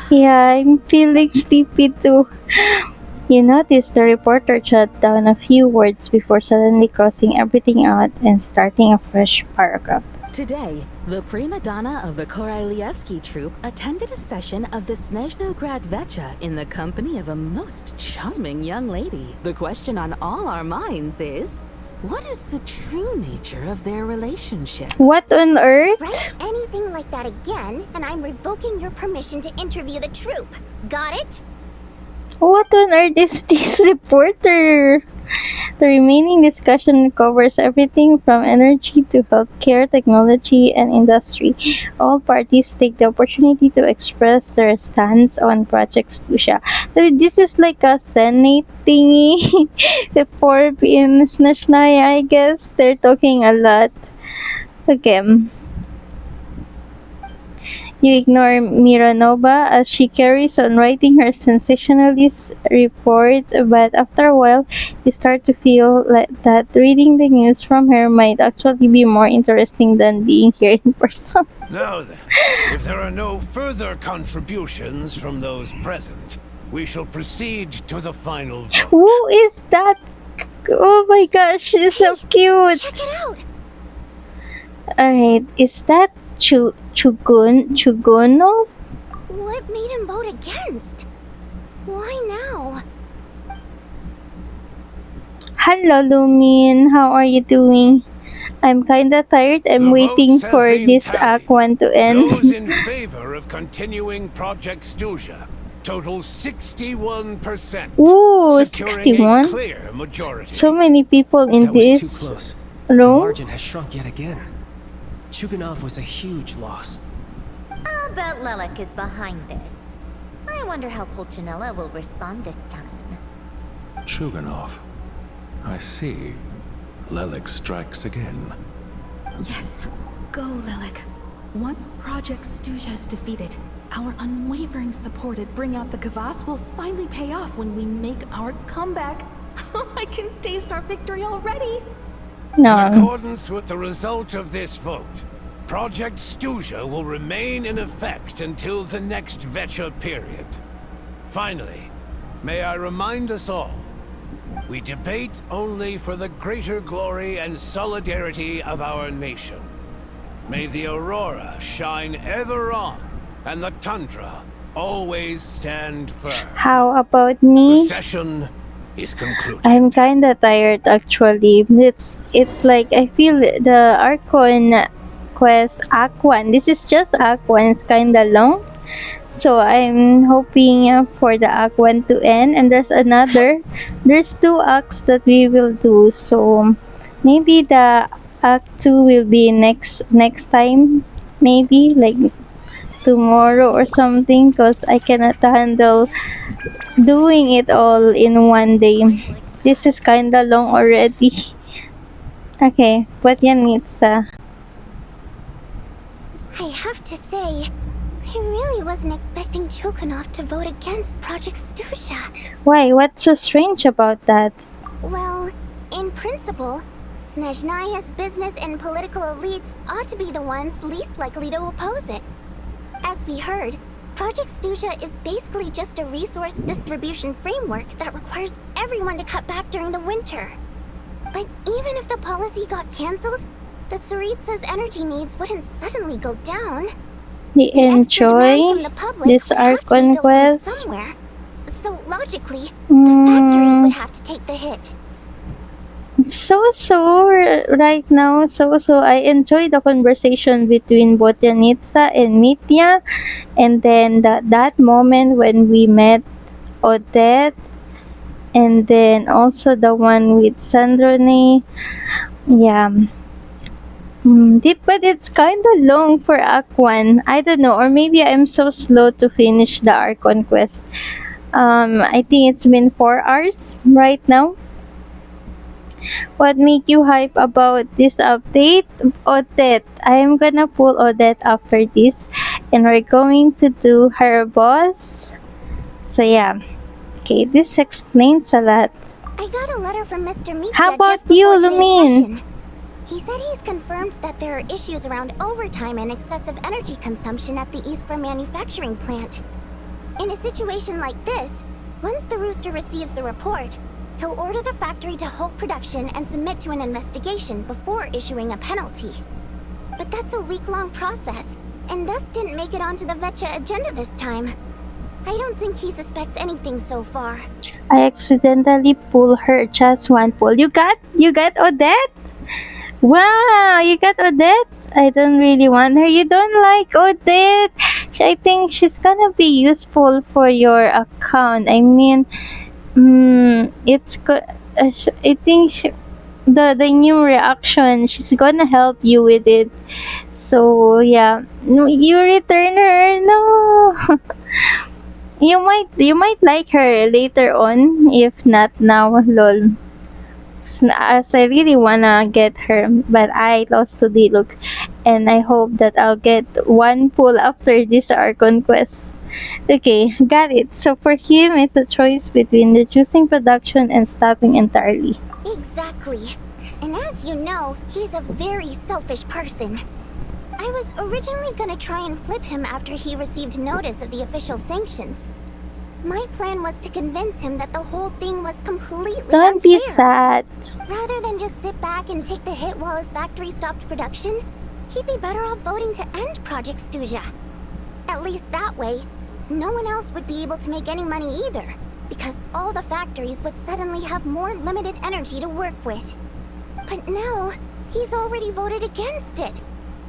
Yeah, I'm feeling sleepy too. You notice the reporter jot down a few words before suddenly crossing everything out and starting a fresh paragraph. Today, the prima donna of the Korailievsky troupe attended a session of the Snezhnograd Vecha in the company of a most charming young lady. The question on all our minds is, what is the true nature of their relationship? What on earth? Write anything like that again, and I'm revoking your permission to interview the troupe. Got it? What on earth is this reporter? The remaining discussion covers everything from energy to healthcare, technology, and industry. All parties take the opportunity to express their stance on Project Stusha. This is like a Senate thingy for in Snashnaya, I guess. They're talking a lot. Okay. You ignore Miranova as she carries on writing her sensationalist report, but after a while, you start to feel like that reading the news from her might actually be more interesting than being here in person. Now then, if there are no further contributions from those present, we shall proceed to the final vote. Who is that? Oh my gosh, she's so cute. Check it out. Alright, is that Chugono? What made him vote against? Why now? Hello, Lumin. How are you doing? I'm kinda tired. I'm waiting for this Act 1 to end. Those in favor of continuing Project Stusha total 61%. Ooh, securing 61? a clear majority. So many people in That was too this close. The room. margin has shrunk yet again. Chuganov was a huge loss. I'll bet Lelek is behind this. I wonder how Pulcinella will respond this time. Chuganov. I see. Lelek strikes again. Yes, go, Lelek. Once Project Stusha is defeated, our unwavering support at Bring Out the Kvass will finally pay off when we make our comeback. I can taste our victory already. No. In accordance with the result of this vote, Project Stusha will remain in effect until the next Vecha period. Finally, may I remind us all, we debate only for the greater glory and solidarity of our nation. May the aurora shine ever on, and the tundra always stand firm. How about me? The session is concluded. I'm kinda tired actually. It's like I feel the Archon quest Act 1. This is just Act 1. It's kinda long. So I'm hoping for the Act 1 to end, and there's 2 acts that we will do. So maybe the Act 2 will be next time, maybe like tomorrow or something, because I cannot handle doing it all in one day. This is kinda long already. Okay, what yan it's I have to say, I really wasn't expecting Chukanov to vote against Project Stusha. Why? What's so strange about that? Well, in principle, Snezhnaya's business and political elites ought to be the ones least likely to oppose it. As we heard, Project Stusha is basically just a resource distribution framework that requires everyone to cut back during the winter. But even if the policy got cancelled, the Tsaritsa's energy needs wouldn't suddenly go down. You enjoy this Archon quest? Somewhere. So logically, the factories would have to take the hit. Right now, I enjoy the conversation between Botyanitsa and Mitya, and then that moment when we met Odette, and then also the one with Sandrone. Yeah. But it's kind of long for Act 1. I don't know, or maybe I'm so slow to finish the Archon quest. I think it's been 4 hours right now. What make you hype about this update? Odette. I am gonna pull Odette after this, and we're going to do her boss. So yeah. Okay, this explains a lot. I got a letter from Mr. Mitya. How about just before you, today's Lumin? session. He said he's confirmed that there are issues around overtime and excessive energy consumption at the Iskra manufacturing plant. In a situation like this, once the Rooster receives the report, he'll order the factory to halt production and submit to an investigation before issuing a penalty. But that's a week-long process, and thus didn't make it onto the Vecha agenda this time. I don't think he suspects anything so far. I accidentally pulled her just one pull. You got Odette? Wow, you got Odette? I don't really want her. You don't like Odette? I think she's gonna be useful for your account. I mean, it's I think the new reaction, she's gonna help you with it. So yeah, no, you return her. No, you might like her later on, if not now. Lol. As I really wanna get her, but I lost to Diluc, and I hope that I'll get one pull after this Archon quest. Okay, got it. So for him, it's a choice between reducing production and stopping entirely. Exactly. And as you know, he's a very selfish person. I was originally gonna try and flip him after he received notice of the official sanctions. My plan was to convince him that the whole thing was completely Don't be sad. Rather than just sit back and take the hit while his factory stopped production, he'd be better off voting to end Project Stuja. At least that way, no one else would be able to make any money either, because all the factories would suddenly have more limited energy to work with. But now, he's already voted against it,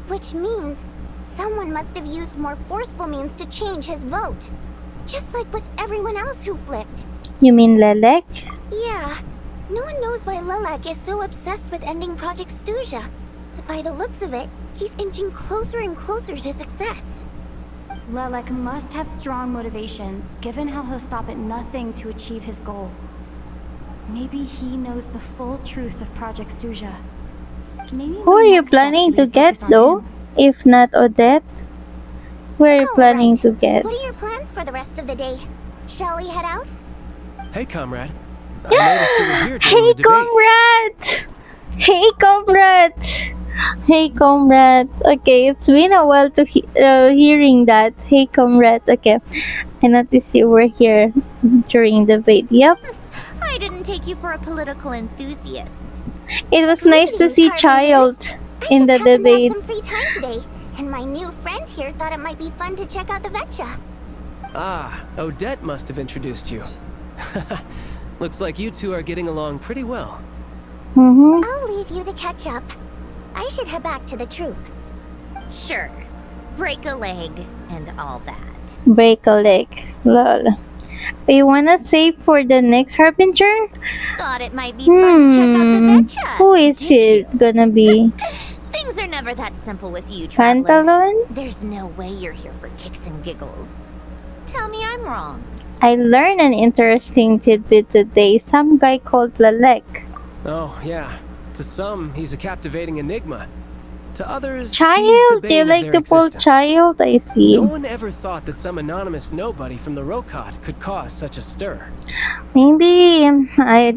which means someone must have used more forceful means to change his vote. Just like with everyone else who flipped. You mean Lelek? Yeah. No one knows why Lelek is so obsessed with ending Project Stuja. But by the looks of it, he's inching closer and closer to success. Lelek must have strong motivations, given how he'll stop at nothing to achieve his goal. Maybe he knows the full truth of Project Stuja. Maybe Who are you planning to get though? If not Odette? Who are you planning to get? What are your plans for the rest of the day? Shall we head out? Hey, comrade. I noticed you were here during Hey, the debate. comrade! Hey, comrade! Hey, comrade. Okay, it's been a while to hearing that. Hey, comrade. Okay, I noticed you were here during the debate. Yep. I didn't take you for a political enthusiast. It was nice to see Child in the debate. Some free time today, and my new friend here thought it might be fun to check out the Vetcha. Ah, Odette must have introduced you. Looks like you two are getting along pretty well. I'll leave you to catch up. I should head back to the troop. Sure. Break a leg and all that. Break a leg. Lol. You wanna save for the next Harbinger? Thought it might be fun to check out the Vetcha. Who is it gonna be? Things are never that simple with you, Traveler. Pantalon? There's no way you're here for kicks and giggles. Tell me I'm wrong. I learned an interesting tidbit today. Some guy called Lalek. Oh, yeah. To some, he's a captivating enigma. To others, Child? he's the Do you bane of like their to pull existence. Child? I see. No one ever thought that some anonymous nobody from the Rokot could cause such a stir. Maybe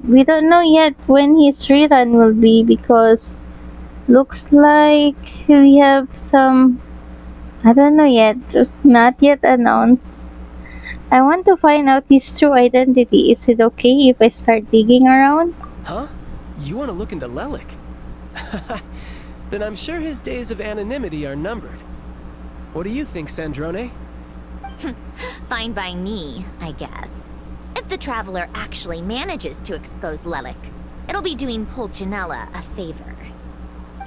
we don't know yet when his rerun will be, because looks like we have some, I don't know yet, not yet announced. I want to find out his true identity. Is it okay if I start digging around? Huh? You want to look into Lelik? Then I'm sure his days of anonymity are numbered. What do you think, Sandrone? Fine by me, I guess. If the Traveler actually manages to expose Lelik, it'll be doing Pulcinella a favor.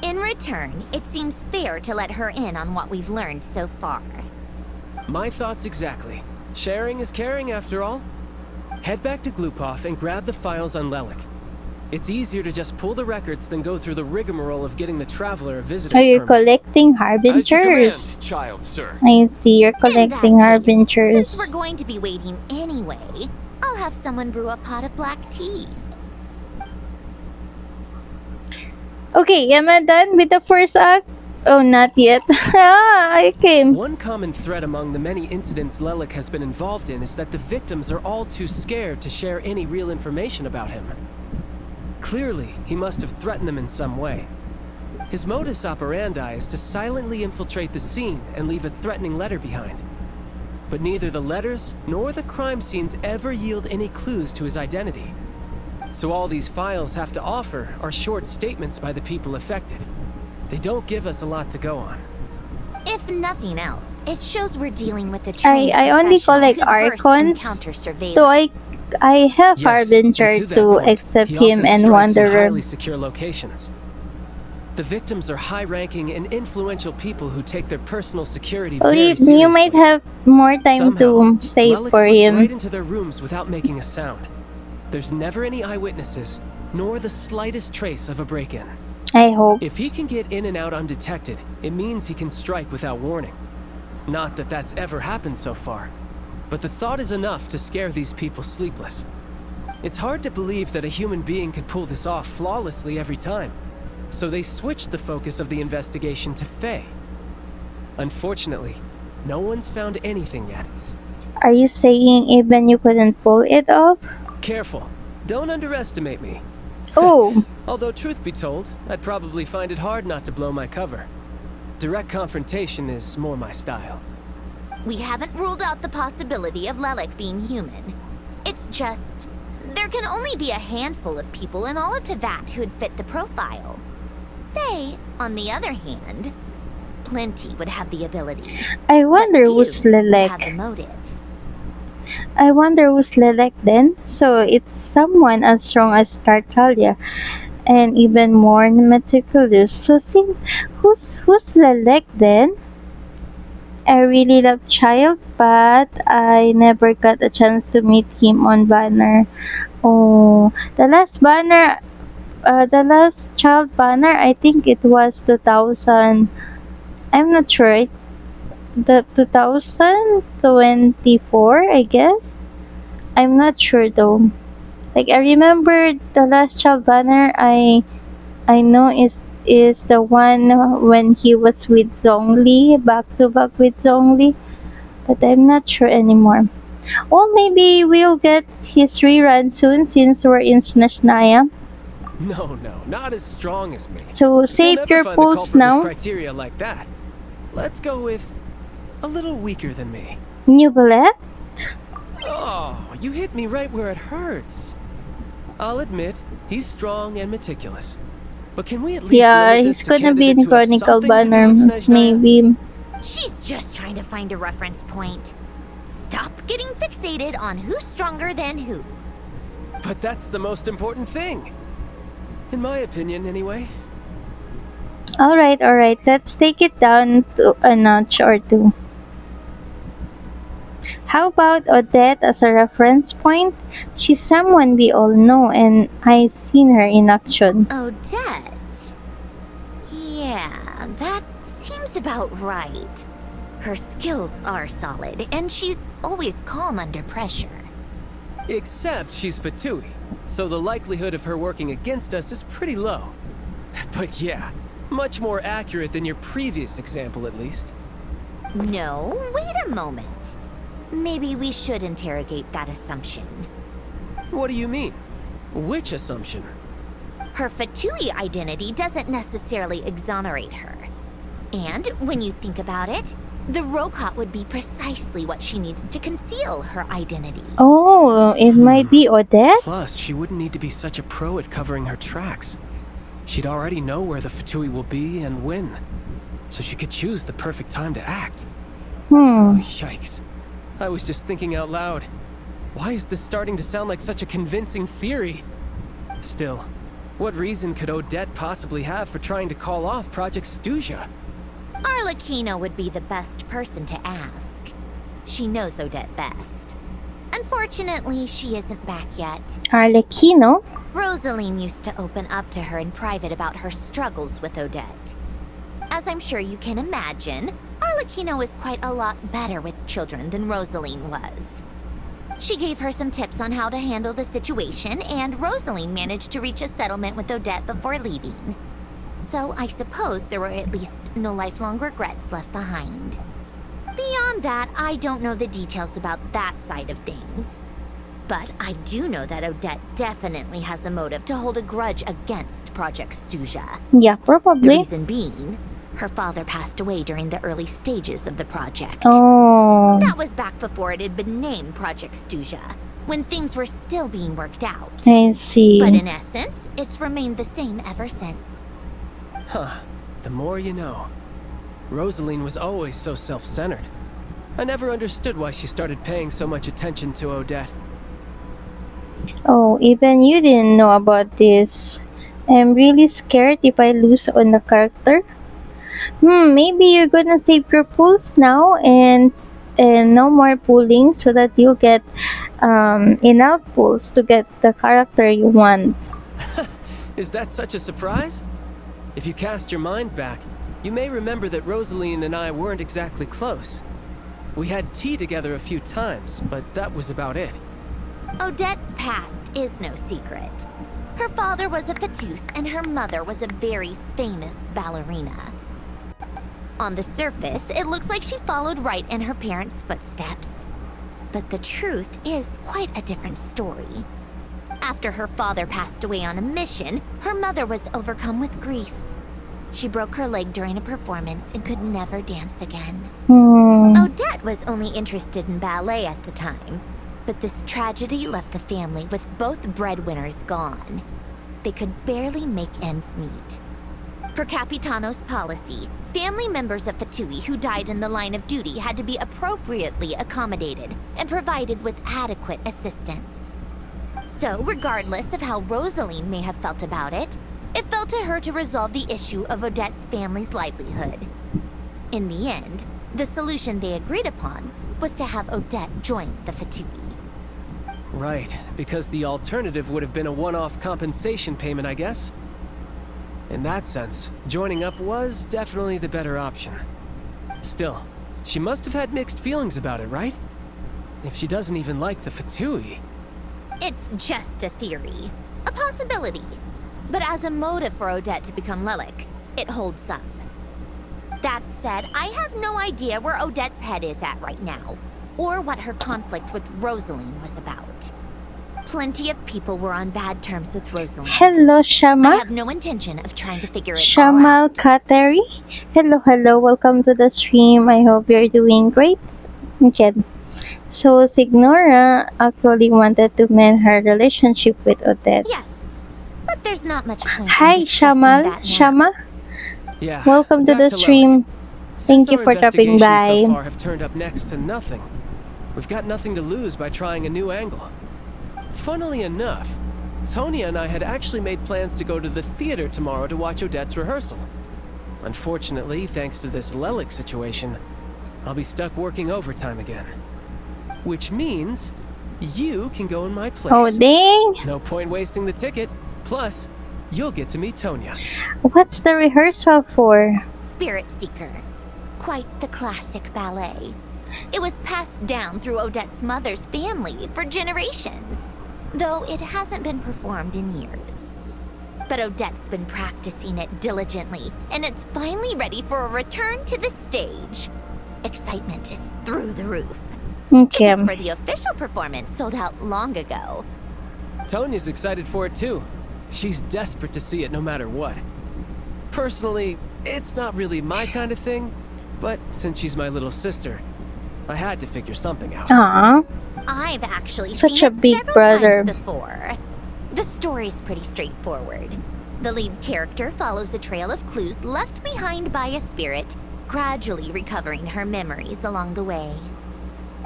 In return, it seems fair to let her in on what we've learned so far. My thoughts exactly. Sharing is caring, after all. Head back to Glupov and grab the files on Lelik. It's easier to just pull the records than go through the rigmarole of getting the Traveler a visitor's Are you permit. collecting Harbingers? Child, sir. I see, you're collecting Since Harbingers. we're going to be waiting anyway, I'll have someone brew a pot of black tea. Okay, am I done with the first act? Oh, not yet. I came. One common thread among the many incidents Lelik has been involved in is that the victims are all too scared to share any real information about him. Clearly, he must have threatened them in some way. His modus operandi is to silently infiltrate the scene and leave a threatening letter behind. But neither the letters nor the crime scenes ever yield any clues to his identity. So all these files have to offer are short statements by the people affected. They don't give us a lot to go on. If nothing else, it shows we're dealing with a I trained only professional collect who's versed in Archons, counter-surveillance. so I have Yes, Harbinger and that to point, accept he him often and strikes Wanderer. in highly secure locations. The victims are high-ranking and influential people who take their personal security very Believe seriously. you might have more time Somehow, to save Lelik for slips him. right into their rooms without making a sound. There's never any eyewitnesses, nor the slightest trace of a break-in. I hope. If he can get in and out undetected, it means he can strike without warning. Not that that's ever happened so far, but the thought is enough to scare these people sleepless. It's hard to believe that a human being could pull this off flawlessly every time, so they switched the focus of the investigation to Faye. Unfortunately, no one's found anything yet. Are you saying even you couldn't pull it off? Careful. Don't underestimate me. Oh. Although truth be told, I'd probably find it hard not to blow my cover. Direct confrontation is more my style. We haven't ruled out the possibility of Lelek being human. It's just... there can only be a handful of people in all of Tevat who'd fit the profile. They, on the other hand, plenty would have the ability. I wonder who's Would have the Lelek. motive. I wonder who's Lelek then? So it's someone as strong as Tartaglia and even more meticulous. So who's Lelek then? I really love Child, but I never got a chance to meet him on banner. Oh, the last Child banner, I think it was 2000. I'm not sure. The 2024, I guess. I'm not sure though. Like I remember the last Child banner I know is the one when he was with Zhongli, back to back with Zhongli, but I'm not sure anymore. Well, maybe we'll get his rerun soon since we're in Snezhnaya. No, not as strong as me. So You'll save never your find the post culprit with now. criteria like that. Let's go with a little weaker than me. New bullet? Oh, you hit me right where it hurts. I'll admit, he's strong and meticulous. But can we at least Yeah, limit he's this to gonna be in candidates who have Chronicle something to do banner, with Snezhnaya? maybe. She's just trying to find a reference point. Stop getting fixated on who's stronger than who. But that's the most important thing. In my opinion, anyway. Alright, let's take it down to a notch or two. How about Odette as a reference point? She's someone we all know and I've seen her in action. Odette? Yeah, that seems about right. Her skills are solid, and she's always calm under pressure. Except she's Fatui, so the likelihood of her working against us is pretty low. But yeah, much more accurate than your previous example at least. No, wait a moment. Maybe we should interrogate that assumption. What do you mean? Which assumption? Her Fatui identity doesn't necessarily exonerate her. And when you think about it, the Rokot would be precisely what she needs to conceal her identity. Oh, it might be Odette? Plus, she wouldn't need to be such a pro at covering her tracks. She'd already know where the Fatui will be and when, so she could choose the perfect time to act. Oh, yikes. I was just thinking out loud. Why is this starting to sound like such a convincing theory? Still, what reason could Odette possibly have for trying to call off Project Stuja? Arlecchino would be the best person to ask. She knows Odette best. Unfortunately, she isn't back yet. Arlecchino? Rosaline used to open up to her in private about her struggles with Odette. As I'm sure you can imagine, Arlecchino is quite a lot better with children than Rosaline was. She gave her some tips on how to handle the situation, and Rosaline managed to reach a settlement with Odette before leaving. So I suppose there were at least no lifelong regrets left behind. Beyond that, I don't know the details about that side of things. But I do know that Odette definitely has a motive to hold a grudge against Project Stuja. Yeah, probably. The reason being, her father passed away during the early stages of the project. Oh. That was back before it had been named Project Stuja, when things were still being worked out. I see. But in essence, it's remained the same ever since. Huh. The more you know. Rosaline was always so self-centered. I never understood why she started paying so much attention to Odette. Oh, even you didn't know about this. I'm really scared if I lose on the character. Maybe you're gonna save your pulse now and and no more pulling, so that you get enough pulls to get the character you want. Is that such a surprise? If you cast your mind back, you may remember that Rosaline and I weren't exactly close. We had tea together a few times, but that was about it. Odette's past is no secret. Her father was a fatus and her mother was a very famous ballerina. On the surface, it looks like she followed right in her parents' footsteps. But the truth is quite a different story. After her father passed away on a mission, her mother was overcome with grief. She broke her leg during a performance and could never dance again. Odette was only interested in ballet at the time, but this tragedy left the family with both breadwinners gone. They could barely make ends meet. Per Capitano's policy, family members of Fatui who died in the line of duty had to be appropriately accommodated and provided with adequate assistance. So, regardless of how Rosaline may have felt about it, it fell to her to resolve the issue of Odette's family's livelihood. In the end, the solution they agreed upon was to have Odette join the Fatui. Right, because the alternative would have been a one-off compensation payment, I guess. In that sense, joining up was definitely the better option. Still, she must have had mixed feelings about it, right? If she doesn't even like the Fatui. It's just a theory, a possibility. But as a motive for Odette to become Lelik, it holds up. That said, I have no idea where Odette's head is at right now, or what her conflict with Rosaline was about. Plenty of people were on bad terms with Rosaline. Hello, Shama. I have no intention of trying to figure it all Shamal out. Kateri. Hello, welcome to the stream. I hope you're doing great. Okay. So, Signora actually wanted to mend her relationship with Odette. Yes, but there's not much point Hi, in discussing Shamal. that now. Shama. Yeah. Welcome to back the Lelik. stream. Thank Since you our for dropping investigations by. so far have turned up next to nothing. We've got nothing to lose by trying a new angle. Funnily enough, Tonya and I had actually made plans to go to the theater tomorrow to watch Odette's rehearsal. Unfortunately, thanks to this Lelik situation, I'll be stuck working overtime again. Which means you can go in my place. Oh, dang. No point wasting the ticket. Plus, you'll get to meet Tonya. What's the rehearsal for? Spirit Seeker. Quite the classic ballet. It was passed down through Odette's mother's family for generations, though it hasn't been performed in years. But Odette's been practicing it diligently, and it's finally ready for a return to the stage. Excitement is through the roof. Okay. Tickets for the official performance sold out long ago. Tonya's excited for it too. She's desperate to see it no matter what. Personally, it's not really my kind of thing, but since she's my little sister, I had to figure something out. Aww. I've actually Such seen a it big several brother. times before. The story's pretty straightforward. The lead character follows a trail of clues left behind by a spirit, gradually recovering her memories along the way.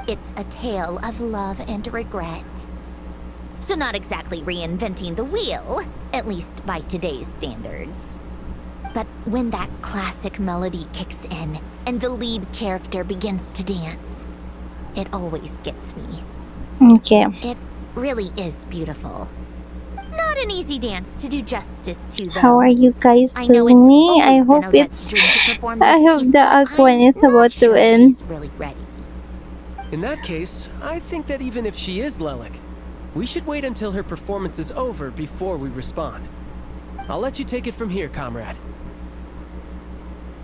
It's a tale of love and regret. So not exactly reinventing the wheel, at least by today's standards. But when that classic melody kicks in and the lead character begins to dance, it always gets me. Okay. It really is beautiful. Not an easy dance to do justice to, though. How are you guys I know it's doing? I always been hope Odette's it's. dream to perform I this hope piece, the but act one is I'm about not to sure end. she's really ready. In that case, I think that even if she is Lelik, we should wait until her performance is over before we respond. I'll let you take it from here, comrade.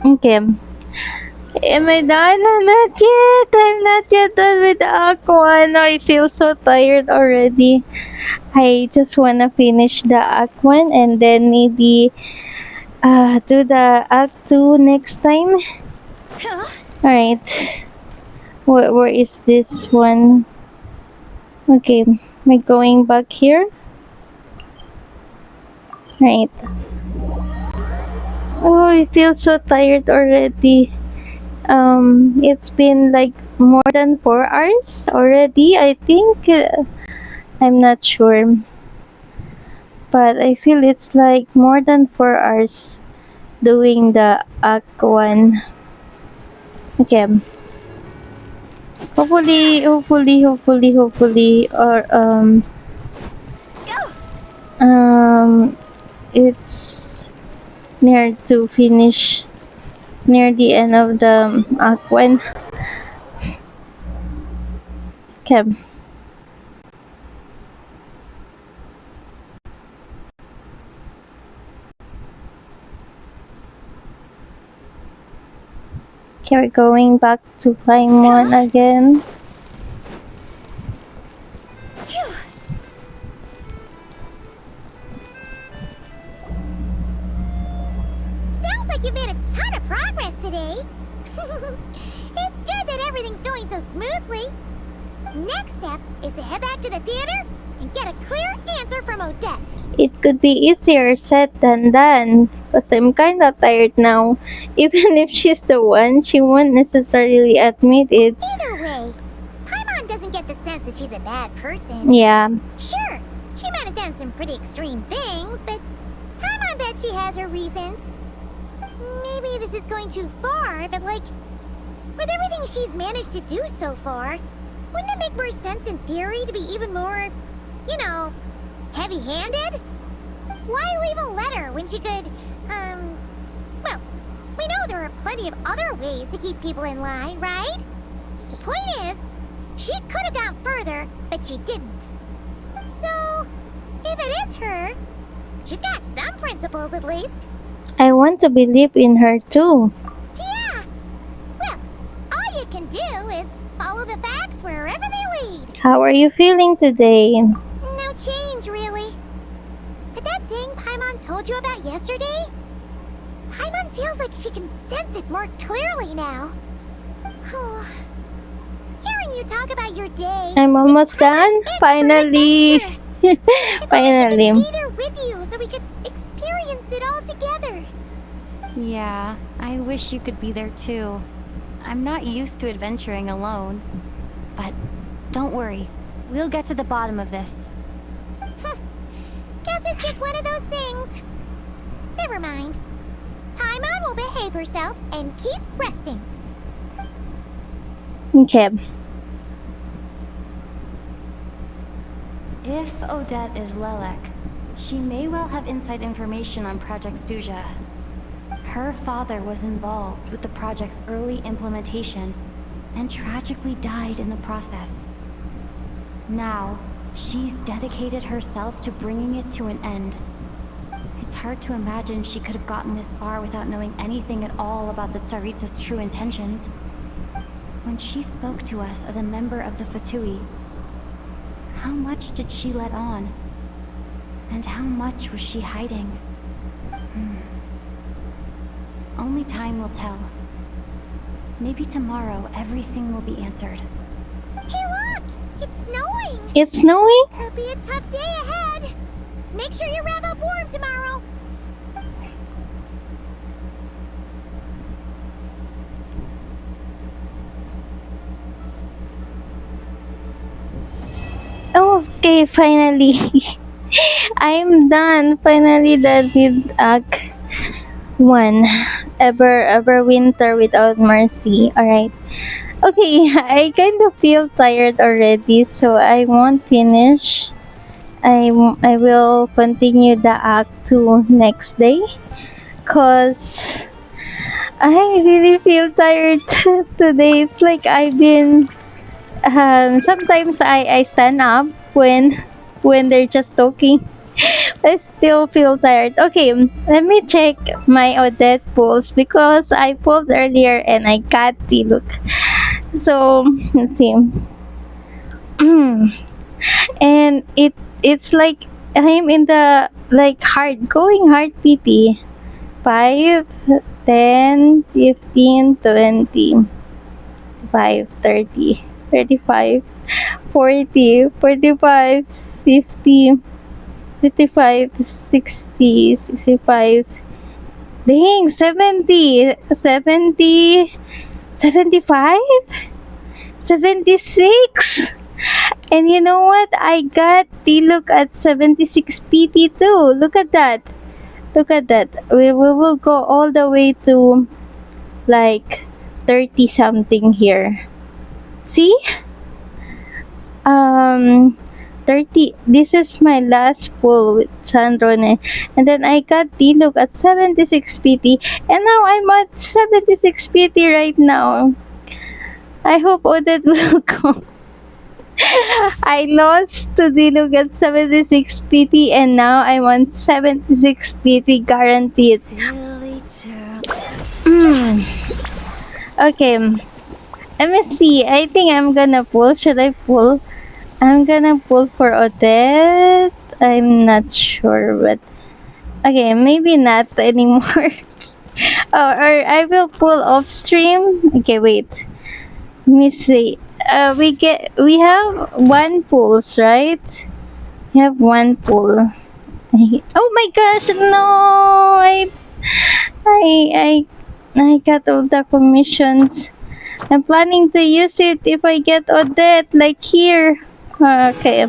Okay. Am I done? No, not yet. I'm not yet done with Act 1. I feel so tired already. I just wanna finish the Act 1 and then maybe do the Act 2 next time. Alright. Where is this one? Okay. Am I going back here? Right. Oh, I feel so tired already. It's been like more than 4 hours already, I think. I'm not sure. But I feel it's like more than 4 hours doing the Act 1. Okay. Hopefully, or it's near to finish, near the end of the act 1. Okay. Okay, we're going back to Paimon again. Sounds like you made a ton of progress today. It's good that everything's going so smoothly. Next step is to head back to the theater and get a clear answer from Odette. It could be easier said than done, because I'm kinda tired now. Even if she's the one, she won't necessarily admit it. Either way, Paimon doesn't get the sense that she's a bad person. Yeah. Sure, she might have done some pretty extreme things, but Paimon bet she has her reasons. Maybe this is going too far, but like, with everything she's managed to do so far, wouldn't it make more sense in theory to be even more, you know, heavy-handed? Why leave a letter when she could, well, we know there are plenty of other ways to keep people in line, right? The point is, she could have gone further, but she didn't. So, if it is her, she's got some principles at least. I want to believe in her too. Yeah! Well, all you can do is follow the facts wherever they lead. How are you feeling today? No change, really. But that thing Paimon told you about yesterday? Paimon feels like she can sense it more clearly now. Hearing you talk about your day... I'm almost done. Finally. Finally. Be there with you so we could experience it all together. Yeah, I wish you could be there too. I'm not used to adventuring alone. But don't worry, we'll get to the bottom of this. Guess it's just one of those things. Never mind. Paimon will behave herself and keep resting. Okay. If Odette is Lelek, she may well have inside information on Project Stuja. Her father was involved with the project's early implementation and tragically died in the process. Now, she's dedicated herself to bringing it to an end. It's hard to imagine she could have gotten this far without knowing anything at all about the Tsaritsa's true intentions. When she spoke to us as a member of the Fatui, how much did she let on? And how much was she hiding? Only time will tell. Maybe tomorrow everything will be answered. Hey look! It's snowing! It's snowing? It'll be a tough day ahead. Make sure you wrap up warm tomorrow. Okay, finally. I'm done. Finally done with Act 1. Everwinter without mercy. Alright. Okay, I kind of feel tired already, so I won't finish. I will continue the Act 2 next day. Cause I really feel tired today. It's like I've been... sometimes I stand up when they're just talking. I still feel tired. Okay, let me check my Odette pulls because I pulled earlier and I got the look. So let's see. And it's like I'm in the like going hard PT. 5, 10, 15, 20, 5, 30, 35, 40, 45, 50, 55, 60, 65. Dang, 70, 70, 75, 76. And you know what? I got the look at 76 PT too. Look at that. Look at that. We will go all the way to like 30 something here. See? 30. This is my last pull with Sandrone. And then I got Diluc at 76 PT. And now I'm at 76 PT right now. I hope Odette will come. I lost to Diluc at 76 PT and now I'm on 76 PT guaranteed. Okay. Let me see. I think I'm gonna pull. Should I pull? I'm gonna pull for Odette. I'm not sure, but okay, maybe not anymore. Or I will pull off stream. Okay, wait. Let me see. We have one pulls, right? We have one pull. Oh my gosh, no! I got all the commissions. I'm planning to use it if I get Odette, like here. Okay,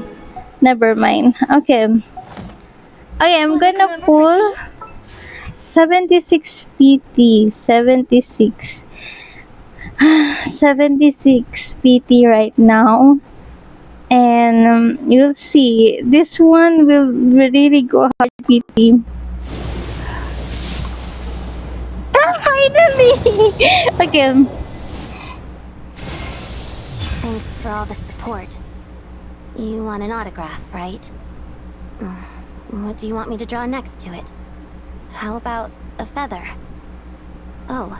never mind. Okay, I'm gonna pull 76 PT, 76 PT right now, and you'll see this one will really go hard PT. Finally! Okay. Thanks for all the support. You want an autograph, right? What do you want me to draw next to it? How about a feather? Oh,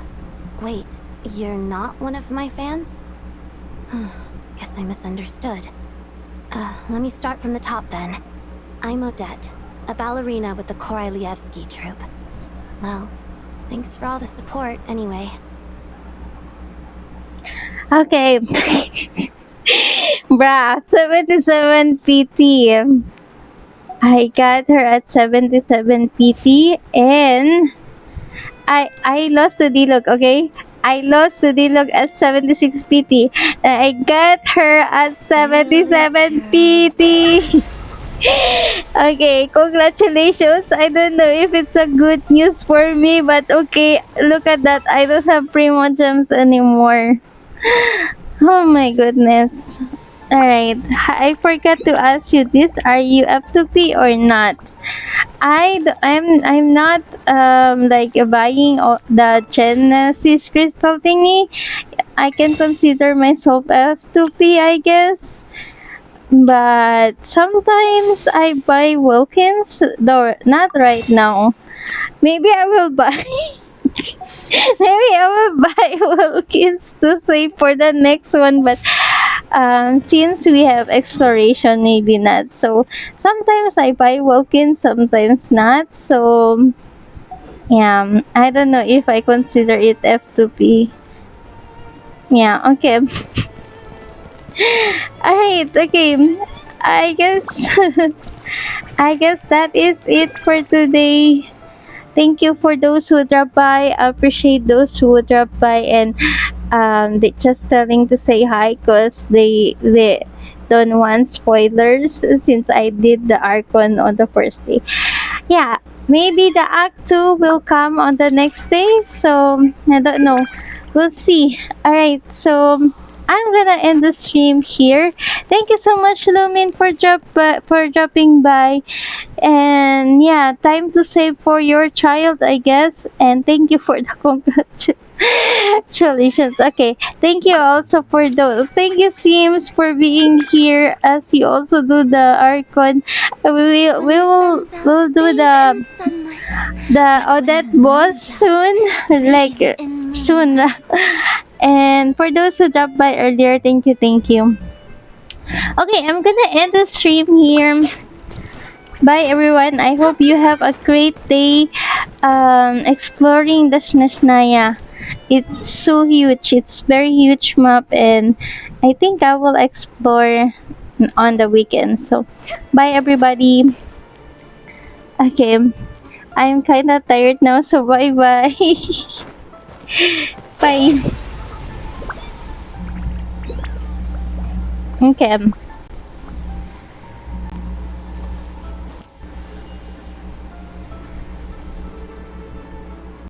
wait, you're not one of my fans? Guess I misunderstood. Let me start from the top then. I'm Odette, a ballerina with the Korylevsky troupe. Well, thanks for all the support anyway. Okay. Bruh, 77 PT. I got her at 77 PT and I lost to Diluc, okay? I lost to Diluc at 76 PT. I got her at 77 PT. Okay, congratulations. I don't know if it's a good news for me, but okay, look at that. I don't have Primo Gems anymore. Oh my goodness. Alright, I forgot to ask you this. Are you F2P or not? I'm not like buying the Genesis crystal thingy. I can consider myself F2P, I guess. But sometimes I buy Wilkins, though not right now. Maybe I will buy maybe I will buy Wilkins to save for the next one, but since we have exploration, maybe not. So sometimes I buy Wilkins, sometimes not. So yeah, I don't know if I consider it F2P. Yeah, okay. Alright, okay. I guess I guess that is it for today. Thank you for those who dropped by. I appreciate those who dropped by and they just telling to say hi because they don't want spoilers since I did the Archon on the first day. Yeah, maybe the Act 2 will come on the next day. So I don't know. We'll see. Alright, so I'm gonna end the stream here. Thank you so much, Lumin, for dropping by. And yeah, time to save for your child, I guess. And thank you for the congratulations. Okay, thank you also for those. Thank you, Sims, for being here as you also do the Archon. We'll do the Odette boss soon, like soon. And for those who dropped by earlier, thank you. Okay, I'm gonna end the stream here. Bye everyone. I hope you have a great day exploring the Snezhnaya. It's so huge. It's very huge map, and I think I will explore on the weekend. So bye everybody. Okay, I'm kind of tired now, so bye bye. Bye. Okay.